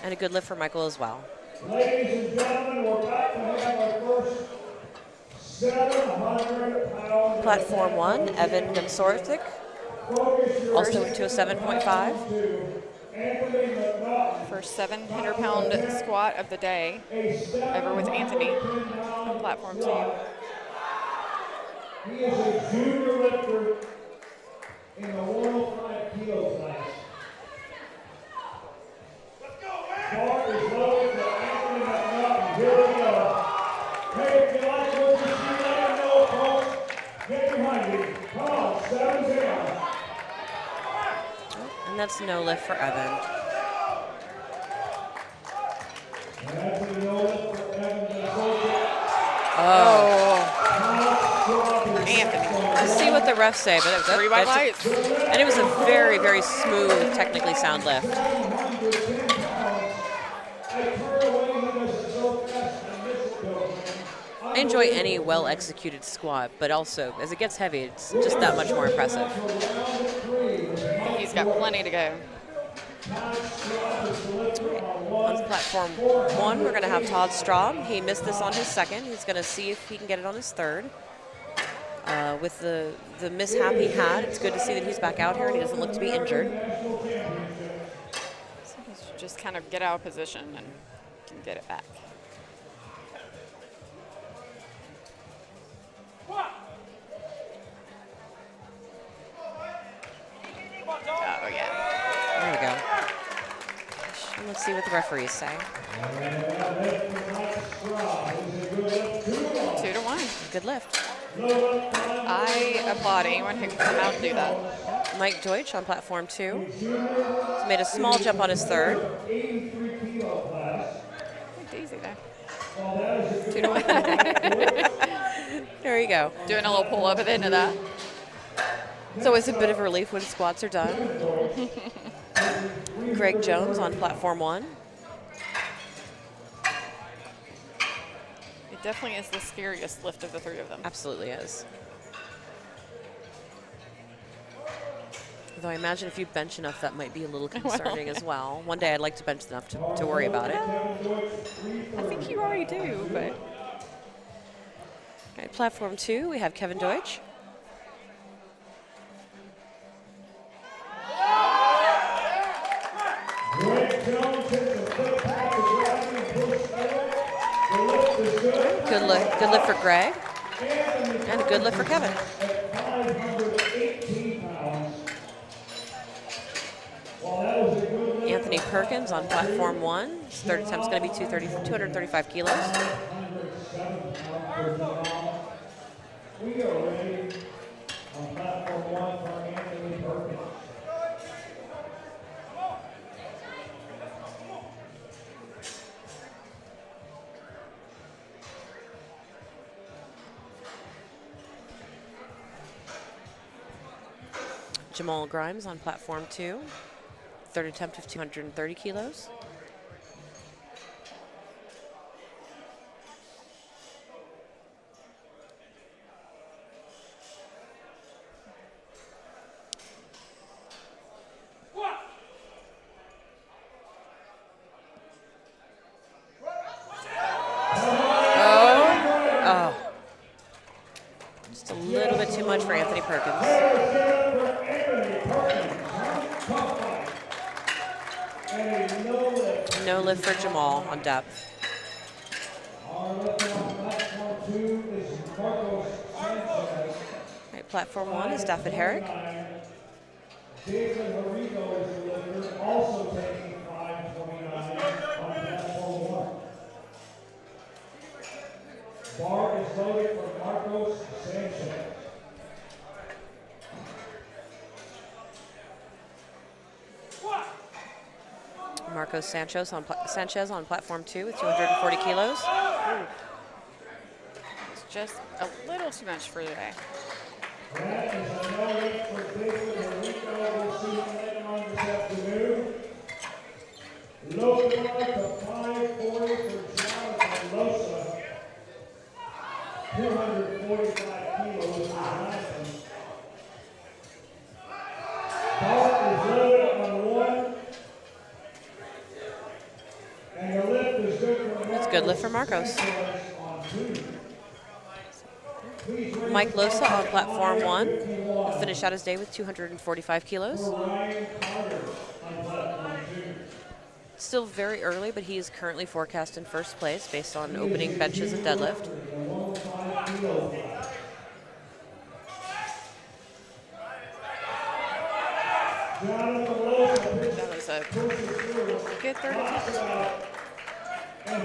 And a good lift for Michael as well. Ladies and gentlemen, we're about to have our first 700-pound. Platform 1, Evan Gonsortic, also into a 7.5. First 700-pound squat of the day over with Anthony on platform 2. He is a junior lifter in the 105 kilo class. Bar is loaded for Anthony McNaughton. Here we go. Hey, if you like what you see, let him know, folks. Get behind you. Come on, 7-0. And that's no lift for Evan. That's a no lift for Evan. Anthony. Let's see what the refs say, but 3 white lights. and it was a very, very smooth, technically sound lift. I enjoy any well-executed squat, but also, as it gets heavy, it's just that much more impressive. He's got plenty to go. On Platform 1, we're going to have Todd Straub. He missed this on his second. He's going to see if he can get it on his third. With the mishap he had, it's good to see that he's back out here and he doesn't look to be injured. So he should just kind of get out of position and can get it back. Oh, yeah. There we go. Let's see what the referees say. 2-1. Good lift. I applaud anyone who can come out and do that. Mike Deutsch on platform 2. He's made a small jump on his third. Easy there. 2-1. There you go. Doing a little pull up at the end of that. It's always a bit of relief when squats are done. Greg Jones on platform 1. It definitely is the scariest lift of the three of them. Absolutely is. Though I imagine if you bench enough, that might be a little concerning as well. One day I'd like to bench enough to worry about it. I think you already do, but. All right, platform 2, we have Kevin Deutsch. Good lift for Greg. And a good lift for Kevin. Anthony Perkins on platform 1. His third attempt is going to be 235 kilos. We are ready on platform 1 for Anthony Perkins. Jamal Grimes on platform 2. Third attempt of 230 kilos. Oh. Just a little bit too much for Anthony Perkins. No lift for Jamal on depth. Right, platform 1 is David Herrick. David Marigo is the lifter, also taking 529 on platform 1. Bar is loaded for Marcos Sanchez. Marcos Sanchez on platform 2 with 240 kilos. It's just a little too much for today. That is a no lift for David Marigo. We'll see him later on this afternoon. Low bar to 540 for Jonathan Losa. 245 kilos for Jonathan. Bar is loaded on 1. And the lift is good for Marcos. That's a good lift for Marcos. Mike Losa on platform 1 will finish out his day with 245 kilos. Still very early, but he is currently forecast in first place based on opening benches and deadlift. That was a good third attempt. All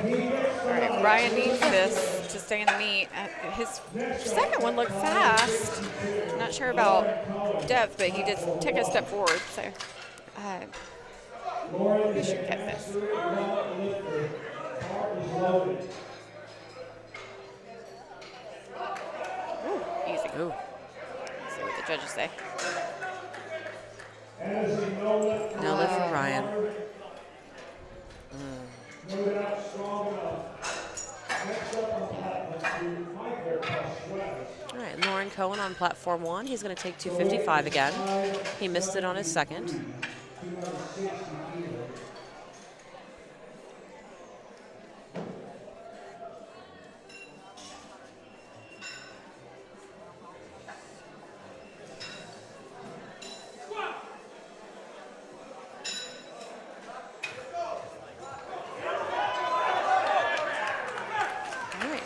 right, Ryan needs this to stay in the meet. His second one looked fast. I'm not sure about depth, but he did take a step forward. So we should get this. Ooh, easy. Ooh. Let's see what the judges say. No lift for Ryan. All right, Lauren Cohen on platform 1. He's going to take 255 again. He missed it on his second.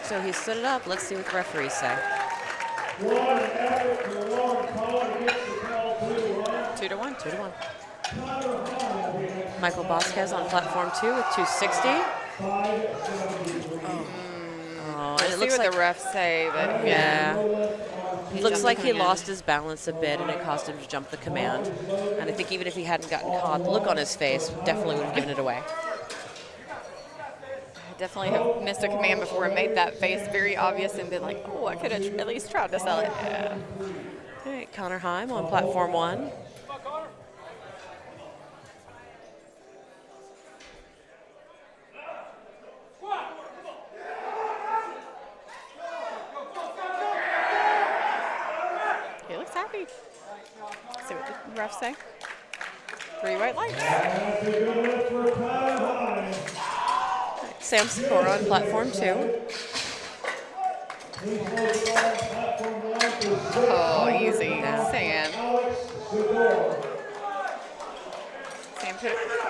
So he stood it up. Let's see what the referees say. 2-1. 2-1. Michael Vasquez on platform 2 with 260. Oh, and it See looks what like the refs say, but yeah. he Looks jumped like he coming in. lost his balance a bit, and it cost him to jump the command. And I think even if he hadn't gotten caught, the look on his face definitely would have given it away. I definitely have missed a command before and made that face very obvious and been like, oh, I could have at least tried to sell it. Yeah. All right, Connor Heim on platform 1. He looks happy. See what the refs say. 3 white lights. That's a good lift for Connor Heim. Sam Sikora on platform 2. Please hold on platform 1 to Oh, easy. Yeah. Sam. Alex Sedor. Sam,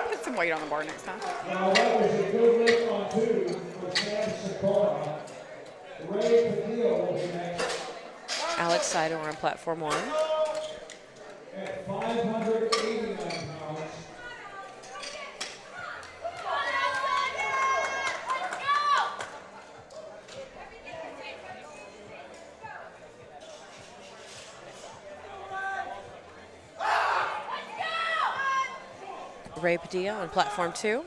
put some weight on the bar next time. Now that was a good lift on 2 for Sam Sikora. Ray Padilla will be next Alex Sidor on platform 1. at 589 pounds. Ray Padilla on platform 2.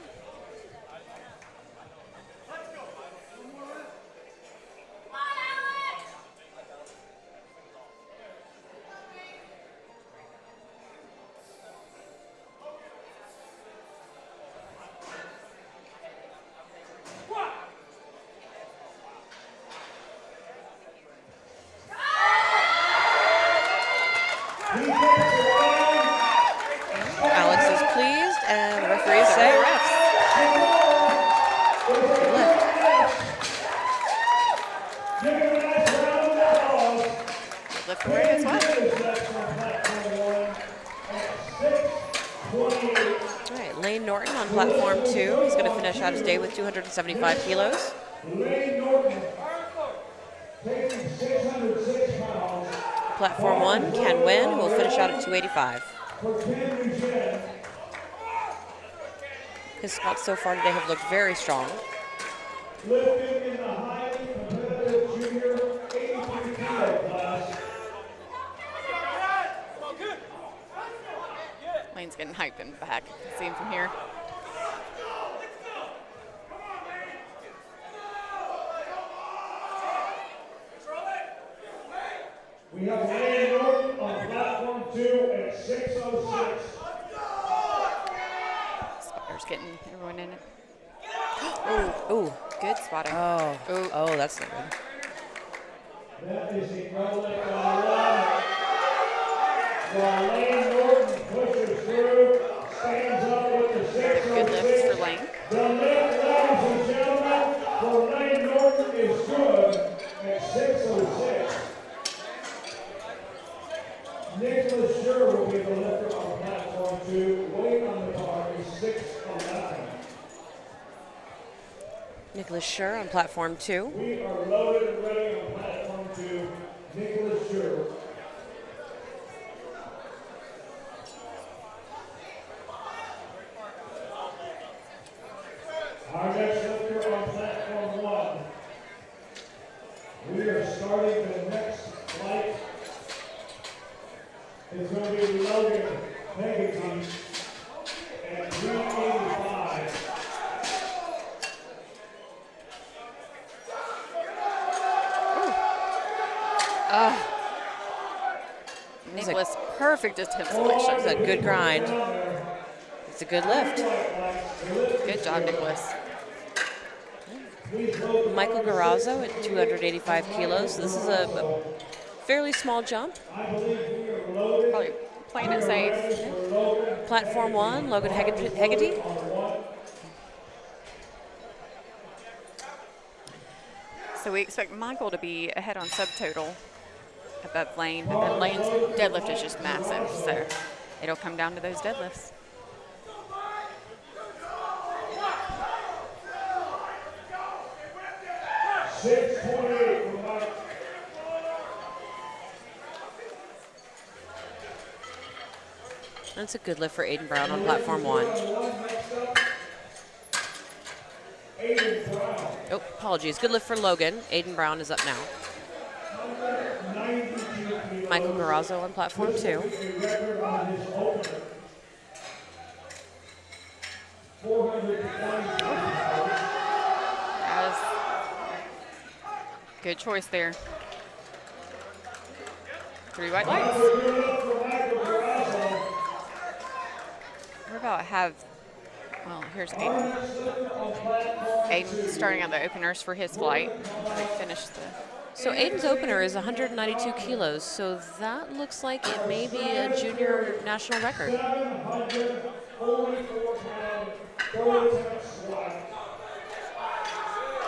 Alex is pleased, and the referees say good lift. Lift for Ray as well. All right, Lane Norton on platform 2. He's going to finish out his day with 275 kilos. Lane Norton taking 606 pounds Platform 1, Ken Wynn, who will finish out at 285. for Ken Eugene. His squats so far today have looked very strong. Lifting in the highly competitive junior 83 kilo class. Lane's getting hyped in the back. See him from here. We have Lane Norton on platform 2 at 606. Spotter's getting everyone in it. Ooh. Good spotting. Oh, that's not good. That is a good lift on 1. While Lane Norton pushes through, stands up with the 606. Good lifts for Lane. The lift, ladies and gentlemen, for Lane Norton is good at 606. Nicholas Schur will be the lifter on platform 2. Weight on the bar is 611. Nicholas Schur on platform 2. We are loaded and ready on platform 2. Nicholas Schur. Our next lifter on platform 1. We are starting the next flight. It's going to be Logan Pegaty at 385. Nicholas, perfect attempt selection. It's a good grind. It's a good lift. Good job, Nicholas. Michael Garazzo at 285 kilos. This is a fairly small jump. Probably playing it safe. Platform 1, Logan Hegarty. So we expect Michael to be ahead on subtotal above Lane, but then Lane's deadlift is just massive, so it'll come down to those deadlifts. That's a good lift for Aiden Brown on platform 1. Oh, apologies. Good lift for Logan. Aiden Brown is up now. Michael Garazzo on platform 2. That was good choice there. 3 white lights. We're about to have, well, here's Aiden. Aiden starting on the openers for his flight. We finished the. So Aiden's opener is 192 kilos, so that looks like it may be a junior national record. 744-pound, 40-pound squat.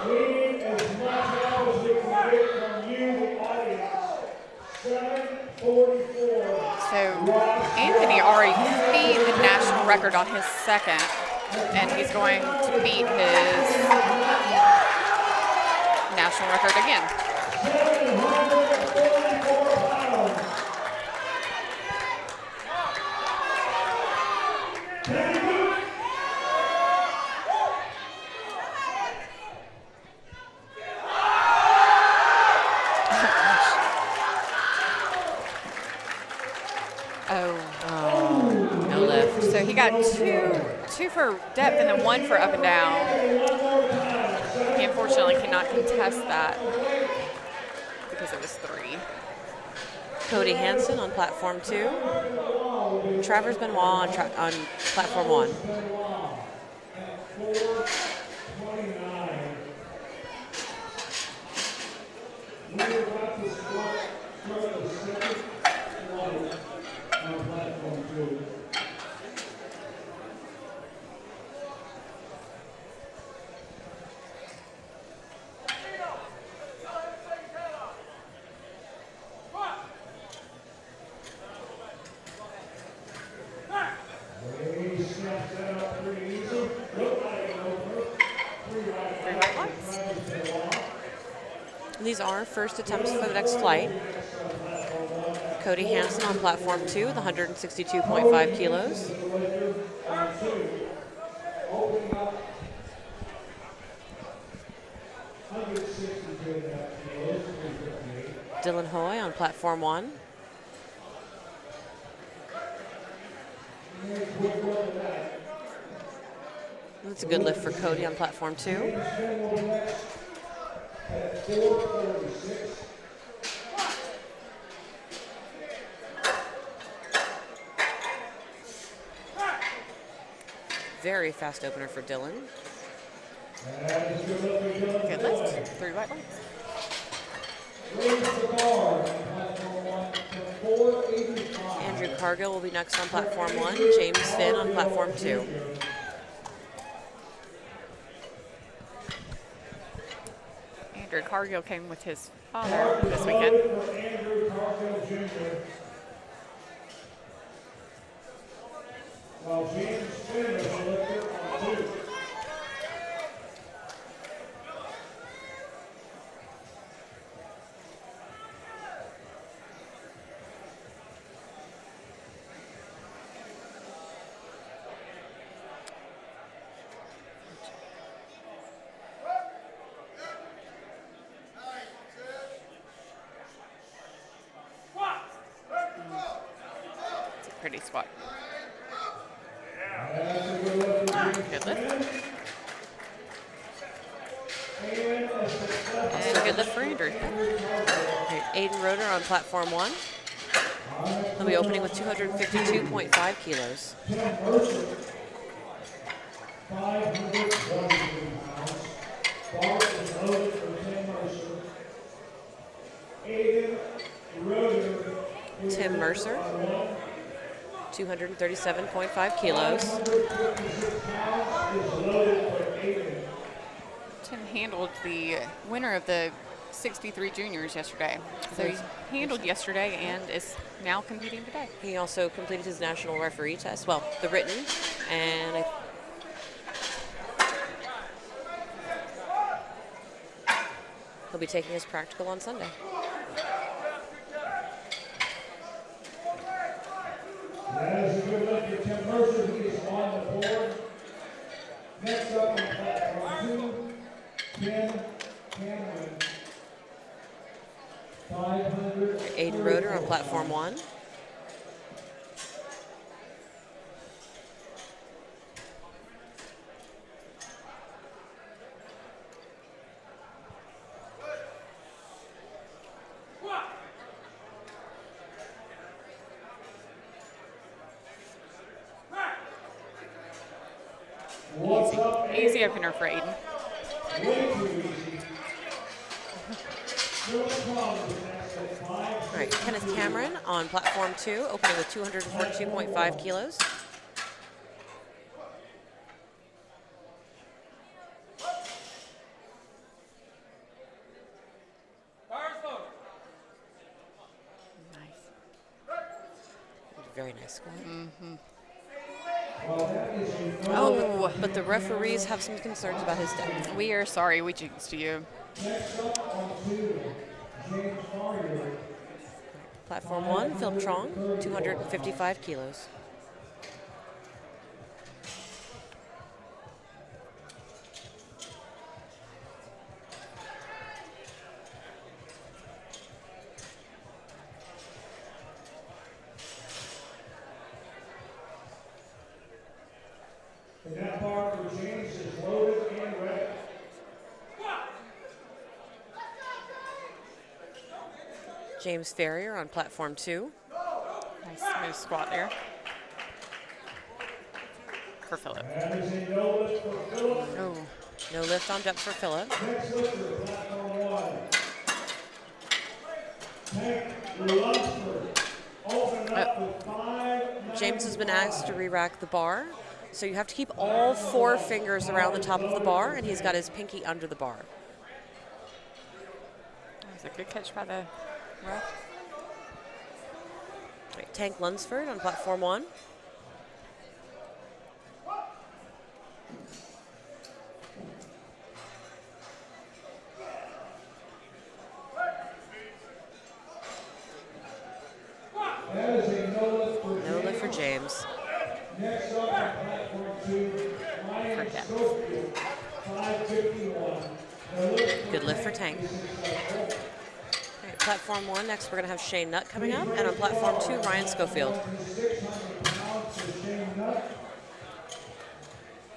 Leading as much help as we can get from you, the audience. 744. So Anthony already beat the national record on his second, and he's going to beat his national record again. 744 pounds. No lift. So he got two for depth and then 1 for up and down. He unfortunately cannot contest that because it was 3. Cody Hansen on platform 2. Travers Benoit on platform 1. 429. We are about to start the second flight on platform 2. He snaps that up pretty easy. Look like an opener. 3 right 3 white lights. These are first attempts for the next flight. Cody Hansen on platform 2 with 162.5 kilos. Opening up 162 kilos. Dylan Hoy on platform 1. That's a good lift for Cody on platform 2. At 446. Very fast opener for Dylan. Good lift. 3 white lights. Raise the bar on platform 1 to 485. Andrew Cargill will be next on platform 1. James Finn on platform 2. Andrew Cargill came with his father this weekend. For Andrew Cargill Jr. While James Finn is the lifter on 2. It's a pretty squat. That's a good lift for James Good lift. and a successful And good lift for Andrew. Aiden Roeder on platform 1. He'll be opening with 252.5 kilos. Tim Mercer, 522 pounds. Bart is loaded for Tim Mercer. Aiden Roeder. Tim Mercer, 237.5 kilos. 156 pounds is loaded for Aiden. Tim handled the winner of the 63 juniors yesterday. So he handled yesterday and is now competing today. He also completed his national referee test, well, the written, and he'll be taking his practical on Sunday. That is a good good lifter Tim Mercer, he is on the board. Next up on platform 2, Tim Cameron. 500. Aiden Roeder on platform 1. What's up, Easy opener for Aiden. Way too easy. No problem with that. All right, Kenneth Cameron on platform 2, opening with 242.5 kilos. Very nice squat. Oh, But the referees have some concerns about his depth. we are sorry we jinxed you. Platform 1, Phil Trong, 255 kilos. And that bar for James is loaded and ready. James Ferrier on platform 2. Nice smooth squat there for Philip. That is a no lift for Philip. Oh, No lift on depth for Philip. Next lifter, platform 1. Hank Lunsford. Open up with 5. James has been asked to re-rack the bar, so you have to keep all 4 fingers around the top of the bar, and he's got his pinky under the bar. that was a good catch by the ref. Right, Tank Lunsford on platform 1. That is a no lift for No lift for James. Next up on platform 2, Ryan Schofield, 551. No lift for Good lift for Tank. All right, platform 1, next we're going to have Shane Nutt coming up, and on platform 2, Ryan Schofield. 600 pounds for Shane Nutt.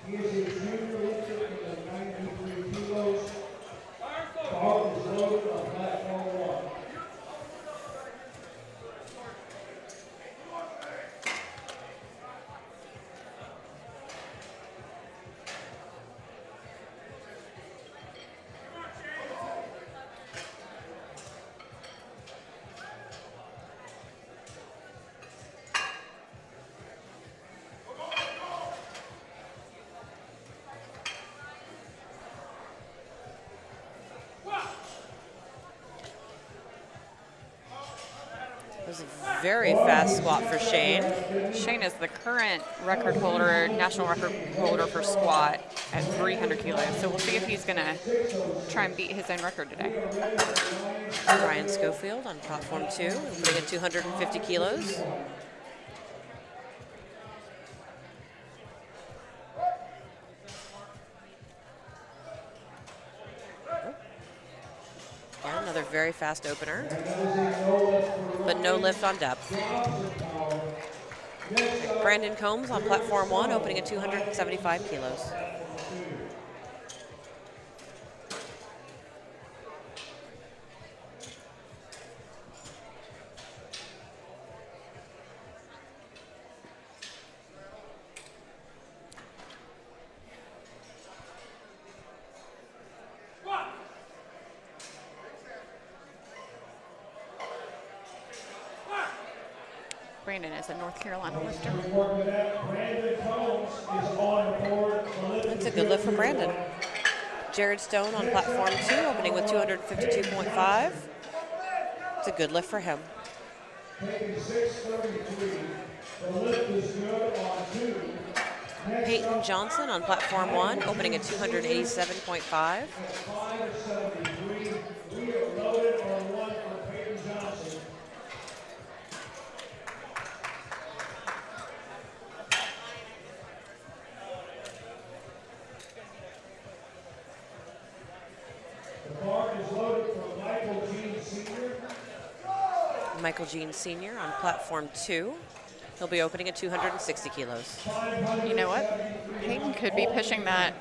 He is a junior lifter in the 93 kilos. Bar is loaded on platform 1. It was a very fast squat for Shane. Shane is the current record holder, national record holder for squat at 300 kilos. So we'll see if he's going to try and beat his own record today. Ryan Schofield on platform 2, putting at 250 kilos. Yeah, another very fast opener, but no lift on depth. Brandon Combs on platform 1, opening at 275 kilos. Brandon is a North Carolina lifter. Brandon Combs is on the board. That's a good lift for Brandon. Jared Stone on platform 2, opening with 252.5. It's a good lift for him. Taking 633. The lift is good on 2. Peyton Johnson on platform 1, opening at 287.5. 573. We are loaded on 1 for Peyton Johnson. Michael Jean Sr. on platform 2. He'll be opening at 260 kilos. You know what? Peyton could be pushing that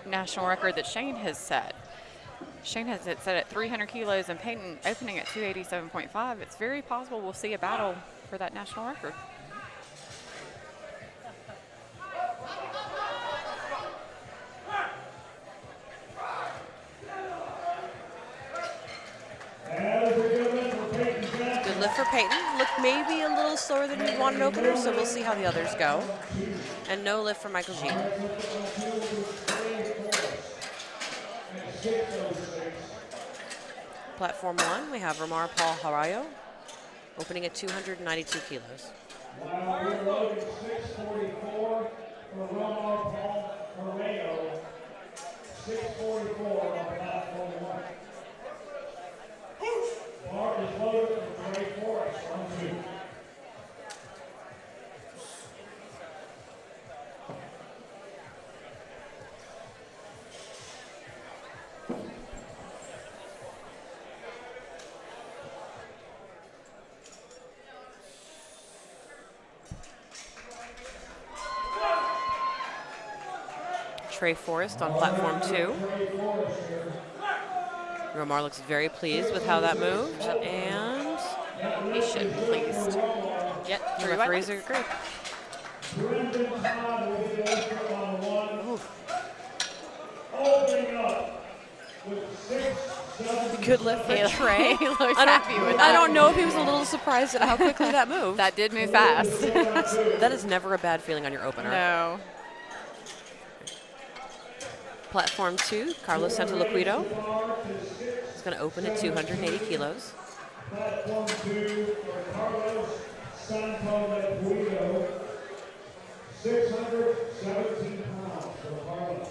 national record that Shane has set. Shane has it set at 300 kilos and Peyton opening at 287.5. It's very possible we'll see a battle for that national record. Good lift for Peyton. Looked maybe a little slower than you'd want an opener, so we'll see how the others go. And no lift for Michael Jean. Platform 1, we have Ramar Paul Harayo, opening at 292 kilos. Wow, we're loading 644 for Ramar Paul Harayo. 644 on platform 1. Bar is loaded for Trey Forrest on 2. Trey Forrest on platform 2. Romar looks very pleased with how that moved, and He should be pleased. Yep, the three white referees lights. agree. Brendan Todd will be the lifter on 1. Opening up with 6'7". Good lift for Trey. He looks happy with that. I don't know if he was a little surprised at how quickly that moved. That did move fast. That is never a bad feeling on your opener. No. Platform 2, Carlos Santoliquido. He's going to open at 280 kilos. Platform 2 for Carlos Santoliquido. 617 pounds for Carlos.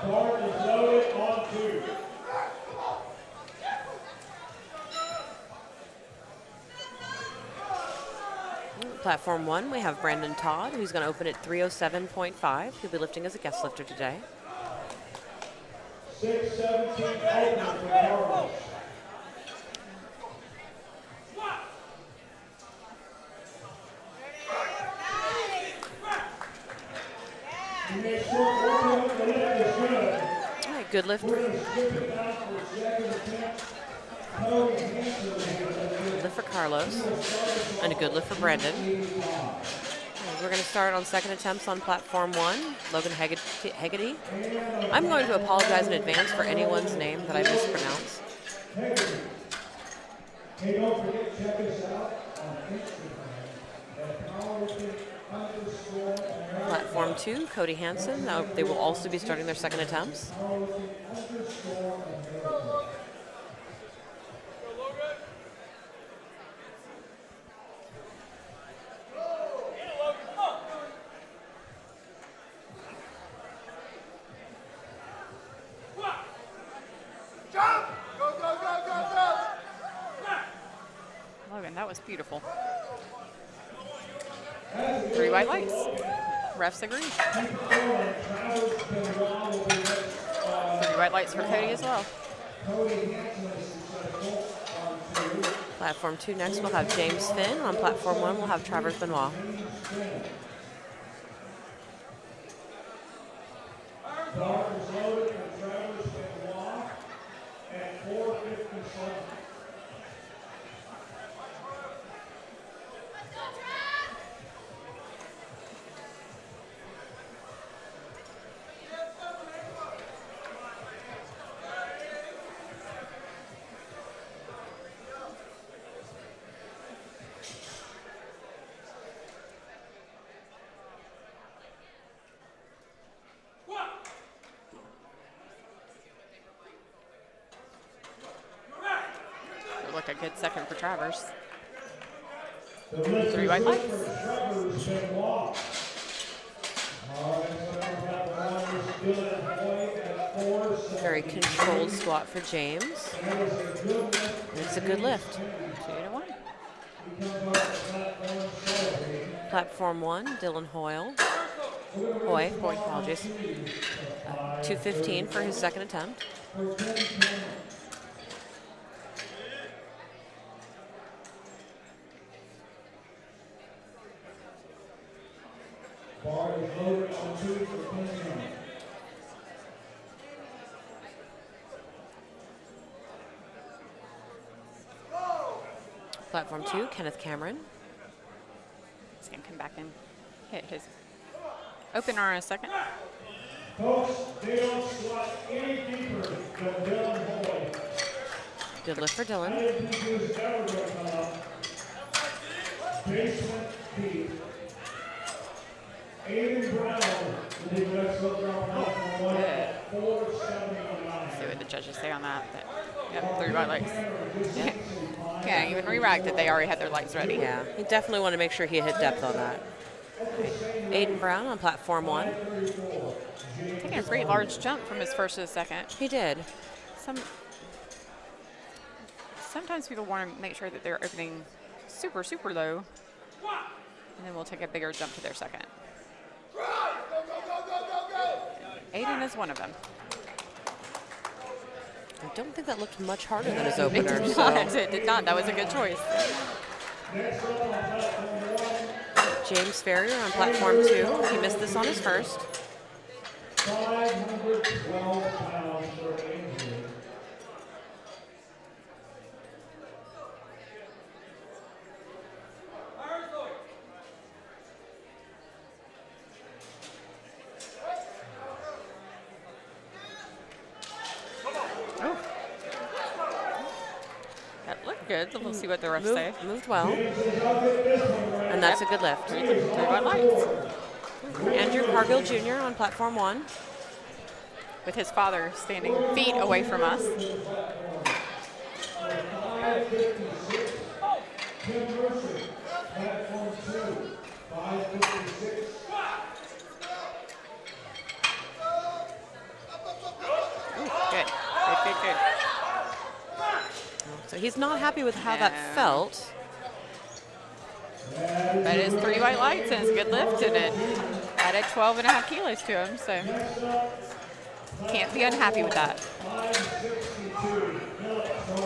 Bart is loaded on 2. Platform 1, we have Brandon Todd, who's going to open at 307.5. He'll be lifting as a guest lifter today. 617 open for Carlos. He makes short work of it. The lift is good. All right, good lift. We're going to skip it down for a second attempt. Cody Hansen will be the Lift for Carlos. And a good lift for Brandon. We're going to start on second attempts on platform 1. Logan Hegarty. I'm going to apologize in advance for anyone's name that I mispronounce. Hey, don't forget, check us out on Instagram at Powerlifting_America. Platform 2, Cody Hansen. They will also be starting their second attempts. Powerlifting_America. Logan, that was beautiful. 3 white lights. Refs agree. 3 white lights for Cody as well. Platform 2 next, we'll have James Finn. On platform 1, we'll have Travers Benoit. Bar is loaded for Travers Benoit at 457. Look a good second for Travers. 3 white lights. Very controlled squat for James. And it's a good lift. 2-1. Platform 1, Dylan Hoy, apologies. 215 for his second attempt. Bar is loaded on 2 for 10 pounds. Platform 2, Kenneth Cameron. He's going to come back and hit his opener in a second. Folks, they don't squat any deeper than Dylan Boyd. Good lift for Dylan. I didn't think he was ever going to come up. Basement deep. Aiden Brown will be the next look around platform 1 at 479. See what the judges say on that. But, yep, 3 white lights. Yeah. Can't even re-rack that they already had their lights ready. Yeah, he definitely wanted to make sure he hit depth on that. Aiden Brown on platform 1. Taking a pretty large jump from his first to the second. He did. Sometimes people want to make sure that they're opening super, super low, and then we'll take a bigger jump to their second. Aiden is one of them. I don't think that looked much harder than his opener. It did So not. It did not. That was a good choice. James Ferrier on platform 2. He missed this on his first. 512 pounds for an injury. That looked good. We'll see what the refs say. Moved well. And that's a good lift. 3 white lights. Andrew Cargill Jr. on platform 1. With his father standing feet away from us. Tim Mercer, platform 2, 556. Good. Good. So he's not happy with how that Yeah. felt. That is 3 white lights, and it's a good lift, and it added 12.5 kilos to him, so can't be unhappy with that.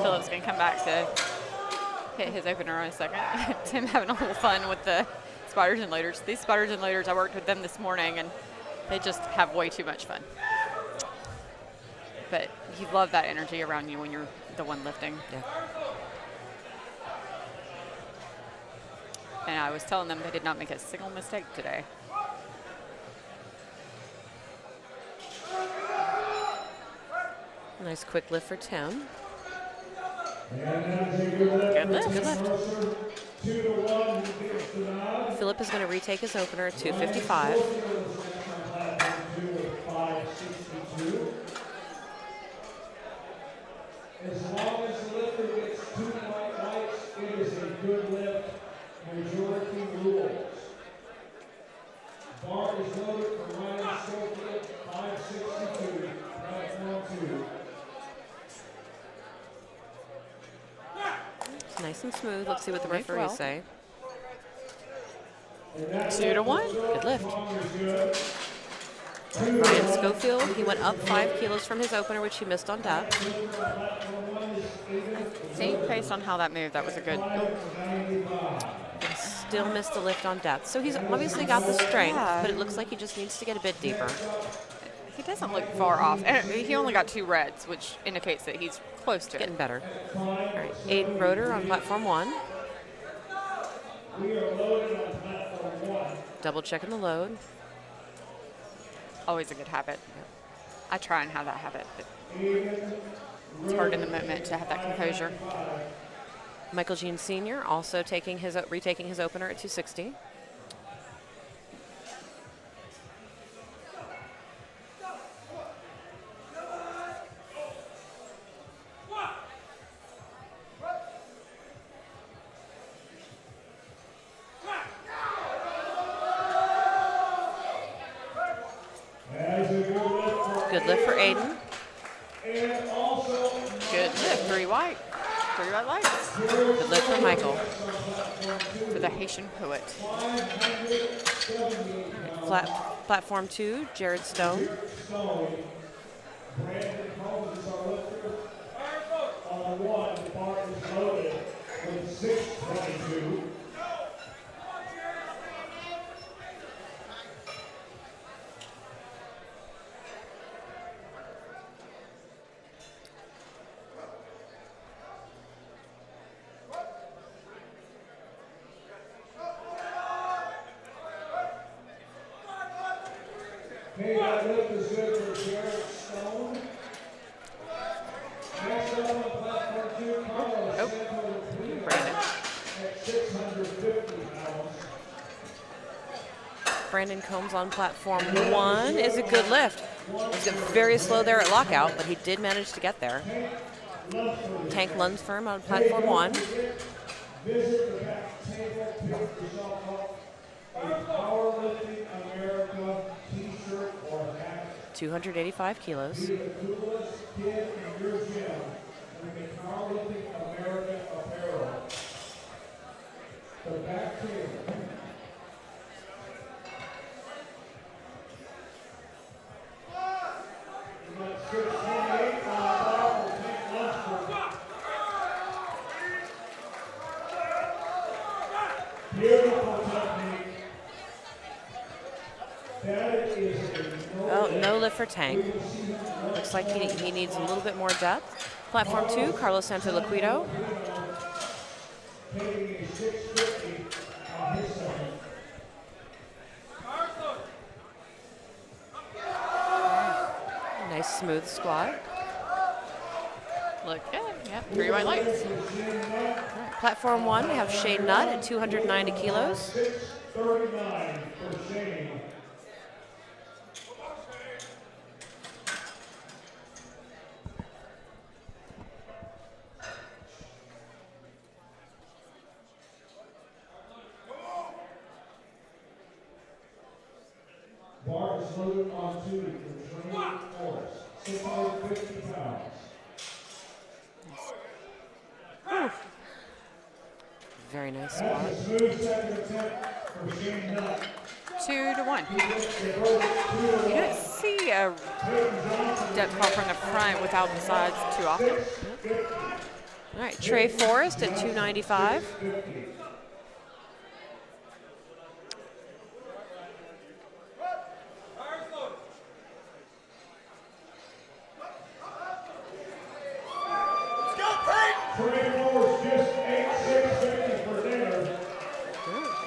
Philip's going to come back to hit his opener in a second. Tim having a little fun with the spotters and loaders. These spotters and loaders, I worked with them this morning, and they just have way too much fun. But you love that energy around you when you're the one lifting. Yeah. And I was telling them they did not make a single mistake today. Nice quick lift for Tim. Good lift. Good lift. Philip is going to retake his opener at 255. As long as the lifter gets 2 white lights, it is a good lift. Majority rules. Bar is loaded for Ryan Schofield, 562, platform 2. It's nice and smooth. Let's see what the Moved referees well. say. 2-1. Good lift. Ryan Schofield, he went up 5 kilos from his opener, which he missed on depth. I think based on how that moved, that was a good. And still missed the lift on depth. So he's obviously got the strength, but it looks like he just needs to get a bit deeper. He doesn't look far off. And he only got 2 reds, which indicates that he's close to it. Getting better. All right, Aiden Roeder on platform 1. We are loaded on platform 1. Double checking the load. Always a good habit. I try and have that habit, but it's hard in the moment to have that composure. Michael Jean Sr. also retaking his opener at 260. Good lift for Aiden. And also, Good lift. 3 white. 3 white lights Good lift for Michael. for the Haitian poet. Platform 2, Jared Stone. Brandon Collins is our lifter. On 1, the bar is loaded with 622. Okay, that lift is good for Jared Stone. Next up on platform 2, Carlos Santos Brandon. at 650 pounds. Brandon Combs on platform 1 is a good lift. He was very slow there at lockout, but he did manage to get there. Tank Lunsford on platform 1. Visit the back table, pick yourself up a Powerlifting America t-shirt or hat. 285 kilos. Be the coolest kid in your gym with the Powerlifting America apparel. The back table. You got 628 on top of Tank Lunsford. Beautiful technique. That is a Oh, no lift for Tank. Looks like he needs a little bit more depth. Platform 2, Carlos Santoliquido. taking a 650 on his second. Nice smooth squat. Look good. Yep. 3 white lights. Platform 1, we have Shane Nutt at 290 kilos. 639 for Shane. Bar is loaded on duty for training force, 650 pounds. Very nice squat. That's a smooth second attempt for Shane Nutt. 2 to 1. You don't see a depth call from the front without the sides too often. All right, Trey Forrest at 295. Trey Moore's just 8,650 for dinner.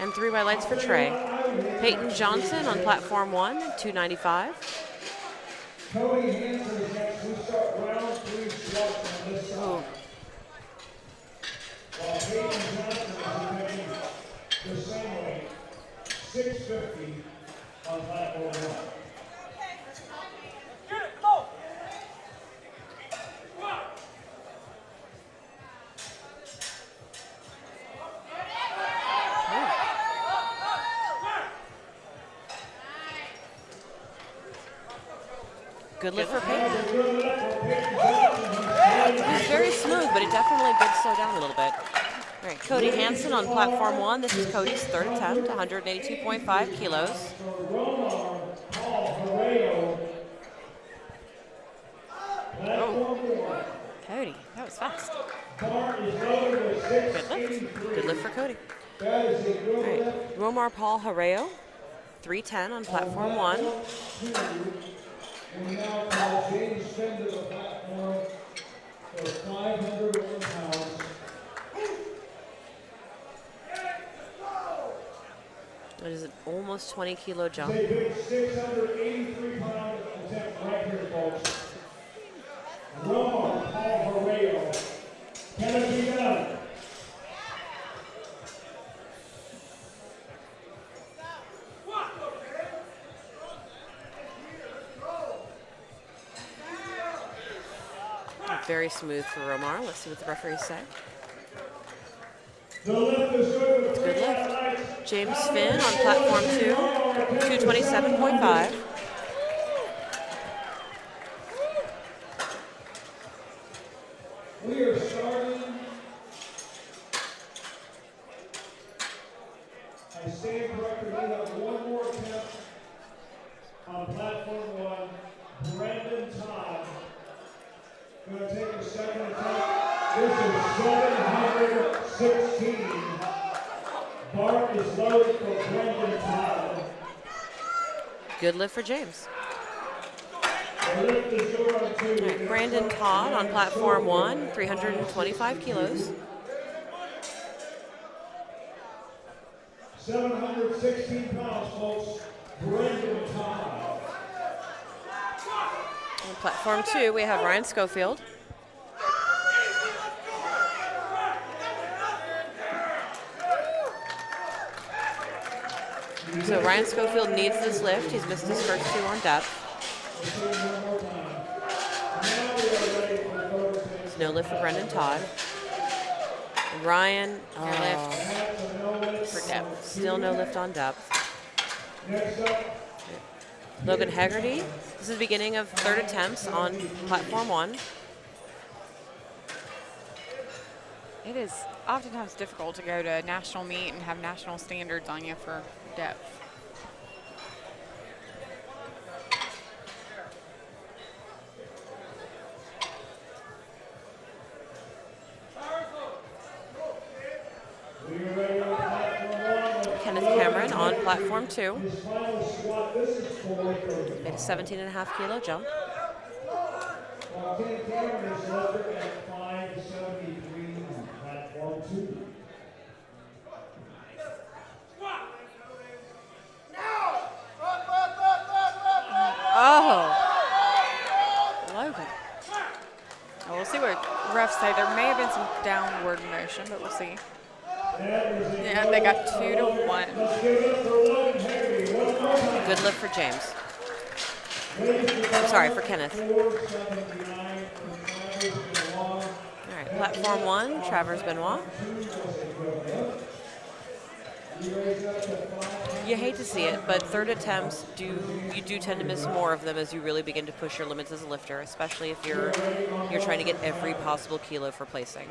And 3 white lights for Trey. Peyton Johnson on platform 1, 295. Cody Hansen is next. We start round 3 squats on this side. While Peyton Johnson is attempting the same weight, 650 on platform 1. Good lift for Peyton. He's very smooth, but he definitely did slow down a little bit. All right, Cody Hansen on platform 1. This is Cody's third attempt, 182.5 kilos. Cody, that was fast. Good lift. Good lift for Cody. That is a good All right, lift. Romar Paul Harreo, 310 on platform 1. And we now call James Finn to the platform for 501 pounds. That is an almost 20 kilo jump. They big 683 pound attempt right here, folks. Romar Paul Harreo. Can it be done? Very smooth for Romar. Let's see what the referees say. The lift is good with Good 3 lift. lights. James Finn on platform 2, 227.5. We are starting. I stand corrected. We have one more attempt on platform 1. Brandon Todd. Going to take a second attempt. This is 716. Bar is loaded for Brandon Todd. Good lift for James. The lift is good on 2. All right, Brandon Todd on platform 1, 325 kilos. 716 pounds, folks. Brandon Todd. On platform 2, we have Ryan Schofield. So Ryan Schofield needs this lift. He's missed his first 2 on depth. There's no lift for Brendan Todd. And Ryan, lift for depth. still no lift on depth. Logan Hegarty, this is the beginning of 3rd attempts on platform 1. It is oftentimes difficult to go to a national meet and have national standards on you for depth. Kenneth Cameron on platform 2. Made a 17.5 kilo jump. Oh, Logan. Well, we'll see what refs say. There may have been some downward motion, but we'll see. Yeah, they got 2-1. Good lift for James. I'm sorry, for Kenneth. All right, platform 1, Travers Benoit. You hate to see it, but 3rd attempts you do tend to miss more of them as you really begin to push your limits as a lifter, especially if you're trying to get every possible kilo for placing.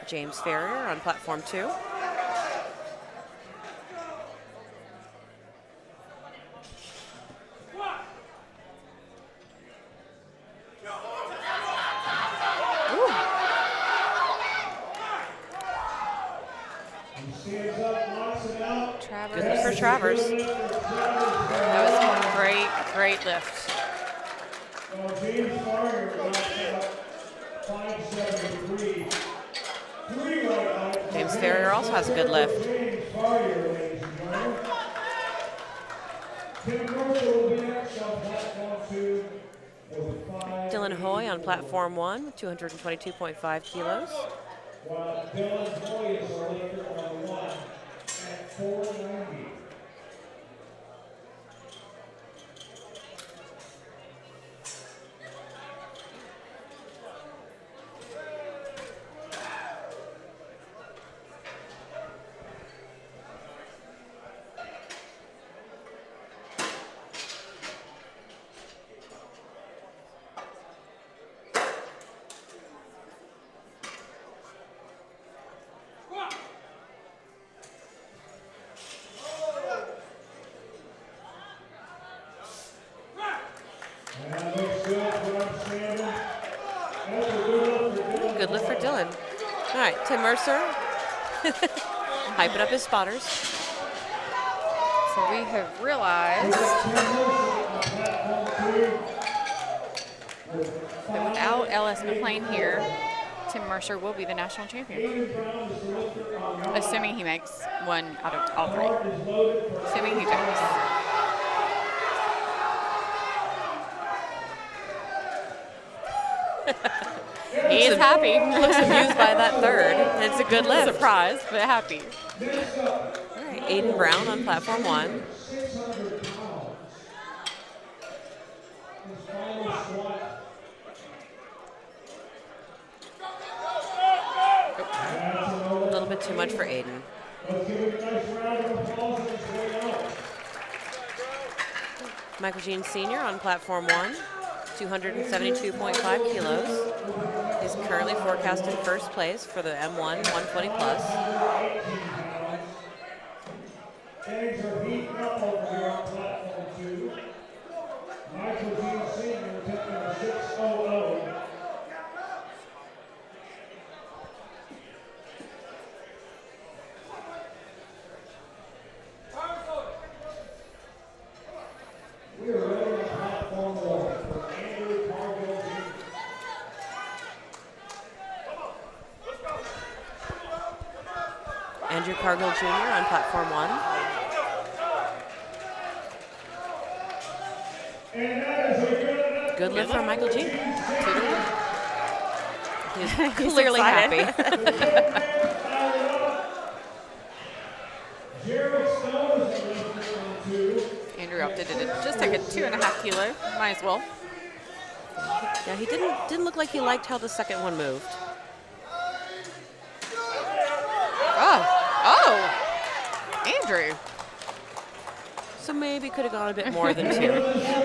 James Ferrier on platform 2. Good lift for Travers. That was a great lift. James Ferrier also has a good lift. Dylan Hoy on platform 1 with 222.5 kilos. While Dylan Hoy is our lifter on 1 at 490. Good lift for Dylan. All right, Tim Mercer, hyping up his spotters. So we have realized that without Ellis McLean here, Tim Mercer will be the national champion. Assuming he makes one out of all 3. Assuming he does. He is happy. Looks amused by that 3rd. It's a good lift. Surprised, but happy. All right, Aiden Brown on platform 1. A little bit too much for Aiden. Michael Jean Sr. on platform 1, 272.5 kilos. He's currently forecast in 1st place for the M1 120 plus. Things are heating up over here on platform 2. Michael Jean Sr. attempting a 600. We are ready on platform 1 for Andrew Cargill Jr. Andrew Cargill Jr. on platform 1. Good lift from Michael G. He's clearly happy. Andrew opted to just take a 2.5 kilo. Might as well. Yeah, he didn't look like he liked how the second one moved. Oh, Andrew. So maybe could have gone a bit more than 2.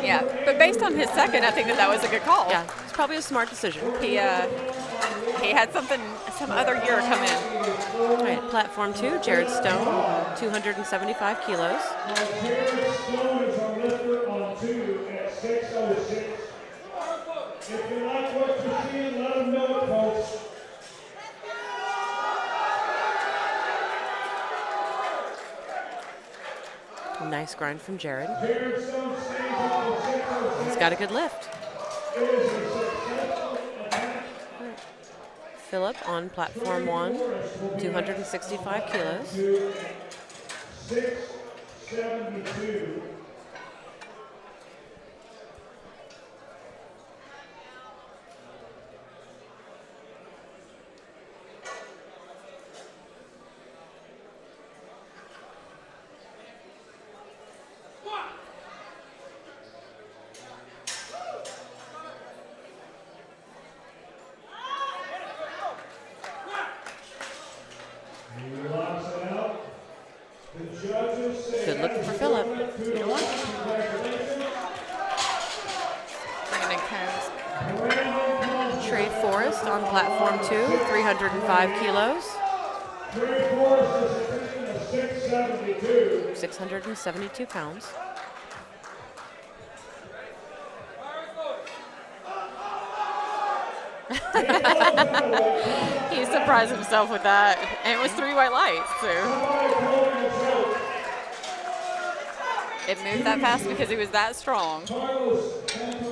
Yeah, but based on his second, I think that was a good call. Yeah, it's probably a smart decision. He had some other year come in. All right, platform 2, Jared Stone, 275 kilos. Jared Stone is our lifter on 2 at 606. If you like what you're seeing, let them know it, folks. Nice grind from Jared. Jared Stone stays on 606. He's got a good lift. It is a successful attack. Philip on platform 1, 265 kilos. 672. Good look for Philip. Brandon Combs. Trey Forrest on platform 2, 305 kilos. Trey Forrest is attempting a 672. 672 pounds. He surprised himself with that, and it was 3 white lights, so it moved that fast because he was that strong.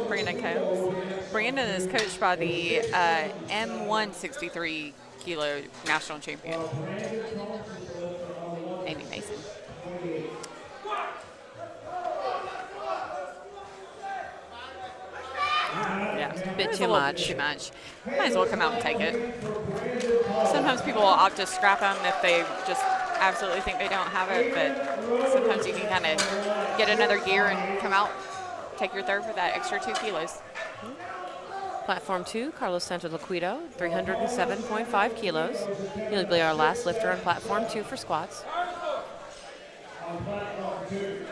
Brandon Combs. Brandon is coached by the M163 kilo national champion, Amy Mason. Yeah, A bit it's too a little much. Too much. Might as well come out and take it. Sometimes people will opt to scrap them if they just absolutely think they don't have it, but sometimes you can kind of get another gear and come out, take your third for that extra 2 kilos. Platform 2, Carlos Santoliquito, 307.5 kilos. He'll be our last lifter on platform 2 for squats. On platform 2.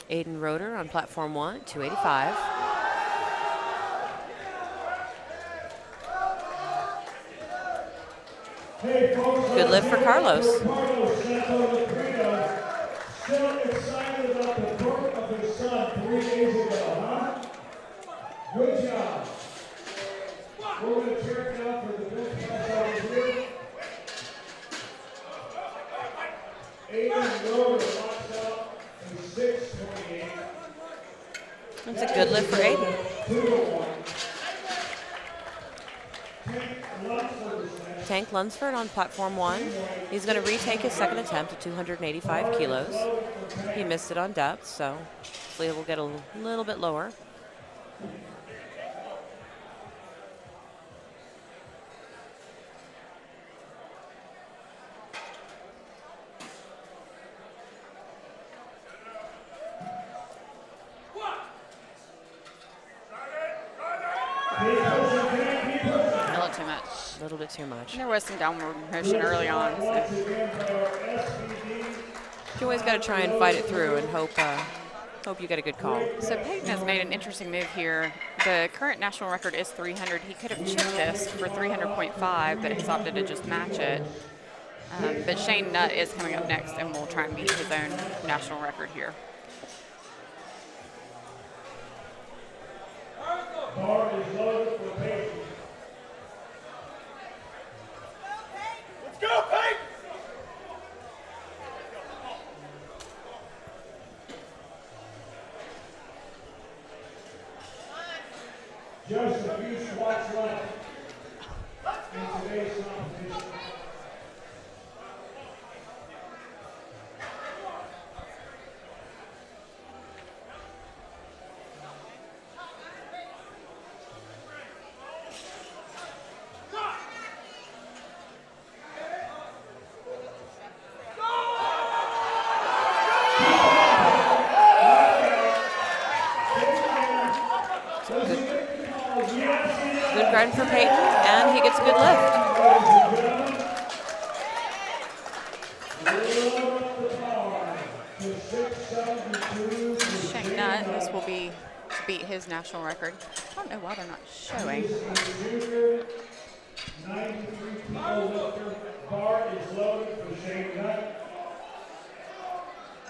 Aiden Roeder on platform 1, 285. Hey, folks, Good lift for Carlos. Carlos Santoliquito, still excited about the birth of his son 3 days ago, huh? Good job. We're going to cheer it out for the big guys over here. Aiden Roeder locks out in 628. That's a good lift for Aiden. 2-1. Lunsford is next. Tank Lunsford on platform 1. He's going to retake his second attempt at 285 kilos. He missed it on depth, so hopefully we'll get a little bit lower. A little too much. A little bit too much. There was some downward motion early on. So. You always got to try and fight it through and hope you get a good call. So Peyton has made an interesting move here. The current national record is 300. He could have chipped this for 300.5, but he's opted to just match it. But Shane Nutt is coming up next, and will try and beat his own national record here. Bar is loaded for Peyton. Let's go, Peyton! Just a few squats left in today's competition. Good grind for Peyton, and he gets a good lift. Shane Nutt, this will be to beat his national record. I don't know why they're not showing. Junior 93-kilo lifter. Bar is loaded for Shane Nutt.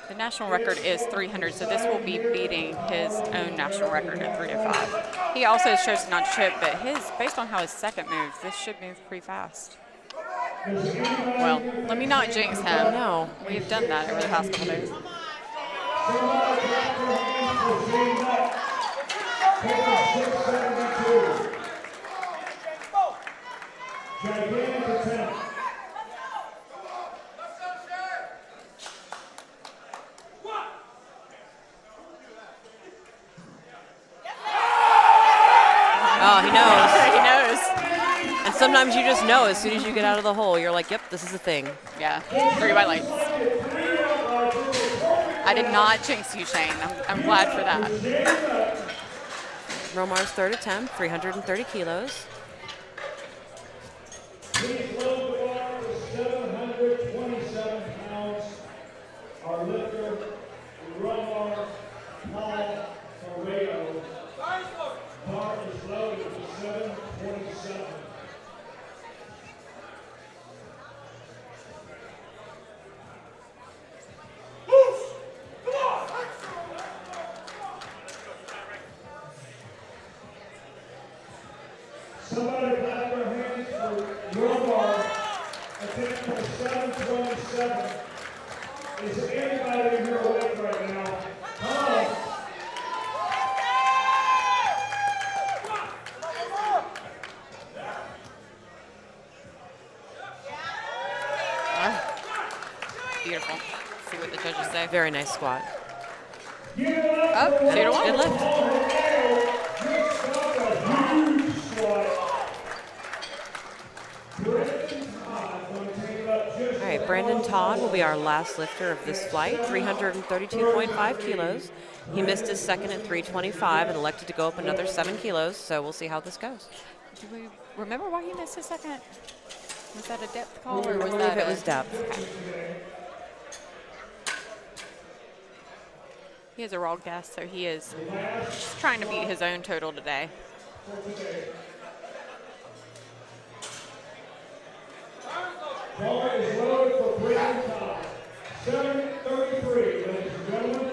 The national record is 300, so this will be beating his own national record at 305. He also has chosen not to choke, but based on how his second moves, this should move pretty fast. Well, let me not jinx him. No. We have done that over the past couple days. Somebody clap their hands for Shane Nutt. Taking 672. Gigantic attempt. Oh, he knows. He knows. And sometimes you just know as soon as you get out of the hole, you're like, yep, this is a thing. Yeah, 3 white lights. I did not jinx you, Shane. I'm glad for that. Romar's third attempt, 330 kilos. Please load the bar to 727 pounds. Our lifter, Romar Paul Ferrero. Bar is loaded to 727. Somebody clap their hands for Romar, attempt for 727. Is anybody in here awake right now? Come on. Beautiful. See what the judges say. Very nice squat. Give it up Oh, for 2 to 1. Good lift. Paul Ferrero. Just got a huge squat. Brendan Todd going to take it up just All right, Brandon Todd will be our last lifter of this flight, 332.5 kilos. He missed his second at 325 and elected to go up another 7 kilos, so we'll see how this goes. Do we remember why he missed his second? Was that a depth call or I was believe that it was depth. Okay. He has a raw guess, so he is just trying to beat his own total today. Bar is loaded for Brendan Todd. 733, ladies and gentlemen.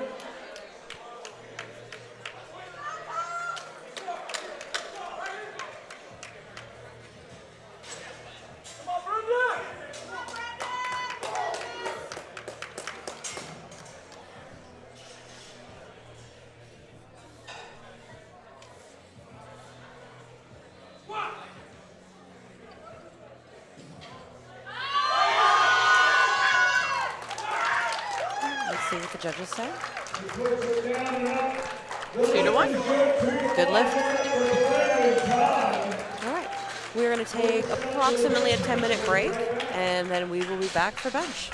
Let's see what the judges say. 2 to 1. Good lift. All right. We're going to take approximately a 10-minute break, and then we will be back for bench.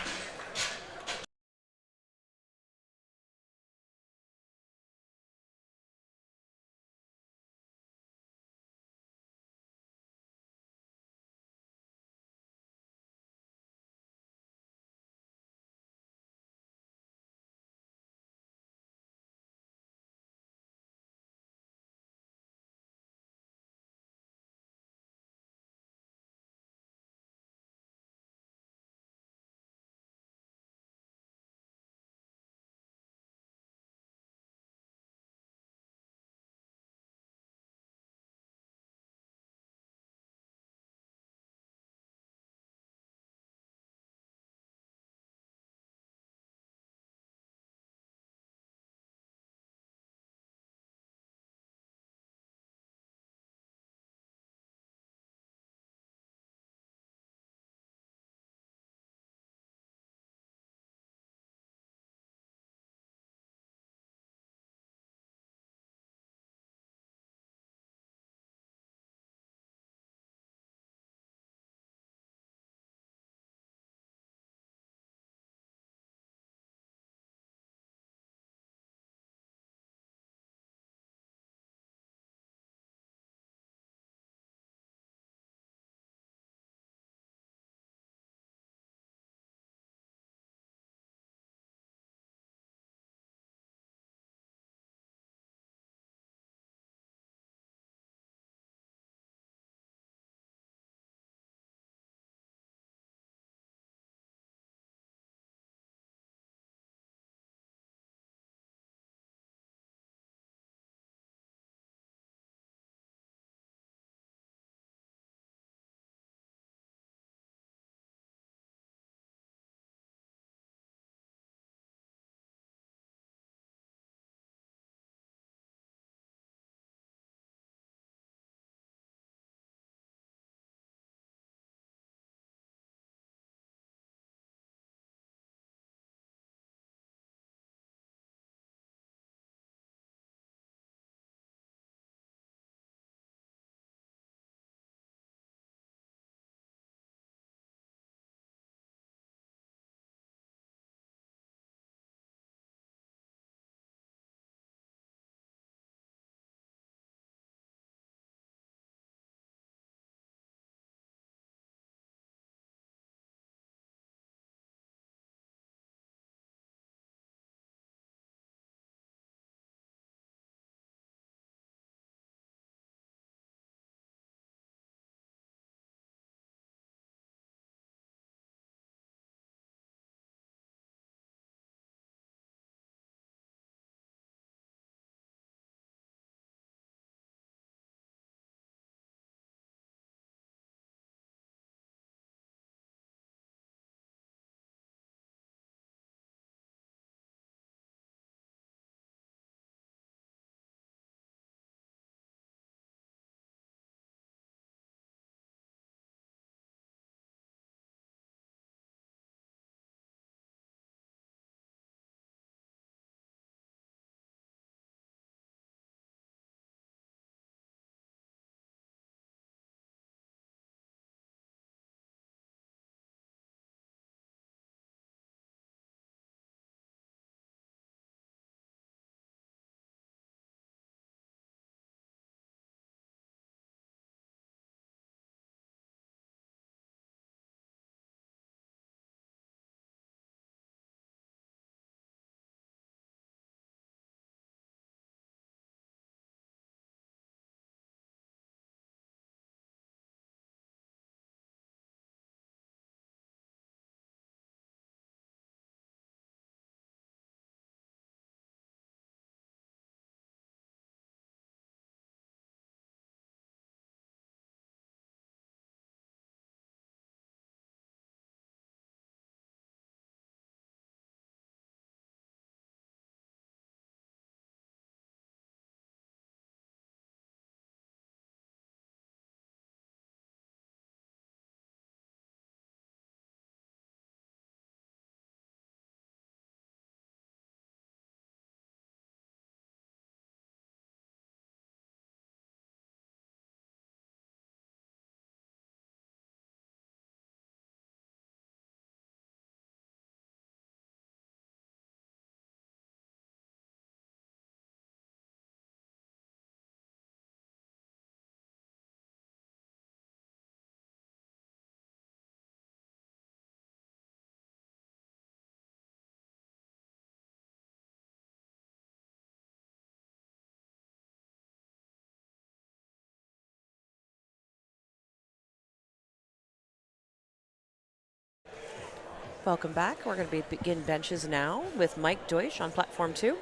Welcome back. We're going to begin benches now with Mike Deutsch on platform 2,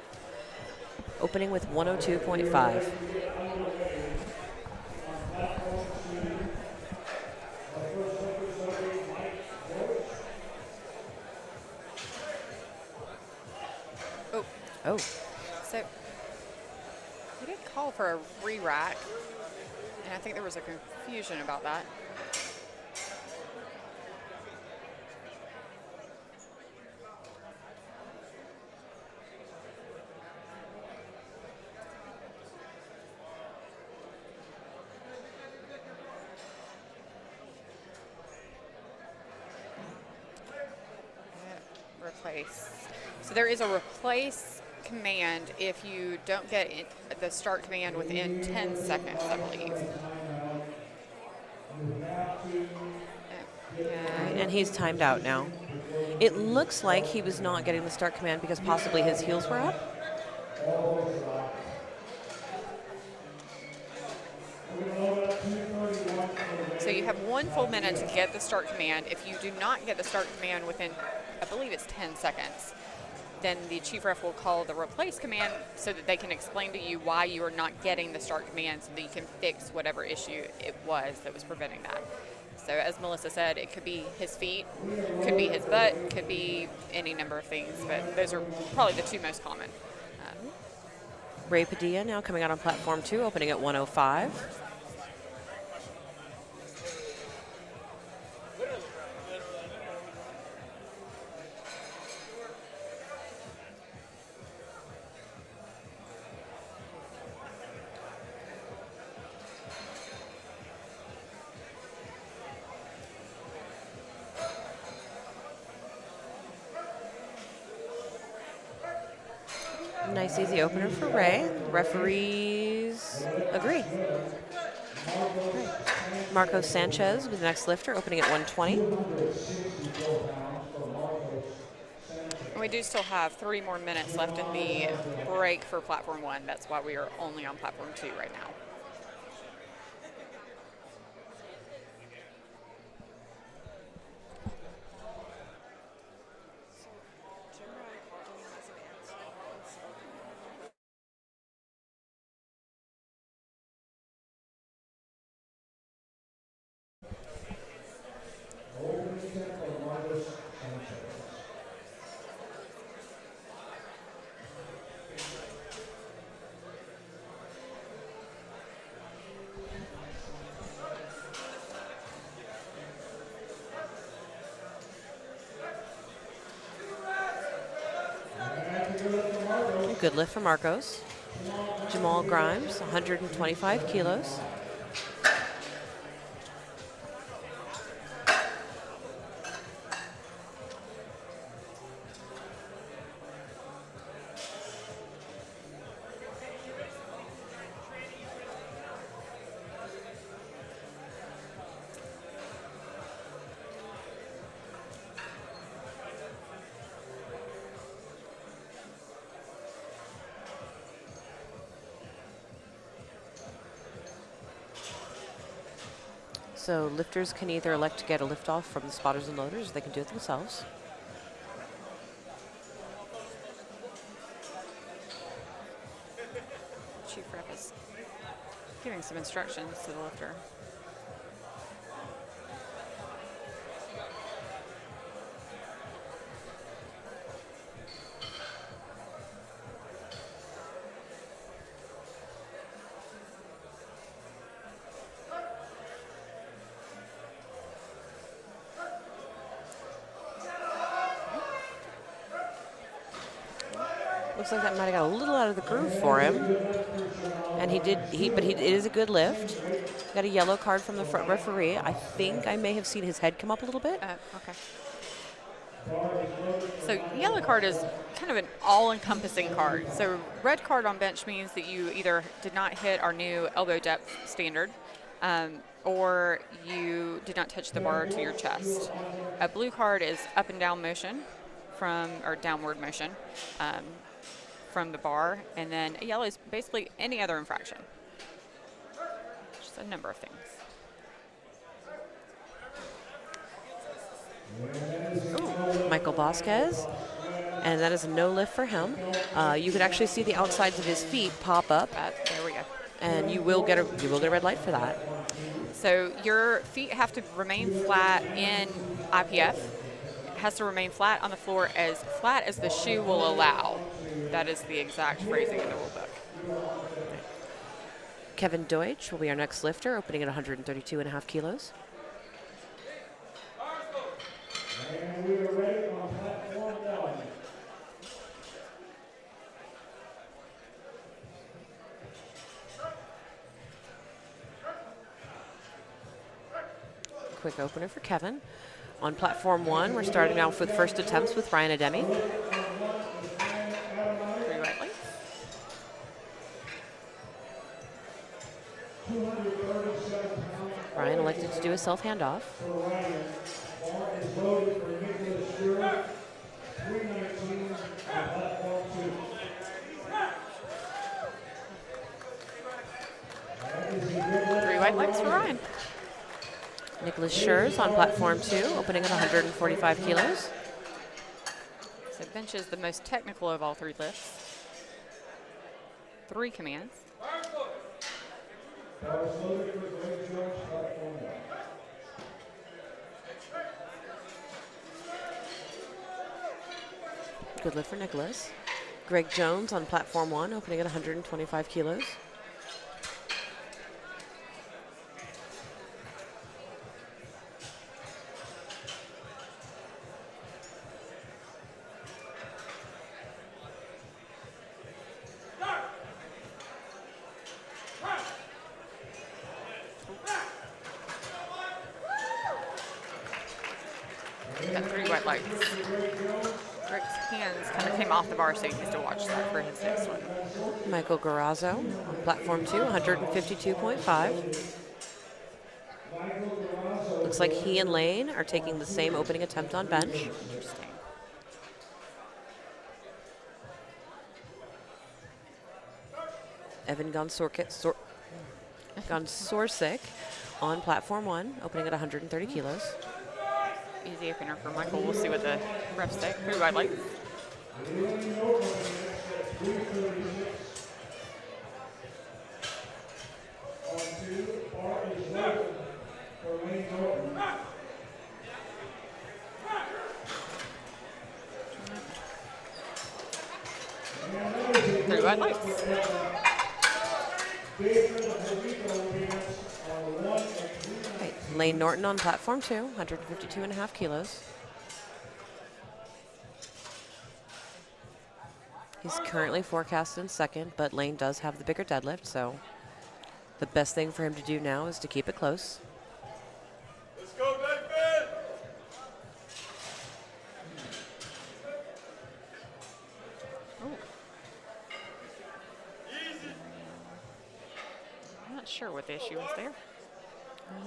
opening with 102.5. Oh, So he did call for a re-rack, and I think there was a confusion about that. Replace. So there is a replace command if you don't get the start command within 10 seconds, I believe. and he's timed out now. It looks like he was not getting the start command because possibly his heels were up. So you have 1 full minute to get the start command. If you do not get the start command within, I believe it's 10 seconds, then the chief ref will call the replace command so that they can explain to you why you are not getting the start command so that you can fix whatever issue it was that was preventing that. So as Melissa said, it could be his feet, could be his butt, could be any number of things, but those are probably the 2 most common. Ray Padilla now coming out on platform 2, opening at 105. Nice easy opener for Ray. Referees agree. Marcos Sanchez with the next lifter, opening at 120. And we do still have 3 more minutes left in the break for platform 1. That's why we are only on platform 2 right now. Good lift for Marcos. Jamal Grimes, 125 kilos. So lifters can either elect to get a lift off from the spotters and loaders, or they can do it themselves. Chief rep is giving some instructions to the lifter. Looks like that might have got a little out of the groove for him. And it is a good lift. Got a yellow card from the front referee. I think I may have seen his head come up a little bit. Okay. So yellow card is kind of an all-encompassing card. So red card on bench means that you either did not hit our new elbow depth standard, or you did not touch the bar to your chest. A blue card is up and down motion or downward motion from the bar, and then a yellow is basically any other infraction. Just a number of things. Ooh. Michael Vasquez. And that is a no lift for him. You could actually see the outsides of his feet pop up, There we go. and you will get a red light for that. So your feet have to remain flat in IPF. It has to remain flat on the floor as the shoe will allow. That is the exact phrasing in the rule book. Kevin Deutsch will be our next lifter, opening at 132.5 kilos. And we are ready on platform 1. Quick opener for Kevin. On platform 1, we're starting off with first attempts with Ryan Ademi. 3 right legs. 237 pounds. Ryan elected to do a self handoff. For Ryan. Bar is loaded for Nicholas Stewart. 319 on platform 2. That is a good lift. 3 white legs for Ryan. Nicholas Schurz on platform 2, opening at 145 kilos. So bench is the most technical of all 3 lifts. 3 commands. Bar is loaded for Greg Jones, platform 1. Good lift for Nicholas. Greg Jones on platform 1, opening at 125 kilos. Got 3 white legs. Greg's hands kind of came off the bar, so he needs to watch that for his next one. Michael Garazzo on platform 2, 152.5. Looks like he and Lane are taking the same opening attempt on bench. Interesting. Evan Gonsorsik on platform 1, opening at 130 kilos. Easy opener for Michael. We'll see what the refs say. 3 white legs. On 2, bar is loaded for Lane Norton. Three white legs. Right. Lane Norton on platform 2, 152.5 kilos. He's currently forecast in second, but Lane does have the bigger deadlift, so the best thing for him to do now is to keep it close. Let's go, David! I'm not sure what the issue is there.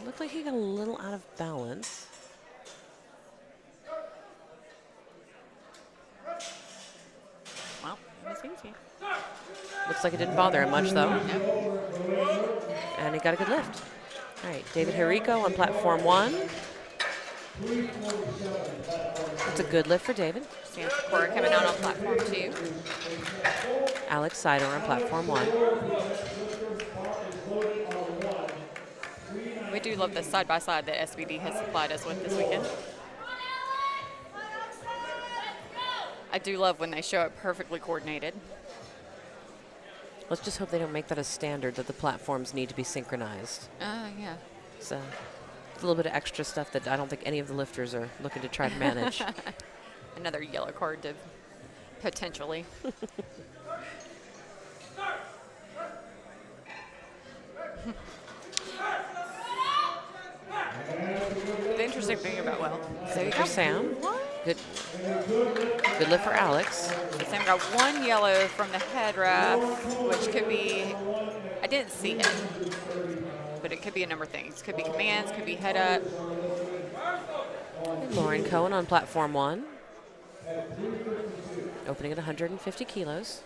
Looked like he got a little out of balance. Well, it was easy. Looks like it didn't bother him much, though. And he got a good lift. All right, David Herico on platform 1. That's a good lift for David. Sam Sikora coming out on platform 2. Alex Sider on platform 1. We do love the side-by-side that SBD has supplied us with this weekend. I do love when they show up perfectly coordinated. Let's just hope they don't make that a standard that the platforms need to be synchronized. Yeah. It's a little bit of extra stuff that I don't think any of the lifters are looking to try to manage. Another yellow card to potentially. The interesting thing about, so you For got Sam. one. Good lift for Alex. So Sam got 1 yellow from the head ref, which could be, I didn't see it, but it could be a number of things. Could be commands, could be head up. Lauren Cohen on platform 1. Opening at 150 kilos.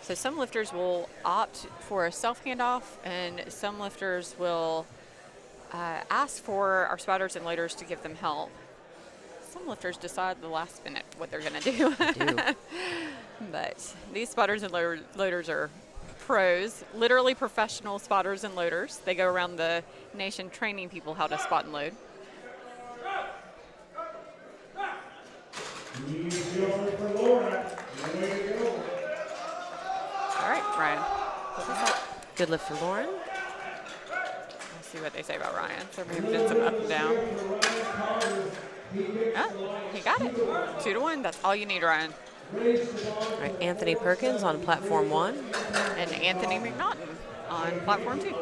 So some lifters will opt for a self handoff, and some lifters will asked for our spotters and loaders to give them help. Some lifters decide the last minute what they're going to do. But these spotters and loaders are pros, literally professional spotters and loaders. They go around the nation training people how to spot and load. All right, Ryan. What's this up? Good lift for Lauren. Let's see what they say about Ryan. So maybe did some up and down. He got it. 2-1. That's all you need, Ryan. All right, Anthony Perkins on platform 1. And Anthony McNaughton on platform 2.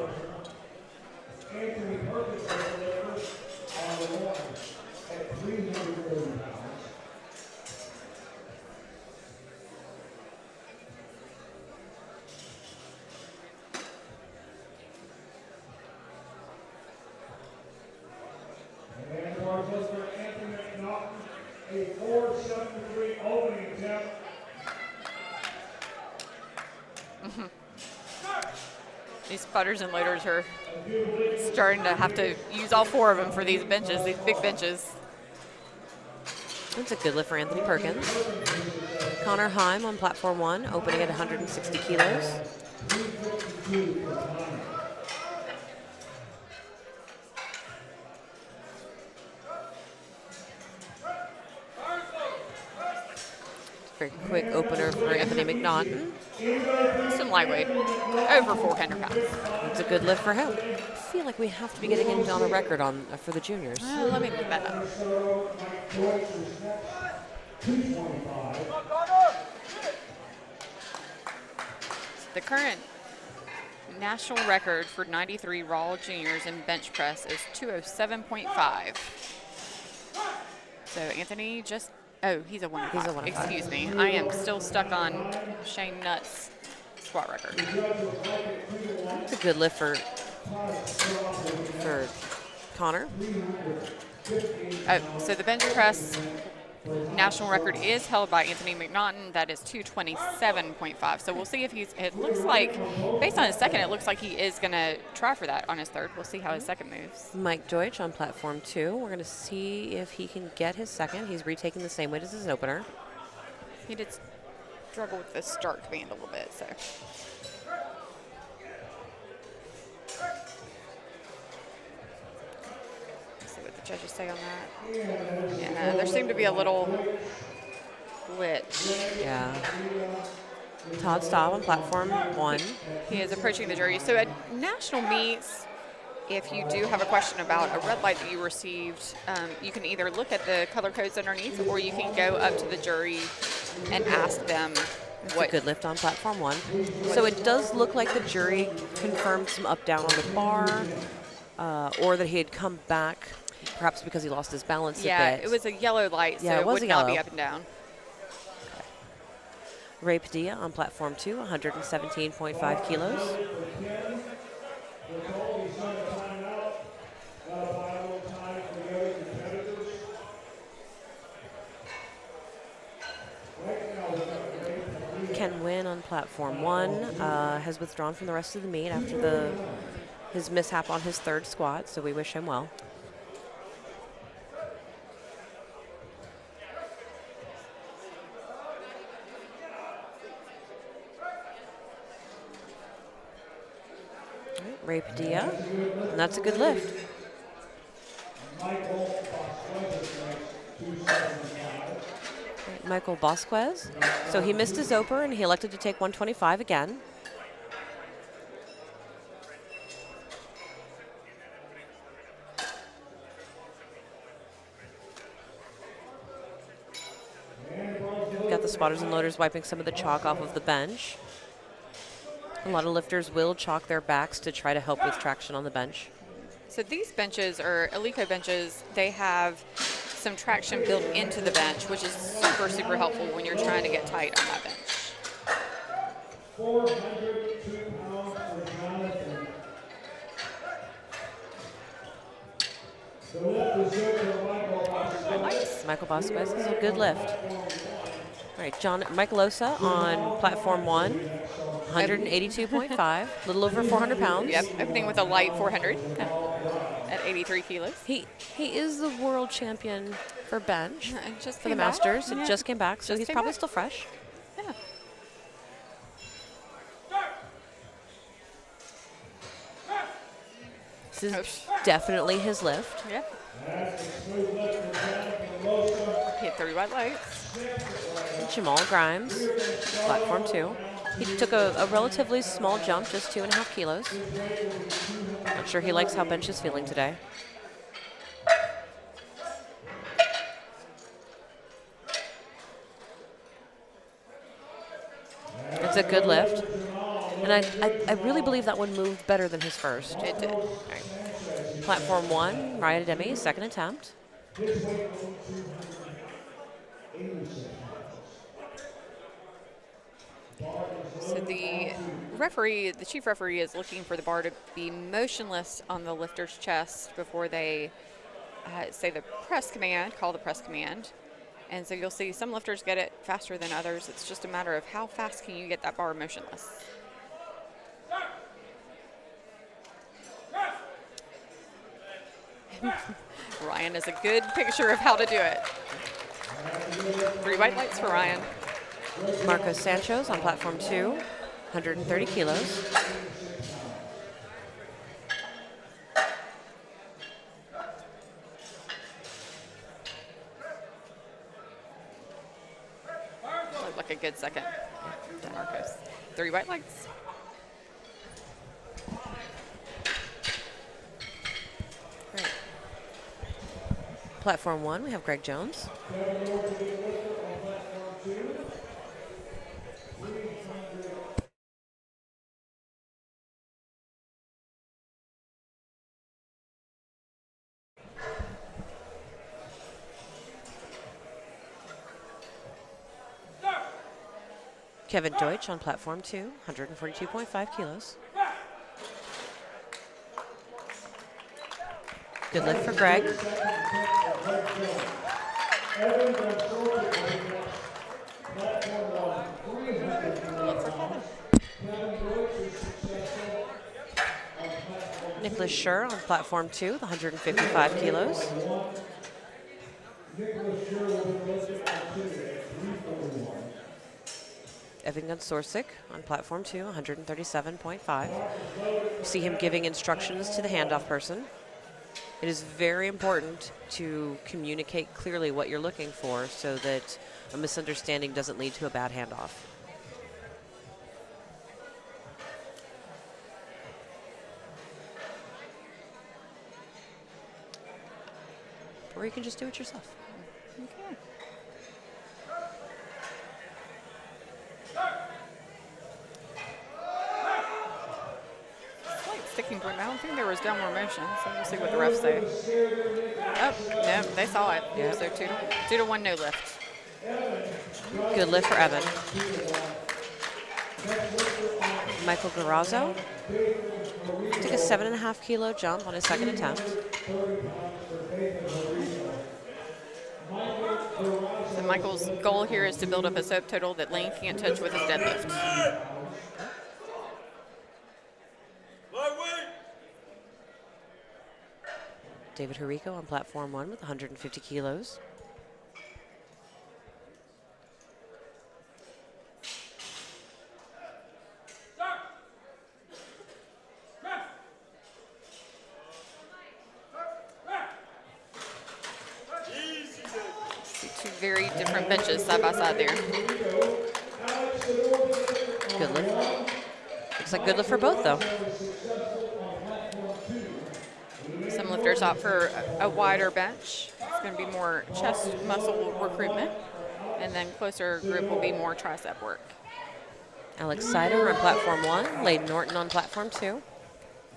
Anthony Perkins on the one at 330 pounds. And our listener Anthony McNaughton, a 473 opening attempt. These spotters and loaders are starting to have to use all 4 of them for these benches, these big benches. That's a good lift for Anthony Perkins. Connor Heim on platform 1, opening at 160 kilos. Very quick opener for Anthony McNaughton. Some lightweight, over 400 pounds. It's a good lift for him. I feel like we have to be getting into on a record on for the juniors. Let me look that up. The current national record for 93 raw juniors in bench press is 207.5. So Anthony just, oh, he's a 105. He's a 105. Excuse me. I am still stuck on Shane Nutt's squat record. It's a good lift for Connor. Oh, so the bench press national record is held by Anthony McNaughton. That is 227.5. So we'll see if it looks like, based on his second, it looks like he is going to try for that on his third. We'll see how his second moves. Mike Deutsch on platform 2. We're going to see if he can get his second. He's retaking the same weight as his opener. He did struggle with the start command a little bit, so. Judges say on that. Yeah, there seemed to be a little glitch. Yeah. Todd Staub on platform 1. He is approaching the jury. So at national meets, if you do have a question about a red light that you received, you can either look at the color codes underneath, or you can go up to the jury and ask them what. A good lift on platform 1. So it does look like the jury confirmed some up down on the bar, or that he had come back. Perhaps because he lost his balance a bit. Yeah, it was a yellow light, so it would not be up and down. Okay. Ray Padilla on platform 2, 117.5 kilos. Ken Wynn on platform 1 has withdrawn from the rest of the meet after his mishap on his third squat, so we wish him well. Ray Padilla, and that's a good lift. Michael Bosquez. So he missed his oper and he elected to take 125 again. Got the spotters and loaders wiping some of the chalk off of the bench. A lot of lifters will chalk their backs to try to help with traction on the bench. So these benches, or Alico benches, they have some traction built into the bench, which is super, super helpful when you're trying to get tight on that bench. 402 pounds for Jonathan. The lift is good for Michael Bosquez. Michael Bosquez is a good lift. All right, Michael Osa on platform 1, 182.5, a little over 400 pounds. Yep, opening with a light 400. Okay. at 83 kilos. He is the world champion for bench Just for the came back. Masters. Yeah. It just came back, so Just he's came probably back. still fresh. Yeah. This is definitely his lift. Yeah. Hit 3 white lights. Jamal Grimes, platform 2. He took a relatively small jump, just 2.5 kilos. Not sure he likes how bench is feeling today. It's a good lift. And I really believe that one moved better than his first. It did. All right. Platform 1, Ryan Demi, second attempt. So the chief referee is looking for the bar to be motionless on the lifter's chest before they say the press command, call the press command. And so you'll see some lifters get it faster than others. It's just a matter of how fast can you get that bar motionless. Ryan is a good picture of how to do it. 3 white lights for Ryan. Marcos Sanchez on platform 2, 130 kilos. Looked like a good second to Marcos. 3 white lights. Great. Platform 1, we have Greg Jones. Kevin Deutsch on platform 2, 142.5 kilos. Good lift for Greg. Nicholas Schur on platform 2, 155 kilos. Evan Gunsorsic on platform 2, 137.5. You see him giving instructions to the handoff person. It is very important to communicate clearly what you're looking for so that a misunderstanding doesn't lead to a bad handoff. Or you can just do it yourself. Okay. Slight sticking point. I don't think there was downward motion, so we'll see what the refs say. Oh, no, they saw it. Yeah. So 2 to 1, no lift. Good lift for Evan. Michael Garazzo took a 7.5 kilo jump on his second attempt. So Michael's goal here is to build up a soap total that Lane can't touch with his deadlift. David Harico on platform 1 with 150 kilos. See 2 very different benches side by side there. Good lift. Looks like good lift for both, though. Some lifters opt for a wider bench. It's going to be more chest muscle recruitment. And then closer group will be more tricep work. Alex Sider on platform 1, Layden Norton on platform 2.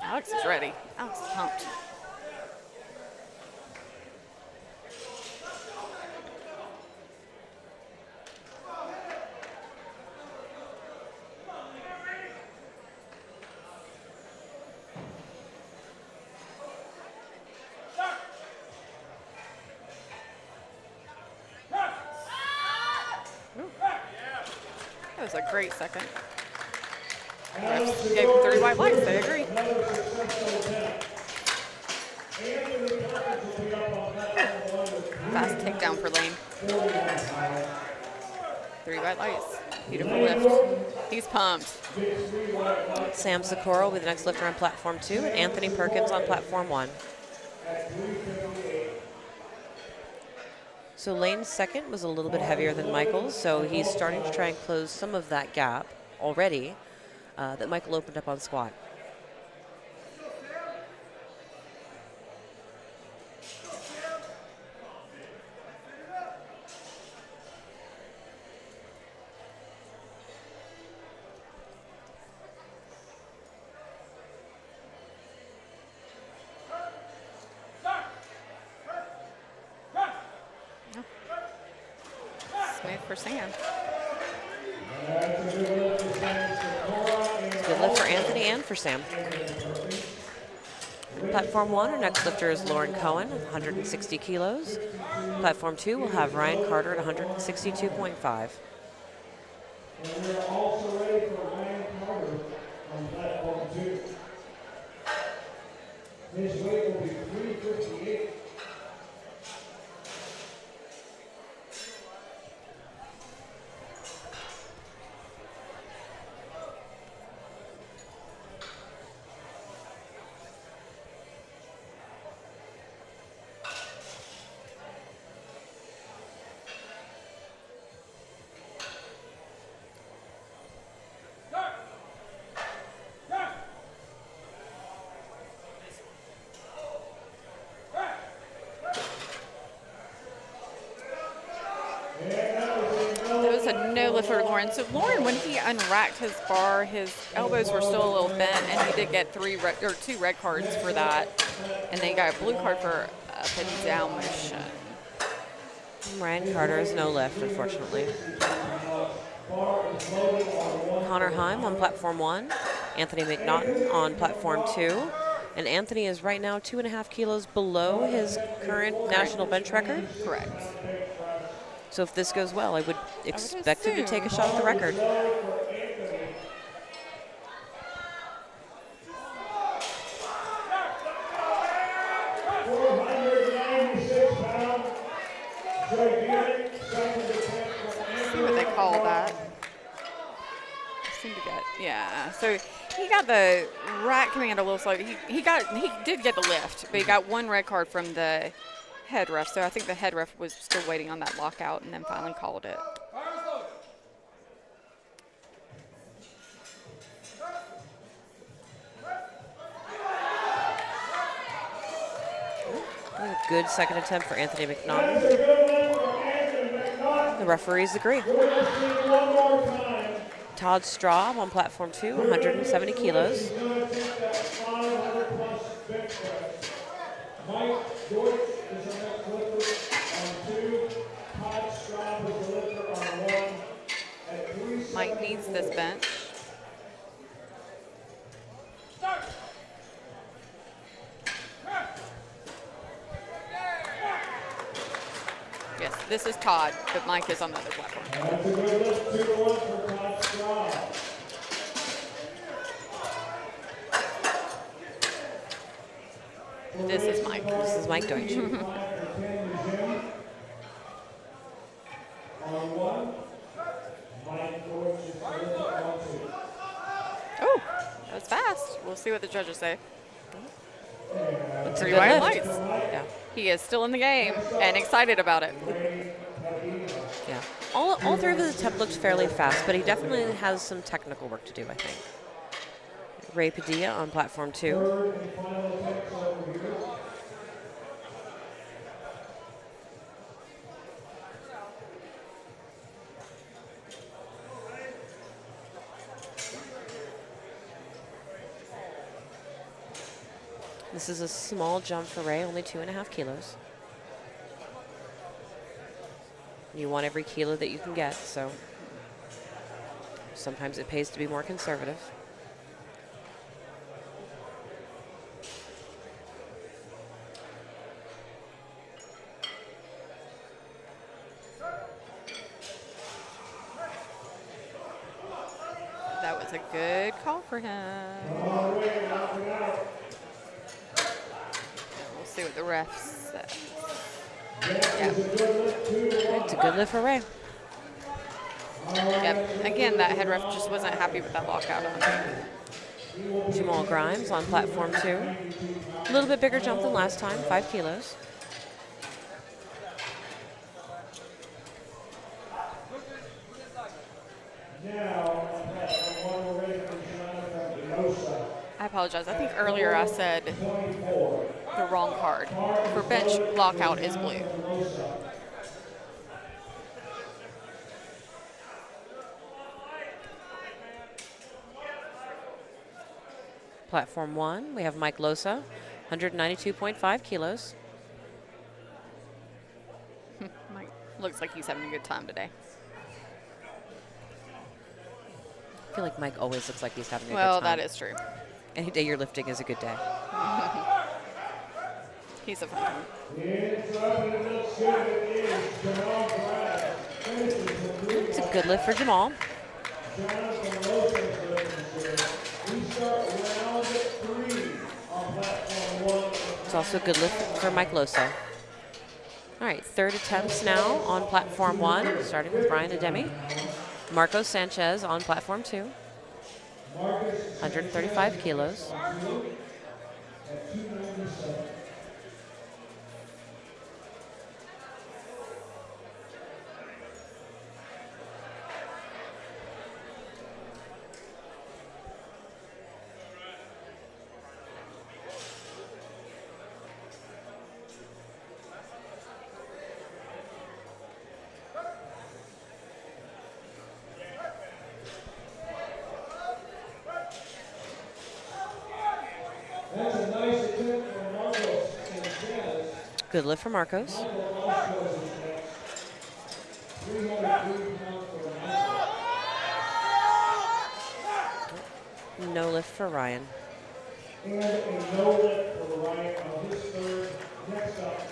Alex is ready. Alex is pumped. That was a great second. Refs gave him 3 white lights. They agree. Fast takedown for Lane. 3 white lights. Beautiful lift. He's pumped. Sam Sikora will be the next lifter on platform 2, and Anthony Perkins on platform 1. So Lane's second was a little bit heavier than Michael's, so he's starting to try and close some of that gap already that Michael opened up on squat. Smooth for Sam. Good lift for Anthony and for Sam. Platform 1, our next lifter is Lauren Cohen, 160 kilos. Platform 2 will have Ryan Carter at 162.5. And we're also ready for Ryan Carter on platform 2. His weight will be 358. That was a no lift for Lauren. So Lauren, when he unracked his bar, his elbows were still a little bent, and he did get 2 red cards for that, and then he got a blue card for up and down motion. Ryan Carter is no lift, unfortunately. Connor Heim on platform 1, Anthony McNaughton on platform 2, and Anthony is right now 2.5 kilos below his current national bench record. Correct. So if this goes well, I would expect him to take a shot at the record. See what they call that. Seem to get, yeah. So he got the rack command a little slow. He did get the lift, but he got 1 red card from the head ref. So I think the head ref was still waiting on that lockout and then finally called it. A good second attempt for Anthony McNaughton. The referees agree. Todd Straub on platform 2, 170 kilos. Mike needs this bench. Yes, this is Todd, but Mike is on the other platform. That's a good lift, 2-1 for Todd Straub. This is Mike. This is Mike Deutsch. Oh, that was fast. We'll see what the judges say. It's a 3 good white lift. lights. Yeah. He is still in the game and excited about it. Yeah. All 3 of his attempts looked fairly fast, but he definitely has some technical work to do, I think. Ray Padilla on platform 2. This is a small jump for Ray, only 2.5 kilos. You want every kilo that you can get, so sometimes it pays to be more conservative. That was a good call for him. see what the refs said. It's a good lift for Ray. Yep. Again, that head ref just wasn't happy with that lockout on him. Jamal Grimes on platform 2. A little bit bigger jump than last time, 5 kilos. I apologize. I think earlier I said the wrong card. For bench, lockout is blue. Platform 1, we have Mike Losa, 192.5 kilos. Mike looks like he's having a good time today. I feel like Mike always looks like he's having a good Well, time. that is true. Any day you're lifting is a good day. He's a fun one. It's a good lift for Jamal. It's also a good lift for Mike Losa. All right, third attempts now on platform 1, starting with Ryan Ademi. Marcos Sanchez on platform 2, 135 kilos. Good lift for Marcos. No lift for Ryan.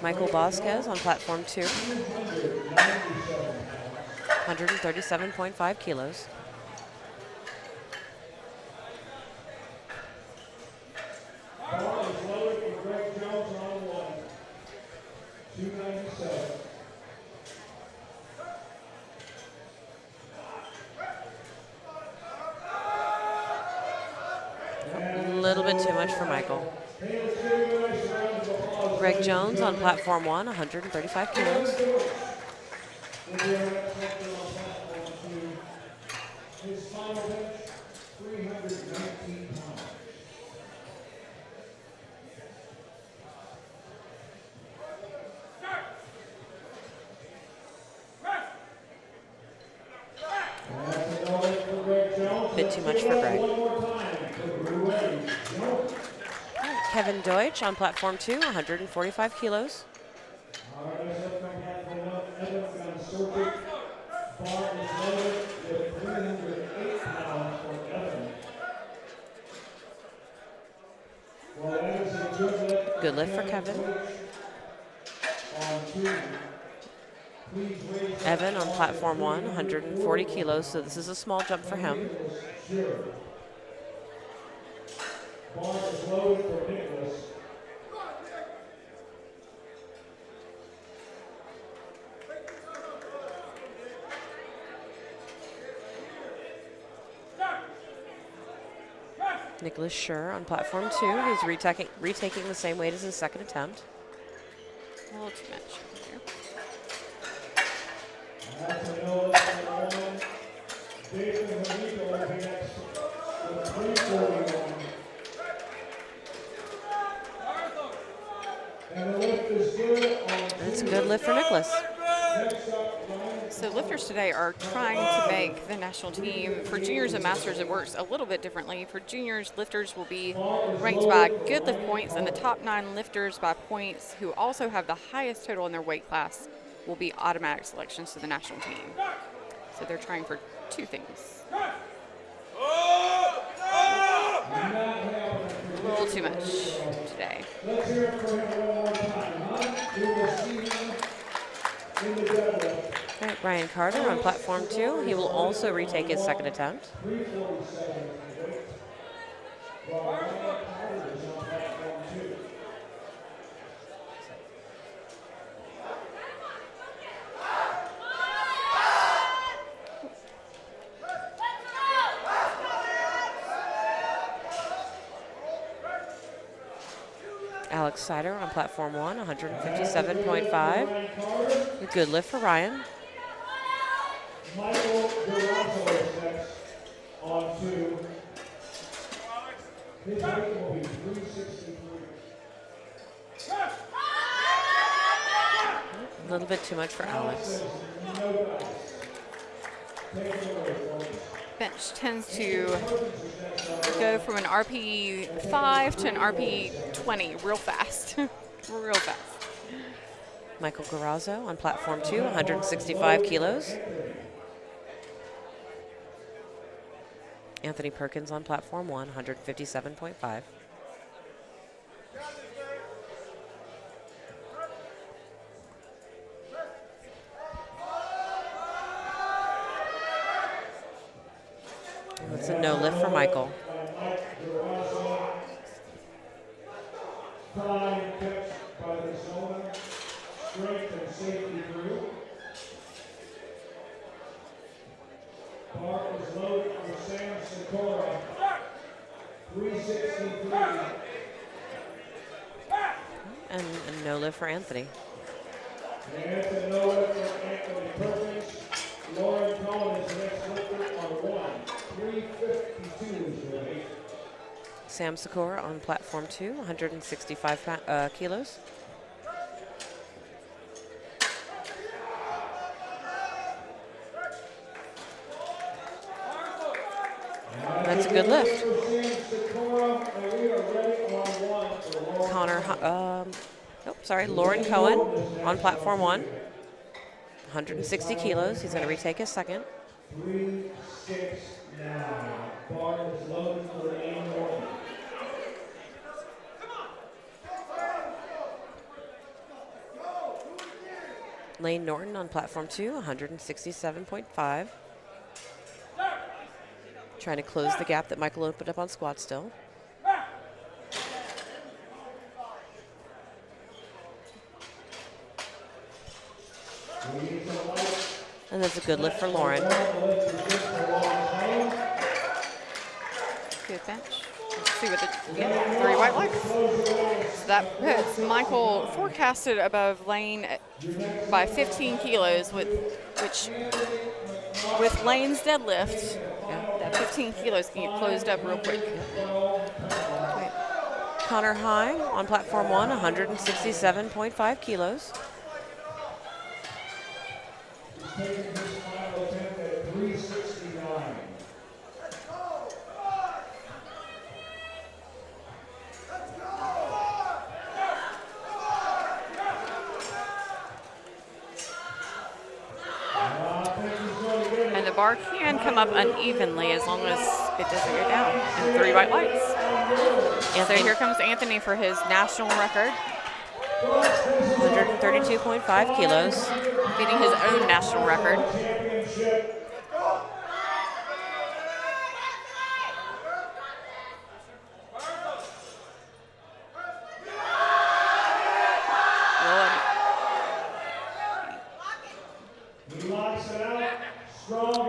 Michael Vasquez on platform 2, 137.5 kilos. A little bit too much for Michael. Greg Jones on platform 1, 135 kilos. Bit too much for Greg. Kevin Deutsch on platform 2, 145 kilos. Good lift for Kevin. Evan on platform 1, 140 kilos, so this is a small jump for him. Nicholas Schur on platform 2. He's retaking the same weight as his second attempt. A little too much. That's a good lift for Nicholas. So lifters today are trying to make the national team. For juniors and masters, it works a little bit differently. For juniors, lifters will be ranked by good lift points, and the top 9 lifters by points who also have the highest total in their weight class will be automatic selections to the national team. So they're trying for 2 things. A little too much today. Let's hear it for him one more time, huh? We will see him in the deadlift. All right, Brian Carter on platform 2. He will also retake his second attempt. 347 weight. While Ryan Carter is on platform 2. Alex Sider on platform 1, 157.5. A good lift for Ryan. Michael Durazzo is next on 2. His weight will be 363. A little bit too much for Alex. No dice. Take it away, folks. Bench tends to go from an RP5 to an RP20 real fast. Real fast. Michael Garazzo on platform 2, 165 kilos. Anthony Perkins on platform 1, 157.5. That's a no lift for Michael. Time kept by the zone, strength and safety group. Bar is loaded for Sam Sikora, 363. And a no lift for Anthony. And that's a no lift for Anthony Perkins. Lauren Cohen is the next lifter on 1. 352 is the weight. Sam Sikora on platform 2, 165 kilos. That's a good lift. Lauren Cohen on platform 1, 160 kilos. He's going to retake his second. 369. Bar is loaded for Lane Norton. Lane Norton on platform 2, 167.5. Trying to close the gap that Michael opened up on Scottsdale. And that's a good lift for Lauren. Good bench. Let's see what the 3 white legs. So that puts Michael forecasted above Lane by 15 kilos, with Lane's deadlift. That 15 kilos can get closed up real quick. Connor Heim on platform 1, 167.5 kilos. Taking his final attempt at 369. And the bar can come up unevenly as long as it doesn't go down. And 3 white lights. So here comes Anthony for his national record. 132.5 kilos. Beating his own national record.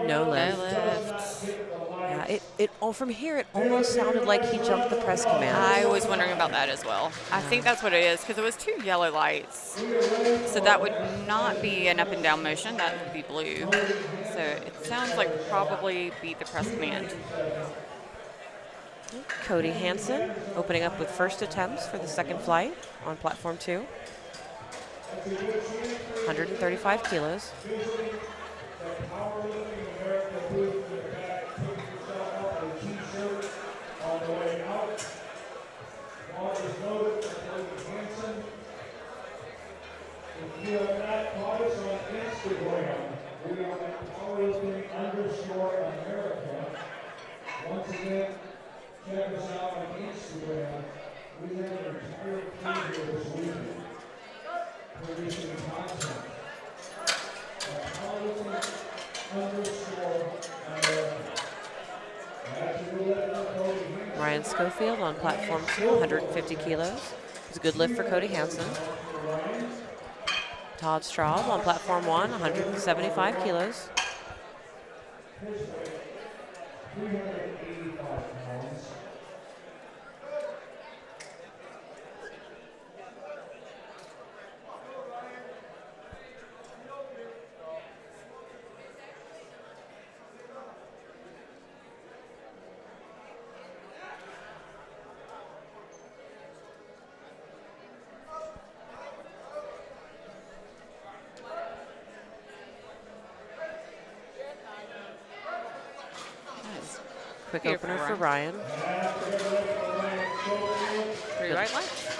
No lift. Yeah, from here, it almost sounded like he jumped the press command. I was wondering about that as well. I think that's what it is, because it was 2 yellow lights. So that would not be an up and down motion, that would be blue. So it sounds like probably beat the press command. Cody Hansen opening up with first attempts for the second flight on platform 2. 135 kilos. On the way out, Bar is loaded for Cody Hansen. If you have not caught us on Instagram, we are at Powerlifting_America. Once again, check us out on Instagram. We have an entire crew here this weekend producing content. Powerlifting_America. Ryan Schofield on platform 2, 150 kilos. It's a good lift for Cody Hansen. Todd Straub on platform 1, 175 kilos. Quick Here opener for for Ryan. 3 white lights.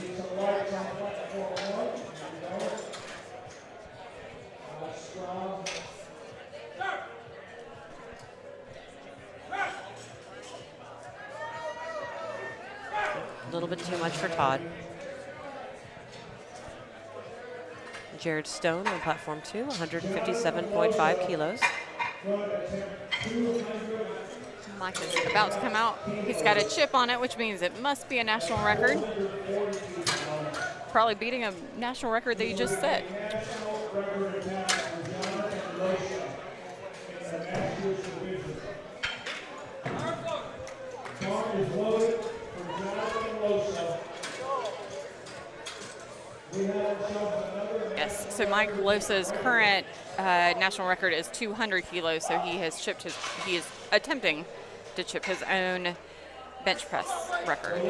Need some lights on platform 1. Here we go. Strong. A little bit too much for Todd. Jared Stone on platform 2, 157.5 kilos. Mike is about to come out. He's got a chip on it, which means it must be a national record. Probably beating a national record that you just set. Yes, so Mike Losa's current national record is 200 kilos, so he is attempting to chip his own bench press record.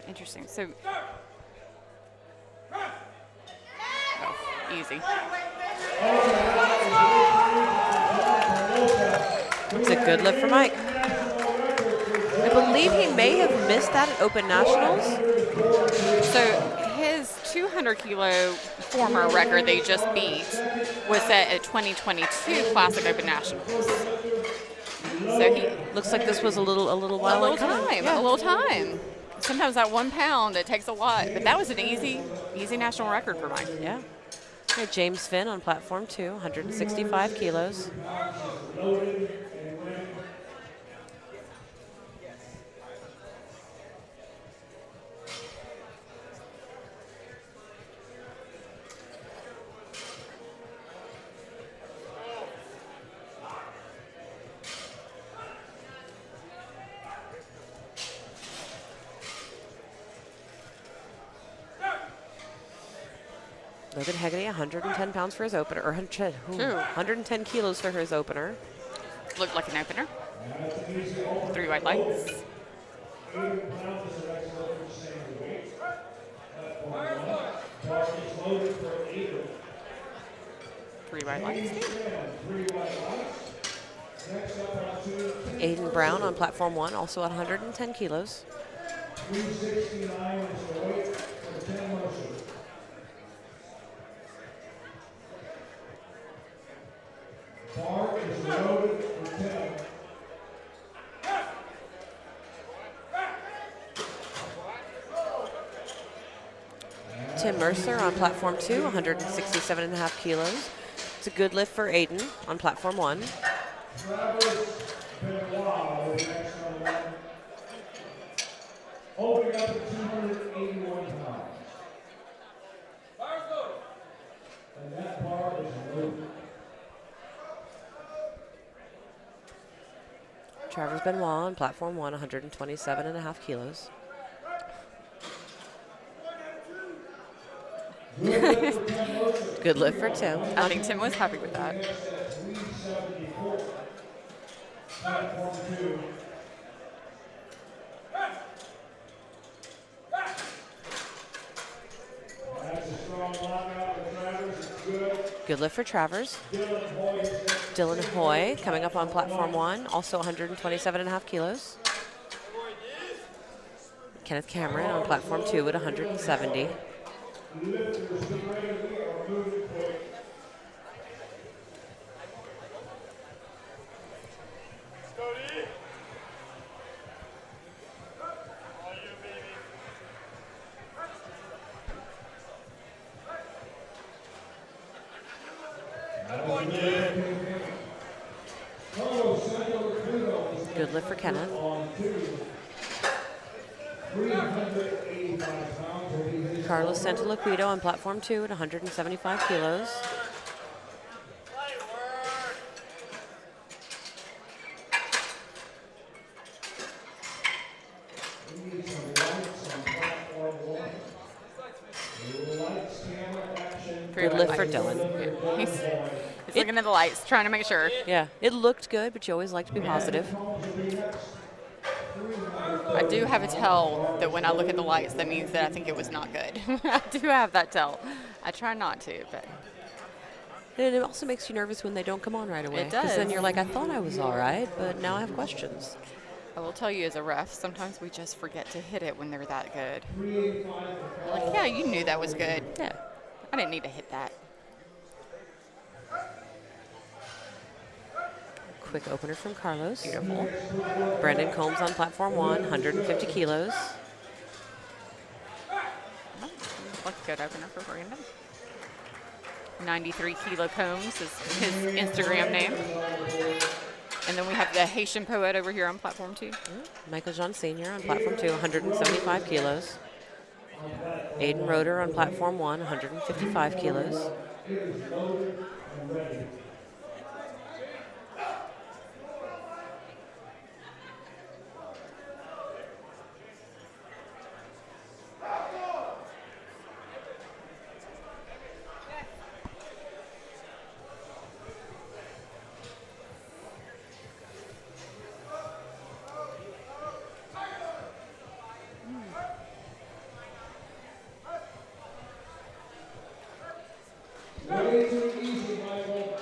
Interesting. So, easy. It's a good lift for Mike. I believe he may have missed that at Open Nationals. So his 200 kilo former record they just beat was set at 2022 Classic Open Nationals. So he Looks like this was a little while a little coming. time, a little time. Sometimes that 1 pound, it takes a lot, but that was an easy national record for Mike. Yeah. Okay, James Finn on platform 2, 165 kilos. Logan Hegarty, 110 pounds for his opener, or 110 kilos for his opener. Looked like an opener. 3 white lights. Three white lights. Aiden Brown on platform 1, also at 110 kilos. 369 is the weight for the 10 motion. Bar is loaded for 10. Tim Mercer on platform 2, 167.5 kilos. It's a good lift for Aiden on platform 1. Travis Benoit is next on the line. Opening up at 281 pounds. And that bar is loaded. Travers Benoit on platform 1, 127.5 kilos. Good lift for Tim. I think Tim was happy with that. Platform 2. That's a strong lockout for Travers. It's good. Good lift for Travers. Dylan Hoy coming up on platform 1, also 127.5 kilos. Kenneth Cameron on platform 2 at 170. Lifters get ready or moving quick. Good lift for Kenneth. Carlos Santoliquito on platform 2 at 175 kilos. We need some lights on platform 1. Lights, camera, Good white lift for lights. Dylan. He's looking at the lights, trying to make sure. Yeah, it looked good, but you always like to be positive. I do have a tell that when I look at the lights, that means that I think it was not good. I do have that tell. I try not to, but And it also makes you nervous when they don't come on right away. It Because then does. you're like, I thought I was all right, but now I have questions. I will tell you as a ref, sometimes we just forget to hit it when they're that good. You're like, yeah, you knew that was good. Yeah. I didn't need to hit that. Quick opener from Carlos. Beautiful. Brandon Combs on platform 1, 150 kilos. Looks good opener for Brandon. 93 kilo Combs is his Instagram name. And then we have the Haitian poet over here on platform 2. Michael John Sr. on platform 2, 175 kilos. Aiden Roeder on platform 1, 155 kilos. Way too easy, Michael.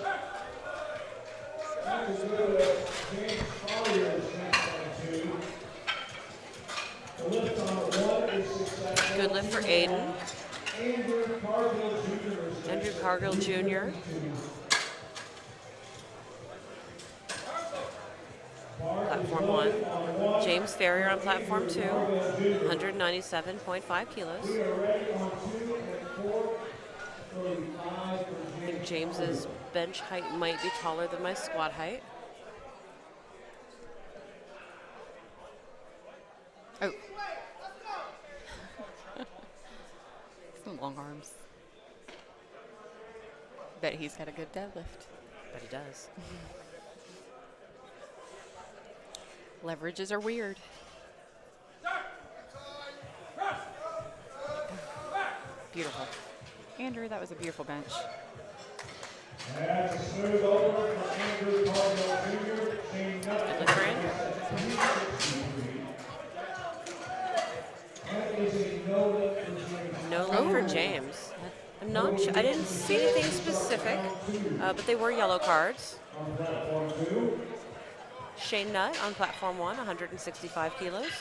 That was good. James Collier's next on 2. The lift on 1 is successful. Good lift for Aiden. Andrew Cargill Jr. is Andrew Cargill Jr. Platform 1. James Ferrier on platform 2, 197.5 kilos. I think James's bench height might be taller than my squat height. Oh. Some long arms. Bet he's got a good deadlift. But he does. Leverages are weird. Beautiful. Andrew, that was a beautiful bench. That's a smooth over for Andrew Cargill Jr. Shane Nutt. Good lift for Andrew. That is a no lift for James. No lift for James. I'm not sure. I didn't see anything specific, but they were yellow cards. On platform 2. Shane Nutt on platform 1, 165 kilos.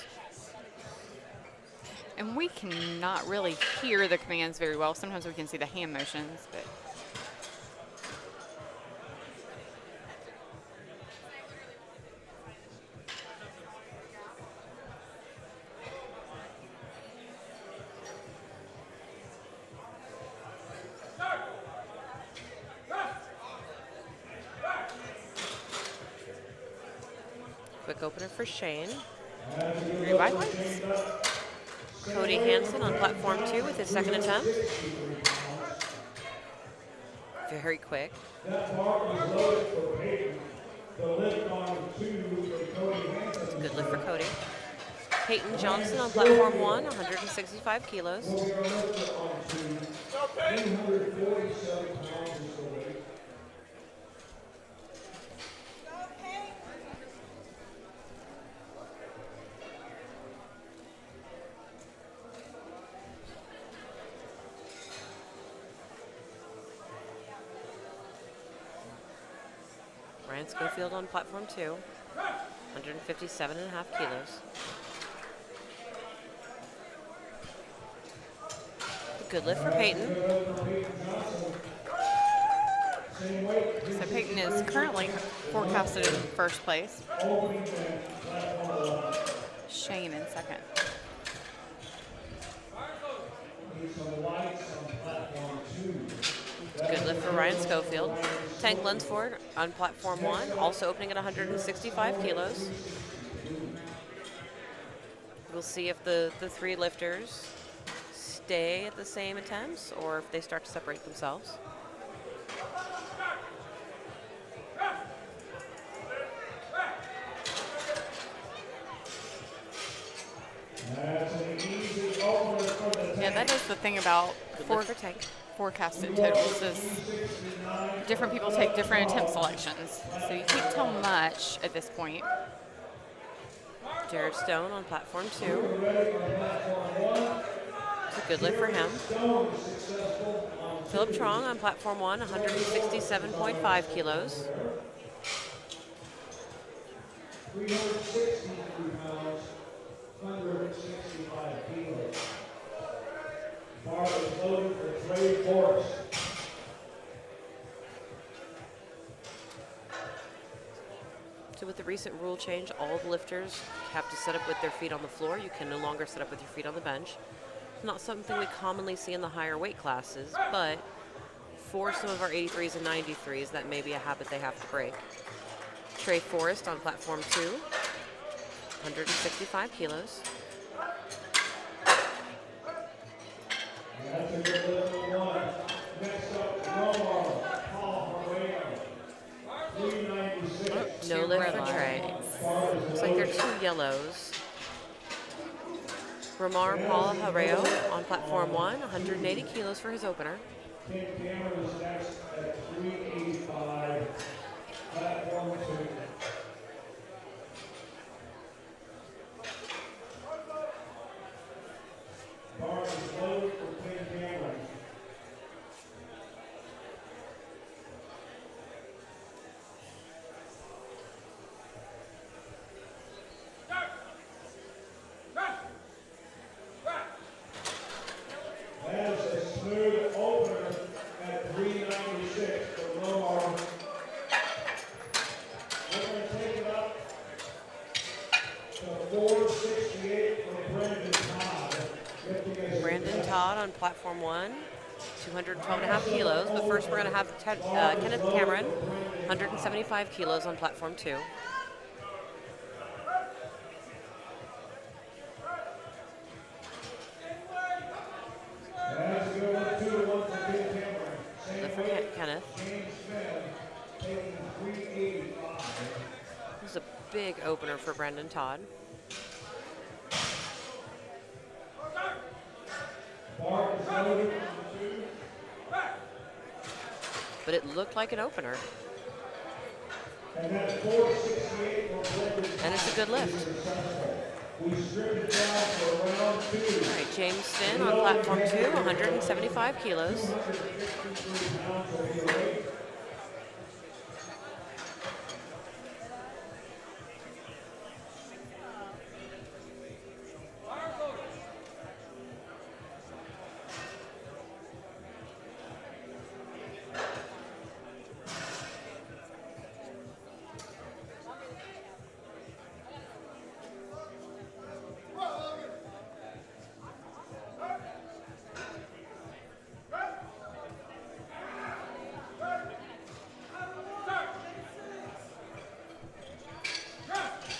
And we cannot really hear the commands very well. Sometimes we can see the hand motions, but Quick opener for Shane. three white lights. Cody Hansen on platform 2 with his second attempt. Very quick. That bar was loaded for Peyton. The lift on 2 for Cody Hansen. Good lift for Cody. Peyton Johnson on platform 1, 165 kilos. We are lifted on 2. 347 pounds is the weight. Ryan Schofield on platform 2, 157.5 kilos. Good lift for Peyton. So Peyton is currently forecasted in first place. Shane in second. Good lift for Ryan Schofield. Tank Lunsford on platform 1, also opening at 165 kilos. We'll see if the three lifters stay at the same attempts or if they start to separate themselves. That's an easy opener for the Yeah, that is the thing about Good lift for Tank. forecasted totals as different people take different attempt selections. So you can't tell much at this point. Jared Stone on platform 2. It's a good lift for him. Philip Trong on platform 1, 167.5 kilos. 363 pounds, 165 kilos. Bar is loaded for Trey Forrest. So with the recent rule change, all the lifters have to set up with their feet on the floor. You can no longer set up with your feet on the bench. Not something we commonly see in the higher weight classes, but for some of our 83s and 93s, that may be a habit they have to break. Trey Forrest on platform 2, 165 kilos. That's a good lift for one. Next up, Paul 396. No lift for Trey. Looks like there are 2 yellows. Ramar Paul Harreo on platform 1, 180 kilos for his opener. Tim Cameron is next at 385. Platform 2. Bar is loaded for Tim Cameron. That is a smooth opener at 396 for Lomar. We're going to take it up to 468 for Brendan Todd. Brandon Todd on platform 1, 212.5 kilos. But first we're going to have Kenneth Cameron, 175 kilos on platform 2. That's a good one, 2-1 for Tim Cameron. Lift for Kenneth. James Smith taking 385. This is a big opener for Brandon Todd. Bar is loaded for 2. But it looked like an opener. And that's 468 for Brendan Todd. And it's a good lift. We stripped it down for round 2. All right, James Finn on platform 2, 175 kilos. 253 pounds of your weight.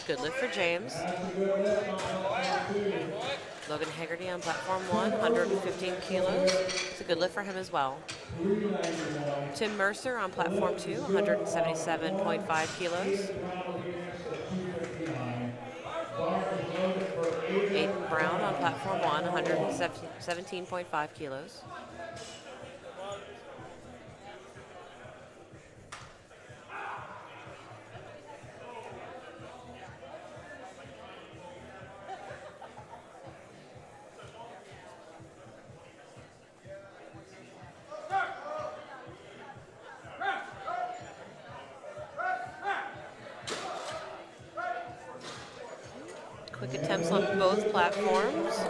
Good lift for James. That's a good lift on platform 2. Logan Haggerty on platform 1, 115 kilos. It's a good lift for him as well. 391. Tim Mercer on platform 2, 177.5 kilos. Bar is loaded for Aiden Brown on platform 1, 117.5 kilos. Quick attempts on both platforms.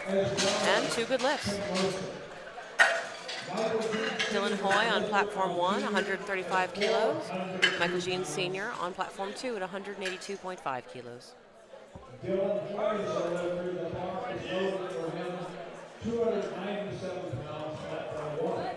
And 2 good lifts. Dylan Hoy on platform 1, 135 kilos. Michael Jean Sr. on platform 2 at 182.5 kilos. Dylan Hoy is our lifter. The bar is loaded for him. 297 pounds, platform 1.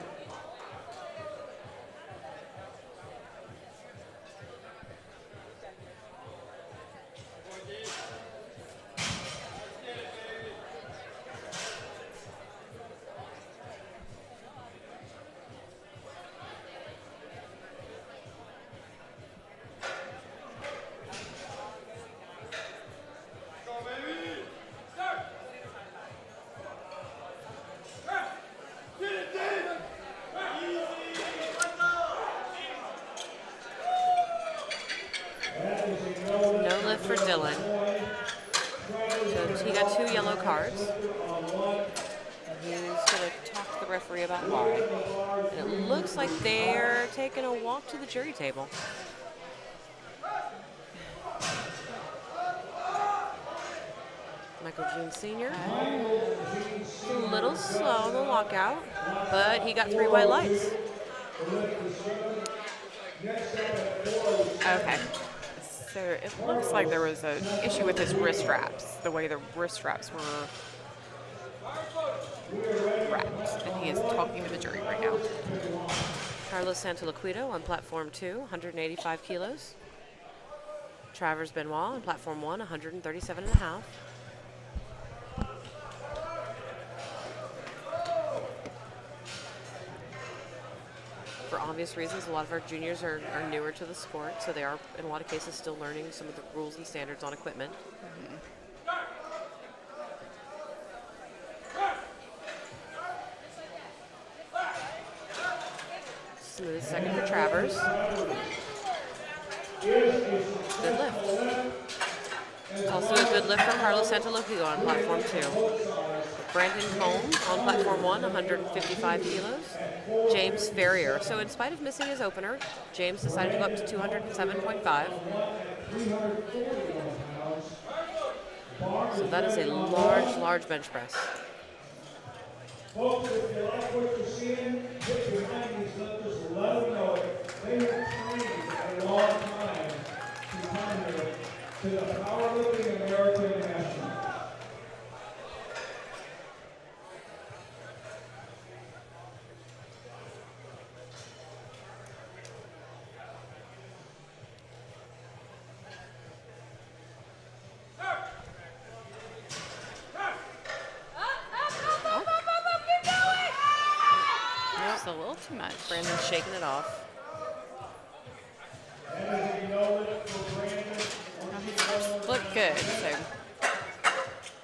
Dylan. So he got 2 yellow cards. He's going to talk to the referee about why. And it looks like they're taking a walk to the jury table. Michael June Sr. A little slow on the walkout, but he got 3 white lights. Okay. So it looks like there was an issue with his wrist straps, the way the wrist straps were wrapped. And he is talking to the jury right now. Carlos Santoliquido on platform 2, 185 kilos. Travers Benoit on platform 1, 137.5. For obvious reasons, a lot of our juniors are newer to the sport, so they are, in a lot of cases, still learning some of the rules and standards on equipment. Smooth second for Travers. Good lift. Also a good lift from Carlos Santoliquido on platform 2. Brandon Combs on platform 1, 155 kilos. James Ferrier. So in spite of missing his opener, James decided to go up to 207.5. So that is a large, large bench press. Folks, if you like what you're seeing, get behind these lifters and let them know it. They have trained a long time to come here to the Powerlifting America National. Just a little too much. Brandon's shaking it off. Look good. So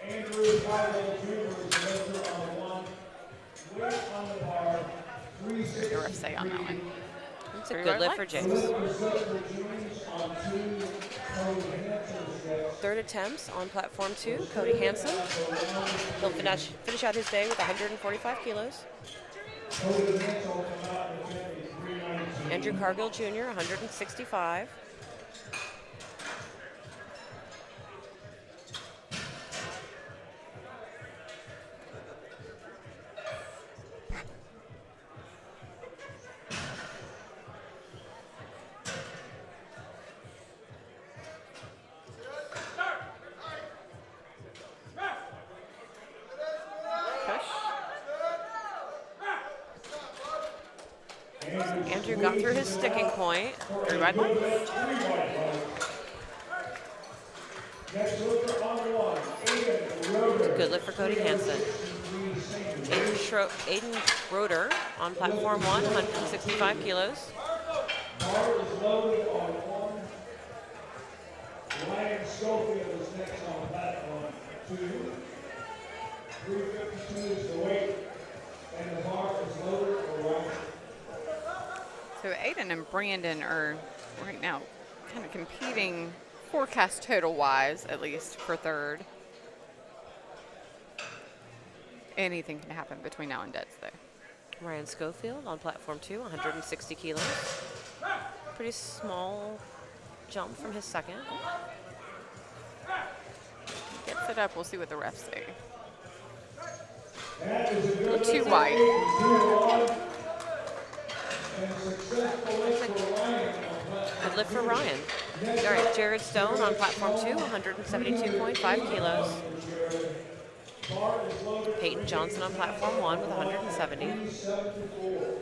Andrew Powell Jr. is lifter on one. Weight on the bar, what did the ref say on that one? It's a good lift for James. Third attempts on platform 2, Cody Hansen. He'll finish out his day with 145 kilos. Andrew Cargill Jr., 165. Andrew got through his sticking point. 3 white lights. Good lift for Cody Hansen. Aiden Schroeder on platform 1, 165 kilos. bar is loaded on one. Ryan Schofield is next on platform 2. 352 is the weight, and the bar is loaded for Ryan. So Aiden and Brandon are right now kind of competing forecast total wise, at least for third. Anything can happen between now and deads though. Ryan Schofield on platform 2, 160 kilos. Pretty small jump from his second. Gets it up, we'll see what the refs say. That is a good Too white. and successful lift for Ryan on platform. Good lift for Ryan. All right, Jared Stone on platform 2, 172.5 kilos. Bar is loaded Peyton Johnson on platform 1 with 170. 374.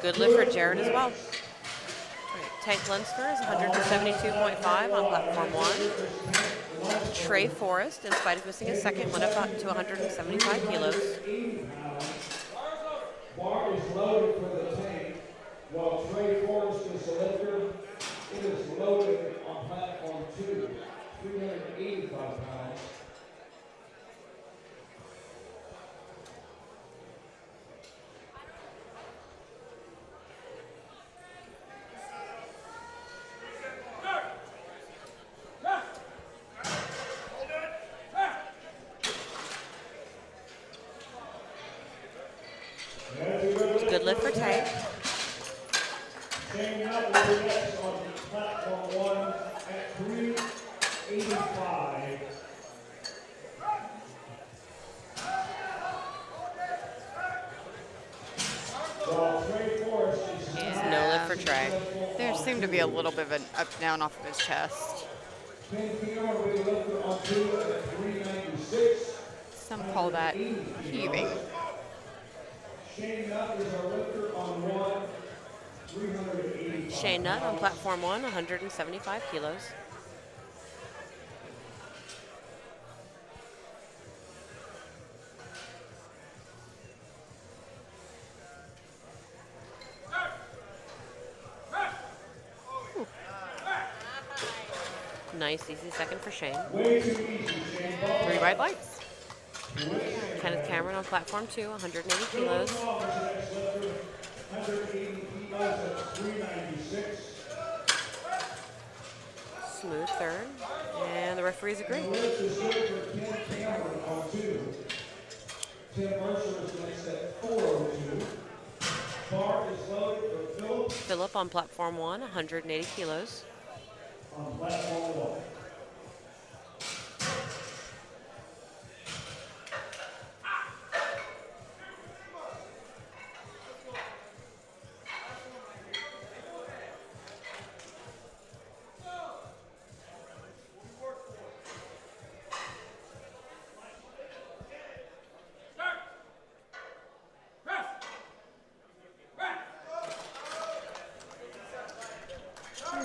Good lift for Jared as well. All right, Tank Lunsford is 172.5 on platform 1. Trey Forrest, in spite of missing a second, went up to 175 kilos. Bar is loaded for the tank, while Trey Forrest is the lifter. It is loaded on platform 2, 385 pounds. It's a good lift for Tank. Shane Nutt will be next on platform 1 at 385. While Trey Forrest is No lift for Trey. There seemed to be a little bit of an up down off of his chest. Ken Keogh will be lifted on 2 at 396. Some call that heaving. Shane Nutt is our lifter on 1, 385. Shane Nutt on platform 1, 175 kilos. Nice, easy second for Shane. Way too easy, Shane. 3 white lights. Kenneth Cameron on platform 2, 180 kilos. 180 kilos at 396. Smooth third. And the referees agree. Lift is good for Ken Cameron on 2. Tim Mercer is next at 402. Bar is loaded for Philip Phillip on platform 1, 180 kilos. on platform 1.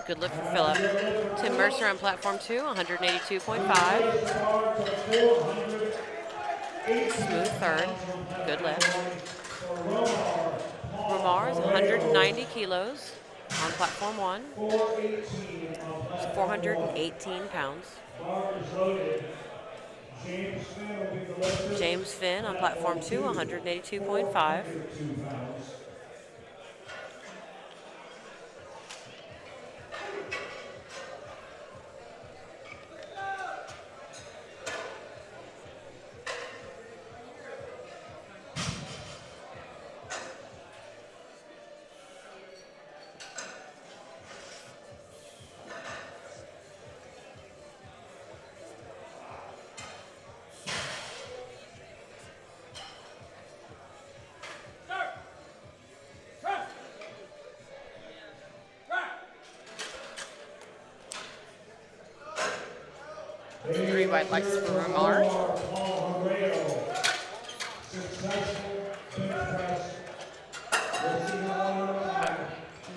Good lift for Phillip. Tim Mercer on platform 2, 182.5. Smooth third. Good lift. Ramar is 190 kilos on platform 1. 418 pounds. Bar is loaded. James Finn will be the lifter. James Finn on platform 2, 182.5. 2 pounds. Three white lights for Ramar.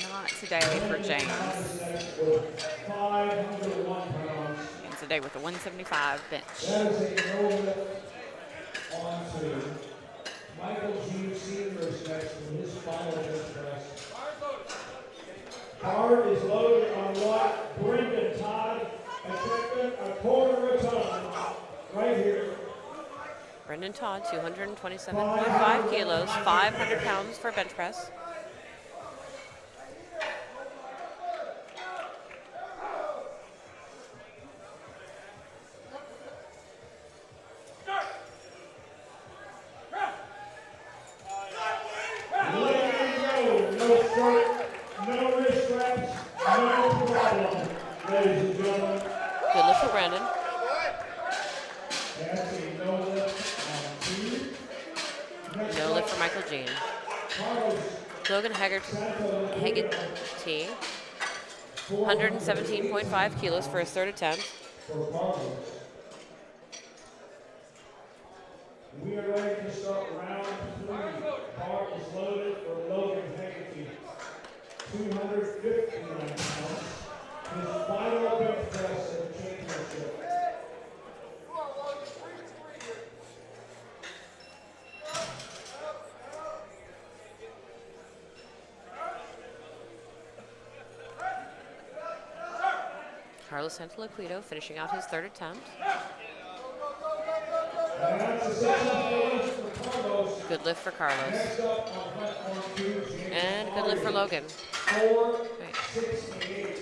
Not today for James. And today with a 175 bench. That is a no lift on 2. Michael G. Senior is next in his final bench press. Bar is loaded on what? Brendan Todd, a quarter of a ton, right here. Brendan Todd, 227.5 kilos, 500 pounds for bench press. No shirt, no wrist straps, no problem, ladies and gentlemen. Good lift for Brandon. That's a no lift on 2. No lift for Michael Jean. Logan Haggerty, 117.5 kilos for his third attempt. For Carlos. We are ready to start round 3. Bar is loaded for Logan Haggerty. 259 pounds. Carlos Santoliquito finishing out his third attempt. And that's a successful lift for Carlos. Good lift for Carlos. Next up on platform 2, James And good lift for Logan. 468.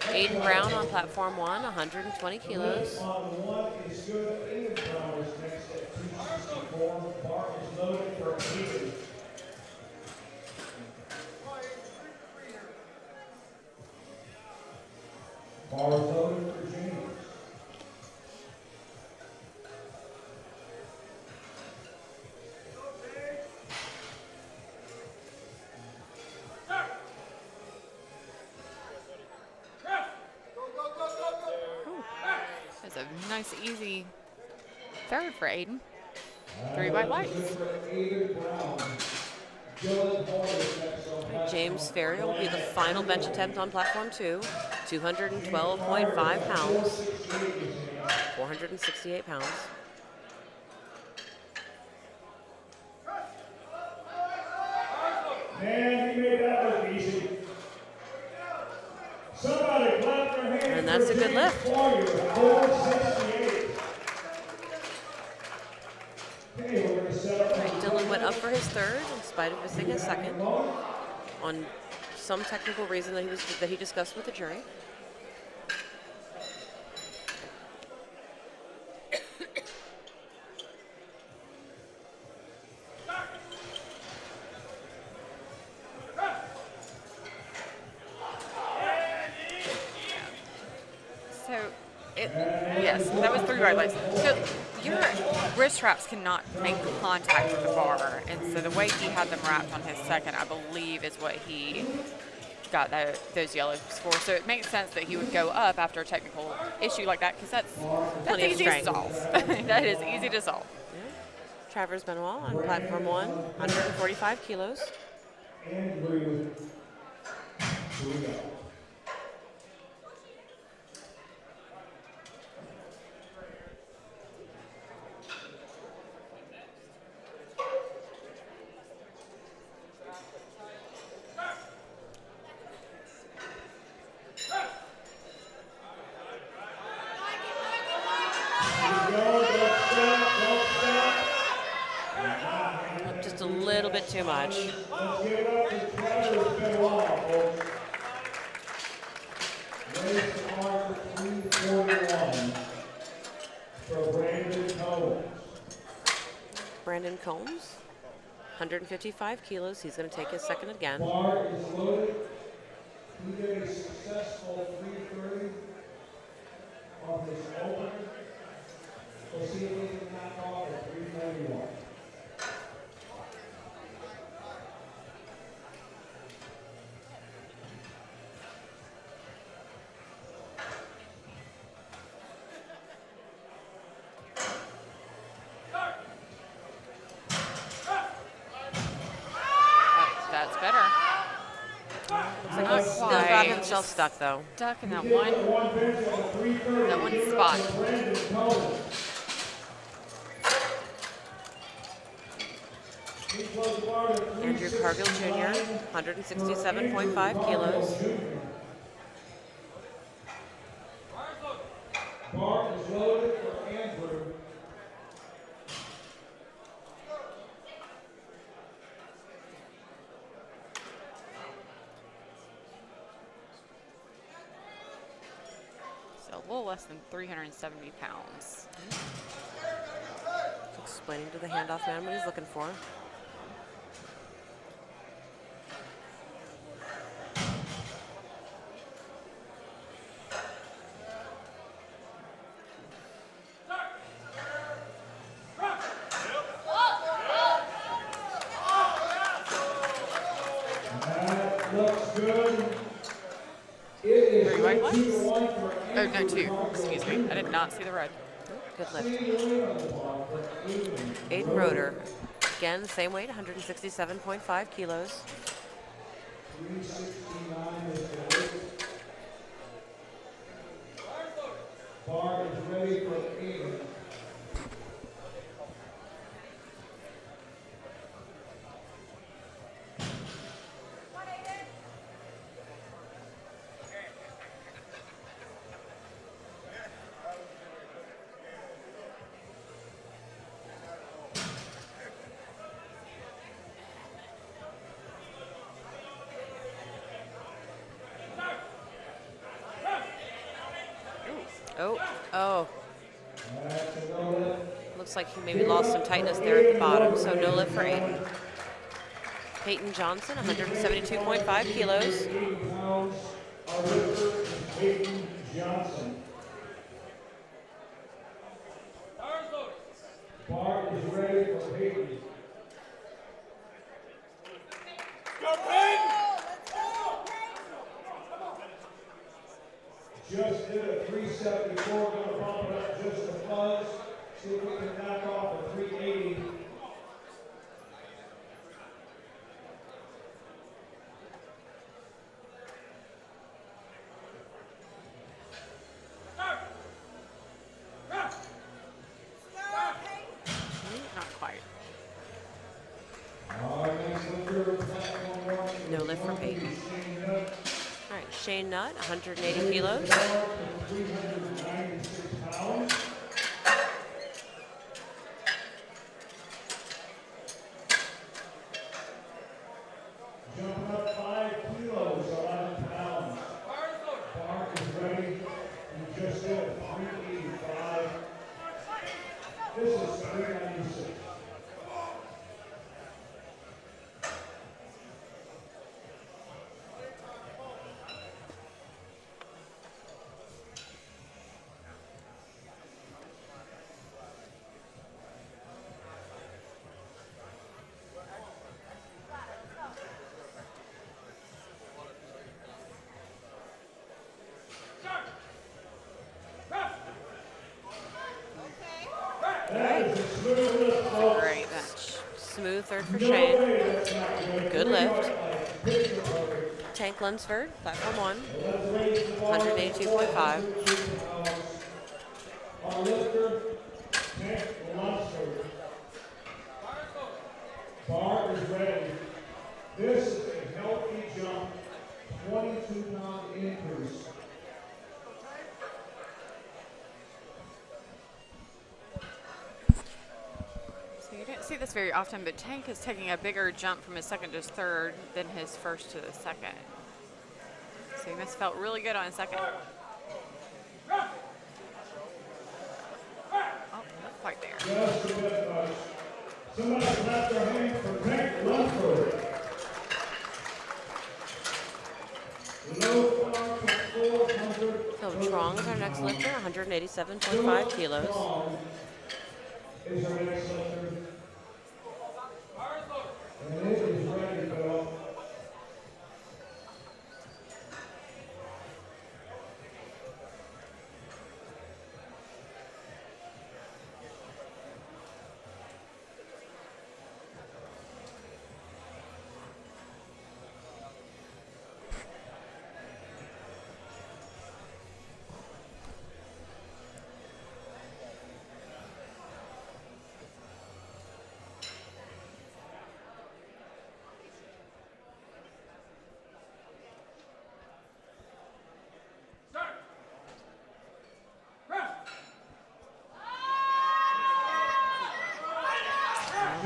Aiden Brown on platform 1, 120 kilos. Lift on 1 is good. Aiden Brown is next at 264. Bar is loaded for Aiden. Bar is loaded for James. That's a nice, easy third for Aiden. 3 white lights. James Ferrier will be the final bench attempt on platform 2. 212.5 pounds. 468 pounds. Man, he made that look easy. Somebody clap their hands. And that's a good lift. 468. Okay, we're going to set up. Dylan went up for his third in spite of missing his second on some technical reason that he discussed with the jury. Yes, that was 3 white lights. So your wrist straps cannot make contact with the bar, and so the way he had them wrapped on his second, I believe, is what he got those yellows for. So it makes sense that he would go up after a technical issue like that, because that's easy to solve. That is easy to solve. Yeah. Travers Benoit on platform 1, 145 kilos. Andrew, here we go. Just a little bit too much. Let's give it up to Travers Benoit, folks. Race car 341 for Brandon Combs. Brandon Combs, 155 kilos. He's going to take his second again. Bar is loaded. He did a successful 330 on his opener. We'll see if he can knock off at 341. That's better. Looks like he's still got himself stuck, though. Stuck in that one spot. Andrew Cargill Jr., 167.5 kilos. Bar is loaded for Andrew. So a little less than 370 pounds. Explaining to the handoff man what he's looking for. That looks good. It is 3 white lights? 2-1 for Oh, no, 2. Excuse me. I did not see the red. Good lift. Aiden Roeder, again, the same weight, 167.5 kilos. 369 is the weight. Bar is ready for Aiden. Oh. Looks like he maybe lost some tightness there at the bottom, so no lift for Aiden. Peyton Johnson, 172.5 kilos. Our lifter is Peyton Johnson. Bar is ready for Peyton. Just did a 374, gonna bump it up just a fuzz. See if we can knock off a 380. Not quite. Our next lifter, platform one. No lift for Peyton. All right, Shane Nutt, 180 kilos. 396 pounds. Jumping up 5 kilos, 11 pounds. Bar is ready. We just did 385. This is 396. Great bench. Smooth third for Shane. Good lift. Tank Lunsford, platform 1, 182.5. Our lifter, Tank Lunsford. Bar is ready. This is a healthy jump, 22-pound increase. So you don't see this very often, but Tank is taking a bigger jump from his second to his third than his first to the second. So he must have felt really good on his second. Oh, not quite there. Just a bit much. Somebody clap their hands for Tank Lunsford. Low bar to 400. Philip Trong is our next lifter, 187.5 kilos. Is our next lifter. And it is ready, Bill.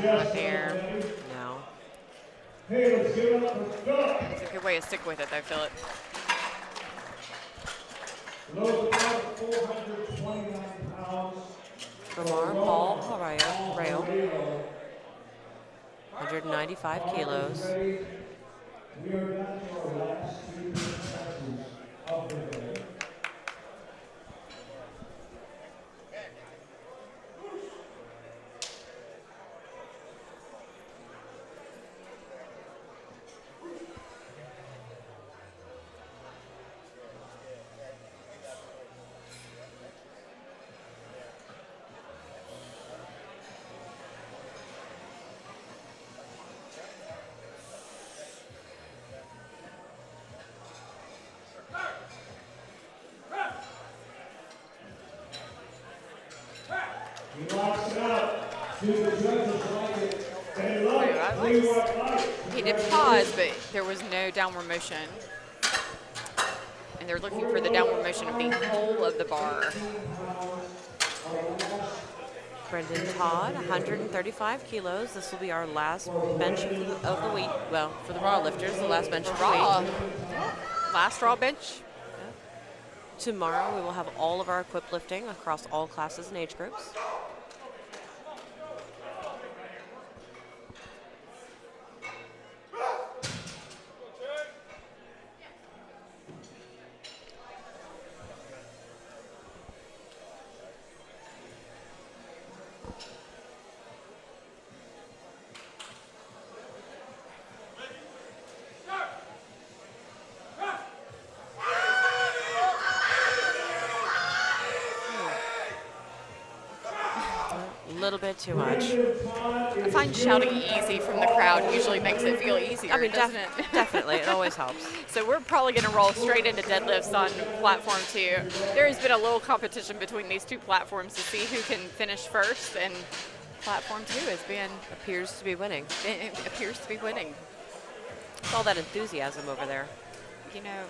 Not there. No. Hey, let's give it up for Philip. It's a good way to stick with it, though, Philip. Low bar to 429 pounds. Ramar Paul Rayo, 195 kilos. We are down to our last 2 passes of the day. He locks it out. Do the judges like it? They love it. I Three like- white lights. He did pause, but there was no downward motion. And they're looking for the downward motion of the whole of the bar. Brendan Todd, 135 kilos. This will be our last bench of the week. Well, for the raw lifters, the last bench of the Raw. week. Last raw bench. Tomorrow we will have all of our equipped lifting across all classes and age groups. A little bit too much. I find shouting easy from the crowd usually makes it feel easier, I mean, doesn't it? definitely. It always helps. So we're probably going to roll straight into deadlifts on platform 2. There has been a little competition between these two platforms to see who can finish first, and platform 2 has been Appears to be winning. it appears to be winning. It's all that enthusiasm over there. You know,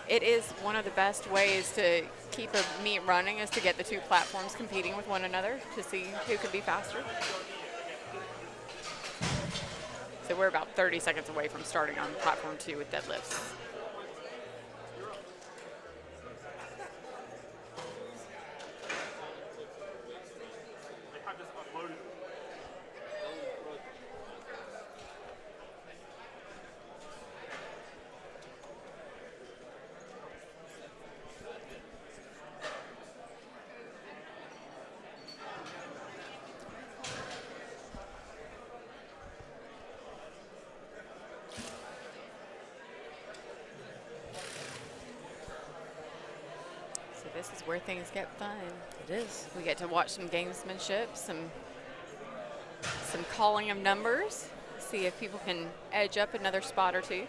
it is one of the best ways to keep a meet running is to get the two platforms competing with one another to see who can be faster. So we're about 30 seconds away from starting on platform 2 with deadlifts. So this is where things get fun. It is. We get to watch some gamesmanship, some calling of numbers, see if people can edge up another spot or two.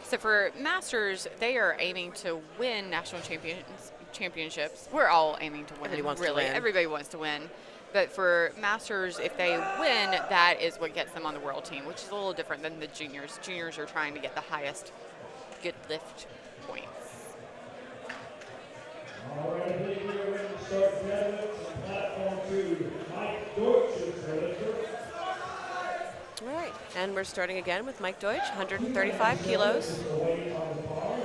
So for Masters, they are aiming to win national championships. We're all aiming to win. Everybody wants to really. win. Everybody wants to win. But for Masters, if they win, that is what gets them on the world team, which is a little different than the juniors. Juniors are trying to get the highest good lift points. All right, I think we're ready to start deadlifts on platform 2. Mike Deutsch is the lifter. All right. And we're starting again with Mike Deutsch, 135 kilos. The weight on the bar.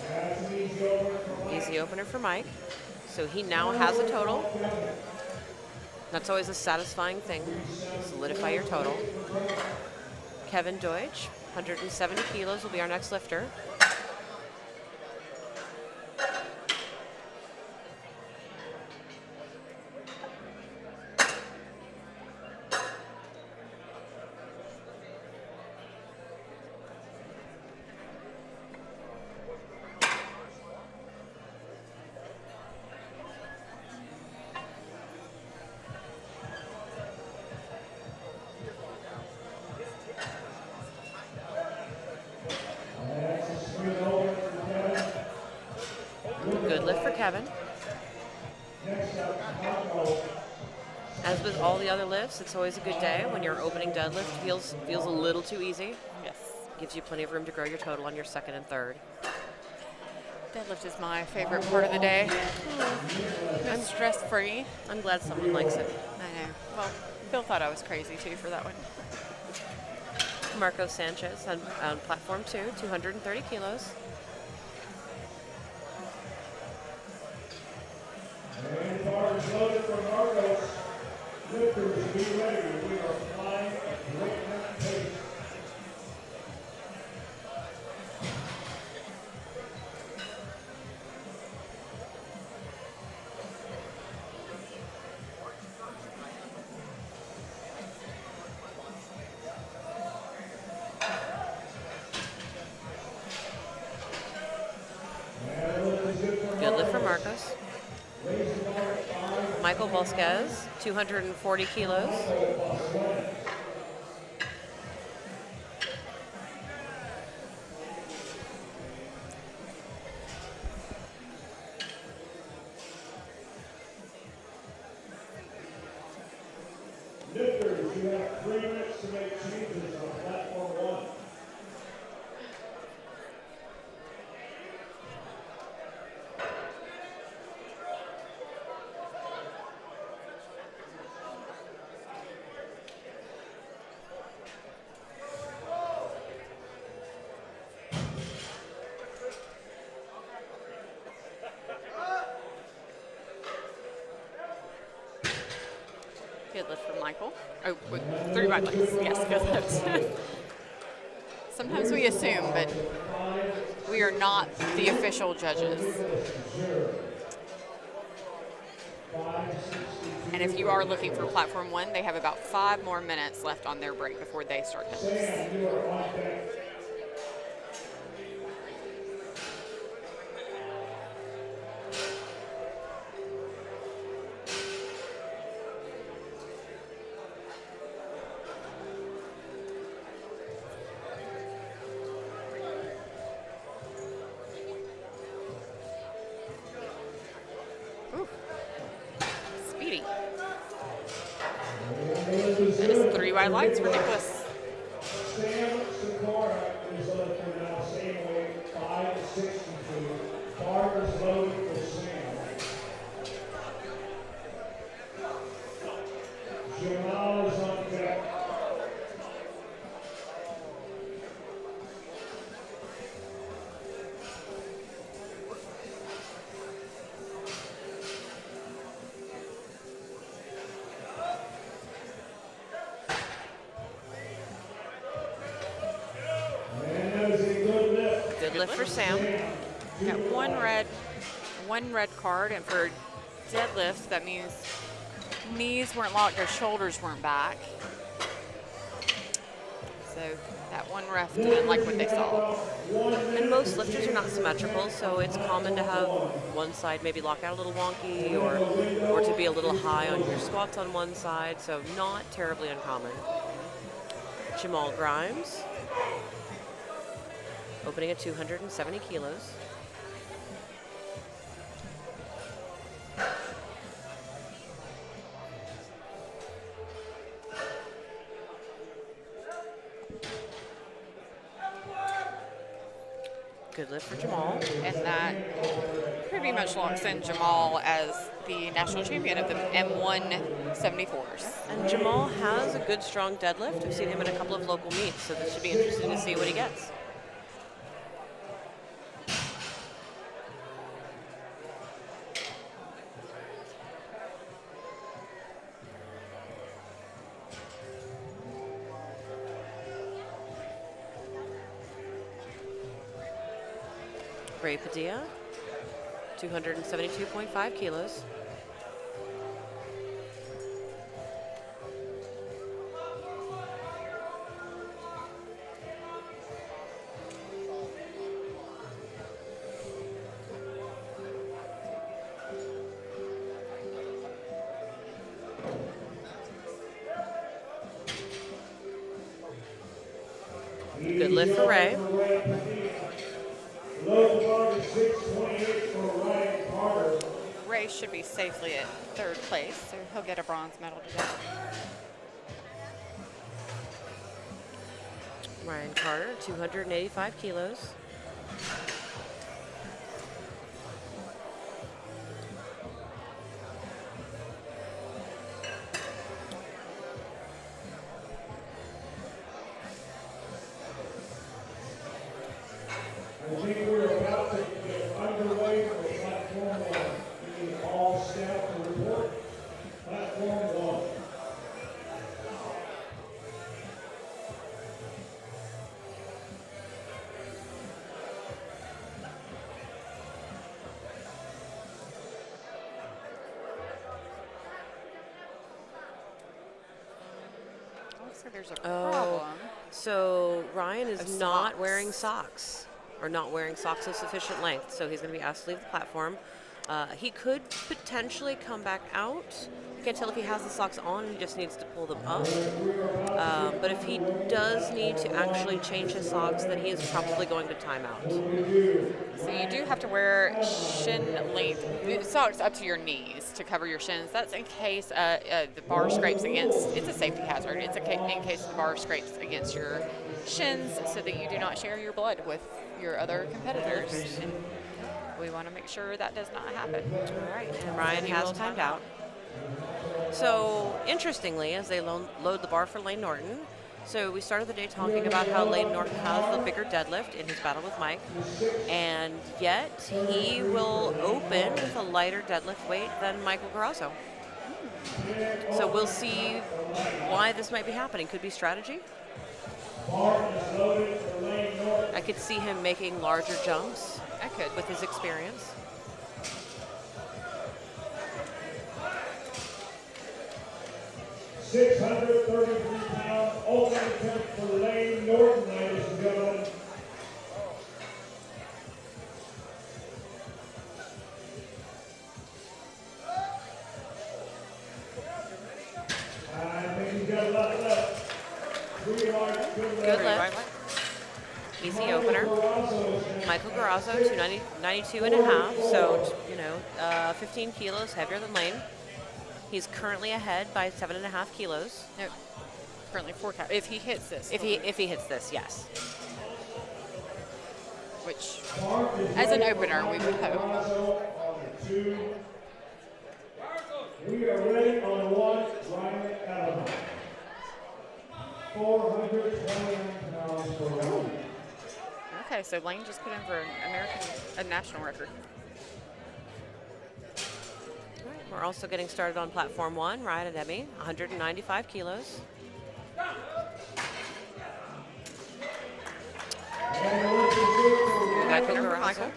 That's an easy opener for Mike. Easy opener for Mike. So he now has a total. That's always a satisfying thing. Solidify your total. Kevin Deutsch, 170 kilos, will be our next lifter. That's a swing over for Kevin. Good lift for Kevin. Next up, Marco. As with all the other lifts, it's always a good day when your opening deadlift feels a little too easy. Yes. Gives you plenty of room to grow your total on your second and third. Deadlift is my favorite part of the day. I'm stress-free. I'm glad someone likes it. I know. Well, Bill thought I was crazy too for that one. Marco Sanchez on platform 2, 230 kilos. And bar is loaded for Marcos. Lifters, be ready. We are flying at breakneck pace. Good lift for Marcos. Michael Vasquez, 240 kilos. Lifters, you have 3 minutes to make changes on platform 1. deadlift for Michael. Oh, with 3 right legs. Yes, good lift. Sometimes we assume, but we are not the official judges. And if you are looking for platform 1, they have about 5 more minutes left on their break before they start deadlifts. Speedy. That is 3 wide lights for Nicholas. Sam Sikora is lifting now, same weight, 562. Bar is loaded for Sam. Jamal is on deck. And that is a good lift. Good lift for Sam. Got one red card, and for deadlifts, that means knees weren't locked or shoulders weren't back. So that one ref didn't like what they saw. And most lifters are not symmetrical, so it's common to have one side maybe lock out a little wonky or to be a little high on your squats on one side, so not terribly uncommon. Jamal Grimes, opening at 270 kilos. Good lift for Jamal. And that pretty much locks in Jamal as the national champion of the M174s. And Jamal has a good, strong deadlift. We've seen him in a couple of local meets, so this should be interesting to see what he gets. Ray Padilla, 272.5 kilos. Good lift for Ray. Low bar is 628 for Ryan Carter. Ray should be safely at 3rd place, so he'll get a bronze medal today. Ryan Carter, 285 kilos. I think we're about to get underway for platform 1. We need all staff to report. Platform 1. Looks like there's a problem. So Ryan is Of not socks. wearing socks, or not wearing socks of sufficient length, so he's going to be asked to leave the platform. He could potentially come back out. You can't tell if he has the socks on, he just needs to pull them up. But if he does need to actually change his socks, then he is probably going to time out. So you do have to wear shin length socks up to your knees to cover your shins. That's in case the bar scrapes against, it's a safety hazard. It's in case the bar scrapes against your shins so that you do not share your blood with your other competitors. And we want to make sure that does not happen. All right, and Ryan has timed out. So, interestingly, as they load the bar for Lane Norton, so we started the day talking about how Lane Norton has the bigger deadlift in his battle with Mike, and yet he will open with a lighter deadlift weight than Michael Carrazzo. So we'll see why this might be happening. Could be strategy. I could see him making larger jumps I could. with his experience. £633 ultimate attempt for Lane Norton, ladies and gentlemen. I think he's got a lot left. Good Good lift. Easy opener. Michael Garrazzo, 292 and a half, so, 15 kilos heavier than Lane. He's currently ahead by 7.5 kilos. No, currently 4 counts. If he hits this. If he hits this, yes. Which, as an opener, we would hope. We are ready on one, Ryan Allen. 429 pounds per round. Okay, so Lane just put in for a national record. We're also getting started on platform 1, Ryan Ademi, 195 kilos. Michael Garrazzo.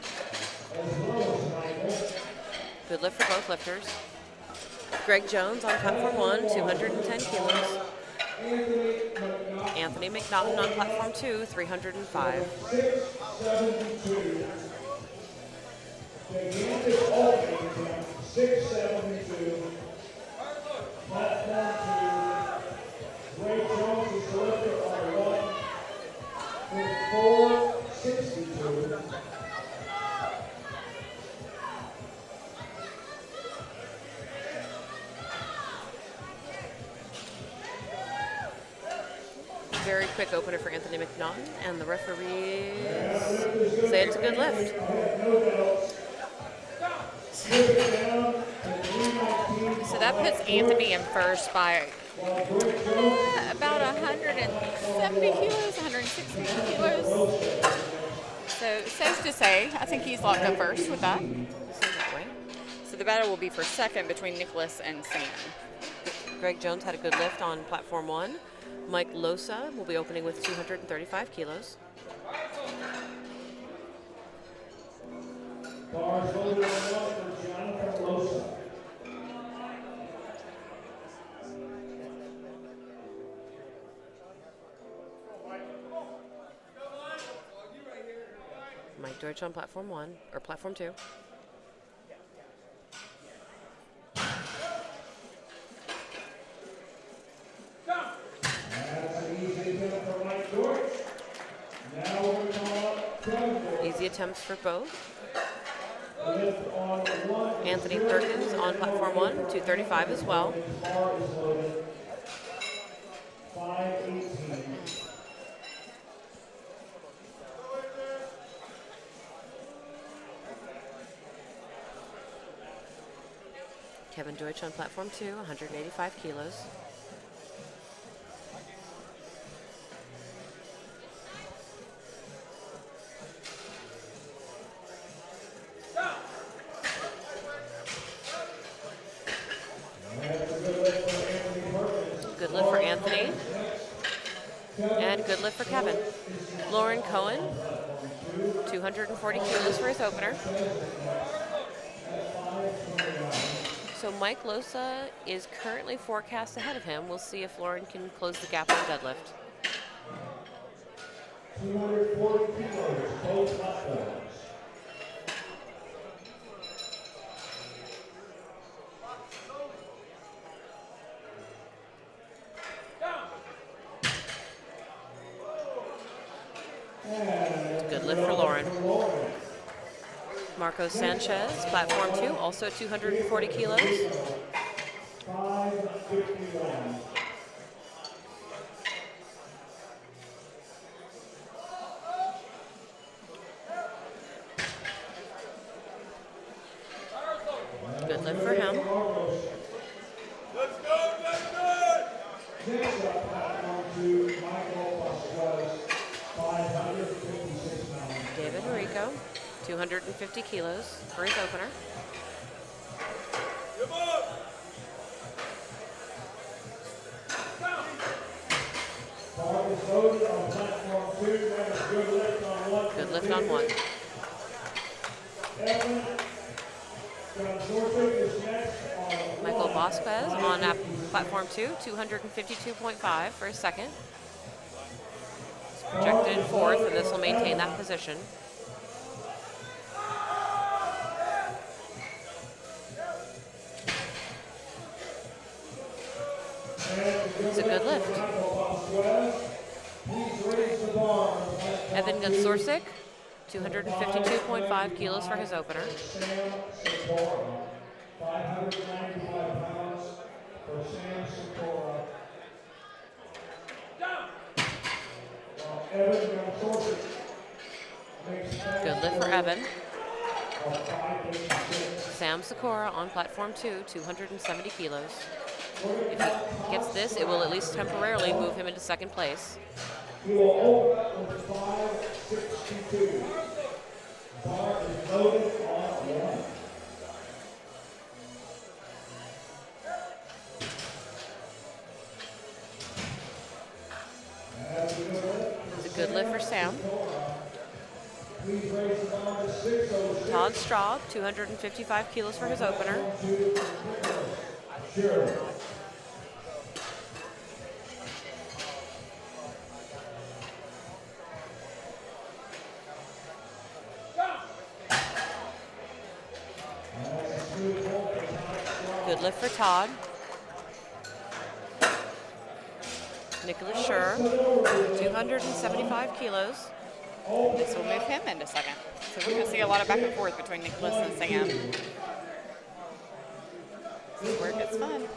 Good lift for both lifters. Greg Jones on platform 1, 210 kilos. Anthony McNaughton on platform 2, 305. 672. Gigantic opening, 672. Platform 2. Ray Jones is the lifter on 1 with 462. Very quick opener for Anthony McNaughton, and the referees say it's a good lift. So that puts Anthony in first by about 170 kilos, 160 kilos. So safe to say, I think he's locked up first with that. So the battle will be for second between Nicholas and Sam. Greg Jones had a good lift on platform 1. Mike Losa will be opening with 235 kilos. Bars loaded on 1 for Jonathan Losa. Mike Deutsch on platform 1, or platform 2. Easy attempts for both. Anthony Perkins on platform 1, 235 as well. Kevin Deutsch on platform 2, 185 kilos. Good lift for Anthony. And good lift for Kevin. Lauren Cohen, 240 kilos for his opener. So Mike Losa is currently forecast ahead of him. We'll see if Lauren can close the gap on deadlift. 240 kilos, both platforms. Good lift for Lauren. Marco Sanchez, platform 2, also 240 kilos. 551. Good lift for him. Let's go, Next up, platform 2, Michael Pasquez, 556 pounds. David Rico, 250 kilos for his opener. was loaded on platform 2. That is good lift on 1. Good lift on 1. Evan Gonzorczyk is next on Michael Vasquez on platform 2, 252.5 for his second. He's projected in 4th, and this will maintain that position. It's a good lift. Evan Gonzorczyk, 252.5 kilos for his opener. 595 pounds for Sam Sikora. Evan Gonzorczyk makes Good lift for Evan. of 586. Sam Sikora on platform 2, 270 kilos. If he gets this, it will at least temporarily move him into second place. He will open up with 562. Bar is loaded on 1. It's a good lift for Sam. Please raise the bar to 606. Todd Straub, 255 kilos for his opener. Sure. Good lift for Todd. Nicholas Schur, 275 kilos. This will move him into second. So we're going to see a lot of back and forth between Nicholas and Sam. This is where it gets fun.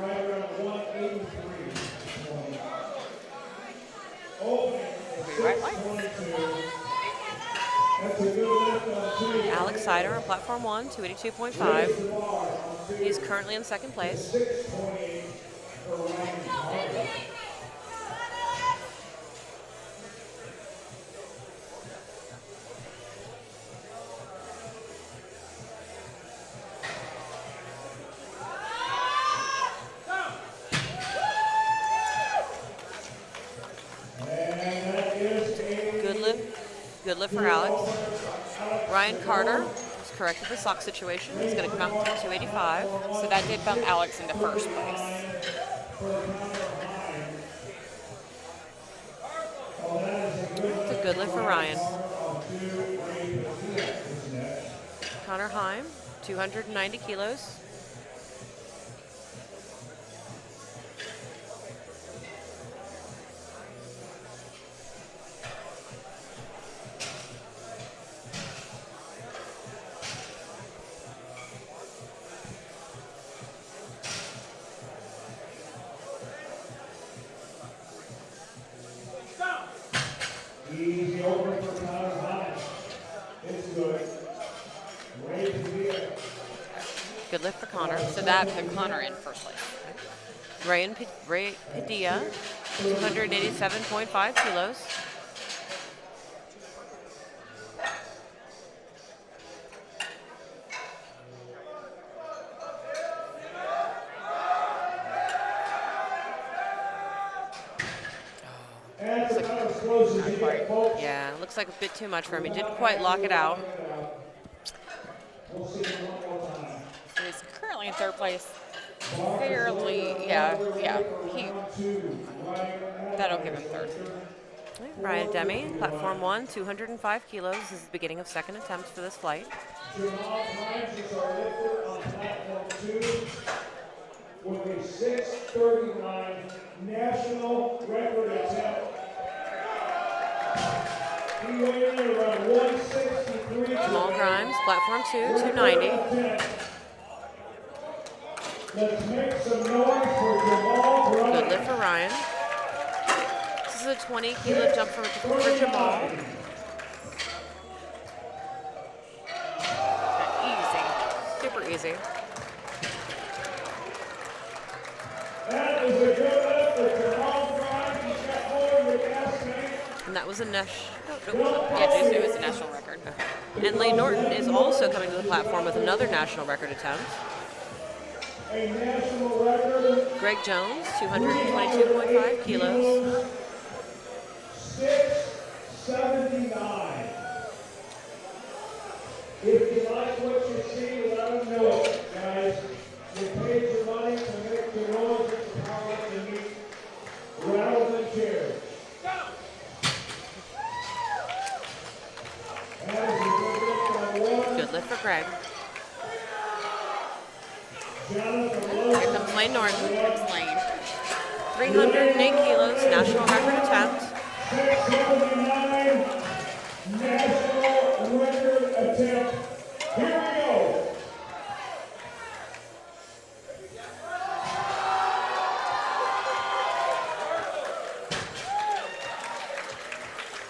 Right around 183. Right lights. That's a good lift on 2. Alex Sider on platform 1, 282.5. He's currently in second place. 628 for Ryan Carter. Good lift for Alex. Ryan Carter has corrected the sock situation. He's going to come out to 285. So that did bump Alex into first place. It's a good lift for Ryan. Connor Heim, 290 kilos. Easy over for Connor Hines. It's good. Way to be it. Good lift for Connor. So that put Connor in first place. Ray Padilla, 287.5 kilos. That's about as close as you get, folks. Yeah, looks like a bit too much for him. He didn't quite lock it out. We'll see him one more time. So he's currently in third place. Fairly, that'll give him third. Brian Demi, platform 1, 205 kilos. This is the beginning of second attempt for this flight. Jamal Hines is our lifter on platform 2 with a 6:39 national record attempt. He weighed in around 163. Jamal Grimes, platform 2, 290. Let's make some noise for Jamal Good Grimes. lift for Ryan. This is a 20 kilo jump for Jamal. Easy. Super easy. That is a good lift for Jamal Grimes. He's got more than estimate. And that was a Nesh. Yes, it was a national record. And Lane Norton is also coming to the platform with another national record attempt. a national record. Greg Jones, 222.5 kilos. 679. If you like what you see, let them know, guys. You paid your money to make the noise at the powerlifting meet. Rattle the chairs. Good lift for Greg. Jonathan Here comes Lane Norton. Here's Lane. 308 kilos, national record attempt. 679 national record attempt. Here we go.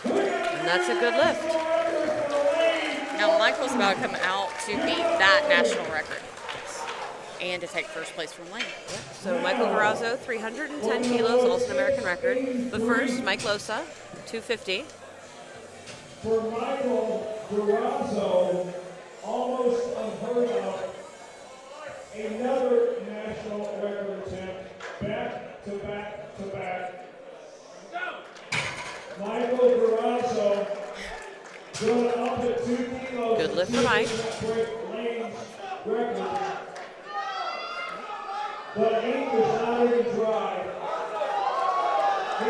And that's a good lift. Now Michael's about to come out to beat that national record and to take first place from Lane. So Michael Garrazzo, 310 kilos, also an American record. But first, Mike Losa, 250. For Michael Garrazzo, almost unheard of, another national record attempt, back to back to back. Michael Garrazzo going up at 2 kilos. Good lift for Mike. Lane's record. But ink was not even dry.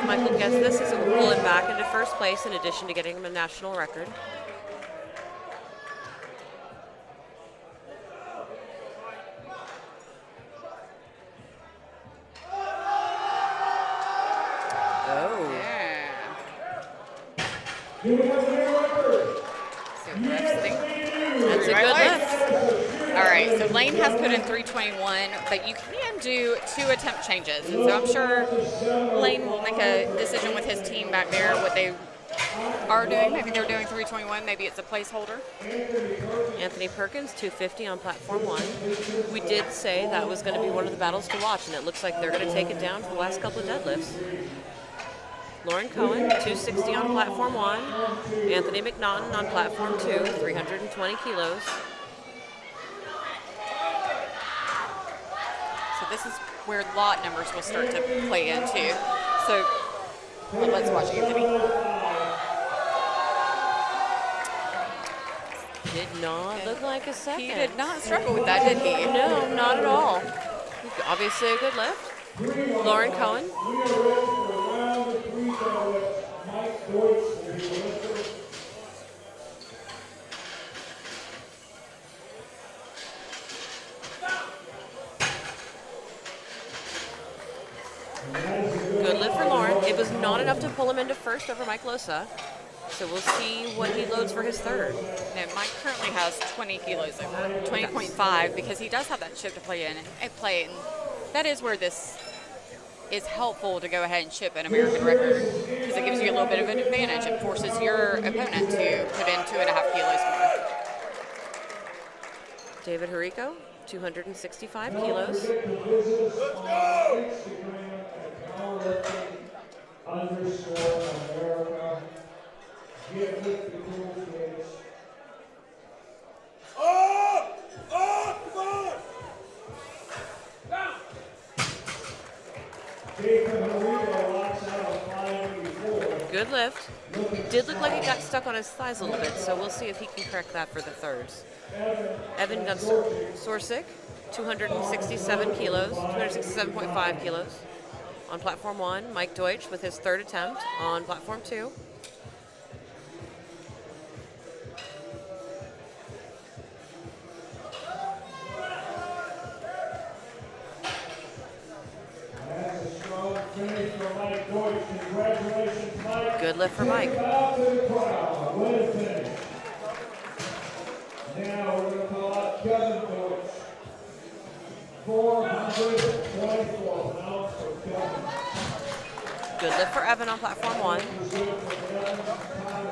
Michael gets this as it will pull him back into first place in addition to getting him a national record. Oh, Yeah. Do we have a new record? So the refs think. that's a Right good lights. lift. All right, so Lane has put in 321, but you can do 2 attempt changes. And so I'm sure Lane will make a decision with his team back there what they are doing. Maybe they're doing 321, maybe it's a placeholder. Anthony Perkins, 250 on platform 1. We did say that was going to be one of the battles to watch, and it looks like they're going to take it down for the last couple of deadlifts. Lauren Cohen, 260 on platform 1. Anthony McNaughton on platform 2, 320 kilos. So this is where lot numbers will start to play in too. So well, let's watch Anthony. Did not look like a second. He did not struggle with that, did he? No, not at all. Obviously a good lift. Lauren Cohen. We are ready for a round of 3 deadlifts. Mike Deutsch will be the lifter. Good lift for Lauren. It was not enough to pull him into first over Mike Losa. So we'll see what he loads for his third. No, Mike currently has 20 kilos over, 20.5, because he does have that chip to play in and play. And that is where this is helpful to go ahead and chip an American record, because it gives you a little bit of an advantage. It forces your opponent to put in 2.5 kilos more. David Harico, 265 kilos. Visit us on Instagram at powerlifting_America. Get with the cool kids. Jacob Enrico locks out on 584. Good lift. Did look like it got stuck on his thighs a little bit, so we'll see if he can correct that for the thirds. Evan Gunsorsic, 267 kilos, 267.5 kilos. On platform 1, Mike Deutsch with his third attempt on platform 2. That's a strong finish for Mike Deutsch. Congratulations, Mike. Good lift for Mike. Out to the crowd. What a finish. Now we're going to call out Kevin Deutsch. 424 pounds for Kevin. Good lift for Evan on platform 1. Time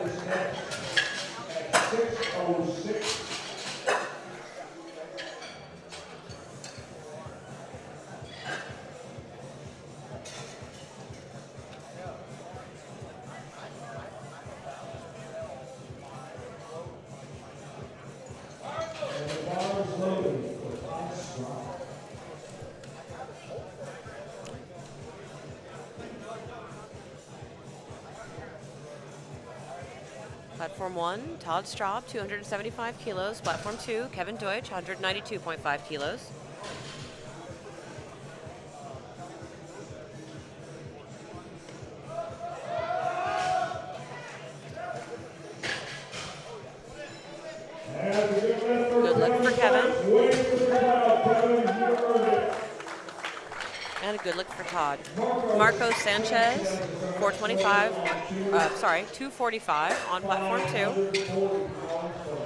is next at 6:06. And the bar is loaded for top strong. Platform 1, Todd Straub, 275 kilos. Platform 2, Kevin Deutsch, 192.5 kilos. Good lift for Kevin. And a good lift for Todd. Marco Sanchez, 245 on platform 2.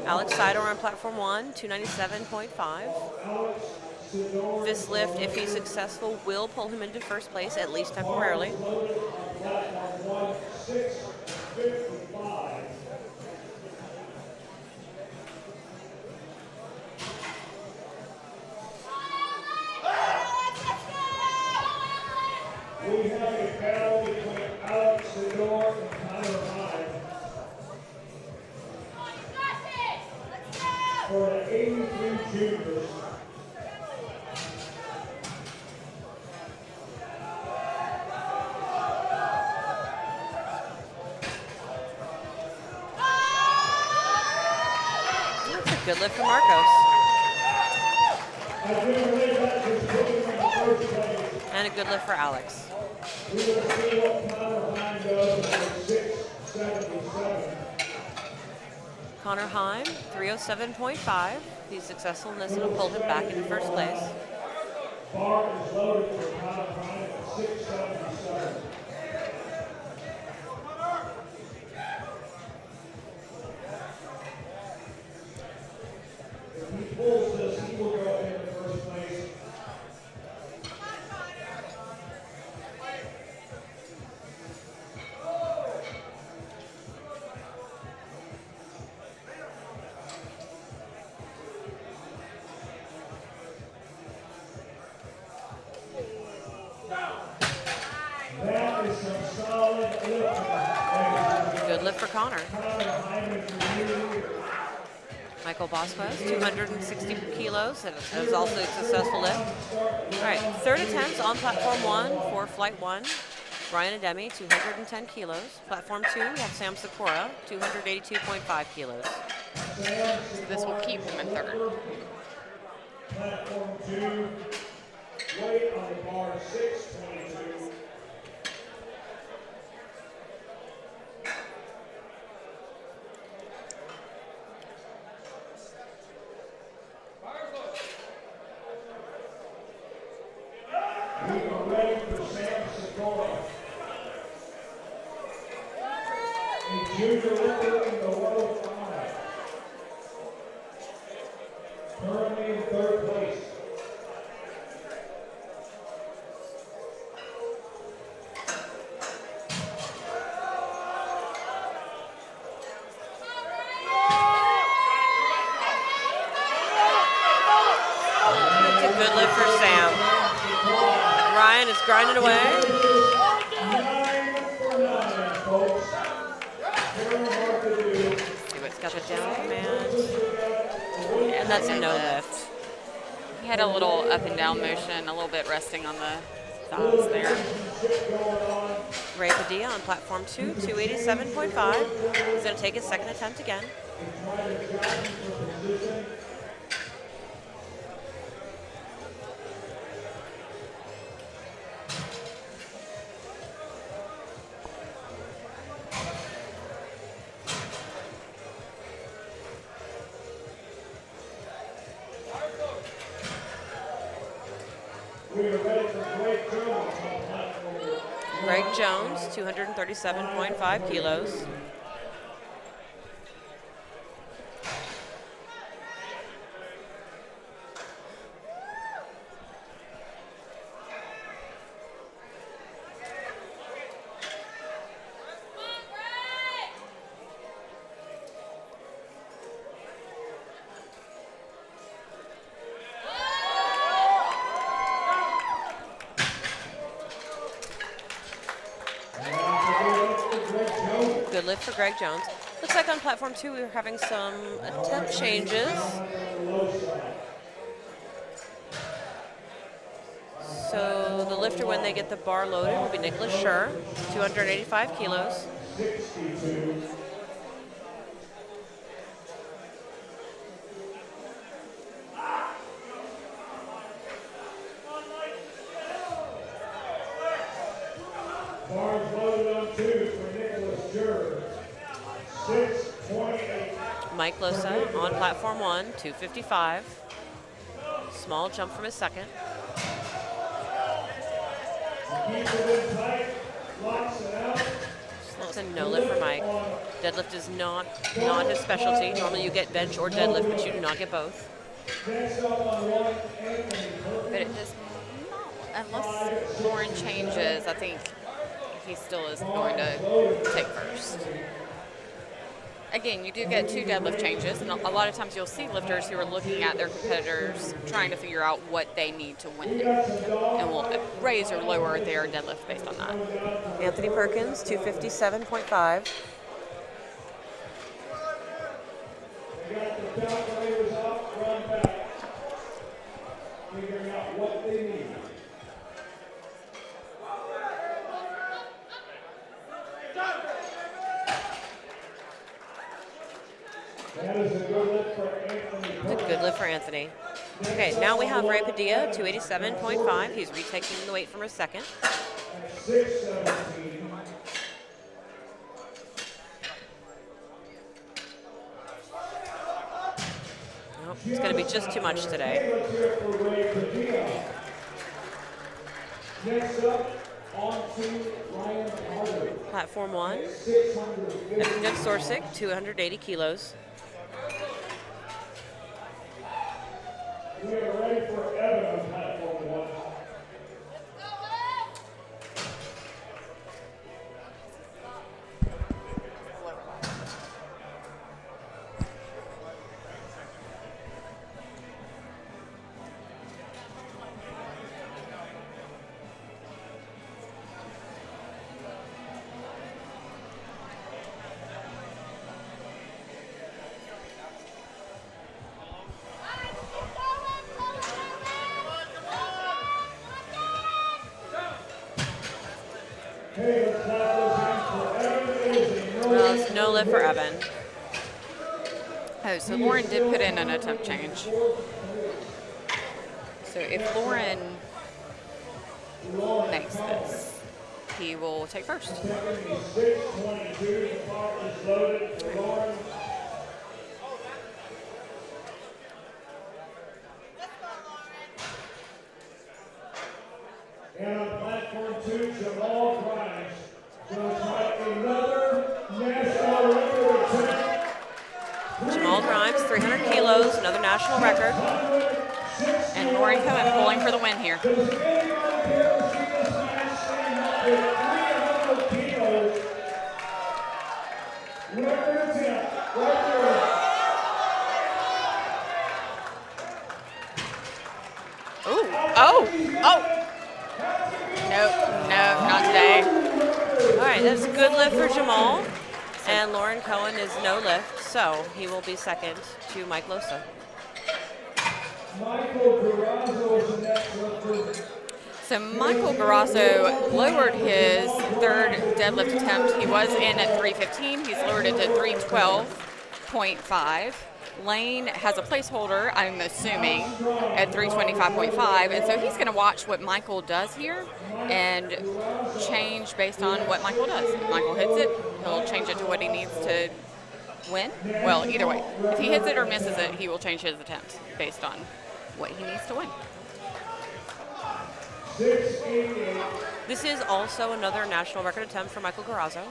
Alex Seidel on platform 1, 297.5. This lift, if he's successful, will pull him into first place, at least temporarily. We have a battle between Alex Seidel and Connor Hyde for the 83 juniors. That's a good lift for Marcos. And a good lift for Alex. We will see what Connor Hyde does at 677. Connor Heim, 307.5. If he's successful in this, it'll pull him back into first place. Bar is loaded for Connor Hyde at 677. If he pulls this, he will go into first place. That is some solid lifting. Good lift for Connor. Connor Hyde is the leader. Michael Bosquez, 260 kilos. That is also a successful lift. All right, third attempt on platform 1 for flight 1. Brian Ademi, 210 kilos. Platform 2, we have Sam Sikora, 282.5 kilos. So this will keep him in third. Platform 2, weight on the bar 622. We are ready for Sam Sikora, a junior lifter in the 105. Currently in third place. That's a good lift for Sam. Ryan is grinding away. 9 for 9, folks. Very hard to do. See what's got the down command. And that's a no lift. He had a little up and down motion, a little bit resting on the thighs there. Ray Padilla on platform 2, 287.5. He's going to take his second attempt again. We are ready for Greg Jones on platform 1. Greg Jones, 237.5 kilos. Good lift for Greg Jones. Looks like on platform 2 we were having some attempt changes. So the lifter, when they get the bar loaded, will be Nicholas Schur, 285 kilos. 62. 6:28. Mike Losa on platform 1, 255. Small jump from his second. Keeps it in tight, locks it out. That's a no lift for Mike. Deadlift is not his specialty. Normally you get bench or deadlift, but you do not get both. Next up on one, Anthony But it does not, unless Lauren changes, I think he still is going to take first. Again, you do get 2 deadlift changes, and a lot of times you'll see lifters who are looking at their competitors trying to figure out what they need to win, and will raise or lower their deadlift based on that. Anthony Perkins, 257.5. They got the calculators up, run back. Figuring out what they need. That is a good lift for Anthony. It's a good lift for Anthony. Okay, now we have Ray Padilla, 287.5. He's retaking the weight from his second. 6:17. Nope, it's going to be just too much today. Let's hear it for Ray Padilla. Next up, on to Ryan Carter. Platform 1, 650. Evan Sorsik, 280 kilos. We are ready for Evan on platform 1. Hey, let's clap those hands for Evan. It is a no Well, it's no lift for Evan. Oh, so Lauren did put in an attempt change. So if Lauren makes this, he will take first. 6:22. The clock is loaded for Lauren. And on platform 2, Jamal Grimes going to try another national record attempt. Jamal Grimes, 300 kilos, another national record. And Lauren Cohen pulling for the win here. Does anybody care to see this man stand up with 300 kilos? Record attempt, right there. Oh! Nope, no, not today. All right, that's a good lift for Jamal. And Lauren Cohen is no lift, so he will be second to Mike Losa. Michael Garrazzo is the next lifter. So Michael Garrazzo lowered his third deadlift attempt. He was in at 315. He's lowered it to 312.5. Lane has a placeholder, I'm assuming, at 325.5, and so he's going to watch what Michael does here and change based on what Michael does. If Michael hits it, he'll change it to what he needs to win. Well, either way, if he hits it or misses it, he will change his attempt based on what he needs to win. 688. This is also another national record attempt for Michael Garrazzo.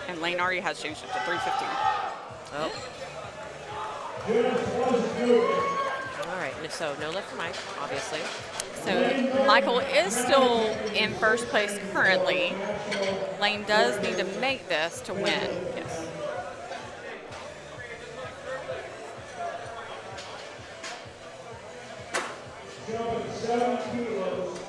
And Lane already has changed it to 315. Oh, Just wasn't moving. all right. So no lift for Mike, obviously. So Michael is still in first place currently. Lane does need to make this to win. Yes. Jumping 7 kilos.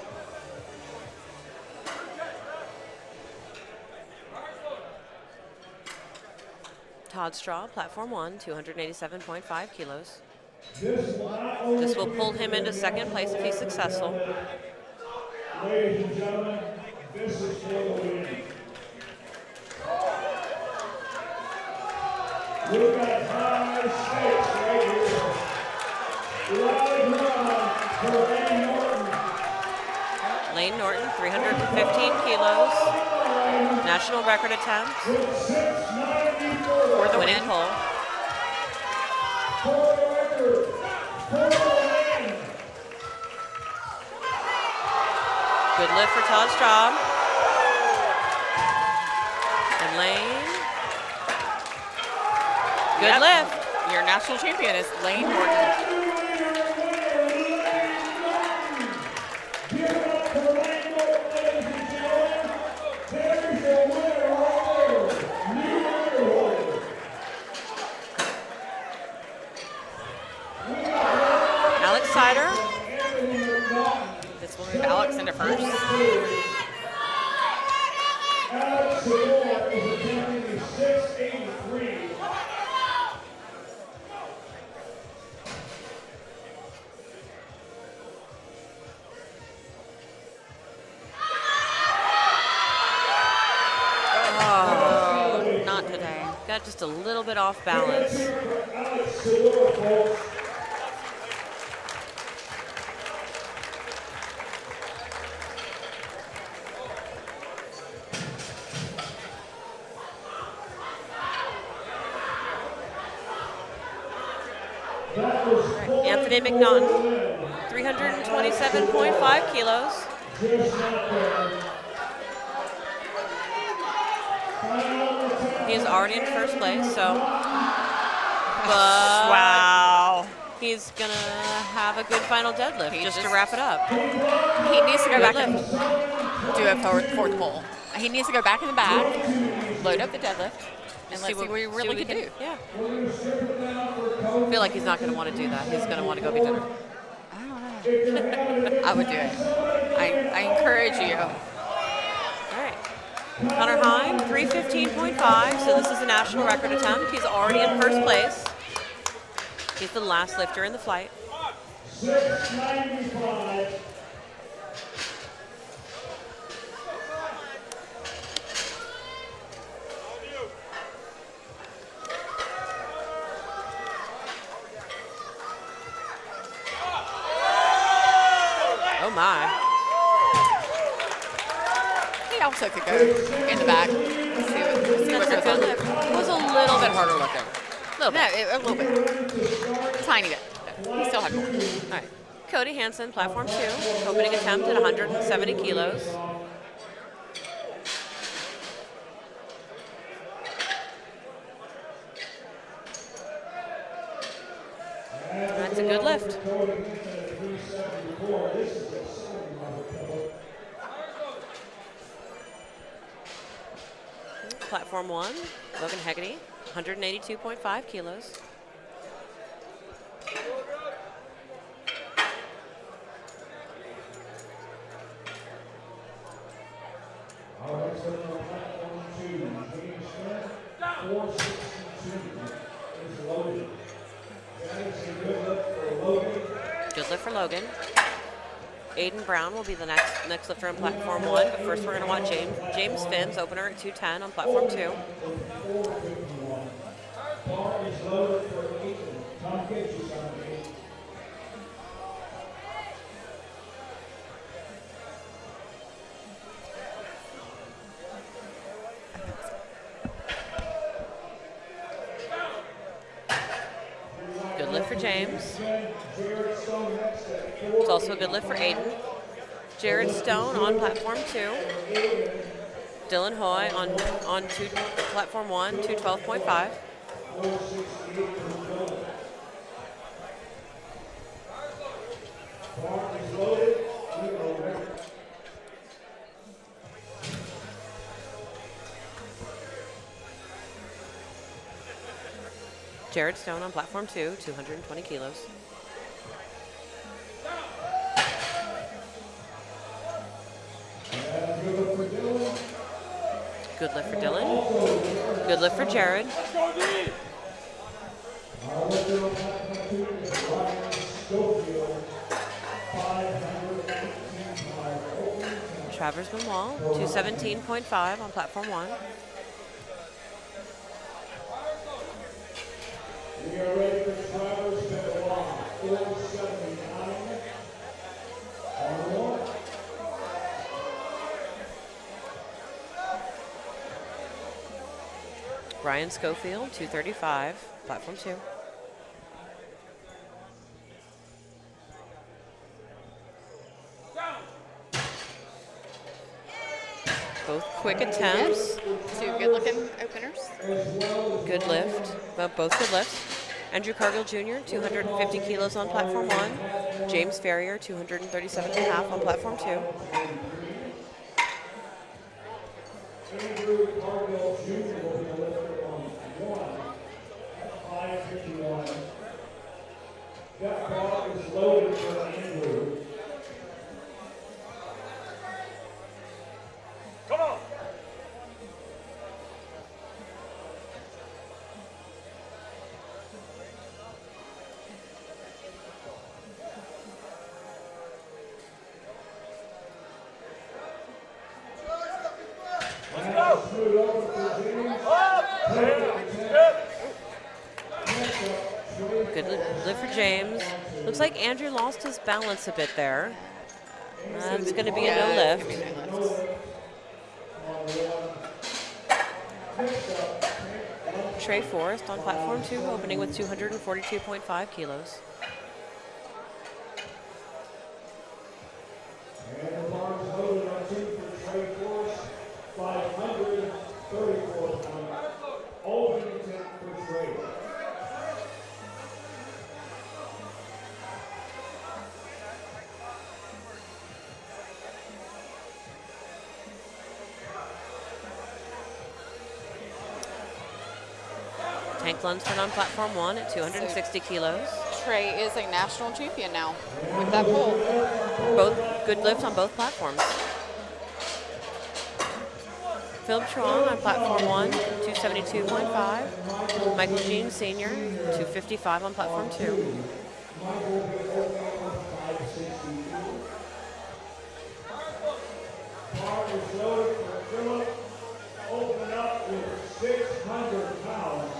Todd Straw, platform 1, 287.5 kilos. This will not only This will pull him into second place if he's successful. Ladies and gentlemen, this is for the win. We've got high stakes right here. Ride run for Randy Norton. Lane Norton, 315 kilos. National record attempt. For the Winning win. pole. Good lift for Todd Straub. And Lane. Good Yep. lift. Your national champion is Lane Norton. Alex Sider. This will move Alex into first. Alex Sedor is attempting a 683. Oh, not today. Got just a little bit off balance. Alex Sedor, folks. That was Anthony McNaughton, 327.5 kilos. just not there. He's already in first place, so. But Wow. he's gonna have a good final deadlift just to wrap it up. He needs to go Good back and do a fourth pull. He needs to go back in the back, load up the deadlift, and let's see what we really can do. Yeah. I feel like he's not gonna want to do that. He's gonna want to go get dinner. I don't know. I would do it. I encourage you. All right. Connor Heim, 315.5, so this is a national record attempt. He's already in first place. He's the last lifter in the flight. 695. Oh my. He also could go in the back. See what That's a goes good on. lift. It was a little bit harder looking. A little No, bit. a little bit. Tiny bit. He still had more. All right. Cody Hansen, platform 2, opening attempt at 170 kilos. That's a good lift. Platform 1, Logan Hegarty, 182.5 kilos. All right, so on platform 2, James Smith, 462 is loaded. That is a good lift for Logan. Good lift for Logan. Aiden Brown will be the next lifter on platform 1, but first we're going to watch James Finn's opener at 210 on platform 2. 451. Bar is loaded for Ethan. Tom gets you something. Good lift for James. It's also a good lift for Aiden. Jared Stone on platform 2. Dylan Hoy on platform 1, 212.5. Bar is loaded. Jared Stone on platform 2, 220 kilos. Good lift for Dylan. Good lift for Jared. Travers Benoit, 217.5 on platform 1. We are ready for Travers Benoit, 479. On one. Ryan Schofield, 235, platform 2. Both quick attempts. Two good-looking openers. Good lift. Both good lifts. Andrew Cargill Jr., 250 kilos on platform 1. James Ferrier, 237.5 on platform 2. Andrew Cargill Jr. will be lifted on 1 at 551. That bar is loaded for Andrew. Come on. Good lift for James. Looks like Andrew lost his balance a bit there. It's going to be a no lift. Trey Forrest on platform 2, opening with 242.5 kilos. And the bar's loaded on 2 for Trey Force, 534 pounds. Opening attempt for Trey. Tank Lunsford on platform 1 at 260 kilos. Trey is a national champion now with that pull. Both good lifts on both platforms. Philip Truong on platform 1, 272.5. Michael Jean Sr., 255 on platform 2. Bar is loaded for Philip. Open up with 600 pounds.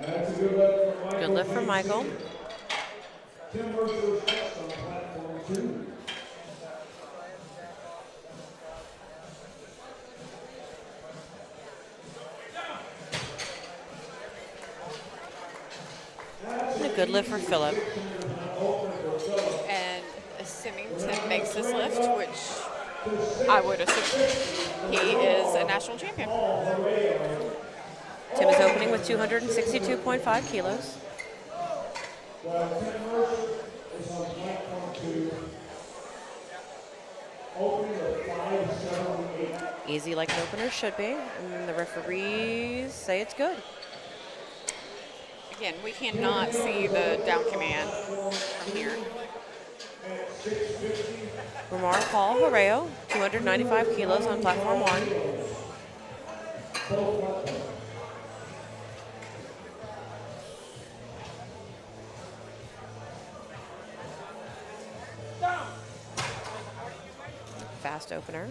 That's a good lift for Michael. Good lift for Michael. Tim Mercer's next on platform 2. And a good lift for Philip. And assuming Tim makes this lift, which I would assume, he is a national champion. Tim is opening with 262.5 kilos. While Tim Mercer is on platform 2. Opening at 578. Easy like an opener should be. And the referees say it's good. Again, we cannot see the down command from here. Ramar Paul Harreo, 295 kilos on platform 1. Fast opener.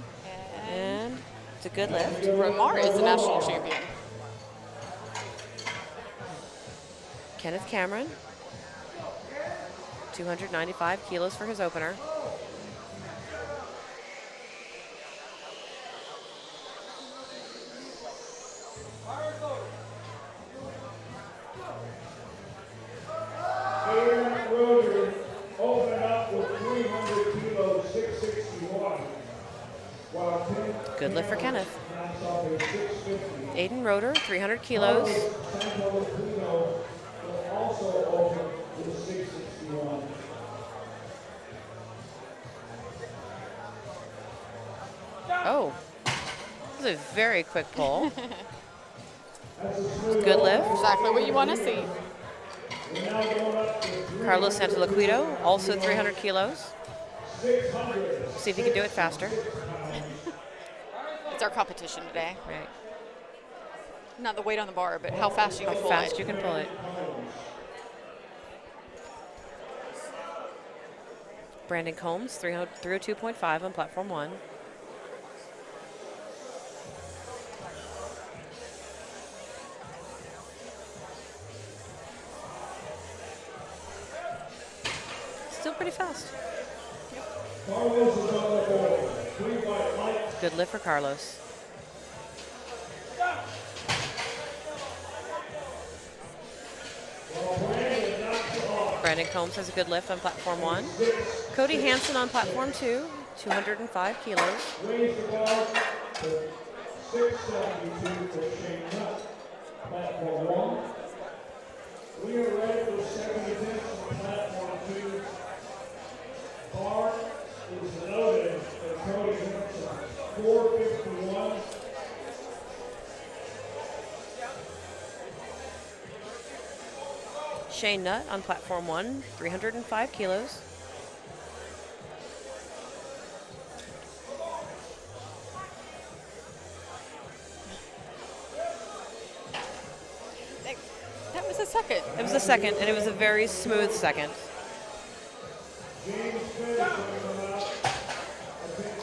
And it's a good lift. Ramar is a national champion. Kenneth Cameron, 295 kilos for his opener. Aaron Roder opening up with 300 kilos, 661. While Tim Good lift for Kenneth. knocks off a 650. Aiden Roeder, 300 kilos. Santo Lupino will also open with 661. Oh, this is a very quick pull. That's a smooth Good lift. Exactly what you want to see. We're now going up to Carlos Santoliquido, also 300 kilos. 600. See if he can do it faster. It's our competition today. Right. Not the weight on the bar, but how fast you How can pull fast it. you can pull it. Brandon Combs, 302.5 on platform 1. Still pretty fast. Carlos is on the board. 3 white lights. Good lift for Carlos. Brandon Combs has a good lift on platform 1. Cody Hansen on platform 2, 205 kilos. Raise the bar to 672 for Shane Nutt. Platform 1. We are ready for 70 attempts on platform 2. Bar is loaded for Cody Hansen. 451. Shane Nutt on platform 1, 305 kilos. That was a second. It was a second, and it was a very smooth second.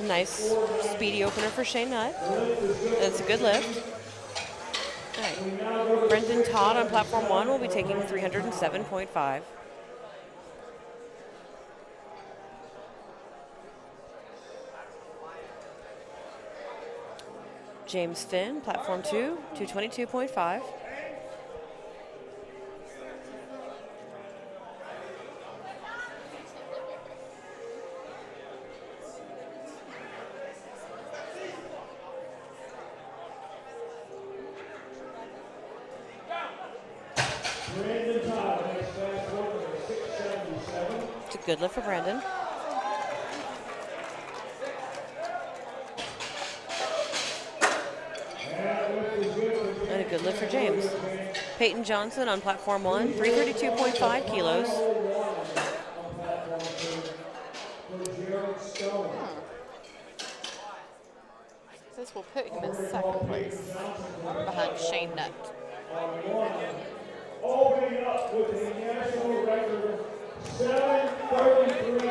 Nice speedy opener for Shane Nutt. That's a good lift. All right. Brendan Todd on platform 1 will be taking 307.5. James Finn, platform 2, 222.5. Brandon Todd makes fast work of 677. It's a good lift for Brandon. And a good lift for James. Peyton Johnson on platform 1, 332.5 kilos. This will put him in second place behind Shane Nutt. Opening up with a national record 733.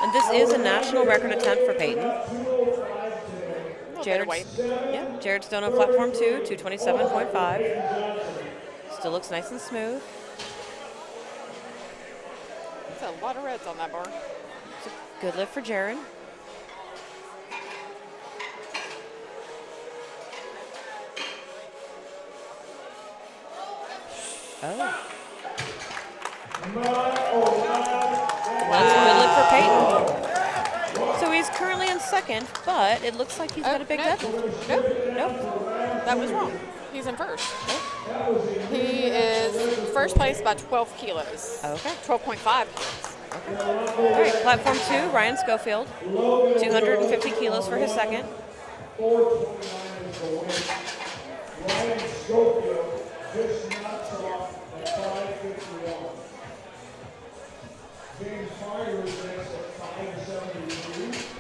And this is a national record attempt for Peyton. Jared weight. Yeah, Jared Stone on platform 2, 227.5. Still looks nice and smooth. That's a lot of reds on that bar. Good lift for Jared. Oh. That's a good lift for Peyton. So he's currently in second, but it looks like he's got a big no. deadlift. Nope. That was wrong. He's in first. He is first place by 12 kilos. Okay. 12.5 kilos. All right, platform 2, Ryan Schofield, 250 kilos for his second. 429 is the win. Ryan Schofield just knocks off at 551. James Carter is next at 572.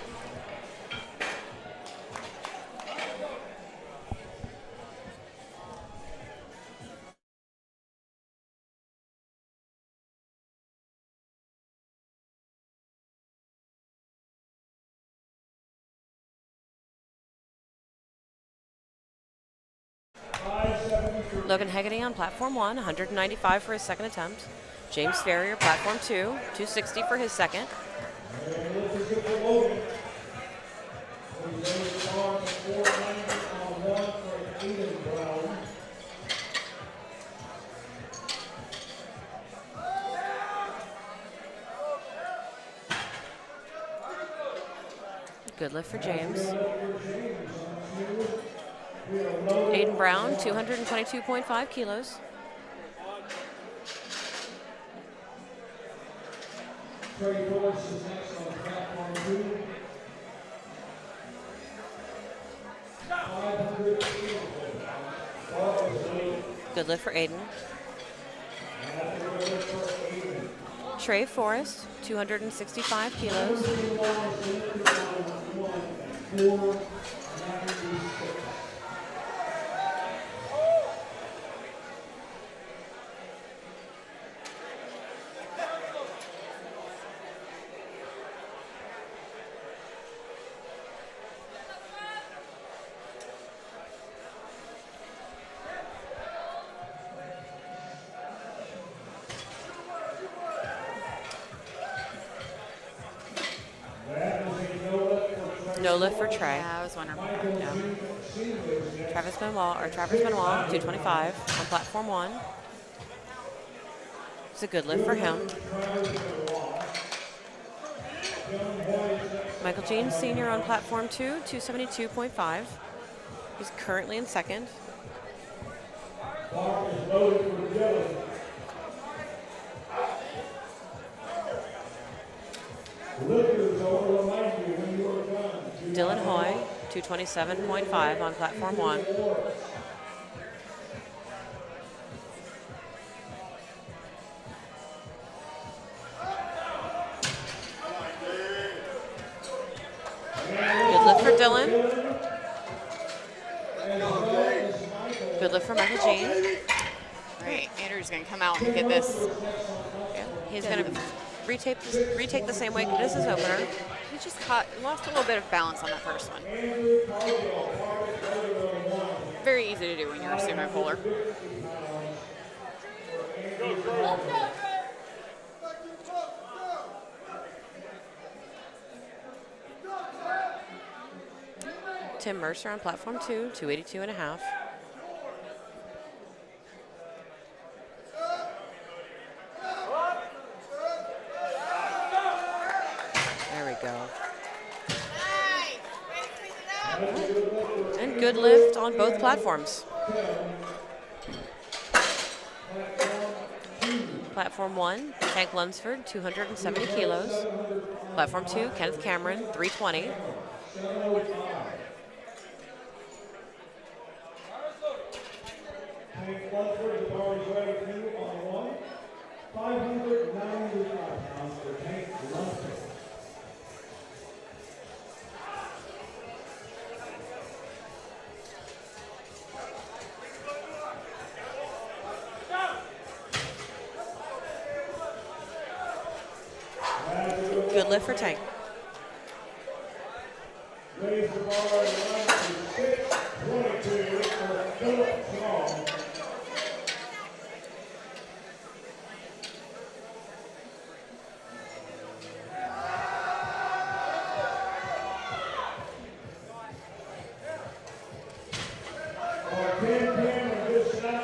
Logan Hegarty on platform 1, 195 for his second attempt. James Ferrier, platform 2, 260 for his second. Good lift for James. Aiden Brown, 222.5 kilos. Trey Phillips is next on platform 2. 580. Good lift for Aiden. Trey Forrest, 265 kilos. No lift for Trey. Yeah, I was wondering. Yeah. Travis Benoit, 225 on platform 1. It's a good lift for him. Michael James Sr. on platform 2, 272.5. He's currently in second. Dylan Hoy, 227.5 on platform 1. Good lift for Dylan. Good lift for Michael James. Right, Andrew's going to come out and get this. Yeah, he's going to retake the same weight as his opener. He just lost a little bit of balance on that first one. Very easy to do when you're a sumo puller. Tim Mercer on platform 2, 282.5. There we go. And good lift on both platforms. Platform 1, Hank Lunsford, 270 kilos. Platform 2, Kenneth Cameron, 320. Hank Lunsford is already ready to on 1. 595 pounds for Hank Lunsford. Good lift for Tank. Raise the bar and run to 622 for Philip Strong.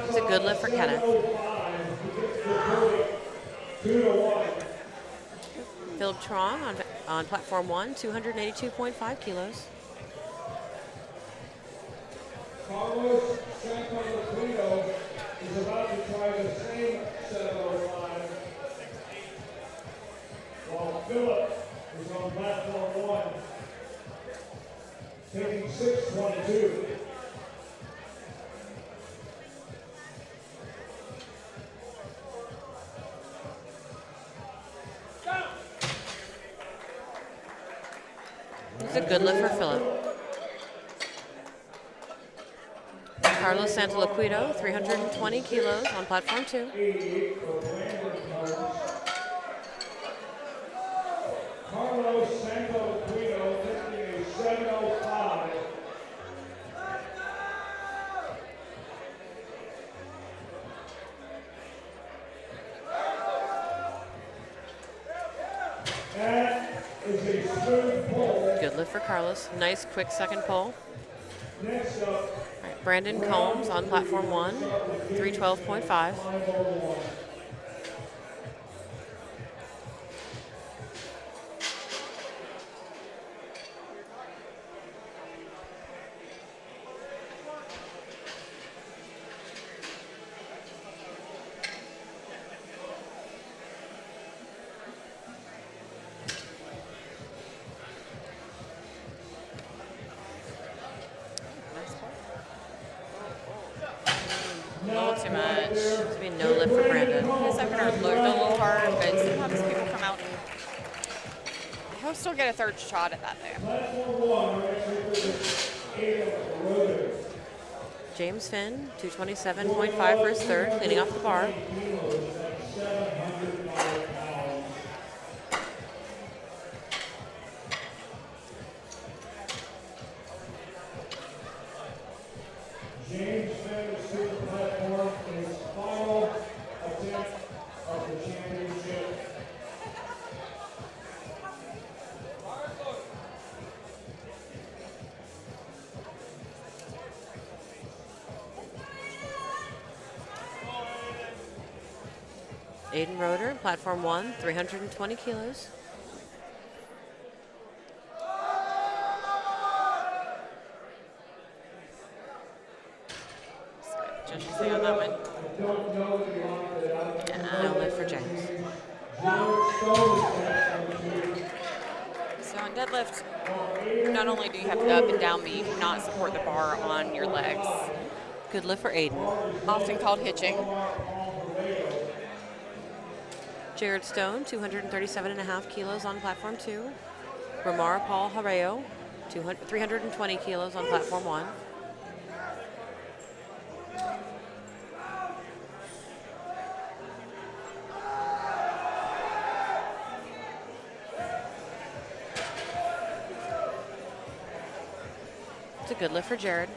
It's a good lift for Kenneth. 2-1. Philip Trong on platform 1, 282.5 kilos. Carlos Santos is about to try the same 705, while Philip is on platform 1, taking 622. It's a good lift for Philip. Carlos Santoliquito, 320 kilos on platform 2. Carlos Santoliquito lifting a 705. That is a smooth pull. Good lift for Carlos. Nice quick second pull. Next up, All right, Brandon Combs on platform 1, 312.5. 501. A little too much. It's be no lift for Brandon. His opener looked a little hard, but sometimes people come out and he'll still get a third shot at that though. Platform 1, Adam James Finn, 227.5 for his third, cleaning off the bar. James Finn is to the platform in his final attempt of the championship. Aiden Roeder, platform 1, 320 kilos. Just see on that one. No lift for James. So on deadlift, not only do you have the up and down, but you cannot support the bar on your legs. Good lift for Aiden. Often called hitching. Jared Stone, 237.5 kilos on platform 2. Ramar Paul Harreo, 320 kilos on platform 1. It's a good lift for Jared.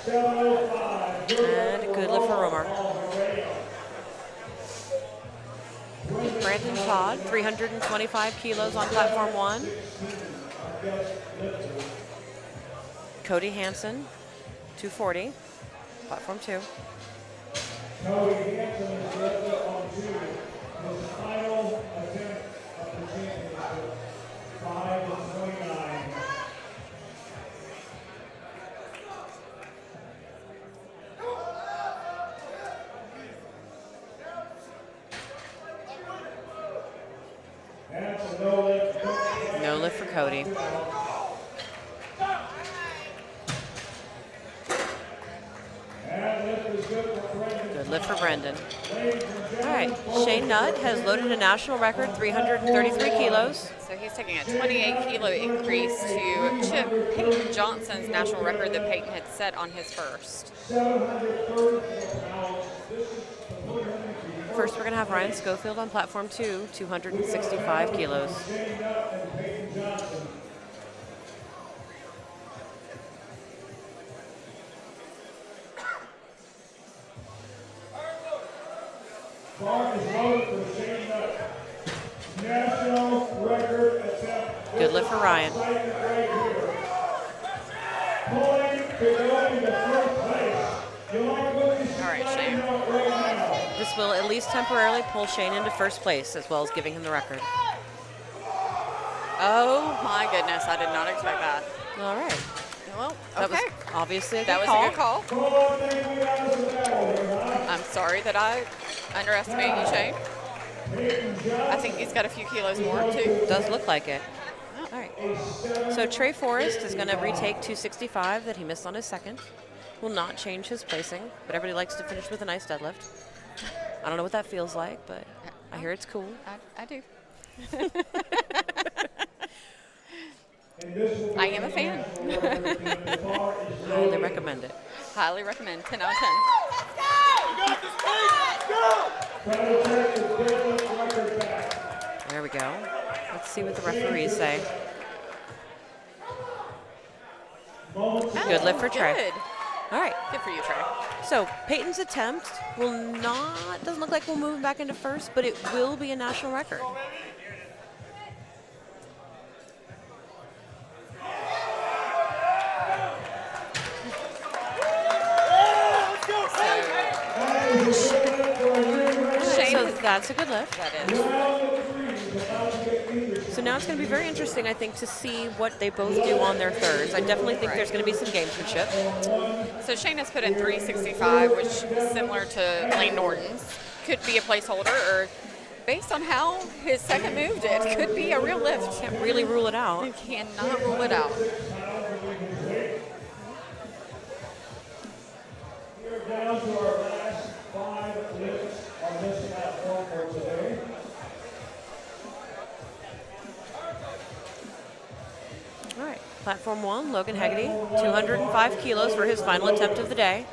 And a good lift for Romar. Brandon Todd, 325 kilos on platform 1. Cody Hansen, 240, platform 2. Cody Hansen is lifted on 2. His final attempt of the championship, 5:29. That's a no lift. No lift for Cody. That lift is good for Brendan. Good lift for Brendan. All right, Shane Nutt has loaded a national record, 333 kilos. So he's taking a 28 kilo increase to chip Peyton Johnson's national record that Peyton had set on his first. 734 pounds. First, we're going to have Ryan Schofield on platform 2, 265 kilos. Shane Nutt and Peyton Johnson. Bar is loaded for Shane Nutt. National record attempt. Good lift for Ryan. Right here. Pulling to go into first place. You like what this is All right, playing Shane. out right now. This will at least temporarily pull Shane into first place, as well as giving him the record. Oh my goodness, I did not expect that. All right. Well, That was okay. obviously a That good was call. a good call. Oh, I think we got us a battle here, huh? I'm sorry that I underestimated you, Shane. Peyton Johnson. I think he's got a few kilos more, too. Does look like it. All right. So Trey Forrest is going to retake 265 that he missed on his second. Will not change his placing, but everybody likes to finish with a nice deadlift. I don't know what that feels like, but I hear it's cool. I do. And this will be I am a fan. the bar is Highly recommend it. Highly recommend. 10 out of 10. trying to take the deadlift record back. There we go. Let's see what the referees say. Good lift for Trey. Good. All right. Good for you, Trey. So Peyton's attempt doesn't look like we'll move him back into first, but it will be a national record. So that's a good lift. That is. So now it's going to be very interesting, I think, to see what they both do on their thirds. I definitely think there's going to be some gamesmanship. So Shane has put in 365, which is similar to Lane Norton's. Could be a placeholder, or based on how his second move did, could be a real lift. Can't really rule it out. You cannot rule it out. We're down to our last 5 lifts on this platform for today. All right, platform 1, Logan Hegarty, 205 kilos for his final attempt of the day.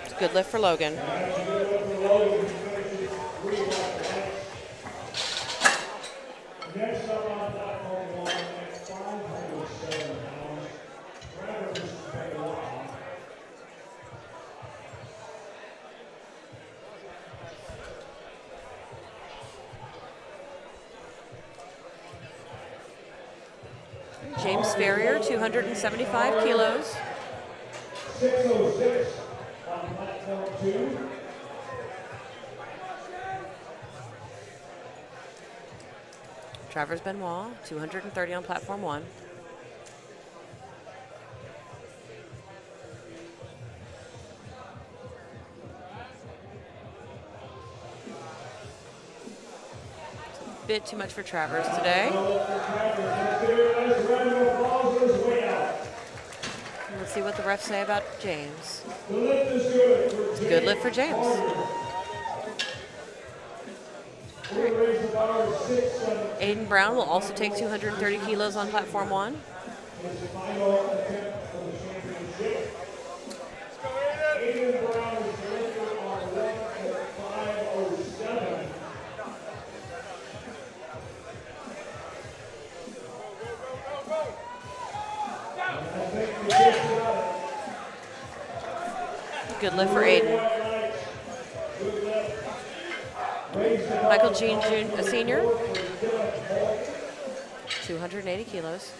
It's a good lift for Logan. Next up on platform 1 at 507 pounds, Travis Benoit. James Ferrier, 275 kilos. 606 on platform 2. Travers Benoit, 230 on platform 1. Bit too much for Travers today. Let's see what the refs say about James. It's a good lift for James. Aiden Brown will also take 230 kilos on platform 1. Aiden Brown is delivered on left at 507. Good lift for Aiden. Michael Jean Sr., 280 kilos.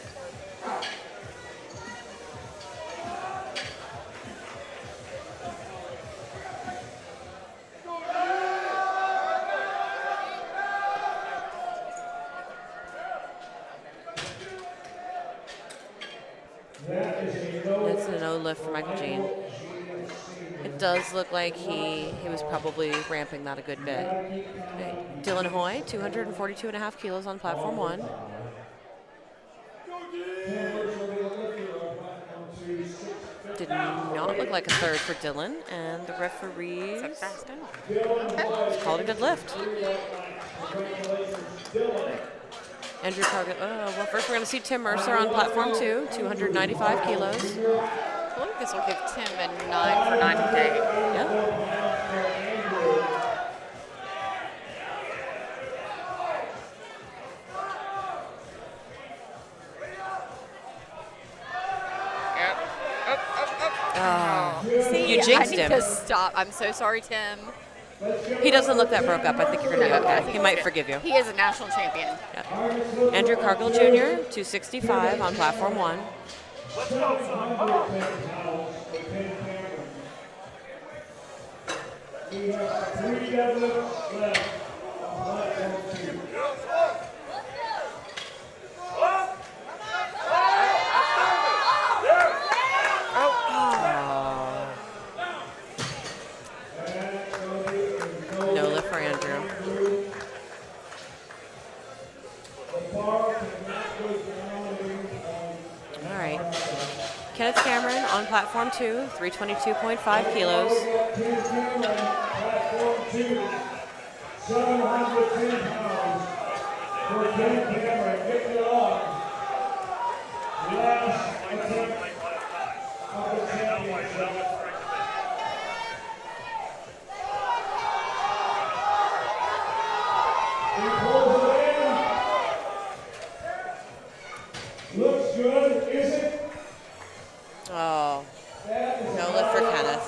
That's a no lift for Michael Jean. It does look like he was probably ramping that a good bit. Okay. Dylan Hoy, 242.5 kilos on platform 1. Did not look like a third for Dylan, and the referees called a good lift. Andrew Cargill. Well, first we're going to see Tim Mercer on platform 2, 295 kilos. I believe this will give Tim a 9 for 9 today. Yep. See, You jinxed I need him. to stop. I'm so sorry, Tim. He doesn't look that broke up. I think you're going to be okay. He might forgive you. He is a national champion. Yep. Andrew Cargill Jr., 265 on platform 1. We have 3 deadlifts left on platform 2. No lift for Andrew. All right. Kenneth Cameron on platform 2, 322.5 kilos. Platform 2, 710 pounds for Ken Cameron. Get it on. Last attempt of the championship. He pulls it in. Looks good, is it? Oh, no lift for Kenneth.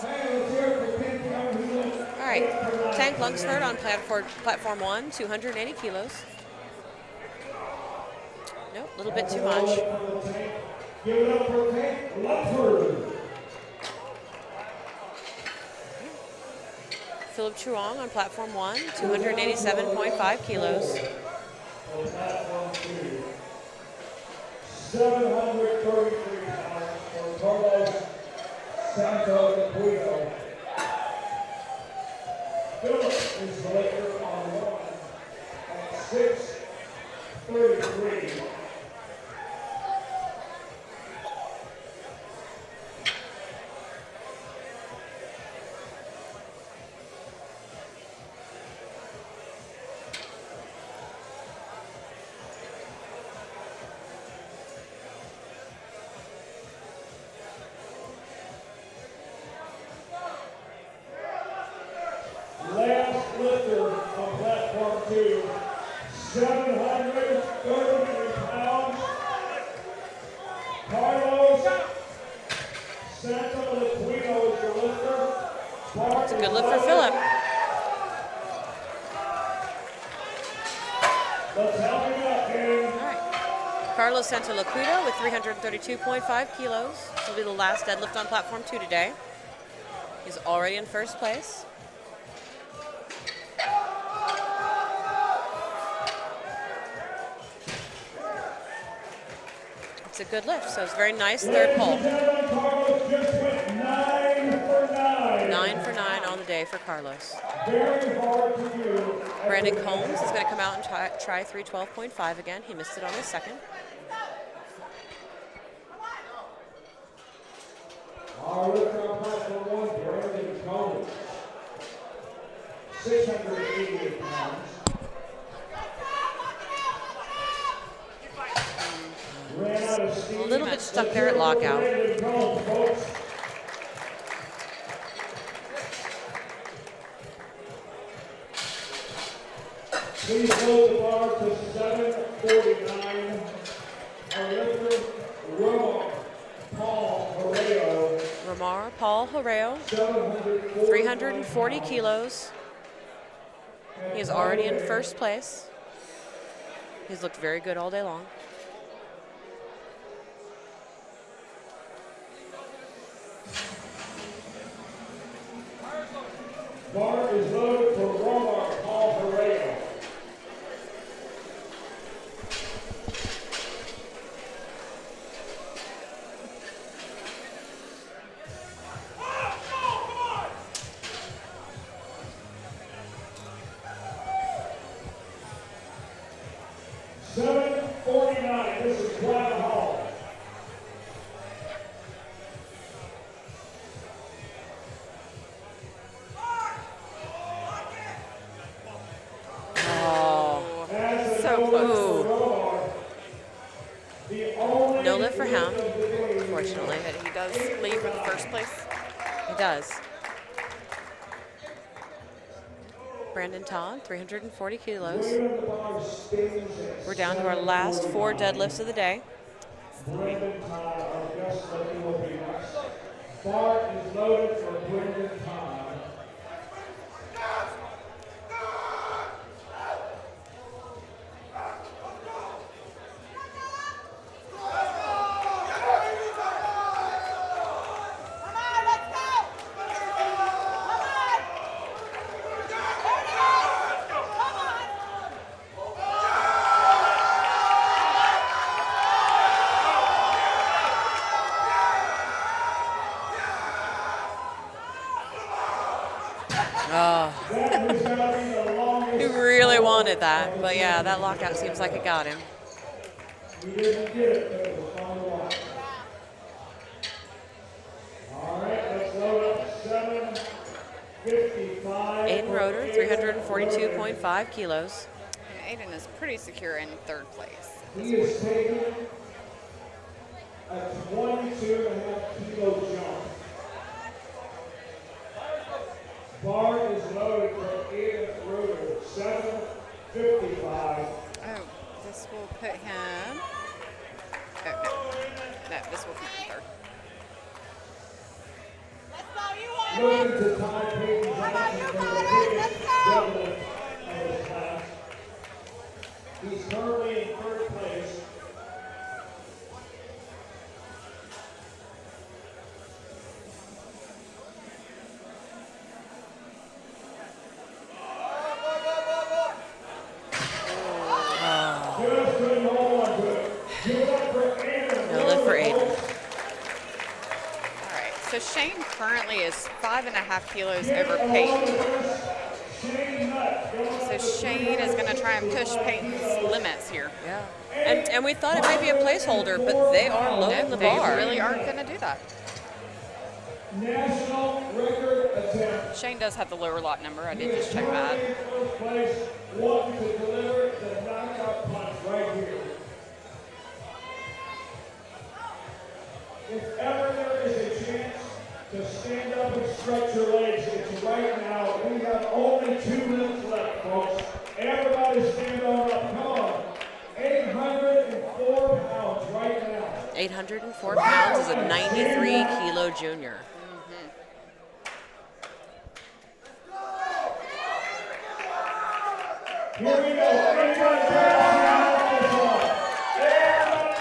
All right. Tank Lunsford on platform 1, 280 kilos. Nope, a little bit too much. Give it up for Tank Lunsford. Philip Truong on platform 1, 287.5 kilos. On platform 2, 733 pounds for Carlos Santo Guido. Philip is the leader on 1 at 6:33. Last lifter on platform 2, 733 pounds. Carlos Santaluquino is the lifter. It's a good lift for Philip. Let's help him up, Ken. All right. Carlos Santolacuda with 332.5 kilos. This will be the last deadlift on platform 2 today. He's already in first place. It's a good lift, so it's very nice third pull. 9 for 9 on the day for Carlos. Brandon Combs is going to come out and try 312.5 again. He missed it on his second. Our lifter on platform 1, Brandon Combs, 688 pounds. A little bit stuck there at lockout. Please load the bar to 749. Our lifter, Ramar Paul Horeo, 340 kilos. He is already in first place. He's looked very good all day long. Bar is loaded for Ramar Paul Horeo. This is Cloud Hall. Oh, So close. no lift for him, unfortunately. But he does leave with the first place. He does. Brandon Todd, 340 kilos. We're down to our last 4 deadlifts of the day. Brandon Todd, our guest lifter, will be next. Bar is loaded for Brandon Todd. He really wanted that, but yeah, that lockout seems like it got him. We didn't get it, but it was fun to watch. All right, let's load up 755. Aiden Roeder, 342.5 kilos. And Aiden is pretty secure in third place. He is taking a 22.5 kilo jump. Bar is loaded for Aiden Roeder, 755. Oh, this will put him. Oh, no, this will put him third. Loaded to Ty Payton Johnson for the biggest deadlift of his class. He's currently in third place. No lift for Aiden. All right, so Shane currently is 5.5 kilos over Peyton. So Shane is going to try and push Peyton's limits here. Yeah. And we thought it might be a placeholder, but they are loading the They bar. really aren't going to do that. National record attempt. Shane does have the lower lot number. I did just check that. First place, one to deliver the knockout punch right here. If ever there is a chance to stand up and stretch your legs, it's right now. We have only 2 minutes left, folks. Everybody stand on up. Come on. 804 pounds right now. 804 pounds is a 93 kilo junior. Here we go. Everybody turn around this one. Everybody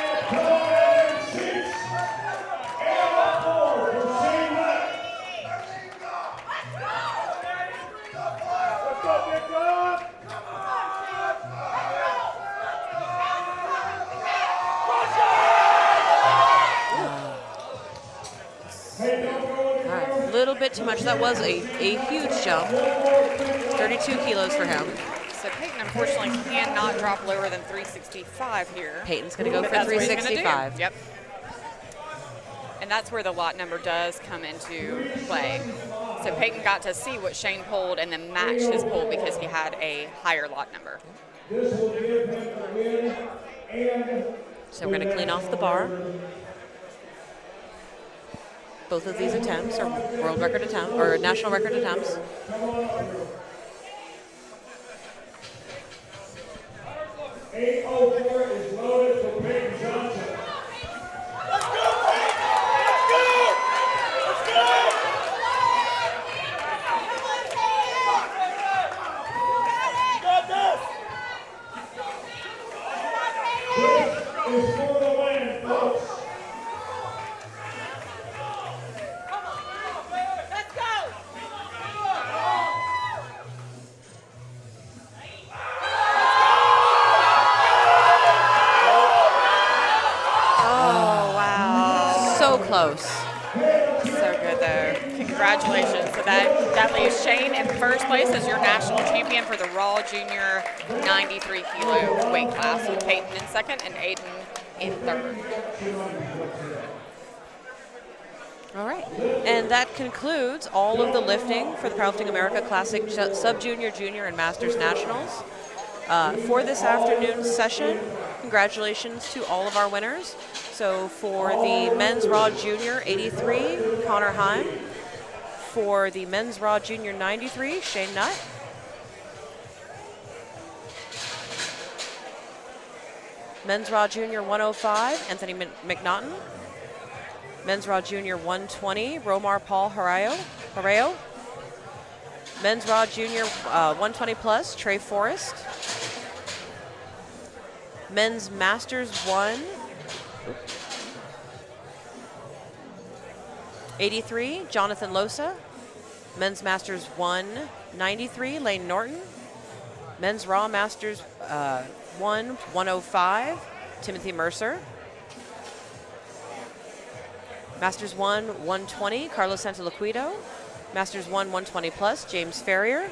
A little bit too much. That was a huge jump. 32 kilos for him. So Peyton, unfortunately, cannot drop lower than 365 here. Peyton's going to go But for that's what he's gonna do. 365. Yep. And that's where the lot number does come into play. So Peyton got to see what Shane pulled and then match his pull because he had a higher lot number. This will give him the win and So we're going to clean off the bar. Both of these attempts are world record attempts or national record attempts. 804 is loaded for Peyton Johnson. Is for the win, folks. So close. So good, though. Congratulations. So that leaves Shane in first place as your national champion for the Raw Junior 93 kilo weight class, with Peyton in second and Aiden in third. All right. And that concludes all of the lifting for the Powerlifting America Classic Sub-Junior, Junior, and Masters Nationals. For this afternoon's session, congratulations to all of our winners. So for the Men's Raw Junior 83, Connor Heim. For the Men's Raw Junior 93, Shane Nutt. Men's Raw Junior 105, Anthony McNaughton. Men's Raw Junior 120, Romar Paul Hareo. Men's Raw Junior 120 plus, Trey Forrest. Men's Masters 83, Jonathan Losa. Men's Masters 193, Lane Norton. Men's Raw Masters 105, Timothy Mercer. Masters 120, Carlos Santoliquido. Masters 120 plus, James Ferrier.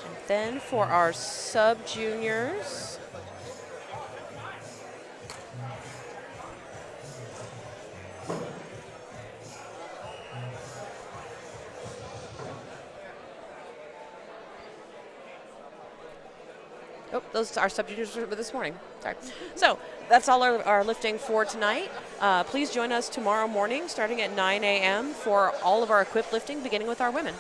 And then for our sub-juniors, oh, those are sub-juniors for this morning. Sorry. So that's all our lifting for tonight. Please join us tomorrow morning starting at 9 a.m. for all of our equipped lifting, beginning with our women.